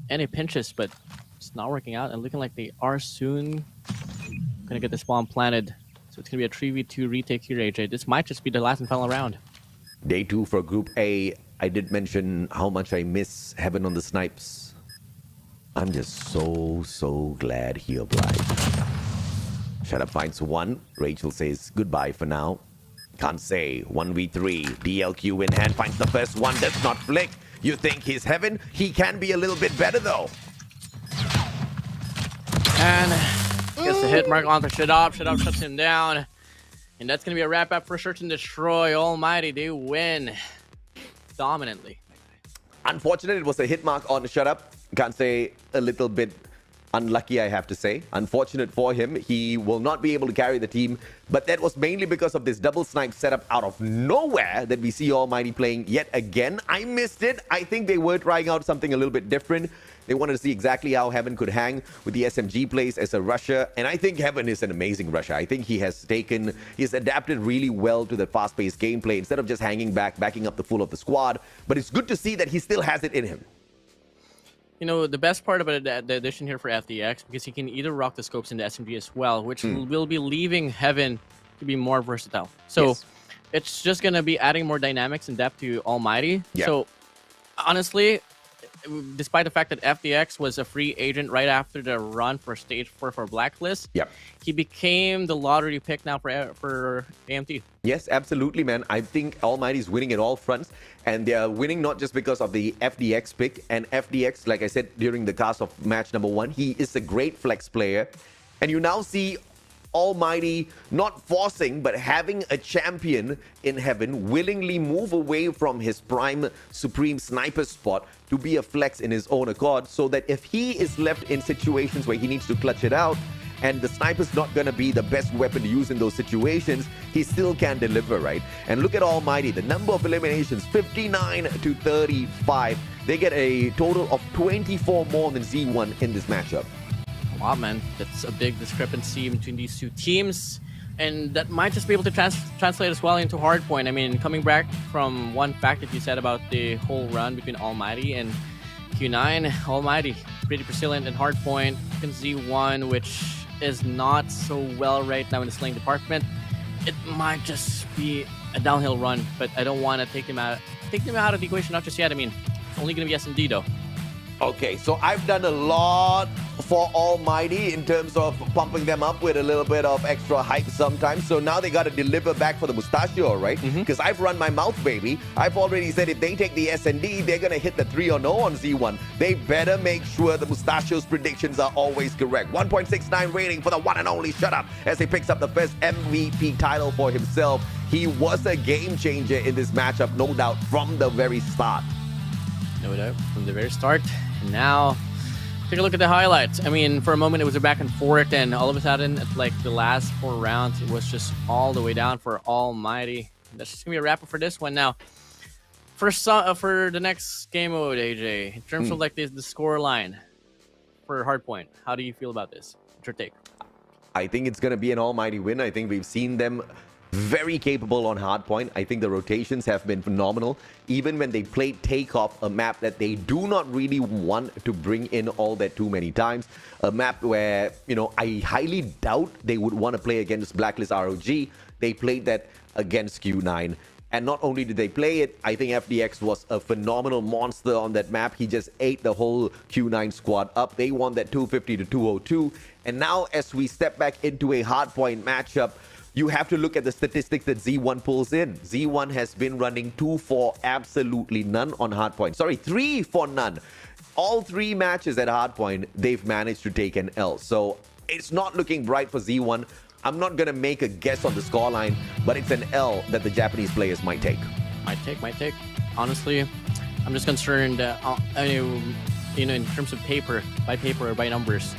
any pinches, but it's not working out and looking like they are soon gonna get this bomb planted. So it's gonna be a 3v2 retake here, AJ. This might just be the last and final round. Day 2 for Group A. I did mention how much I miss Heaven on the snipes. I'm just so glad he obliged. Shut Up finds one. Rachel says goodbye for now. Can't say. 1v3. BLQ in hand finds the first one. Does not flick. You think he's Heaven? He can be a little bit better though. And gets the hit mark onto Shut Up. Shut Up shuts him down. And that's going to be a wrap up for Search and Destroy. Almighty, they win dominantly. Unfortunate, it was a hit mark on Shut Up. Can't say, a little bit unlucky, I have to say. Unfortunate for him. He will not be able to carry the team. But that was mainly because of this double snipe setup out of nowhere that we see Almighty playing yet again. I missed it. I think they were trying out something a little bit different. They wanted to see exactly how Heaven could hang with the SMG plays as a rusher. And I think Heaven is an amazing rusher. I think he's adapted really well to the fast-paced gameplay instead of just hanging back, backing up the full of the squad. But it's good to see that he still has it in him. You know, the best part about the addition here for FDX, because he can either rock the scopes in the SMG as well, which will be leaving Heaven to be more versatile. So Yes. it's just going to be adding more dynamics and depth to Almighty. Yeah. So honestly, despite the fact that FDX was a free agent right after the run for Stage 4 for Blacklist, Yep. he became the lottery pick now for AMT. Yes, absolutely, man. I think Almighty is winning at all fronts. And they're winning not just because of the FDX pick. And FDX, like I said during the cast of match number 1, he is a great flex player. And you now see Almighty not forcing, but having a champion in Heaven willingly move away from his prime supreme sniper spot to be a flex in his own accord, so that if he is left in situations where he needs to clutch it out, and the sniper's not going to be the best weapon to use in those situations, he still can deliver, right? And look at Almighty, the number of eliminations, 59 to 35. They get a total of 24 more than Z1 in this matchup. Wow, man, that's a big discrepancy between these two teams. And that might just be able to translate as well into Hardpoint. I mean, coming back from one fact that you said about the whole run between Almighty and Q9, Almighty pretty resilient in Hardpoint. You can Z1, which is not so well right now in the slaying department. It might just be a downhill run, but I don't want to take them out of the equation, not just yet. I mean, it's only going to be SMD though. Okay, so I've done a lot for Almighty in terms of pumping them up with a little bit of extra hype sometimes. So now they got to deliver back for the Mustachio, right? Because I've run my mouth, baby. I've already said if they take the SND, they're going to hit the 3-0 on Z1. They better make sure the Mustachio's predictions are always correct. 1.69 rating for the one and only Shut Up as he picks up the first MVP title for himself. He was a game changer in this matchup, no doubt, from the very start. No doubt, from the very start. And now, take a look at the highlights. I mean, for a moment it was a back and forth, and all of a sudden, at like the last 4 rounds, it was just all the way down for Almighty. That's just gonna be a wrap up for this one. Now, for the next game mode, AJ, in terms of like the score line for Hardpoint, how do you feel about this? What's your take? I think it's going to be an Almighty win. I think we've seen them very capable on Hardpoint. I think the rotations have been phenomenal. Even when they played Takeoff, a map that they do not really want to bring in all that too many times. A map where, you know, I highly doubt they would want to play against Blacklist ROG. They played that against Q9. And not only did they play it, I think FDX was a phenomenal monster on that map. He just ate the whole Q9 squad up. They won that 250 to 202. And now as we step back into a Hardpoint matchup, you have to look at the statistics that Z1 pulls in. Z1 has been running 2 for absolutely none on Hardpoint. Sorry, 3 for none. All 3 matches at Hardpoint, they've managed to take an L. So it's not looking bright for Z1. I'm not going to make a guess on the scoreline, but it's an L that the Japanese players might take. Might take. Honestly, I'm just concerned, you know, in terms of paper or by numbers.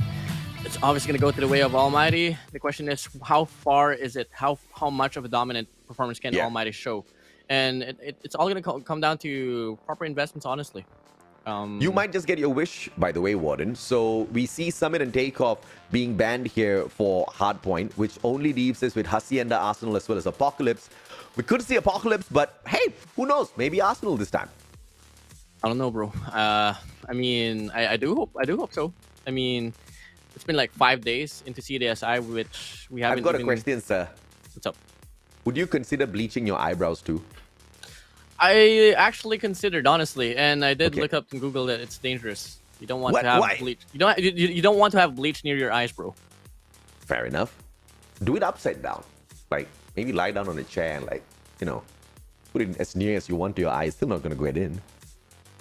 It's obviously going to go to the way of Almighty. The question is, how far is it? How much of a dominant performance can Almighty show? And it's all going to come down to proper investments, honestly. You might just get your wish, by the way, WardeN. So we see Summit and Takeoff being banned here for Hardpoint, which only leaves us with Hacienda, Arsenal, as well as Apocalypse. We could see Apocalypse, but hey, who knows? Maybe Arsenal this time. I don't know, bro. I mean, I do hope so. I mean, it's been like 5 days into CDSI, which we haven't. I've got even... a question, sir. What's up? Would you consider bleaching your eyebrows too? I actually considered, honestly, and I did look up in Google that it's dangerous. You don't want to have bleach. You don't want to have bleach near your eyes, bro. Fair enough. Do it upside down. Like maybe lie down on a chair and like, you know, put it as near as you want to your eyes. Still not gonna get in.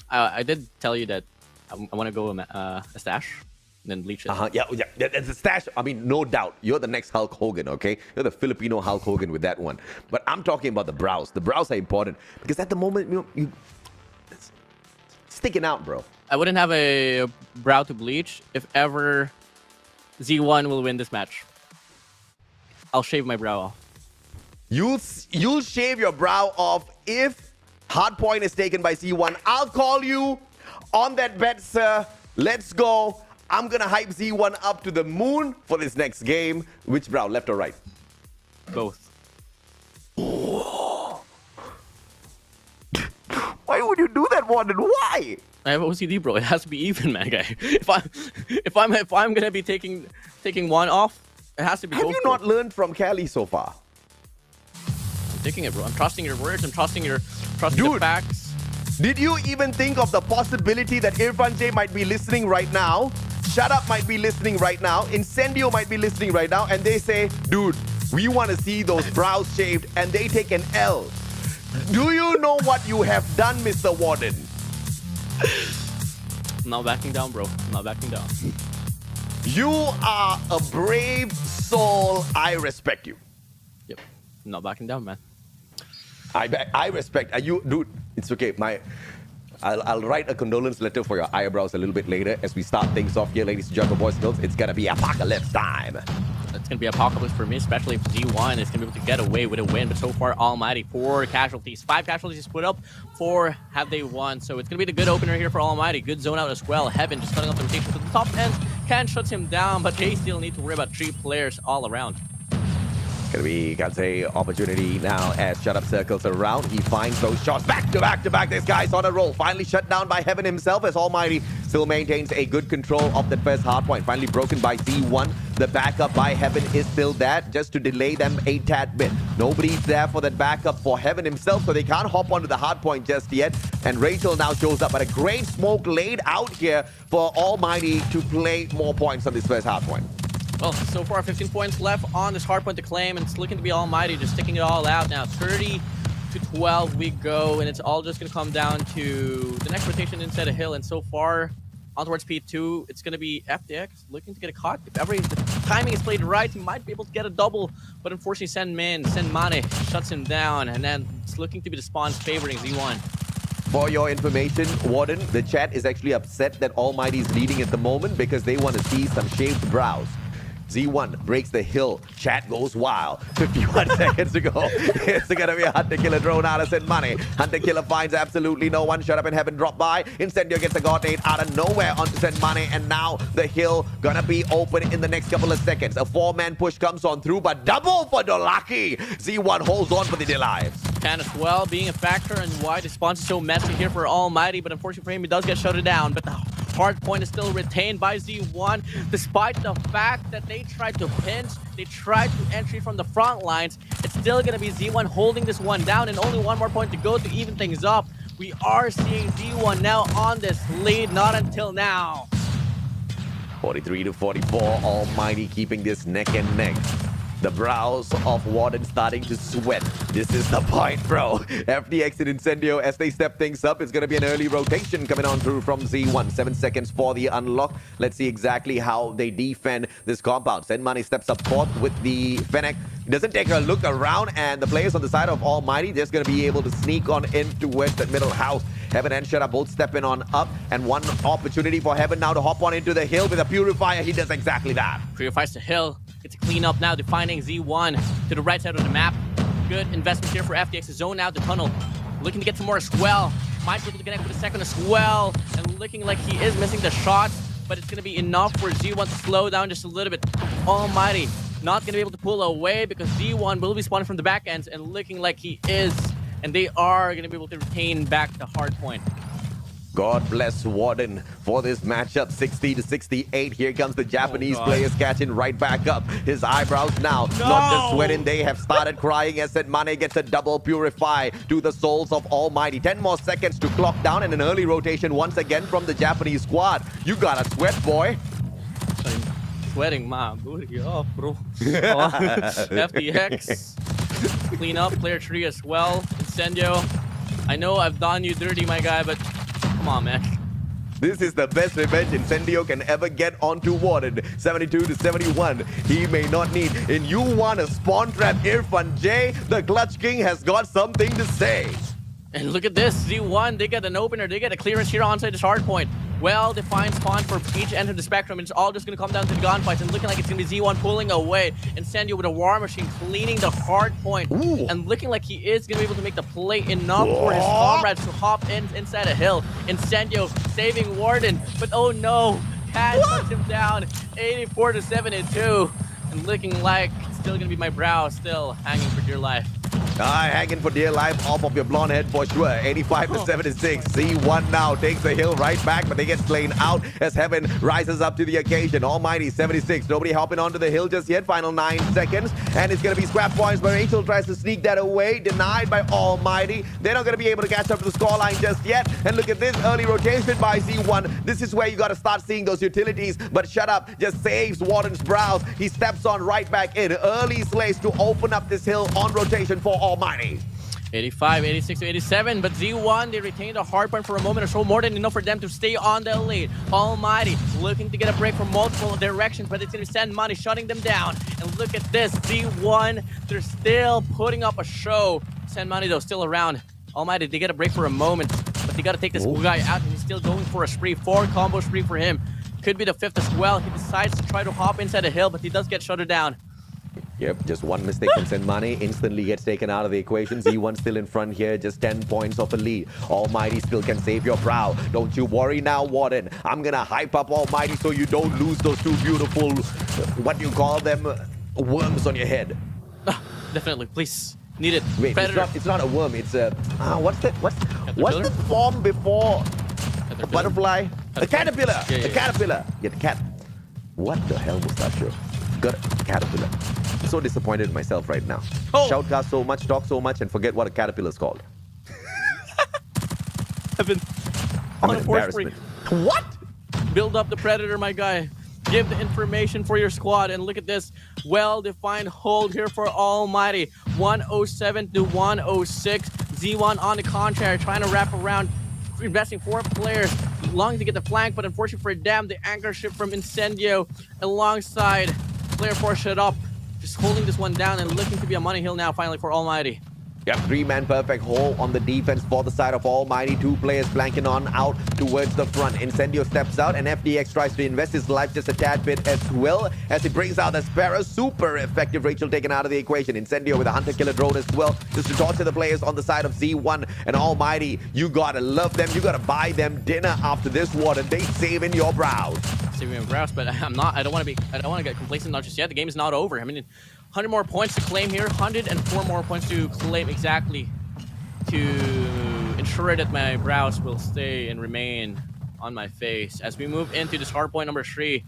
I did tell you that I want to go a stash. And then bleach it. Yeah. That's a stash. I mean, no doubt. You're the next Hulk Hogan, okay? You're the Filipino Hulk Hogan with that one. But I'm talking about the brows. The brows are important because at the moment, it's sticking out, bro. I wouldn't have a brow to bleach if ever Z1 will win this match. I'll shave my brow off. You'll shave your brow off if Hardpoint is taken by Z1. I'll call you on that bet, sir. Let's go. I'm going to hype Z1 up to the moon for this next game. Which brow, left or right? Both. Why would you do that, WardeN? Why? I have OCD, bro. It has to be even, man, guy. If I'm gonna be taking one off, it has to be. Have both, you bro. not learned from Cali so far? I'm taking it, bro. I'm trusting your words. I'm trusting the facts. Did you even think of the possibility that Irfan J might be listening right now? Shut Up might be listening right now. Incendio might be listening right now. And they say, dude, we want to see those brows shaved. And they take an L. Do you know what you have done, Mr. WardeN? I'm not backing down, bro. I'm not backing down. You are a brave soul. I respect you. Yep. I'm not backing down, man. I respect you, dude. It's okay. I'll write a condolence letter for your eyebrows a little bit later as we start things off here, ladies and gentlemen, boys and girls. It's gonna be apocalypse time. It's gonna be apocalypse for me, especially if Z1 is gonna be able to get away with a win. But so far, Almighty 4 casualties, 5 casualties put up, 4 have they won. So it's gonna be the good opener here for Almighty. Good zone out as well. Heaven just cutting off the rotation to the top end. Can shuts him down, but they still need to worry about 3 players all around. Gonna be Kaze opportunity now as Shut Up circles around. He finds those shots back to back to back. This guy's on a roll. Finally shut down by Heaven himself as Almighty still maintains a good control of that first hard point. Finally broken by Z1. The backup by Heaven is still there just to delay them a tad bit. Nobody's there for that backup for Heaven himself, so they can't hop onto the hard point just yet. And Rachel now shows up, but a great smoke laid out here for Almighty to play more points on this first hard point. Well, so far 15 points left on this hard point to claim, and it's looking to be Almighty just sticking it all out now. 30 to 12 we go, and it's all just going to come down to the next rotation inside a hill. And so far, on towards P2, it's going to be FDX looking to get a COD. If ever the timing is played right, he might be able to get a double, but unfortunately Senmane shuts him down, and then it's looking to be the spawns favoring Z1. For your information, WardeN, the chat is actually upset that Almighty is leading at the moment because they want to see some shaved brows. Z1 breaks the hill. Chat goes wild. 51 seconds to go. It's going to be a Hunter Killer drone out of Senmane. Hunter Killer finds absolutely no one. Shut Up in Heaven drop by. Incendio gets a God nade out of nowhere onto Senmane. And now the hill going to be open in the next couple of seconds. A 4-man push comes on through, but double for Dolaki. Z1 holds on for the lives. Can as well being a factor and why the response is so messy here for Almighty, but unfortunately for him, he does get shut down. But the hard point is still retained by Z1, despite the fact that they tried to pinch, they tried to entry from the front lines. It's still going to be Z1 holding this one down, and only 1 more point to go to even things up. We are seeing Z1 now on this lead, not until now. 43 to 44, Almighty keeping this neck and neck. The brows of WardeN starting to sweat. This is the point, bro. FDX and Incendio, as they step things up, it's going to be an early rotation coming on through from Z1. 7 seconds for the unlock. Let's see exactly how they defend this compound. Senmane steps up forth with the Fennec. He doesn't take a look around, and the players on the side of Almighty, just going to be able to sneak on in towards that middle house. Heaven and Shut Up both stepping on up, and one opportunity for Heaven now to hop on into the hill with a Purifier. He does exactly that. Purifies the hill. It's a clean up now, defining Z1 to the right side of the map. Good investment here for FDX. Zone out the tunnel. Looking to get some more as well. Might be able to connect with the second as well. And looking like he is missing the shots, but it's going to be enough for Z1 to slow down just a little bit. Almighty not going to be able to pull away because Z1 will be spawning from the back ends and looking like he is. And they are going to be able to retain back the hard point. God bless WardeN for this matchup. 60-68. Here comes the Japanese players catching right back up. His eyebrows now not just sweating. They have started crying as Mane gets a double purify to the souls of Almighty. 10 more seconds to clock down and an early rotation once again from the Japanese squad. You gotta sweat, boy. I'm sweating my booty off, bro. FDX. Clean up player 3 as well. Incendio. I know I've done you dirty, my guy, but come on, man. This is the best revenge Incendio can ever get onto WardeN. 72-71. He may not need. And you want a spawn trap, Irfan J. The Clutch King has got something to say. And look at this. Z1, they get an opener. They get a clearance here onside this hard point. Well-defined spawn for each end of the spectrum. It's all just going to come down to the gunfights. And looking like it's going to be Z1 pulling away. Incendio with a war machine cleaning the hard point. Ooh. And looking like he is going to be able to make the play enough for his comrades to hop inside a hill. Incendio saving WardeN. But oh no. Cat puts him down. 84-72. And looking like it's still going to be my brow still hanging for dear life. Hanging for dear life off of your blonde head for sure. 85-76. Z1 now takes the hill right back, but they get slain out as Heaven rises up to the occasion. Almighty 76. Nobody hopping onto the hill just yet. Final 9 seconds. And it's going to be scrap points, but Rachel tries to sneak that away. Denied by Almighty. They're not going to be able to catch up to the scoreline just yet. And look at this early rotation by Z1. This is where you got to start seeing those utilities. But shut up just saves WardeN's brows. He steps on right back in. Early slays to open up this hill on rotation for Almighty. 85, 86 to 87, but Z1, they retained a hard point for a moment or so, more than enough for them to stay on the lead. Almighty looking to get a break from multiple directions, but it's going to send money, shutting them down. And look at this, Z1, they're still putting up a show. Send money though, still around. Almighty, they get a break for a moment, but they got to take this guy out, and he's still going for a spree. 4 combo spree for him. Could be the 5th as well. He decides to try to hop inside a hill, but he does get shuttered down. Yep, just one mistake from Senmane instantly gets taken out of the equation. Z1 still in front here, just 10 points of a lead. Almighty still can save your brow. Don't you worry now, WardeN. I'm gonna hype up Almighty so you don't lose those 2 beautiful, what do you call them, worms on your head. Definitely, please. Need it. Wait, it's not a worm, it's a, what's the form before a butterfly? A caterpillar, yeah. A caterpillar. Yeah, the cat. What the hell, Mustachio? Got a caterpillar. I'm so disappointed in myself right now. Shoutcast so much, talk so much, and forget what a caterpillar is called. I've been I'm on an a force spree. What? Build up the predator, my guy. Give the information for your squad, and look at this well-defined hold here for Almighty. 107 to 106. Z1 on the contrary, trying to wrap around, investing 4 players, longing to get the flank, but unfortunately for them, the anchor ship from Incendio alongside player 4 shut up, just holding this one down and looking to be a money hill now finally for Almighty. Yep, 3-man perfect hole on the defense for the side of Almighty. 2 players flanking on out towards the front. Incendio steps out and FDX tries to invest his life just a tad bit as well as he brings out the Sparrow. Super effective. Rachel taken out of the equation. Incendio with a hunter-killer drone as well, just to torture the players on the side of Z1 and Almighty. You gotta love them. You gotta buy them dinner after this water. They saving your brows. Saving my brows, but I'm not. I don't want to get complacent not just yet. The game is not over. I mean, 100 more points to claim here, 104 more points to claim exactly to ensure that my brows will stay and remain on my face. As we move into this hard point number 3,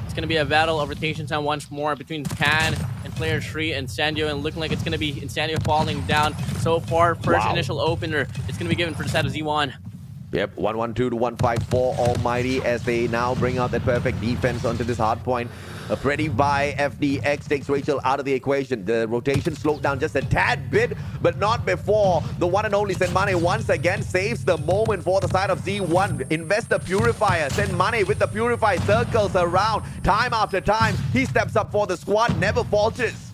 it's going to be a battle of rotation time once more between Can and player 3 and Incendio, and looking like it's going to be Incendio falling down. So far, first initial opener, it's going to be given for the side of Z1. Yep, 112 to 154 Almighty as they now bring out that perfect defense onto this hard point. Ready by FDX takes Rachel out of the equation. The rotation slowed down just a tad bit, but not before the one and only Senmane once again saves the moment for the side of Z1. Invest the Purifier. Senmane with the Purify circles around time after time. He steps up for the squad, never falters.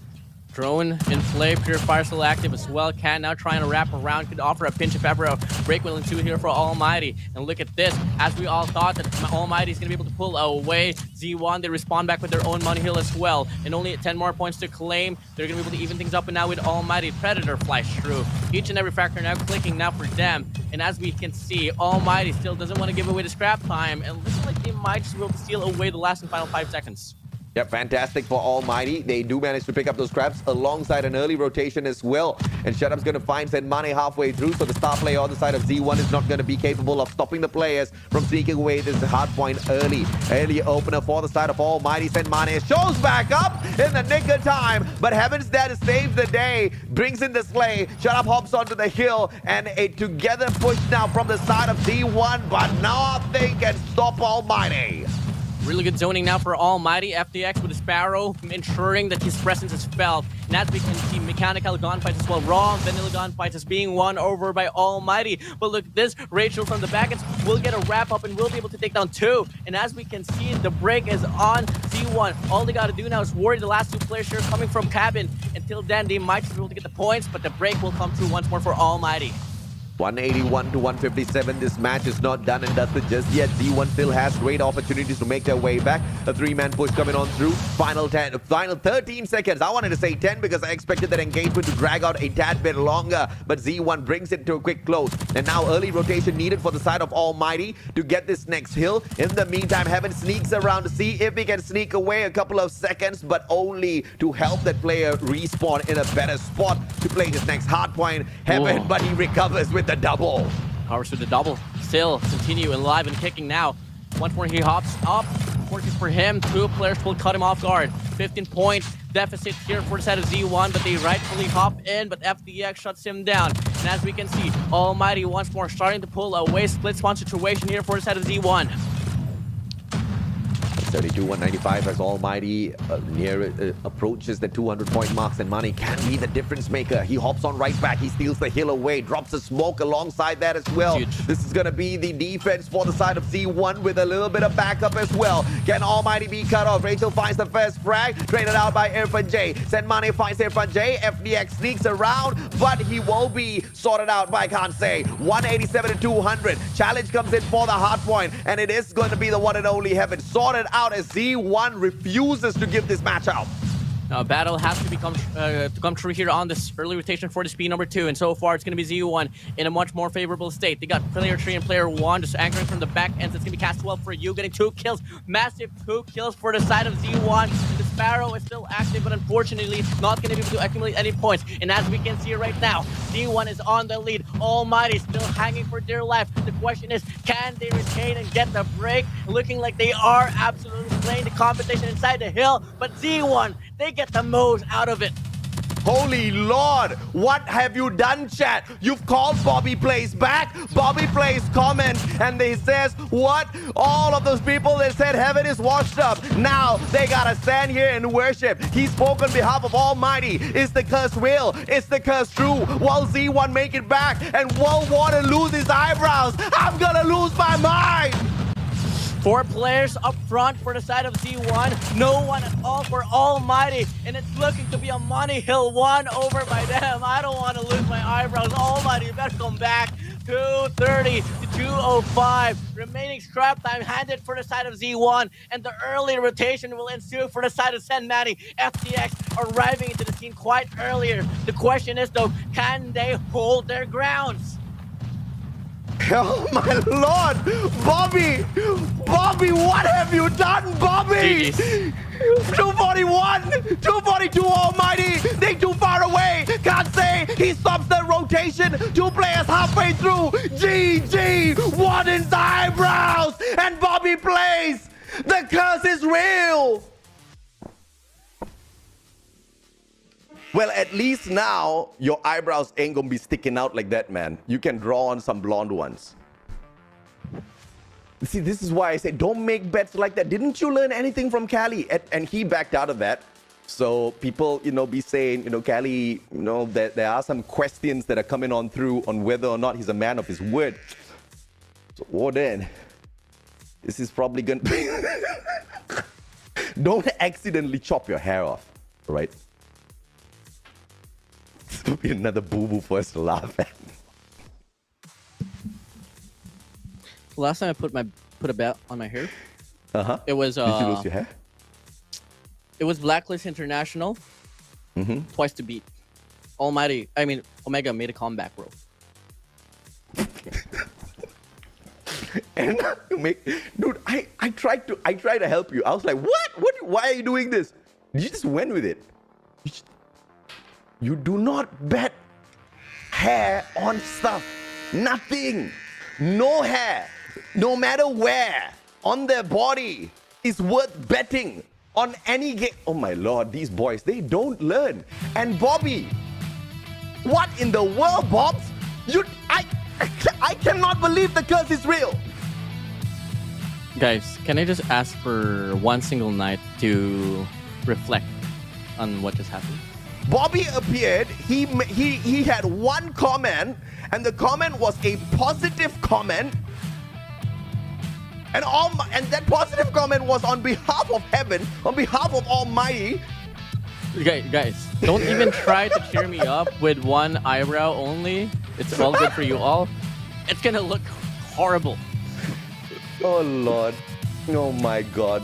Drone in play, Purifier still active as well. Can now trying to wrap around, could offer a pinch if ever a break will ensue here for Almighty. And look at this, as we all thought that Almighty is going to be able to pull away Z1, they respond back with their own money hill as well. And only 10 more points to claim. They're going to be able to even things up and now with Almighty. Predator flies through. Each and every factor now clicking now for them. And as we can see, Almighty still doesn't want to give away the scrap time. And looks like they might just be able to steal away the last and final 5 seconds. Yeah, fantastic for Almighty. They do manage to pick up those scraps alongside an early rotation as well. And Shutup's going to find Zenmane halfway through, so the star player on the side of Z1 is not going to be capable of stopping the players from sneaking away this hard point early. Early opener for the side of Almighty. Zenmane shows back up in the nick of time, but Heaven's there to save the day. Brings in the sleigh. Shutup hops onto the hill, and a together push now from the side of Z1, but nothing can stop Almighty. Really good zoning now for Almighty. FDX with the Sparrow, ensuring that his presence is felt. And as we can see, mechanical gunfights as well. Raw vanilla gunfights is being won over by Almighty. But look at this, Rachel from the back end will get a wrap up and will be able to take down 2. And as we can see, the break is on Z1. All they got to do now is worry the last 2 players here coming from cabin. Until then, they might be able to get the points, but the break will come through once more for Almighty. 181 to 157. This match is not done and dusted just yet. Z1 still has great opportunities to make their way back. A 3-man push coming on through. Final 13 seconds. I wanted to say 10 because I expected that engagement to drag out a tad bit longer. But Z1 brings it to a quick close. And now early rotation needed for the side of Almighty to get this next hill. In the meantime, Heaven sneaks around to see if he can sneak away a couple of seconds, but only to help that player respawn in a better spot to play this next hard point. Heaven, but he recovers with the double. Powers with the double. Still continue and live and kicking now. Once more he hops up. Working for him. 2 players will cut him off guard. 15-point deficit here for the side of Z1, but they rightfully hop in, but FDX shuts him down. And as we can see, Almighty once more starting to pull away. Split spawn situation here for the side of Z1. 32-195 as Almighty approaches the 200-point marks, and Money can be the difference maker. He hops on right back. He steals the hill away, drops a smoke alongside that as well. Huge. This is going to be the defense for the side of Z1 with a little bit of backup as well. Can Almighty be cut off? Rachel finds the first frag, traded out by Irfan J. Zenmane finds Irfan J. FDX sneaks around, but he will be sorted out by Kansei. 187 to 200. Challenge comes in for the hard point, and it is going to be the one and only Heaven. Sorted out as Z1 refuses to give this match out. Battle has to come true here on this early rotation for the speed number 2, and so far it's going to be Z1 in a much more favorable state. They got player 3 and player 1 just anchoring from the back ends. It's going to be cast 12 for you, getting 2 kills. Massive 2 kills for the side of Z1. The Sparrow is still active, but unfortunately not going to be able to accumulate any points. And as we can see right now, Z1 is on the lead. Almighty still hanging for dear life. The question is, can they retain and get the break? Looking like they are absolutely playing the competition inside the hill, but Z1, they get the most out of it. Holy Lord, what have you done, chat? You've called Bobby Plays back. Bobby Plays comments, and they says, what? All of those people that said Heaven is washed up. Now they gotta stand here and worship. He spoke on behalf of Almighty. Is the curse real? Is the curse true? Will Z1 make it back? And will WardeN lose his eyebrows? I'm gonna lose my mind. 4 players up front for the side of Z1. No one at all for Almighty. And it's looking to be a money hill 1 over by them. I don't want to lose my eyebrows. Almighty, you better come back. 230 to 205. Remaining scrap time handed for the side of Z1. And the early rotation will ensue for the side of Zenmane. FTX arriving into the scene quite earlier. The question is, though, can they hold their grounds? Oh my Lord! Bobby! Bobby, what have you done, Bobby? 241! 242 Almighty! They too far away! Can't say! He stops the rotation! 2 players halfway through! GG! WardeN's eyebrows! And Bobby plays! The curse is real! Well, at least now, your eyebrows ain't gonna be sticking out like that, man. You can draw on some blonde ones. See, this is why I say don't make bets like that. Didn't you learn anything from Cali? And he backed out of that. So people, be saying, Cali, that there are some questions that are coming on through on whether or not he's a man of his word. So, WardeN, this is probably gonna be... Don't accidentally chop your hair off, right? be another boo-boo for us to laugh at. Last time I put a bet on my hair, Uh-huh. it was Did you lose your hair? it was Blacklist International, twice to beat. Omega made a comeback, bro. And dude, I tried to help you. I was like, what? Why are you doing this? You just went with it. You do not bet hair on stuff. Nothing. No hair, no matter where on their body is worth betting on any game. Oh my lord, these boys, they don't learn. And Bobby, what in the world, Bobs? I cannot believe the curse is real. Guys, can I just ask for one single night to reflect on what just happened? Bobby appeared, he had one comment, and the comment was a positive comment. And that positive comment was on behalf of heaven, on behalf of Almighty. Guys, don't even try to cheer me up with one eyebrow only. It's all good for you all. It's gonna look horrible. Oh Lord. Oh my God.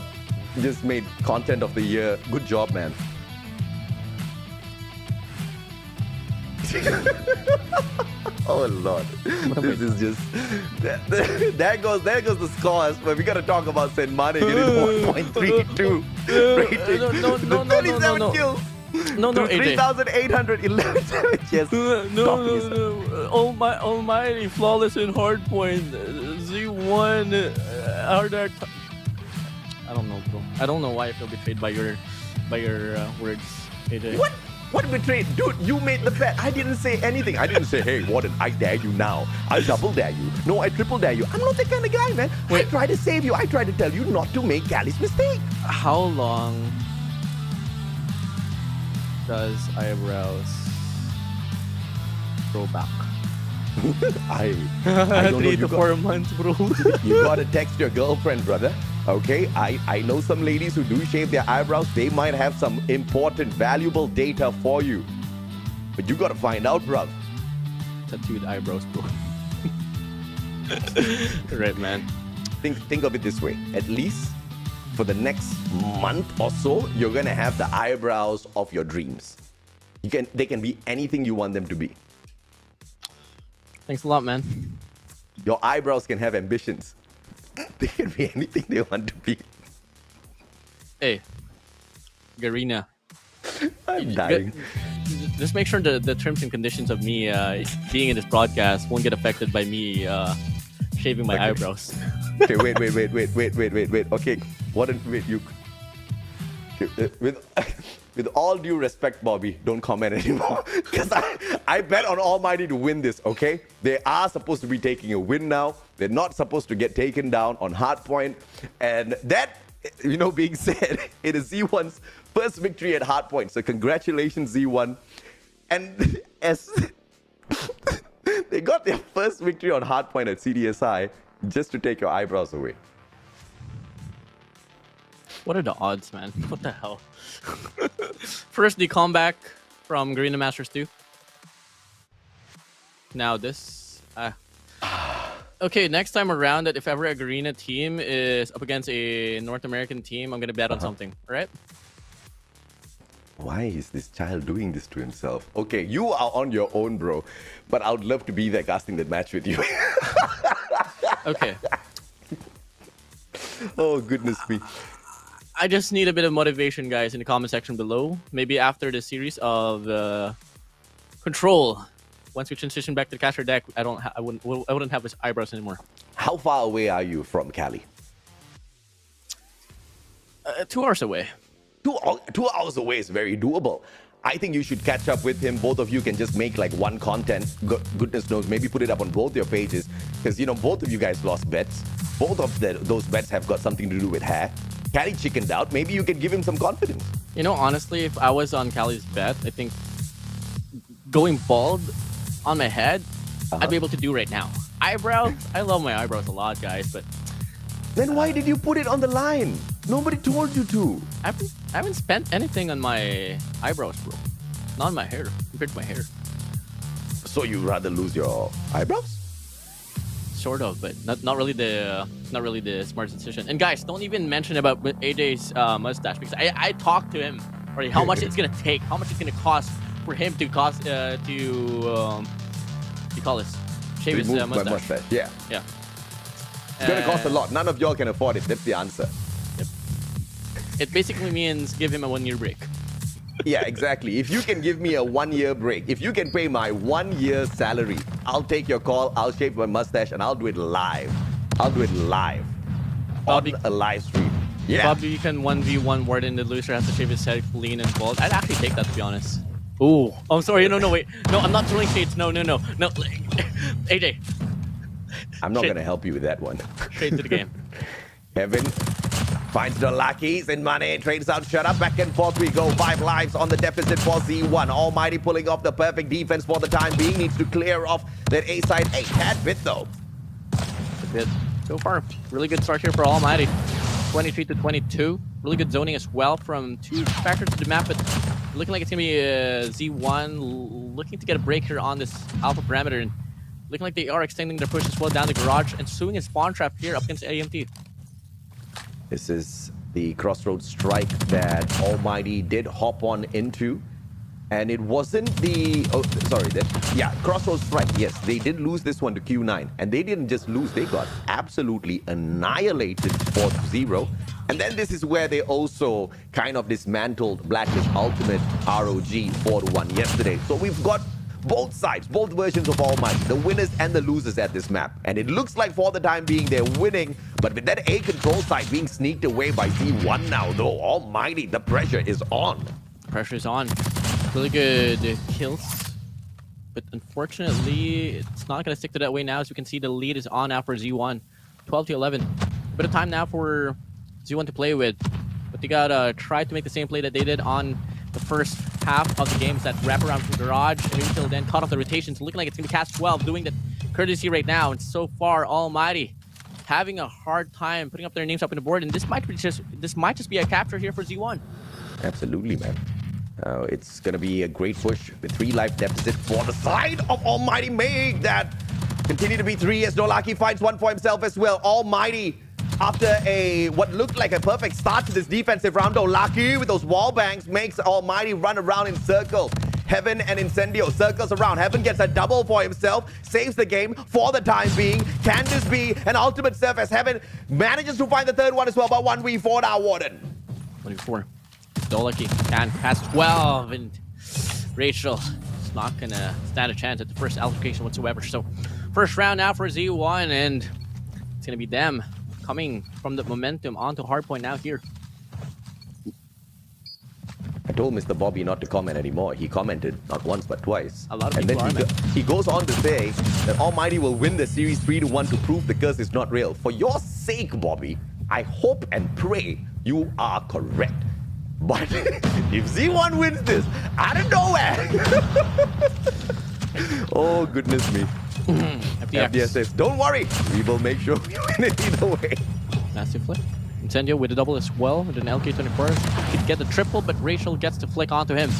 Just made content of the year. Good job, man. Oh Lord. This is just there goes the scores, but we gotta talk about St. Martin getting 1.32 rating. No, 37 kills. No, AJ. 3,811 damages. No. Almighty, flawless in hardpoint. Z1 hard act. I don't know, bro. I don't know why I feel betrayed by your words, AJ. What betrayed? Dude, you made the bet. I didn't say anything. I didn't say, hey, WardeN, I dare you now. I double dare you. No, I triple dare you. I'm not that kind of guy, man. Wait. I try to save you. I try to tell you not to make Callie's mistake. How long does eyebrows grow back? I don't know. 3 to 4 months, bro. You gotta text your girlfriend, brother. Okay, I know some ladies who do shave their eyebrows. They might have some important, valuable data for you. But you gotta find out, bruv. Tattooed eyebrows, bro. Right, man. Think of it this way. At least for the next month or so, you're gonna have the eyebrows of your dreams. They can be anything you want them to be. Thanks a lot, man. Your eyebrows can have ambitions. They can be anything they want to be. Hey, Garena. I'm dying. Just make sure the terms and conditions of me being in this broadcast won't get affected by me shaving my eyebrows. Okay, wait. Okay, wait, you. Okay, with all due respect, Bobby, don't comment anymore. Because I bet on Almighty to win this, okay? They are supposed to be taking a win now. They're not supposed to get taken down on hardpoint. And that, being said, it is Z1's first victory at hardpoint. So congratulations, Z1. And as they got their first victory on hardpoint at CDSI just to take your eyebrows away. What are the odds, man? What the hell? First, the comeback from Garena Masters 2. Now this. Okay, next time around, that if ever a Garena team is up against a North American team, I'm gonna bet on something, alright? Why is this child doing this to himself? Okay, you are on your own, bro. But I would love to be there casting that match with you. Okay. Oh, goodness me. I just need a bit of motivation, guys, in the comment section below. Maybe after the series of Control, once we transition back to the caster deck, I wouldn't have his eyebrows anymore. How far away are you from Cali? 2 hours away. 2 hours away is very doable. I think you should catch up with him. Both of you can just make like one content. Goodness knows, maybe put it up on both your pages. Because, both of you guys lost bets. Both of those bets have got something to do with hair. Cali chickened out. Maybe you can give him some confidence. Honestly, if I was on Cali's bet, I think going bald on my head, I'd be able to do right now. Eyebrows, I love my eyebrows a lot, guys, but... Then why did you put it on the line? Nobody told you to. I haven't spent anything on my eyebrows, bro. Not on my hair, compared to my hair. So you rather lose your eyebrows? Sort of, but not really the smart decision. And guys, don't even mention about AJ's mustache, because I talked to him already how much it's gonna take, how much it's gonna cost for him to you call this, shave his Remove my mustache. Yeah. Yeah. It's gonna cost a lot. None of y'all can afford it. That's the answer. Yep. It basically means give him a 1-year break. Yeah, exactly. If you can give me a 1-year break, if you can pay my 1 year's salary, I'll take your call, I'll shave my mustache, and I'll do it live. I'll do it live. Bobby, on a live stream. Yeah. Probably you can 1v1 WardeN, the loser has to shave his head clean and bald. I'd actually take that, to be honest. Ooh. Oh, I'm sorry. No, wait. No, I'm not throwing shades. No. AJ. I'm not going to help you with that one. Straight to the game. Heaven finds the luckies in money. Trades out, shut up. Back and forth we go. 5 lives on the deficit for Z1. Almighty pulling off the perfect defense for the time being. Needs to clear off that A side. A tad bit though. A bit. So far, really good start here for Almighty. 23-22. Really good zoning as well from 2 factors to the map, but looking like it's going to be Z1 looking to get a break here on this alpha parameter, and looking like they are extending their push as well down the garage and suing a spawn trap here up against AMT. This is the crossroads strike that Almighty did hop on into. And it wasn't the... Oh, sorry. Crossroads strike. Yes, they did lose this one to Q9. And they didn't just lose. They got absolutely annihilated 4-0. And then this is where they also kind of dismantled Blacklist Ultimate ROG 4-1 yesterday. So we've got both sides, both versions of Almighty, the winners and the losers at this map. And it looks like for the time being they're winning, but with that A control side being sneaked away by Z1 now, though, Almighty, the pressure is on. Pressure's on. Really good kills, but unfortunately it's not going to stick to that way now. As you can see, the lead is on now for Z1, 12-11. A bit of time now for Z1 to play with, but they gotta try to make the same play that they did on the first half of the games, that wrap around from garage, and until then cut off the rotations. Looking like it's going to be Cast 12 doing the courtesy right now, and so far Almighty having a hard time putting up their names up on the board, and this might just be a capture here for Z1. Absolutely, man. It's going to be a great push with 3 life deficit for the side of Almighty. Make that continue to be 3 as Dolaki finds one for himself as well. Almighty, after what looked like a perfect start to this defensive round, Dolaki with those wall bangs makes Almighty run around in circles. Heaven and Incendio circles around. Heaven gets a double for himself, saves the game for the time being. Can this be an ultimate serve as Heaven manages to find the third one as well, but 1v4 now, WardeN. 1v4. Dolaki can pass 12, and Rachel is not gonna stand a chance at the first altercation whatsoever. So first round now for Z1, and it's gonna be them coming from the momentum onto hardpoint now here. I told Mr. Bobby not to comment anymore. He commented not once but twice. A lot of and people then he goes on to say that Almighty will win the series 3-1 to prove the curse is not real. For your sake, Bobby, I hope and pray you are correct. But if Z1 wins this out of nowhere, oh goodness me. FDS, don't worry, we will make sure we win it either way. Massive flick. Incendio with a double as well, with an LK24. Could get the triple, but Rachel gets the flick onto him.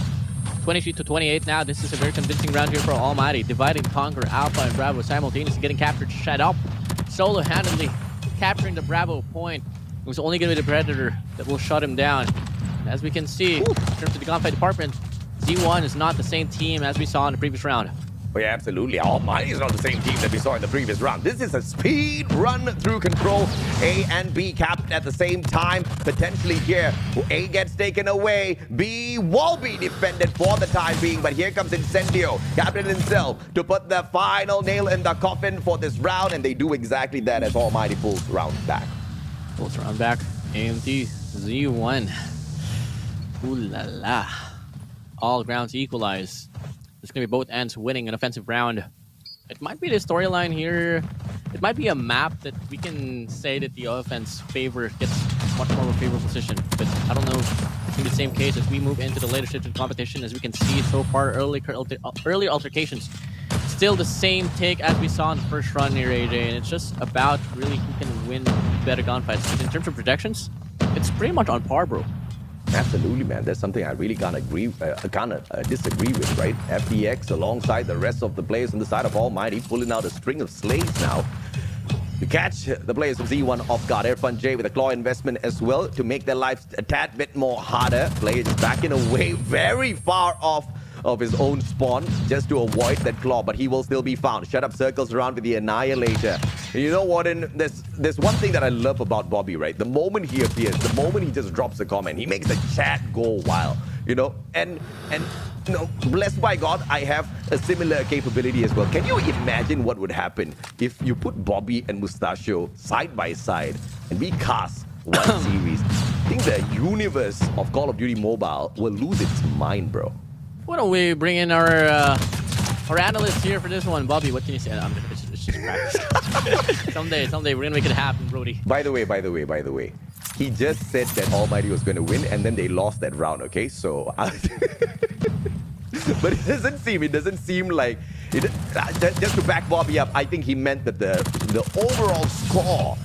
23-28 now. This is a very convincing round here for Almighty. Divide and conquer Alpha and Bravo simultaneously getting captured. Shut up. Solo-handedly capturing the Bravo point. It was only going to be the Predator that will shut him down. As we can see, in terms of the gunfight department, Z1 is not the same team as we saw in the previous round. Oh yeah, absolutely. Almighty is not the same team that we saw in the previous round. This is a speed run through control. A and B capped at the same time. Potentially here, A gets taken away. B will be defended for the time being. But here comes Incendio, captain himself, to put the final nail in the coffin for this round. And they do exactly that as Almighty pulls round back. Pulls round back. AMT Z1. Ooh la la. All grounds equalize. It's going to be both ends winning an offensive round. It might be the storyline here. It might be a map that we can say that the offense gets much more of a favorable position. But I don't know if it's the same case as we move into the later stage of the competition. As we can see so far, early altercations. Still the same take as we saw in the first run near AJ. And it's just about really who can win better gunfights. But in terms of projections, it's pretty much on par, bro. Absolutely, man. That's something I really can't disagree with, right? FDX alongside the rest of the players on the side of Almighty pulling out a string of slays now to catch the players of Z1 off guard. Irfan J with a claw investment as well to make their lives a tad bit more harder. Player just backing away very far off of his own spawn just to avoid that claw, but he will still be found. Shut up circles around with the Annihilator. And you know, WardeN, there's one thing that I love about Bobby, right? The moment he appears, the moment he just drops a comment, he makes the chat go wild, you know? And you know, blessed by God, I have a similar capability as well. Can you imagine what would happen if you put Bobby and Mustachio side by side and we cast one series? I think the universe of Call of Duty Mobile will lose its mind, bro. Why don't we bring in our analyst here for this one, Bobby? What can you say? It's just practice. someday, we're gonna make it happen, Brody. By the way, he just said that Almighty was gonna win, and then they lost that round. Okay, so, but it doesn't seem like it. Just to back Bobby up, I think he meant that the overall score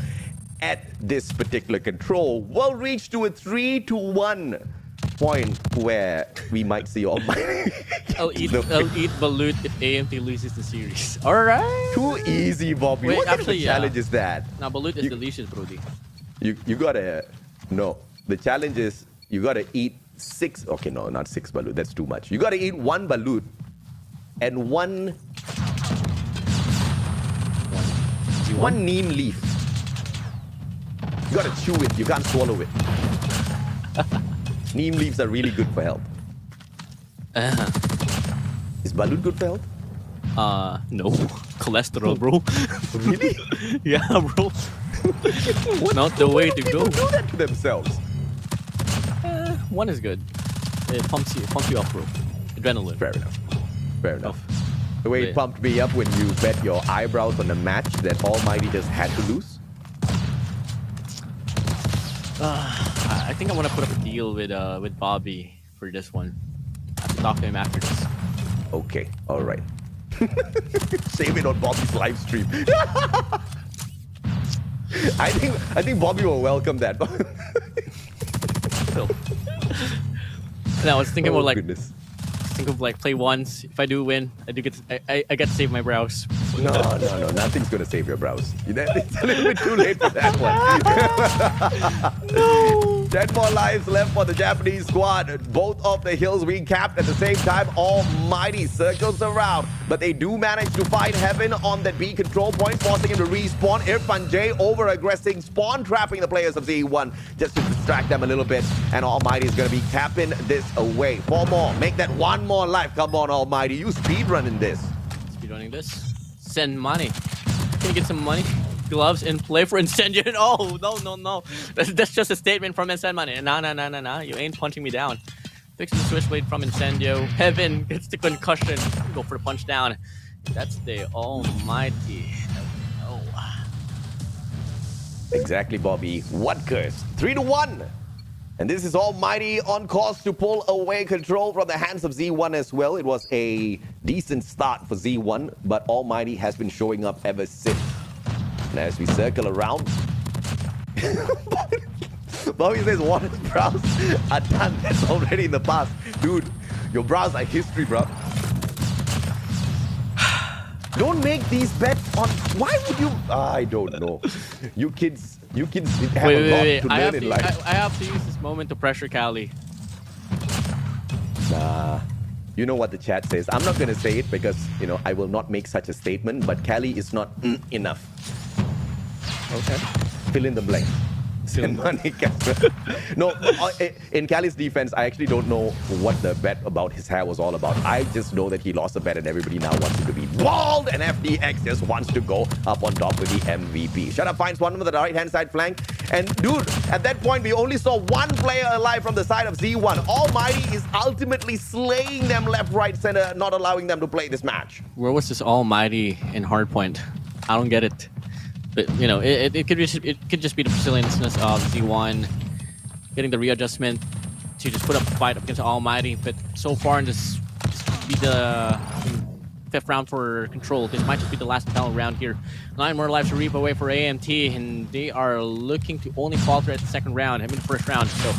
at this particular control will reach to a 3-1. Point where we might see Almighty. I'll eat balut if AMT loses the series. Alright. Too easy, Bobby. Wait, what actually, kind of challenge is that? Now balut is delicious, Brody. You gotta no. The challenge is you gotta eat 6. Okay, no, not 6 balut. That's too much. You gotta eat 1 balut and one neem leaf. You gotta chew it. You can't swallow it. Neem leaves are really good for health. Is balut good for health? No. Cholesterol, bro. Really? Yeah, bro. Not the way to go. Do that to themselves. One is good. It pumps you up, bro. Adrenaline. Fair enough. The way it pumped me up when you bet your eyebrows on a match that Almighty just had to lose. I think I want to put up a deal with Bobby for this one. I have to talk to him after this. Okay, all right. Save it on Bobby's live stream. I think Bobby will welcome that. And I was thinking about goodness. think of like play once. If I do win, I get to save my brows. No, nothing's gonna save your brows. It's a little bit too late for that one. No. 10 more lives left for the Japanese squad. Both of the hills being capped at the same time. Almighty circles around, but they do manage to find Heaven on that B control point, forcing him to respawn. Irfan J over-aggressing, spawn trapping the players of Z1 just to distract them a little bit, and Almighty is gonna be capping this away. 4 more, make that 1 more life. Come on, Almighty, you speedrunning this. Speedrunning this. Send money. Can you get some money? Gloves and play for Incendio. Oh, no. That's just a statement from Send money. Nah. You ain't punching me down. Fixing the switchblade from Incendio. Heaven gets the concussion. Go for the punch down. That's the Almighty. Oh. Exactly, Bobby. What curse? 3-1. And this is Almighty on course to pull away control from the hands of Z1 as well. It was a decent start for Z1, but Almighty has been showing up ever since. And as we circle around, Bobby says, "What brows are done? That's already in the past." Dude, your brows are history, bro. Don't make these bets on... Why would you... I don't know. You kids have a lot to learn in life. I have to use this moment to pressure Cali. Nah. You know what the chat says. I'm not going to say it because, you know, I will not make such a statement, but Cali is not enough. Okay. Fill in the blank. Send money, No, in Cali's defense, I actually don't know what the bet about his hair was all about. I just know that he lost a bet and everybody now wants him to be bald, and FDX just wants to go up on top with the MVP. Shut up finds one on the right-hand side flank. And dude, at that point, we only saw 1 player alive from the side of Z1. Almighty is ultimately slaying them left, right, center, not allowing them to play this match. Where was this Almighty in hardpoint? I don't get it. But you know, it could just be the resilienceness of Z1 getting the readjustment to just put up a fight against Almighty. But so far in this be the 5th round for control. This might just be the last battle round here. 9 more lives to reap away for AMT, and they are looking to only falter at the 2nd round. I mean, the 1st round. So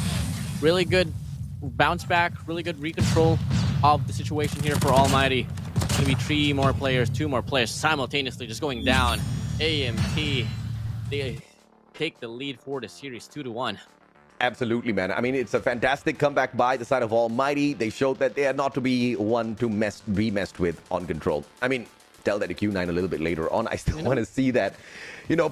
Really good bounce back, really good recontrol of the situation here for Almighty. It's gonna be 2 more players simultaneously just going down. AMP, they take the lead for the series 2-1. Absolutely, man. I mean, it's a fantastic comeback by the side of Almighty. They showed that they are not to be one to be messed with on control. I mean, tell that to Q9 a little bit later on. I still want to see that,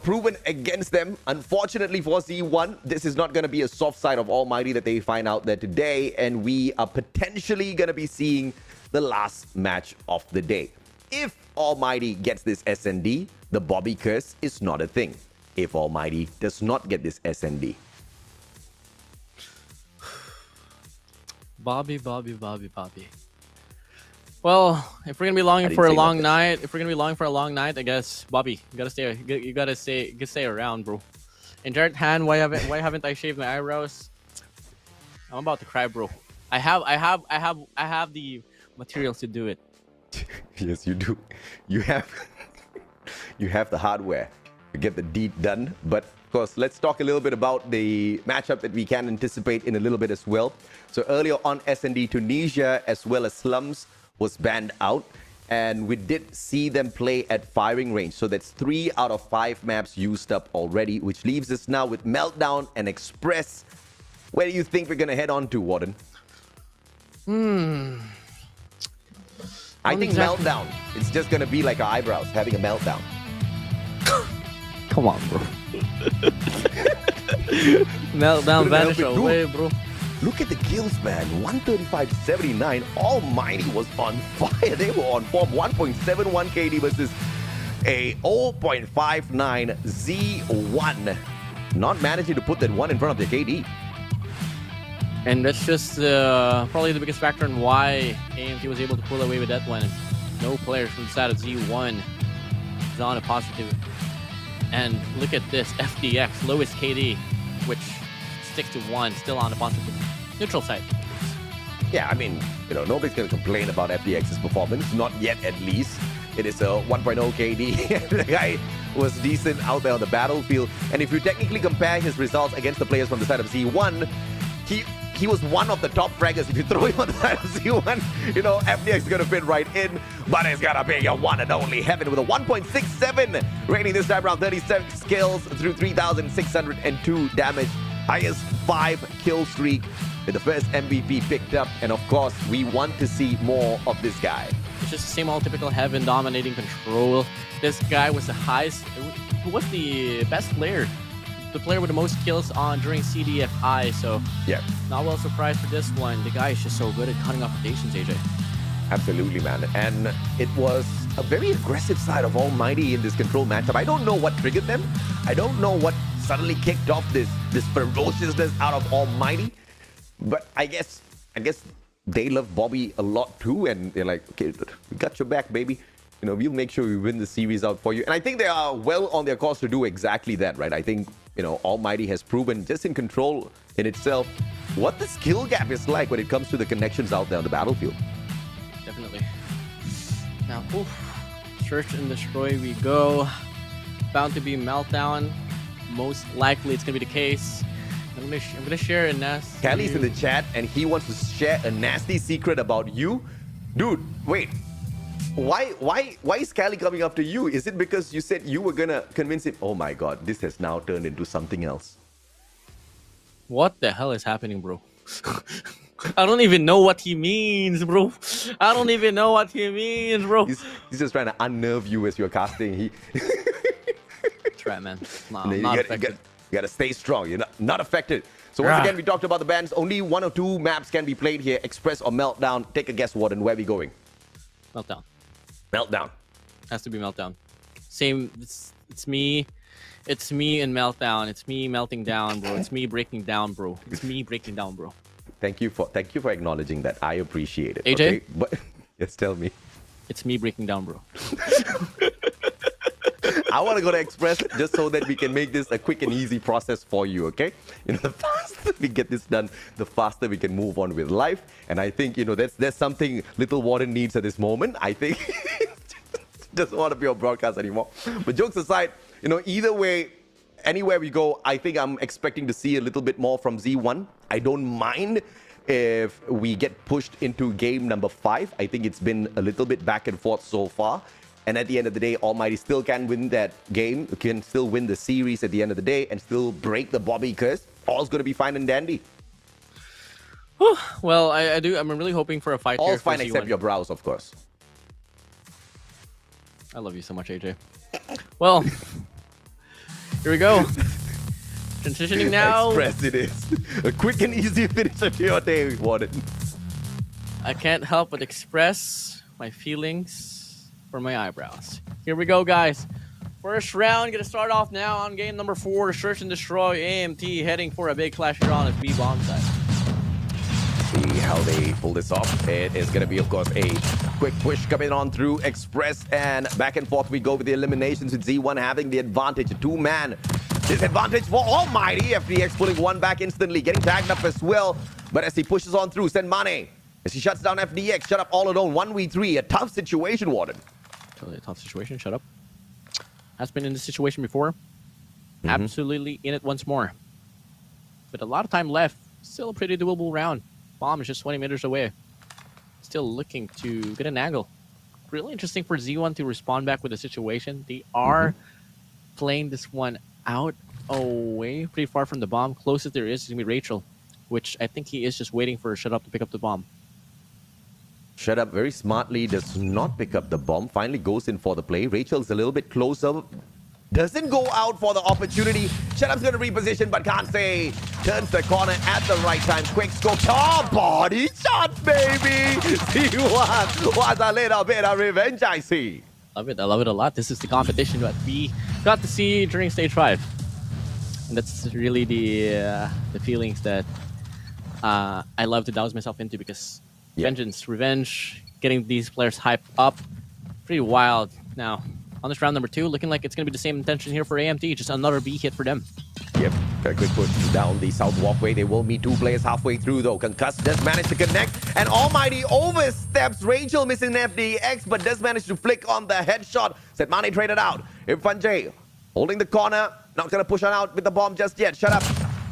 proven against them. Unfortunately for Z1, this is not going to be a soft side of Almighty that they find out there today. And we are potentially going to be seeing the last match of the day. If Almighty gets this SND, the Bobby curse is not a thing. If Almighty does not get this SND, Bobby. Well, if we're gonna be longing for a long night, I guess Bobby, you gotta stay around, bro. In Jared Han, why haven't I shaved my eyebrows? I'm about to cry, bro. I have the materials to do it. yes, you do. You have the hardware to get the deed done. But of course, let's talk a little bit about the matchup that we can anticipate in a little bit as well. So earlier on, SND Tunisia as well as Slums was banned out, and we did see them play at firing range. So that's 3 out of 5 maps used up already, which leaves us now with Meltdown and Express. Where do you think we're gonna head on to, WardeN? I think Meltdown. It's just gonna be like our eyebrows having a meltdown. Come on, bro. Meltdown vanish away, bro. Look at the kills, man. 135-79. Almighty was on fire. They were on form. 1.71 KD versus a 0.59 Z1. Not managing to put that one in front of their KD. And that's just probably the biggest factor in why AMT was able to pull away with that one. No players from the side of Z1 is on a positive. And look at this, FDX, lowest KD, which sticks to 1, still on the positive neutral side. Yeah, I mean, nobody's going to complain about FDX's performance. Not yet, at least. It is a 1.0 KD. The guy was decent out there on the battlefield. And if you technically compare his results against the players from the side of Z1, he was one of the top fraggers. If you throw him on the side of Z1, FDX is going to fit right in. But it's going to be your one and only Heaven with a 1.67 rating this time around, 37 kills through 3,602 damage. Highest 5 kill streak with the first MVP picked up. And of course, we want to see more of this guy. It's just the same old typical Heaven dominating control. This guy was the highest, who was the best player? The player with the most kills on during CDFI, so yeah, not well surprised for this one. The guy is just so good at cutting off rotations, AJ. Absolutely, man. And it was a very aggressive side of Almighty in this control matchup. I don't know what triggered them. I don't know what suddenly kicked off this ferociousness out of Almighty. But I guess they love Bobby a lot too, and they're like, okay, we got your back, baby. We'll make sure we win the series out for you. And I think they are well on their course to do exactly that, right? I think, Almighty has proven just in control in itself what the skill gap is like when it comes to the connections out there on the battlefield. Definitely. Now, search and destroy we go. Bound to be Meltdown. Most likely it's going to be the case. I'm gonna share a nasty... Callie's in the chat and he wants to share a nasty secret about you. Dude, wait. Why is Callie coming after you? Is it because you said you were gonna convince him? Oh my god, this has now turned into something else. What the hell is happening, bro? I don't even know what he means, bro. I don't even know what he means, bro. He's just trying to unnerve you as you're casting. That's right, man. No, not affected. You gotta stay strong. You're not affected. So once again, we talked about the bans. Only 1 or 2 maps can be played here. Express or Meltdown. Take a guess, WardeN. Where are we going? Meltdown. Meltdown. Has to be Meltdown. Same. It's me. It's me and Meltdown. It's me melting down, bro. It's me breaking down, bro. It's me breaking down, bro. Thank you for acknowledging that. I appreciate it. AJ? Okay? But yes, tell me. It's me breaking down, bro. I want to go to Express just so that we can make this a quick and easy process for you, okay? The faster we get this done, the faster we can move on with life. And I think, there's something little WardeN needs at this moment. I think doesn't want to be on broadcast anymore. But jokes aside, either way, anywhere we go, I think I'm expecting to see a little bit more from Z1. I don't mind if we get pushed into game number 5. I think it's been a little bit back and forth so far. And at the end of the day, Almighty still can win that game, can still win the series at the end of the day, and still break the Bobby curse. All's going to be fine and dandy. Well, I'm really hoping for a fight. All's fine except your brows, of course. I love you so much, AJ. Well, here we go. Transitioning now. Express it is. A quick and easy finish of your day, WardeN. I can't help but express my feelings for my eyebrows. Here we go, guys. First round, gonna start off now on game number 4. Search and Destroy. AMT heading for a big clash here on its B bomb side. See how they pull this off. It is going to be, of course, a quick push coming on through Express, and back and forth we go with the eliminations, with Z1 having the advantage. A 2-man disadvantage for Almighty. FDX pulling one back instantly, getting tagged up as well. But as he pushes on through, send Mane as he shuts down FDX. Shut up all alone. 1v3. A tough situation, WardeN. Totally a tough situation. Shut up. Has been in this situation before. Absolutely in it once more. But a lot of time left. Still a pretty doable round. Bomb is just 20 meters away. Still looking to get an angle. Really interesting for Z1 to respond back with the situation. They are playing this one out away, pretty far from the bomb. Closest there is going to be Rachel, which I think he is just waiting for Shut Up to pick up the bomb. Shut Up very smartly does not pick up the bomb. Finally goes in for the play. Rachel's a little bit closer. Doesn't go out for the opportunity. Shut Up's going to reposition, but can't say. Turns the corner at the right time. Quick scope. Oh, body shot, baby. Z1 wants a little bit of revenge, I see. Love it. I love it a lot. This is the competition that we got to see during Stage 5. And that's really the feelings that I love to douse myself into, because vengeance, revenge, getting these players hyped up, pretty wild. Now, on this round number 2, looking like it's going to be the same intention here for AMT, just another B hit for them. Yep, a quick push down the south walkway. They will meet 2 players halfway through, though. Concuss does manage to connect, and Almighty oversteps. Rachel missing FDX, but does manage to flick on the headshot. Said Mane traded out. Irfan holding the corner, not going to push on out with the bomb just yet. Shut Up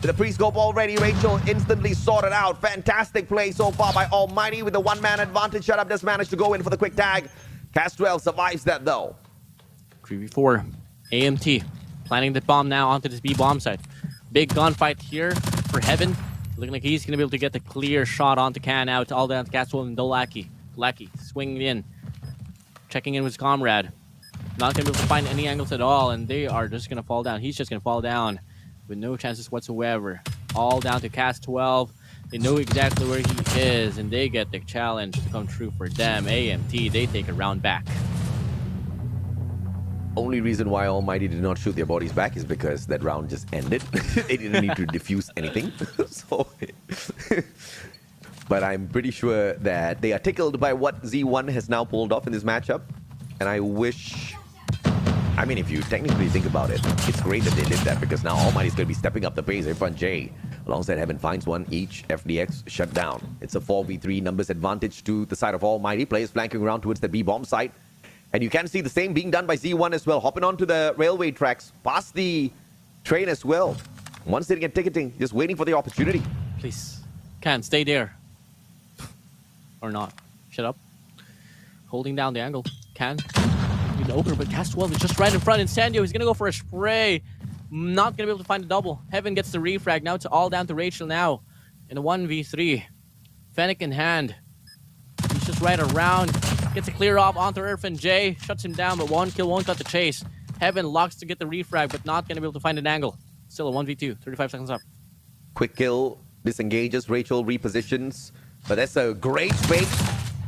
to the pre-scope already. Rachel instantly sorted out. Fantastic play so far by Almighty with the 1-man advantage. Shut Up does manage to go in for the quick tag. Castrell survives that, though. 3v4. AMT planning the bomb now onto this B bomb site. Big gunfight here for Heaven. Looking like he's going to be able to get the clear shot onto Can out, all down to Caswell and Dolaki. Lackey swinging in, checking in with his comrade. Not going to be able to find any angles at all, and they are just going to fall down. He's just going to fall down with no chances whatsoever. All down to Cas 12. They know exactly where he is, and they get the challenge to come true for them. AMT, they take a round back. Only reason why Almighty did not shoot their bodies back is because that round just ended. They didn't need to defuse anything. But I'm pretty sure that they are tickled by what Z1 has now pulled off in this matchup. And I wish... I mean, if you technically think about it, it's great that they did that, because now Almighty's going to be stepping up the pace. Irfan alongside Heaven finds one each. FDX shut down. It's a 4v3 numbers advantage to the side of Almighty. Players flanking around towards the B-bomb site. And you can see the same being done by Z1 as well. Hopping onto the railway tracks, past the train as well. One sitting at ticketing, just waiting for the opportunity. Please, Can, stay there. Or not. Shut up. Holding down the angle. Can. Need to open, but Cas 12 is just right in front. And Sandio, he's going to go for a spray. Not going to be able to find a double. Heaven gets the refrag. Now it's all down to Rachel now. In a 1v3. Fennec in hand. He's just right around. Gets a clear off onto Irfan J. Shuts him down, but 1 kill won't cut the chase. Heaven locks to get the refrag, but not going to be able to find an angle. Still a 1v2. 35 seconds up. Quick kill. Disengages. Rachel repositions. But that's a great fake.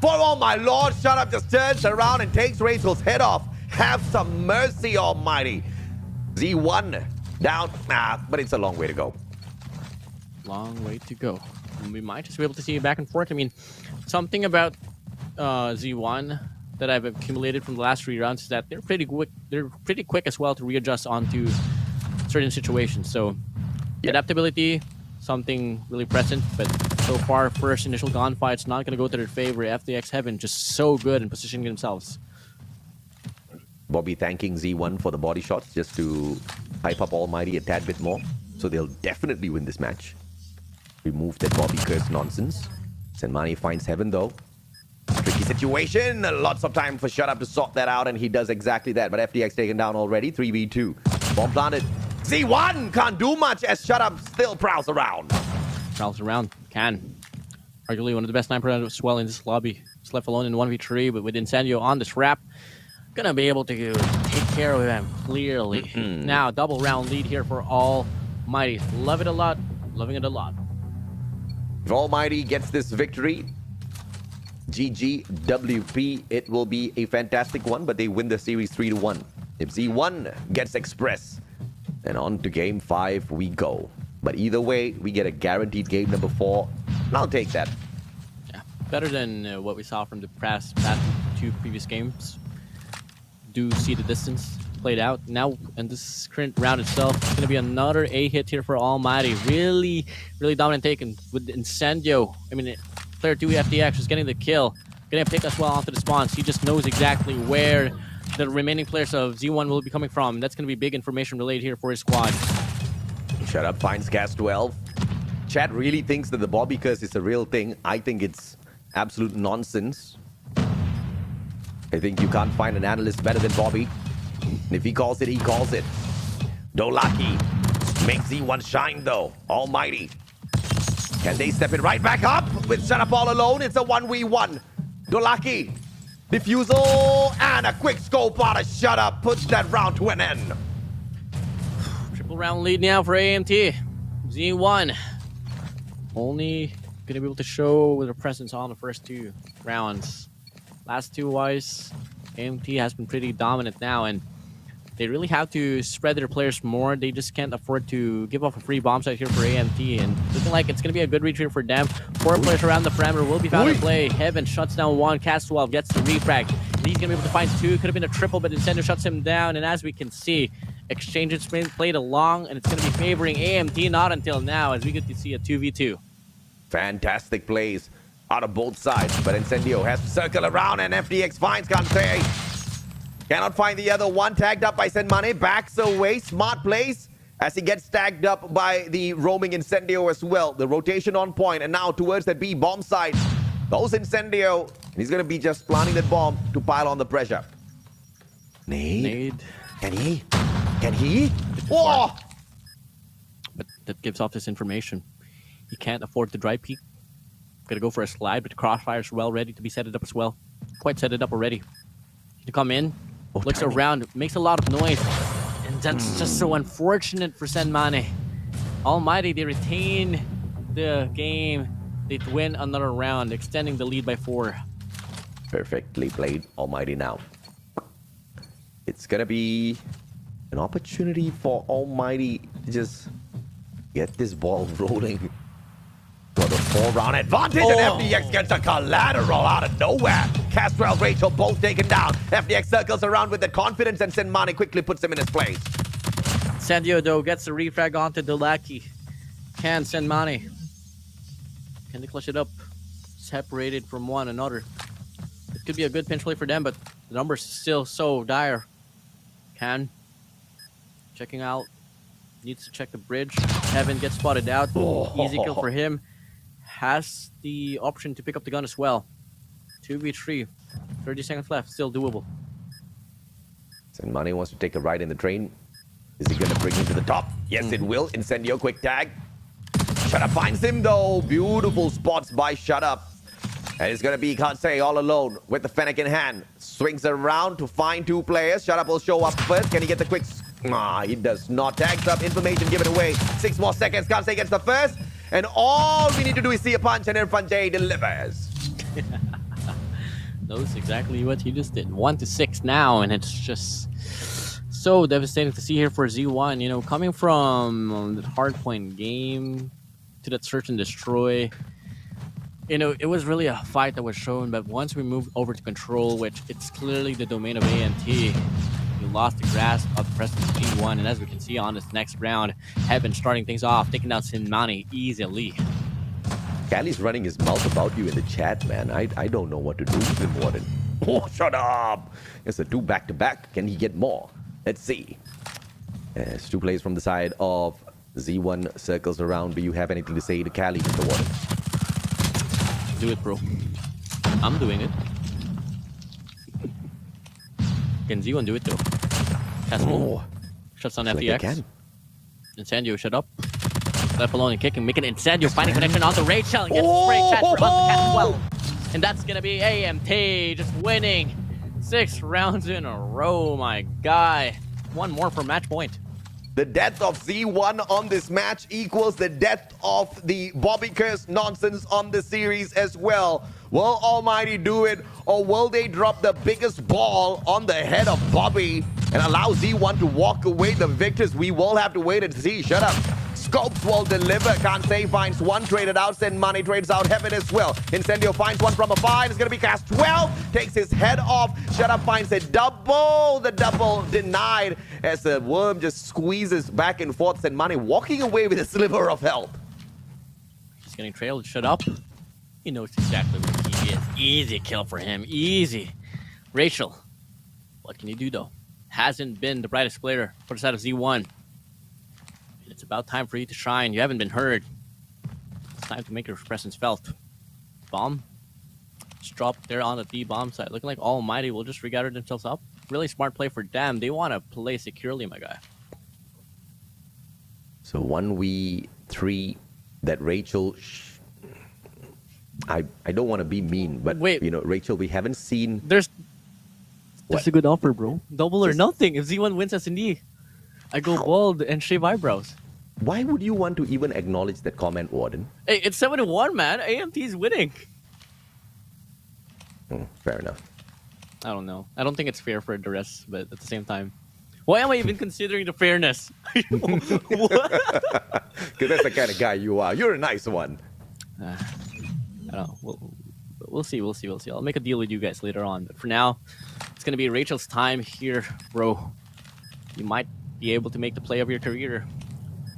For oh my lord, Shut Up just turns around and takes Rachel's head off. Have some mercy, Almighty. Z1 down. But it's a long way to go. Long way to go. And we might just be able to see it back and forth. I mean, something about Z1 that I've accumulated from the last 3 rounds is that they're pretty quick. They're pretty quick as well to readjust onto certain situations. So adaptability, something really present. But so far, first initial gunfight's not going to go to their favor. FDX Heaven just so good in positioning themselves. Bobby thanking Z1 for the body shots just to hype up Almighty a tad bit more. So they'll definitely win this match. Remove that Bobby Curse nonsense. Senmani finds Heaven though. Tricky situation. Lots of time for Shut Up to sort that out, and he does exactly that. But FDX taken down already. 3v2. Bomb planted. Z1 can't do much as Shut Up still prowls around. Prowls around. Can. Arguably one of the best snipers as well in this lobby. He's left alone in 1v3, but with Incendio on this wrap, gonna be able to take care of him clearly. Now, double round lead here for Almighty. Love it a lot. Loving it a lot. If Almighty gets this victory, GGWP, it will be a fantastic one, but they win the series 3-1. If Z1 gets Express, then on to game 5 we go. But either way, we get a guaranteed game number 4, and I'll take that. Yeah, better than what we saw from the past 2 previous games. Do see the distance played out. Now, in this current round itself, it's going to be another A hit here for Almighty. Really, really dominant taken with Incendio. I mean, player 2 FDX is getting the kill. Getting a pick as well onto the spawns. He just knows exactly where the remaining players of Z1 will be coming from. That's going to be big information relayed here for his squad. Shut Up finds Gas 12. Chat really thinks that the Bobby Curse is a real thing. I think it's absolute nonsense. I think you can't find an analyst better than Bobby. And if he calls it, he calls it. Dolaki makes Z1 shine though. Almighty. Can they step it right back up with Shut Up all alone? It's a 1v1. Dolaki. Defusal and a quick scope out of Shut Up puts that round to an end. Triple round lead now for AMT. Z1 only going to be able to show their presence on the first 2 rounds. Last 2 wise, AMT has been pretty dominant now, and they really have to spread their players more. They just can't afford to give off a free bomb site here for AMT, and looking like it's going to be a good retreat for them. 4 players around the perimeter will be found in play. Heaven shuts down 1. Cast 12 gets the refrag. He's going to be able to find 2. Could have been a triple, but Incendio shuts him down, and as we can see, exchange has been played along, and it's going to be favoring AMT, not until now, as we get to see a 2v2. Fantastic plays out of both sides, but Incendio has to circle around, and FDX finds Kante. Cannot find the other one. Tagged up by Senmane. Backs away. Smart plays as he gets tagged up by the roaming Incendio as well. The rotation on point, and now towards that B bomb side goes Incendio, and he's going to be just planting that bomb to pile on the pressure. Nade. Can he? Can he? Oh! But that gives off this information. He can't afford to dry peek. Gonna go for a slide, but the crossfire's well ready to be set it up as well. Quite set it up already. To come in, looks around, makes a lot of noise, and that's just so unfortunate for Senmane. Almighty, they retain the game. They win another round, extending the lead by 4. Perfectly played, Almighty now. It's gonna be an opportunity for Almighty to just get this ball rolling. Got a 4-round advantage, and FDX gets a collateral out of nowhere. Castrel, Rachel both taken down. FDX circles around with that confidence, and Senmane quickly puts him in his place. Incendio, though, gets the refrag onto Dolaki. Can Senmane? Can they clutch it up? Separated from one another. It could be a good pinch play for them, but the numbers still so dire. Can. Checking out. Needs to check the bridge. Heaven gets spotted out. Easy kill for him. Has the option to pick up the gun as well. 2v3. 30 seconds left. Still doable. Senmane wants to take a ride in the train. Is he going to bring him to the top? Yes, it will. Incendio, quick tag. Shut Up finds him, though. Beautiful spots by Shut Up. And it's going to be Kansei all alone with the Fennec in hand. Swings around to find 2 players. Shut Up will show up first. Can he get the quick... he does not. Tags up. Information given away. 6 more seconds. Kansei gets the first. And all we need to do is see a punch, and Irfan delivers. Knows exactly what he just did. 1-6 now, and it's just so devastating to see here for Z1. You know, coming from the hardpoint game to that search and destroy. You know, it was really a fight that was shown, but once we moved over to control, which it's clearly the domain of AMT, we lost the grasp of the presence of Z1, and as we can see on this next round, Heaven starting things off, taking down Senmane easily. Callie's running his mouth about you in the chat, man. I don't know what to do with him, WardeN. Oh, shut up! It's a 2 back-to-back. Can he get more? Let's see. As two plays from the side of Z1 circles around. Do you have anything to say to Cali, Mr. WardeN? Do it, bro. I'm doing it. Can Z1 do it though? Has more. Shuts down Like they FDX. can. Incendio, shut up. Left alone and kicking, making Incendio, finding connection onto Rachel. And gets a spray transfer onto Cat as well. And that's gonna be AMT just winning 6 rounds in a row, my guy. One more for match point. The death of Z1 on this match equals the death of the Bobby Curse nonsense on the series as well. Will Almighty do it, or will they drop the biggest ball on the head of Bobby and allow Z1 to walk away the victors? We will have to wait and see. Shut up. Scopes will deliver. Can't say finds one traded out. Send money trades out heaven as well. Incendio finds one from afar. It's going to be cast 12. Takes his head off. Shut up finds a double. The double denied as the worm just squeezes back and forth. Send money walking away with a sliver of health. He's getting trailed. Shut up. He knows exactly what he is. Easy kill for him. Easy. Rachel. What can he do though? Hasn't been the brightest player for the side of Z1. It's about time for you to shine. You haven't been heard. It's time to make your presence felt. Bomb. Just dropped there on the B bomb side. Looking like Almighty will just regather themselves up. Really smart play for them. They want to play securely, my guy. So 1v3 that Rachel... I don't want to be mean, but Wait. you know, Rachel, we haven't seen... There's What? a good offer, bro. Double or nothing. If Z1 wins S&D, I go bald and shave eyebrows. Why would you want to even acknowledge that comment, WardeN? Hey, it's 7-1, man. AMT's winning. Fair enough. I don't know. I don't think it's fair for the rest, but at the same time, why am I even considering the fairness? Because that's the kind of guy you are. You're a nice one. I don't know. We'll see. I'll make a deal with you guys later on. But for now, it's going to be Rachel's time here, bro. You might be able to make the play of your career.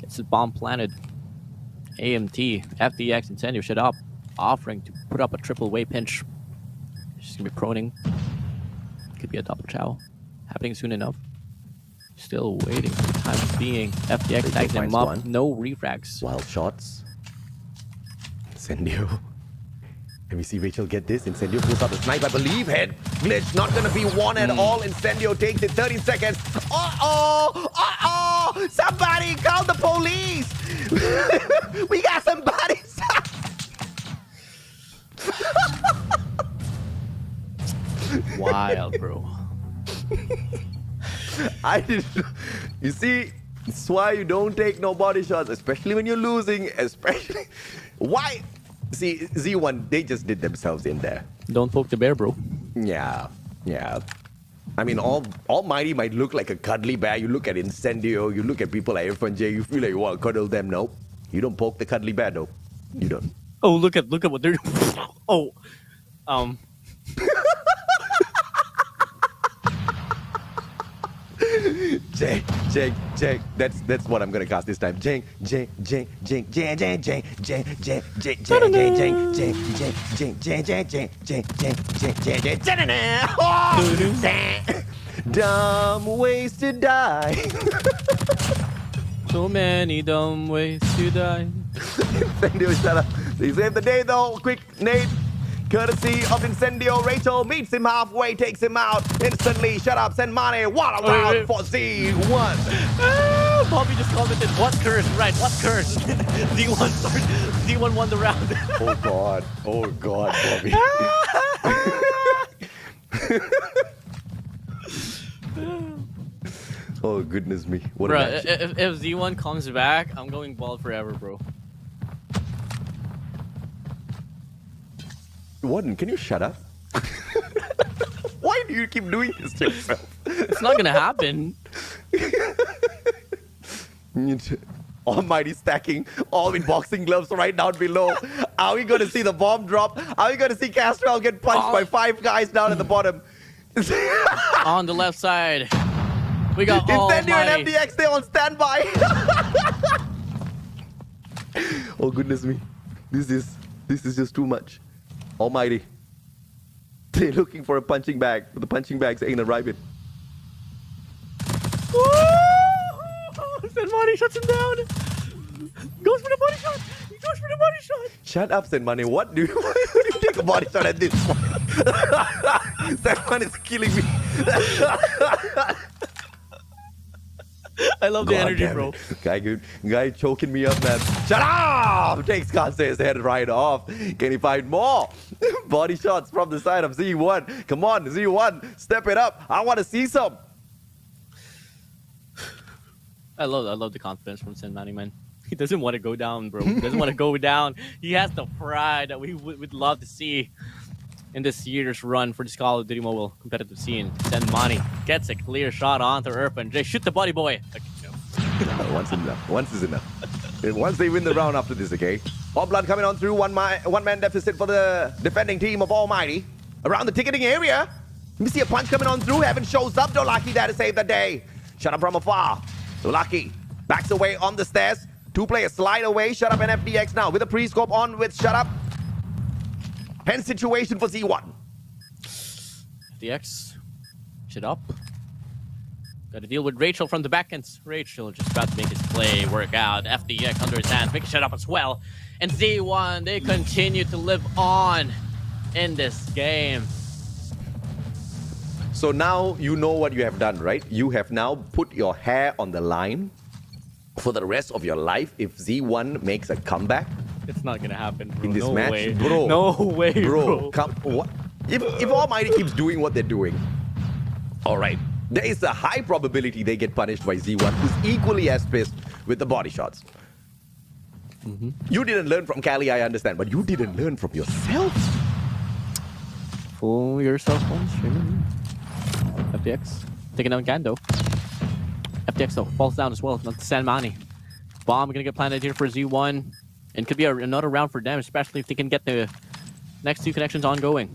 Gets the bomb planted. AMT, FDX, Incendio, shut up. Offering to put up a triple way pinch. She's going to be proning. Could be a double chow. Happening soon enough. Still waiting for the time being. FDX tagging him up. One. No refrags. Wild shots. Incendio. Let me see Rachel get this. Incendio pulls out the snipe, I believe. Head glitch, not gonna be one at all. Incendio takes it 30 seconds. Somebody call the police. We got somebody. Wild, bro. I didn't. You see, it's why you don't take no body shots, especially when you're losing. Especially, why? See, Z1, they just did themselves in there. Don't poke the bear, bro. Yeah. I mean, Almighty might look like a cuddly bear. You look at Incendio, you look at people like F1J, you feel like you want to cuddle them. No, you don't poke the cuddly bear, no. You don't. Oh, look at what they're doing. Oh, Jang. That's what I'm gonna cast this time. Jang. Dumb ways to die. so many dumb ways to die. Incendio, shut up. They saved the day though. Quick nade. Courtesy of Incendio, Rachel meets him halfway, takes him out instantly. Shut up, send money. What a round for Z1. Bobby just commented, what curse? Right, what curse? Z1 won the round. Oh God, Bobby. Oh goodness me. What a Bro, match. if Z1 comes back, I'm going bald forever, bro. WardeN, can you shut up? Why do you keep doing this to yourself? It's not gonna happen. Almighty stacking, all in boxing gloves right down below. Are we going to see the bomb drop? Are we going to see Castrol get punched by 5 guys down at the bottom? On the left side, we got Incendio Almighty. and FDX, they're on standby. Oh goodness me. This is just too much. Almighty. They're looking for a punching bag, but the punching bags ain't arriving. Senmani shuts him down. Goes for the body shot. He goes for the body shot. Shut up, Senmani. What do you take a body shot at this point? Senmani is killing me. I love the God energy, damn bro. it. Guy choking me up, man. Shut up! Takes Kanse's head right off. Can he find more? Body shots from the side of Z1. Come on, Z1. Step it up. I want to see some. I love the confidence from Senmani, man. He doesn't want to go down, bro. He doesn't want to go down. He has the pride that we would love to see in this year's run for the Call of Duty Mobile competitive scene. Senmani gets a clear shot onto unforgettable. Shoot the body boy. Okay, no. Once is enough. Once is enough. Once they win the round after this, okay? All blood coming on through. One man deficit for the defending team of Almighty. Around the ticketing area. Let me see a punch coming on through. Heaven shows up. Dolaki there to save the day. Shut up from afar. Dolaki backs away on the stairs. Two players slide away. Shut up and FDX now with a pre-scope on with Shut up. Hence situation for Z1. FDX. Shut up. Got to deal with Rachel from the back end. Rachel just about to make his play work out. FDX under his hands. Make Shut up as well. And Z1, they continue to live on in this game. So now you know what you have done, right? You have now put your hair on the line for the rest of your life if Z1 makes a comeback. It's not gonna happen, bro. In this no match, way. bro. No way, bro. Come, what? If Almighty keeps doing what they're doing, all right, there is a high probability they get punished by Z1, who's equally as pissed with the body shots. You didn't learn from Cali, I understand, but you didn't learn from yourself. Fool yourself once, streaming. FDX taking down Gando. FDX though falls down as well. Not the Senmani. Bomb gonna get planted here for Z1. And could be another round for them, especially if they can get the next two connections ongoing.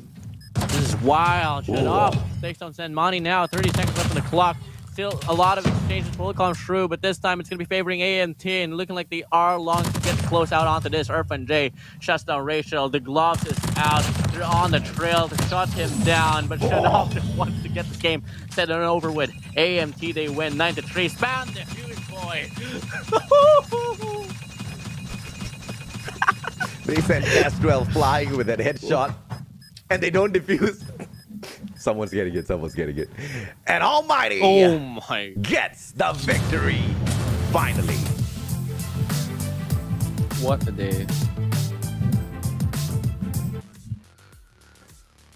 This is wild. Shut up. Takes down Senmani now. 30 seconds left on the clock. Still a lot of exchanges will come through, but this time it's going to be favoring AMT and looking like they are long to get close out onto this. unforgettable shuts down Rachel. The gloves is out. They're on the trail to shut him down, but Shut up just wants to get this game set and over with. AMT, they win 9-3. Spam the huge boy. They sent Castrell flying with that headshot, and they don't defuse. Someone's getting it. Someone's getting it. And Almighty gets the victory. Finally. What a day.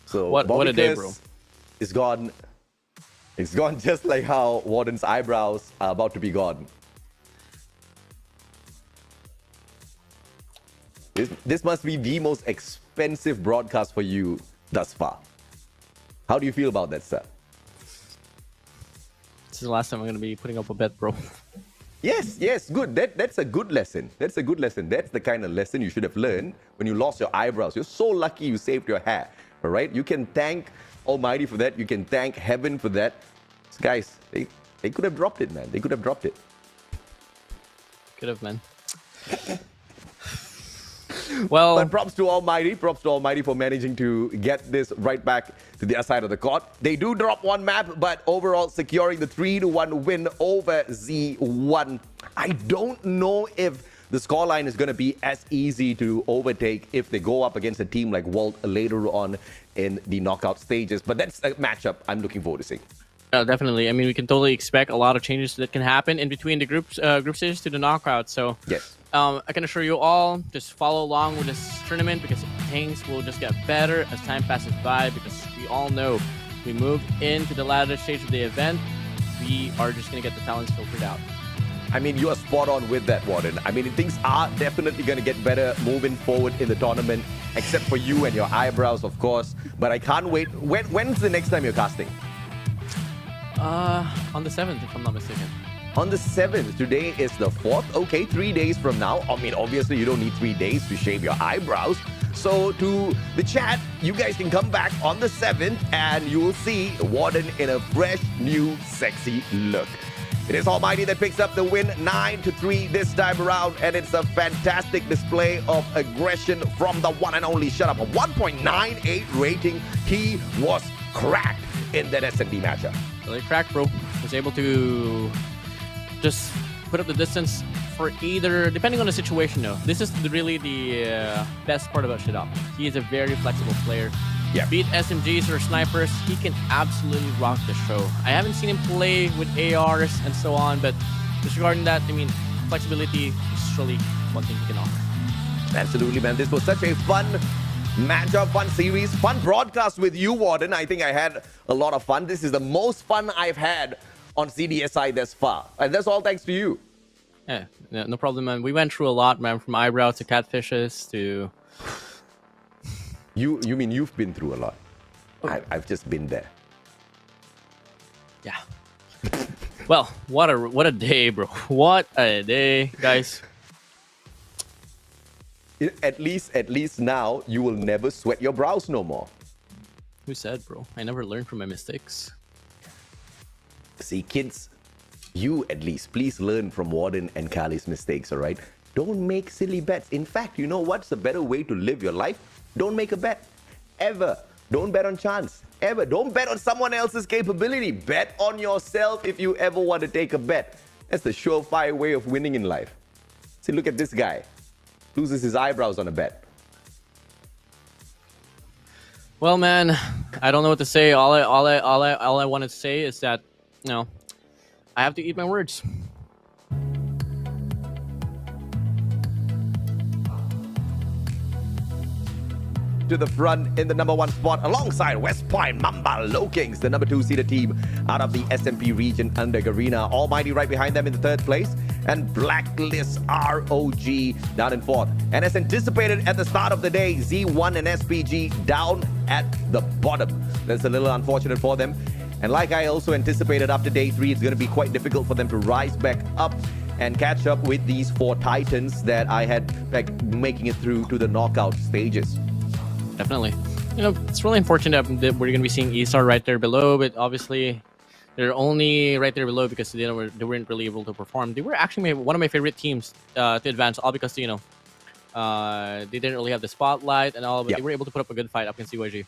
So what a day, bro. Is gone. It's gone just like how WardeN's eyebrows are about to be gone. This must be the most expensive broadcast for you thus far. How do you feel about that, sir? This is the last time I'm going to be putting up a bet, bro. Yes, good. That's a good lesson. That's a good lesson. That's the kind of lesson you should have learned when you lost your eyebrows. You're so lucky you saved your hair, all right? You can thank Almighty for that. You can thank Heaven for that. Guys, they could have dropped it, man. They could have dropped it. Could have, man. Well, but props to Almighty for managing to get this right back to the other side of the court. They do drop one map, but overall securing the 3-1 win over Z1. I don't know if the scoreline is going to be as easy to overtake if they go up against a team like Walt later on in the knockout stages. But that's a matchup I'm looking forward to seeing. Definitely. I mean, we can totally expect a lot of changes that can happen in between the group stages to the knockout. So yes. I can assure you all, just follow along with this tournament because things will just get better as time passes by, because we all know we move into the latter stage of the event, we are just going to get the talents filtered out. I mean, you are spot on with that, WardeN. I mean, things are definitely going to get better moving forward in the tournament, except for you and your eyebrows, of course. But I can't wait. When's the next time you're casting? On the 7th, if I'm not mistaken. On the 7th. Today is the 4th. Okay, 3 days from now. I mean, obviously, you don't need 3 days to shave your eyebrows. So to the chat, you guys can come back on the 7th and you will see WardeN in a fresh, new, sexy look. It is Almighty that picks up the win 9-3 this time around, and it's a fantastic display of aggression from the one and only Shut Up. A 1.98 rating. He was cracked in that SMP matchup. Really cracked, bro. Was able to just put up the distance for either, depending on the situation though. This is really the best part about Shadop. He is a very flexible player. Yeah. Beat SMGs or snipers, he can absolutely rock the show. I haven't seen him play with ARs and so on, but disregarding that, I mean, flexibility is surely one thing he can offer. Absolutely, man. This was such a fun matchup, fun series, fun broadcast with you, WardeN. I think I had a lot of fun. This is the most fun I've had on CDSI thus far. And that's all thanks to you. Yeah, no problem, man. We went through a lot, man, from eyebrow to catfishes to... You mean you've been through a lot? I've just been there. Yeah. Well, what a day, bro. What a day, guys. At least now you will never sweat your brows no more. Who said, bro? I never learned from my mistakes. See, kids, you at least please learn from WardeN and Kali's mistakes, all right? Don't make silly bets. In fact, you know what's a better way to live your life? Don't make a bet. Ever. Don't bet on chance. Ever. Don't bet on someone else's capability. Bet on yourself if you ever want to take a bet. That's the surefire way of winning in life. See, look at this guy. Loses his eyebrows on a bet. Well, man, I don't know what to say. All I wanted to say is that, you know, I have to eat my words. To the front in the #1 spot alongside West Point Mamba Low Kings, the #2 seeded team out of the SMP region under Garena. Almighty right behind them in the 3rd place, and Blacklist ROG down in 4th. And as anticipated at the start of the day, Z1 and SPG down at the bottom. That's a little unfortunate for them. And like I also anticipated after day 3, it's going to be quite difficult for them to rise back up and catch up with these 4 Titans that I had making it through to the knockout stages. Definitely. You know, it's really unfortunate that we're going to be seeing ESAR right there below, but obviously they're only right there below because they weren't really able to perform. They were actually one of my favorite teams to advance, all because, you know, they didn't really have the spotlight and all, but they were able to put up a good fight up against CYG.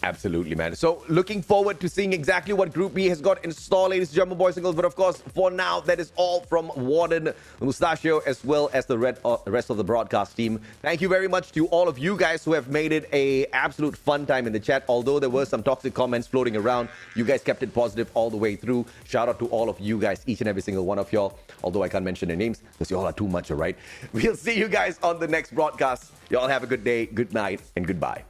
Absolutely, man. So looking forward to seeing exactly what Group B has got in store, ladies and gentlemen, boys and girls. But of course, for now, that is all from WardeN, Mustachio, as well as the rest of the broadcast team. Thank you very much to all of you guys who have made it a absolute fun time in the chat. Although there were some toxic comments floating around, you guys kept it positive all the way through. Shout out to all of you guys, each and every single one of y'all. Although I can't mention their names because you all are too much, all right? We'll see you guys on the next broadcast. Y'all have a good day, good night, and goodbye.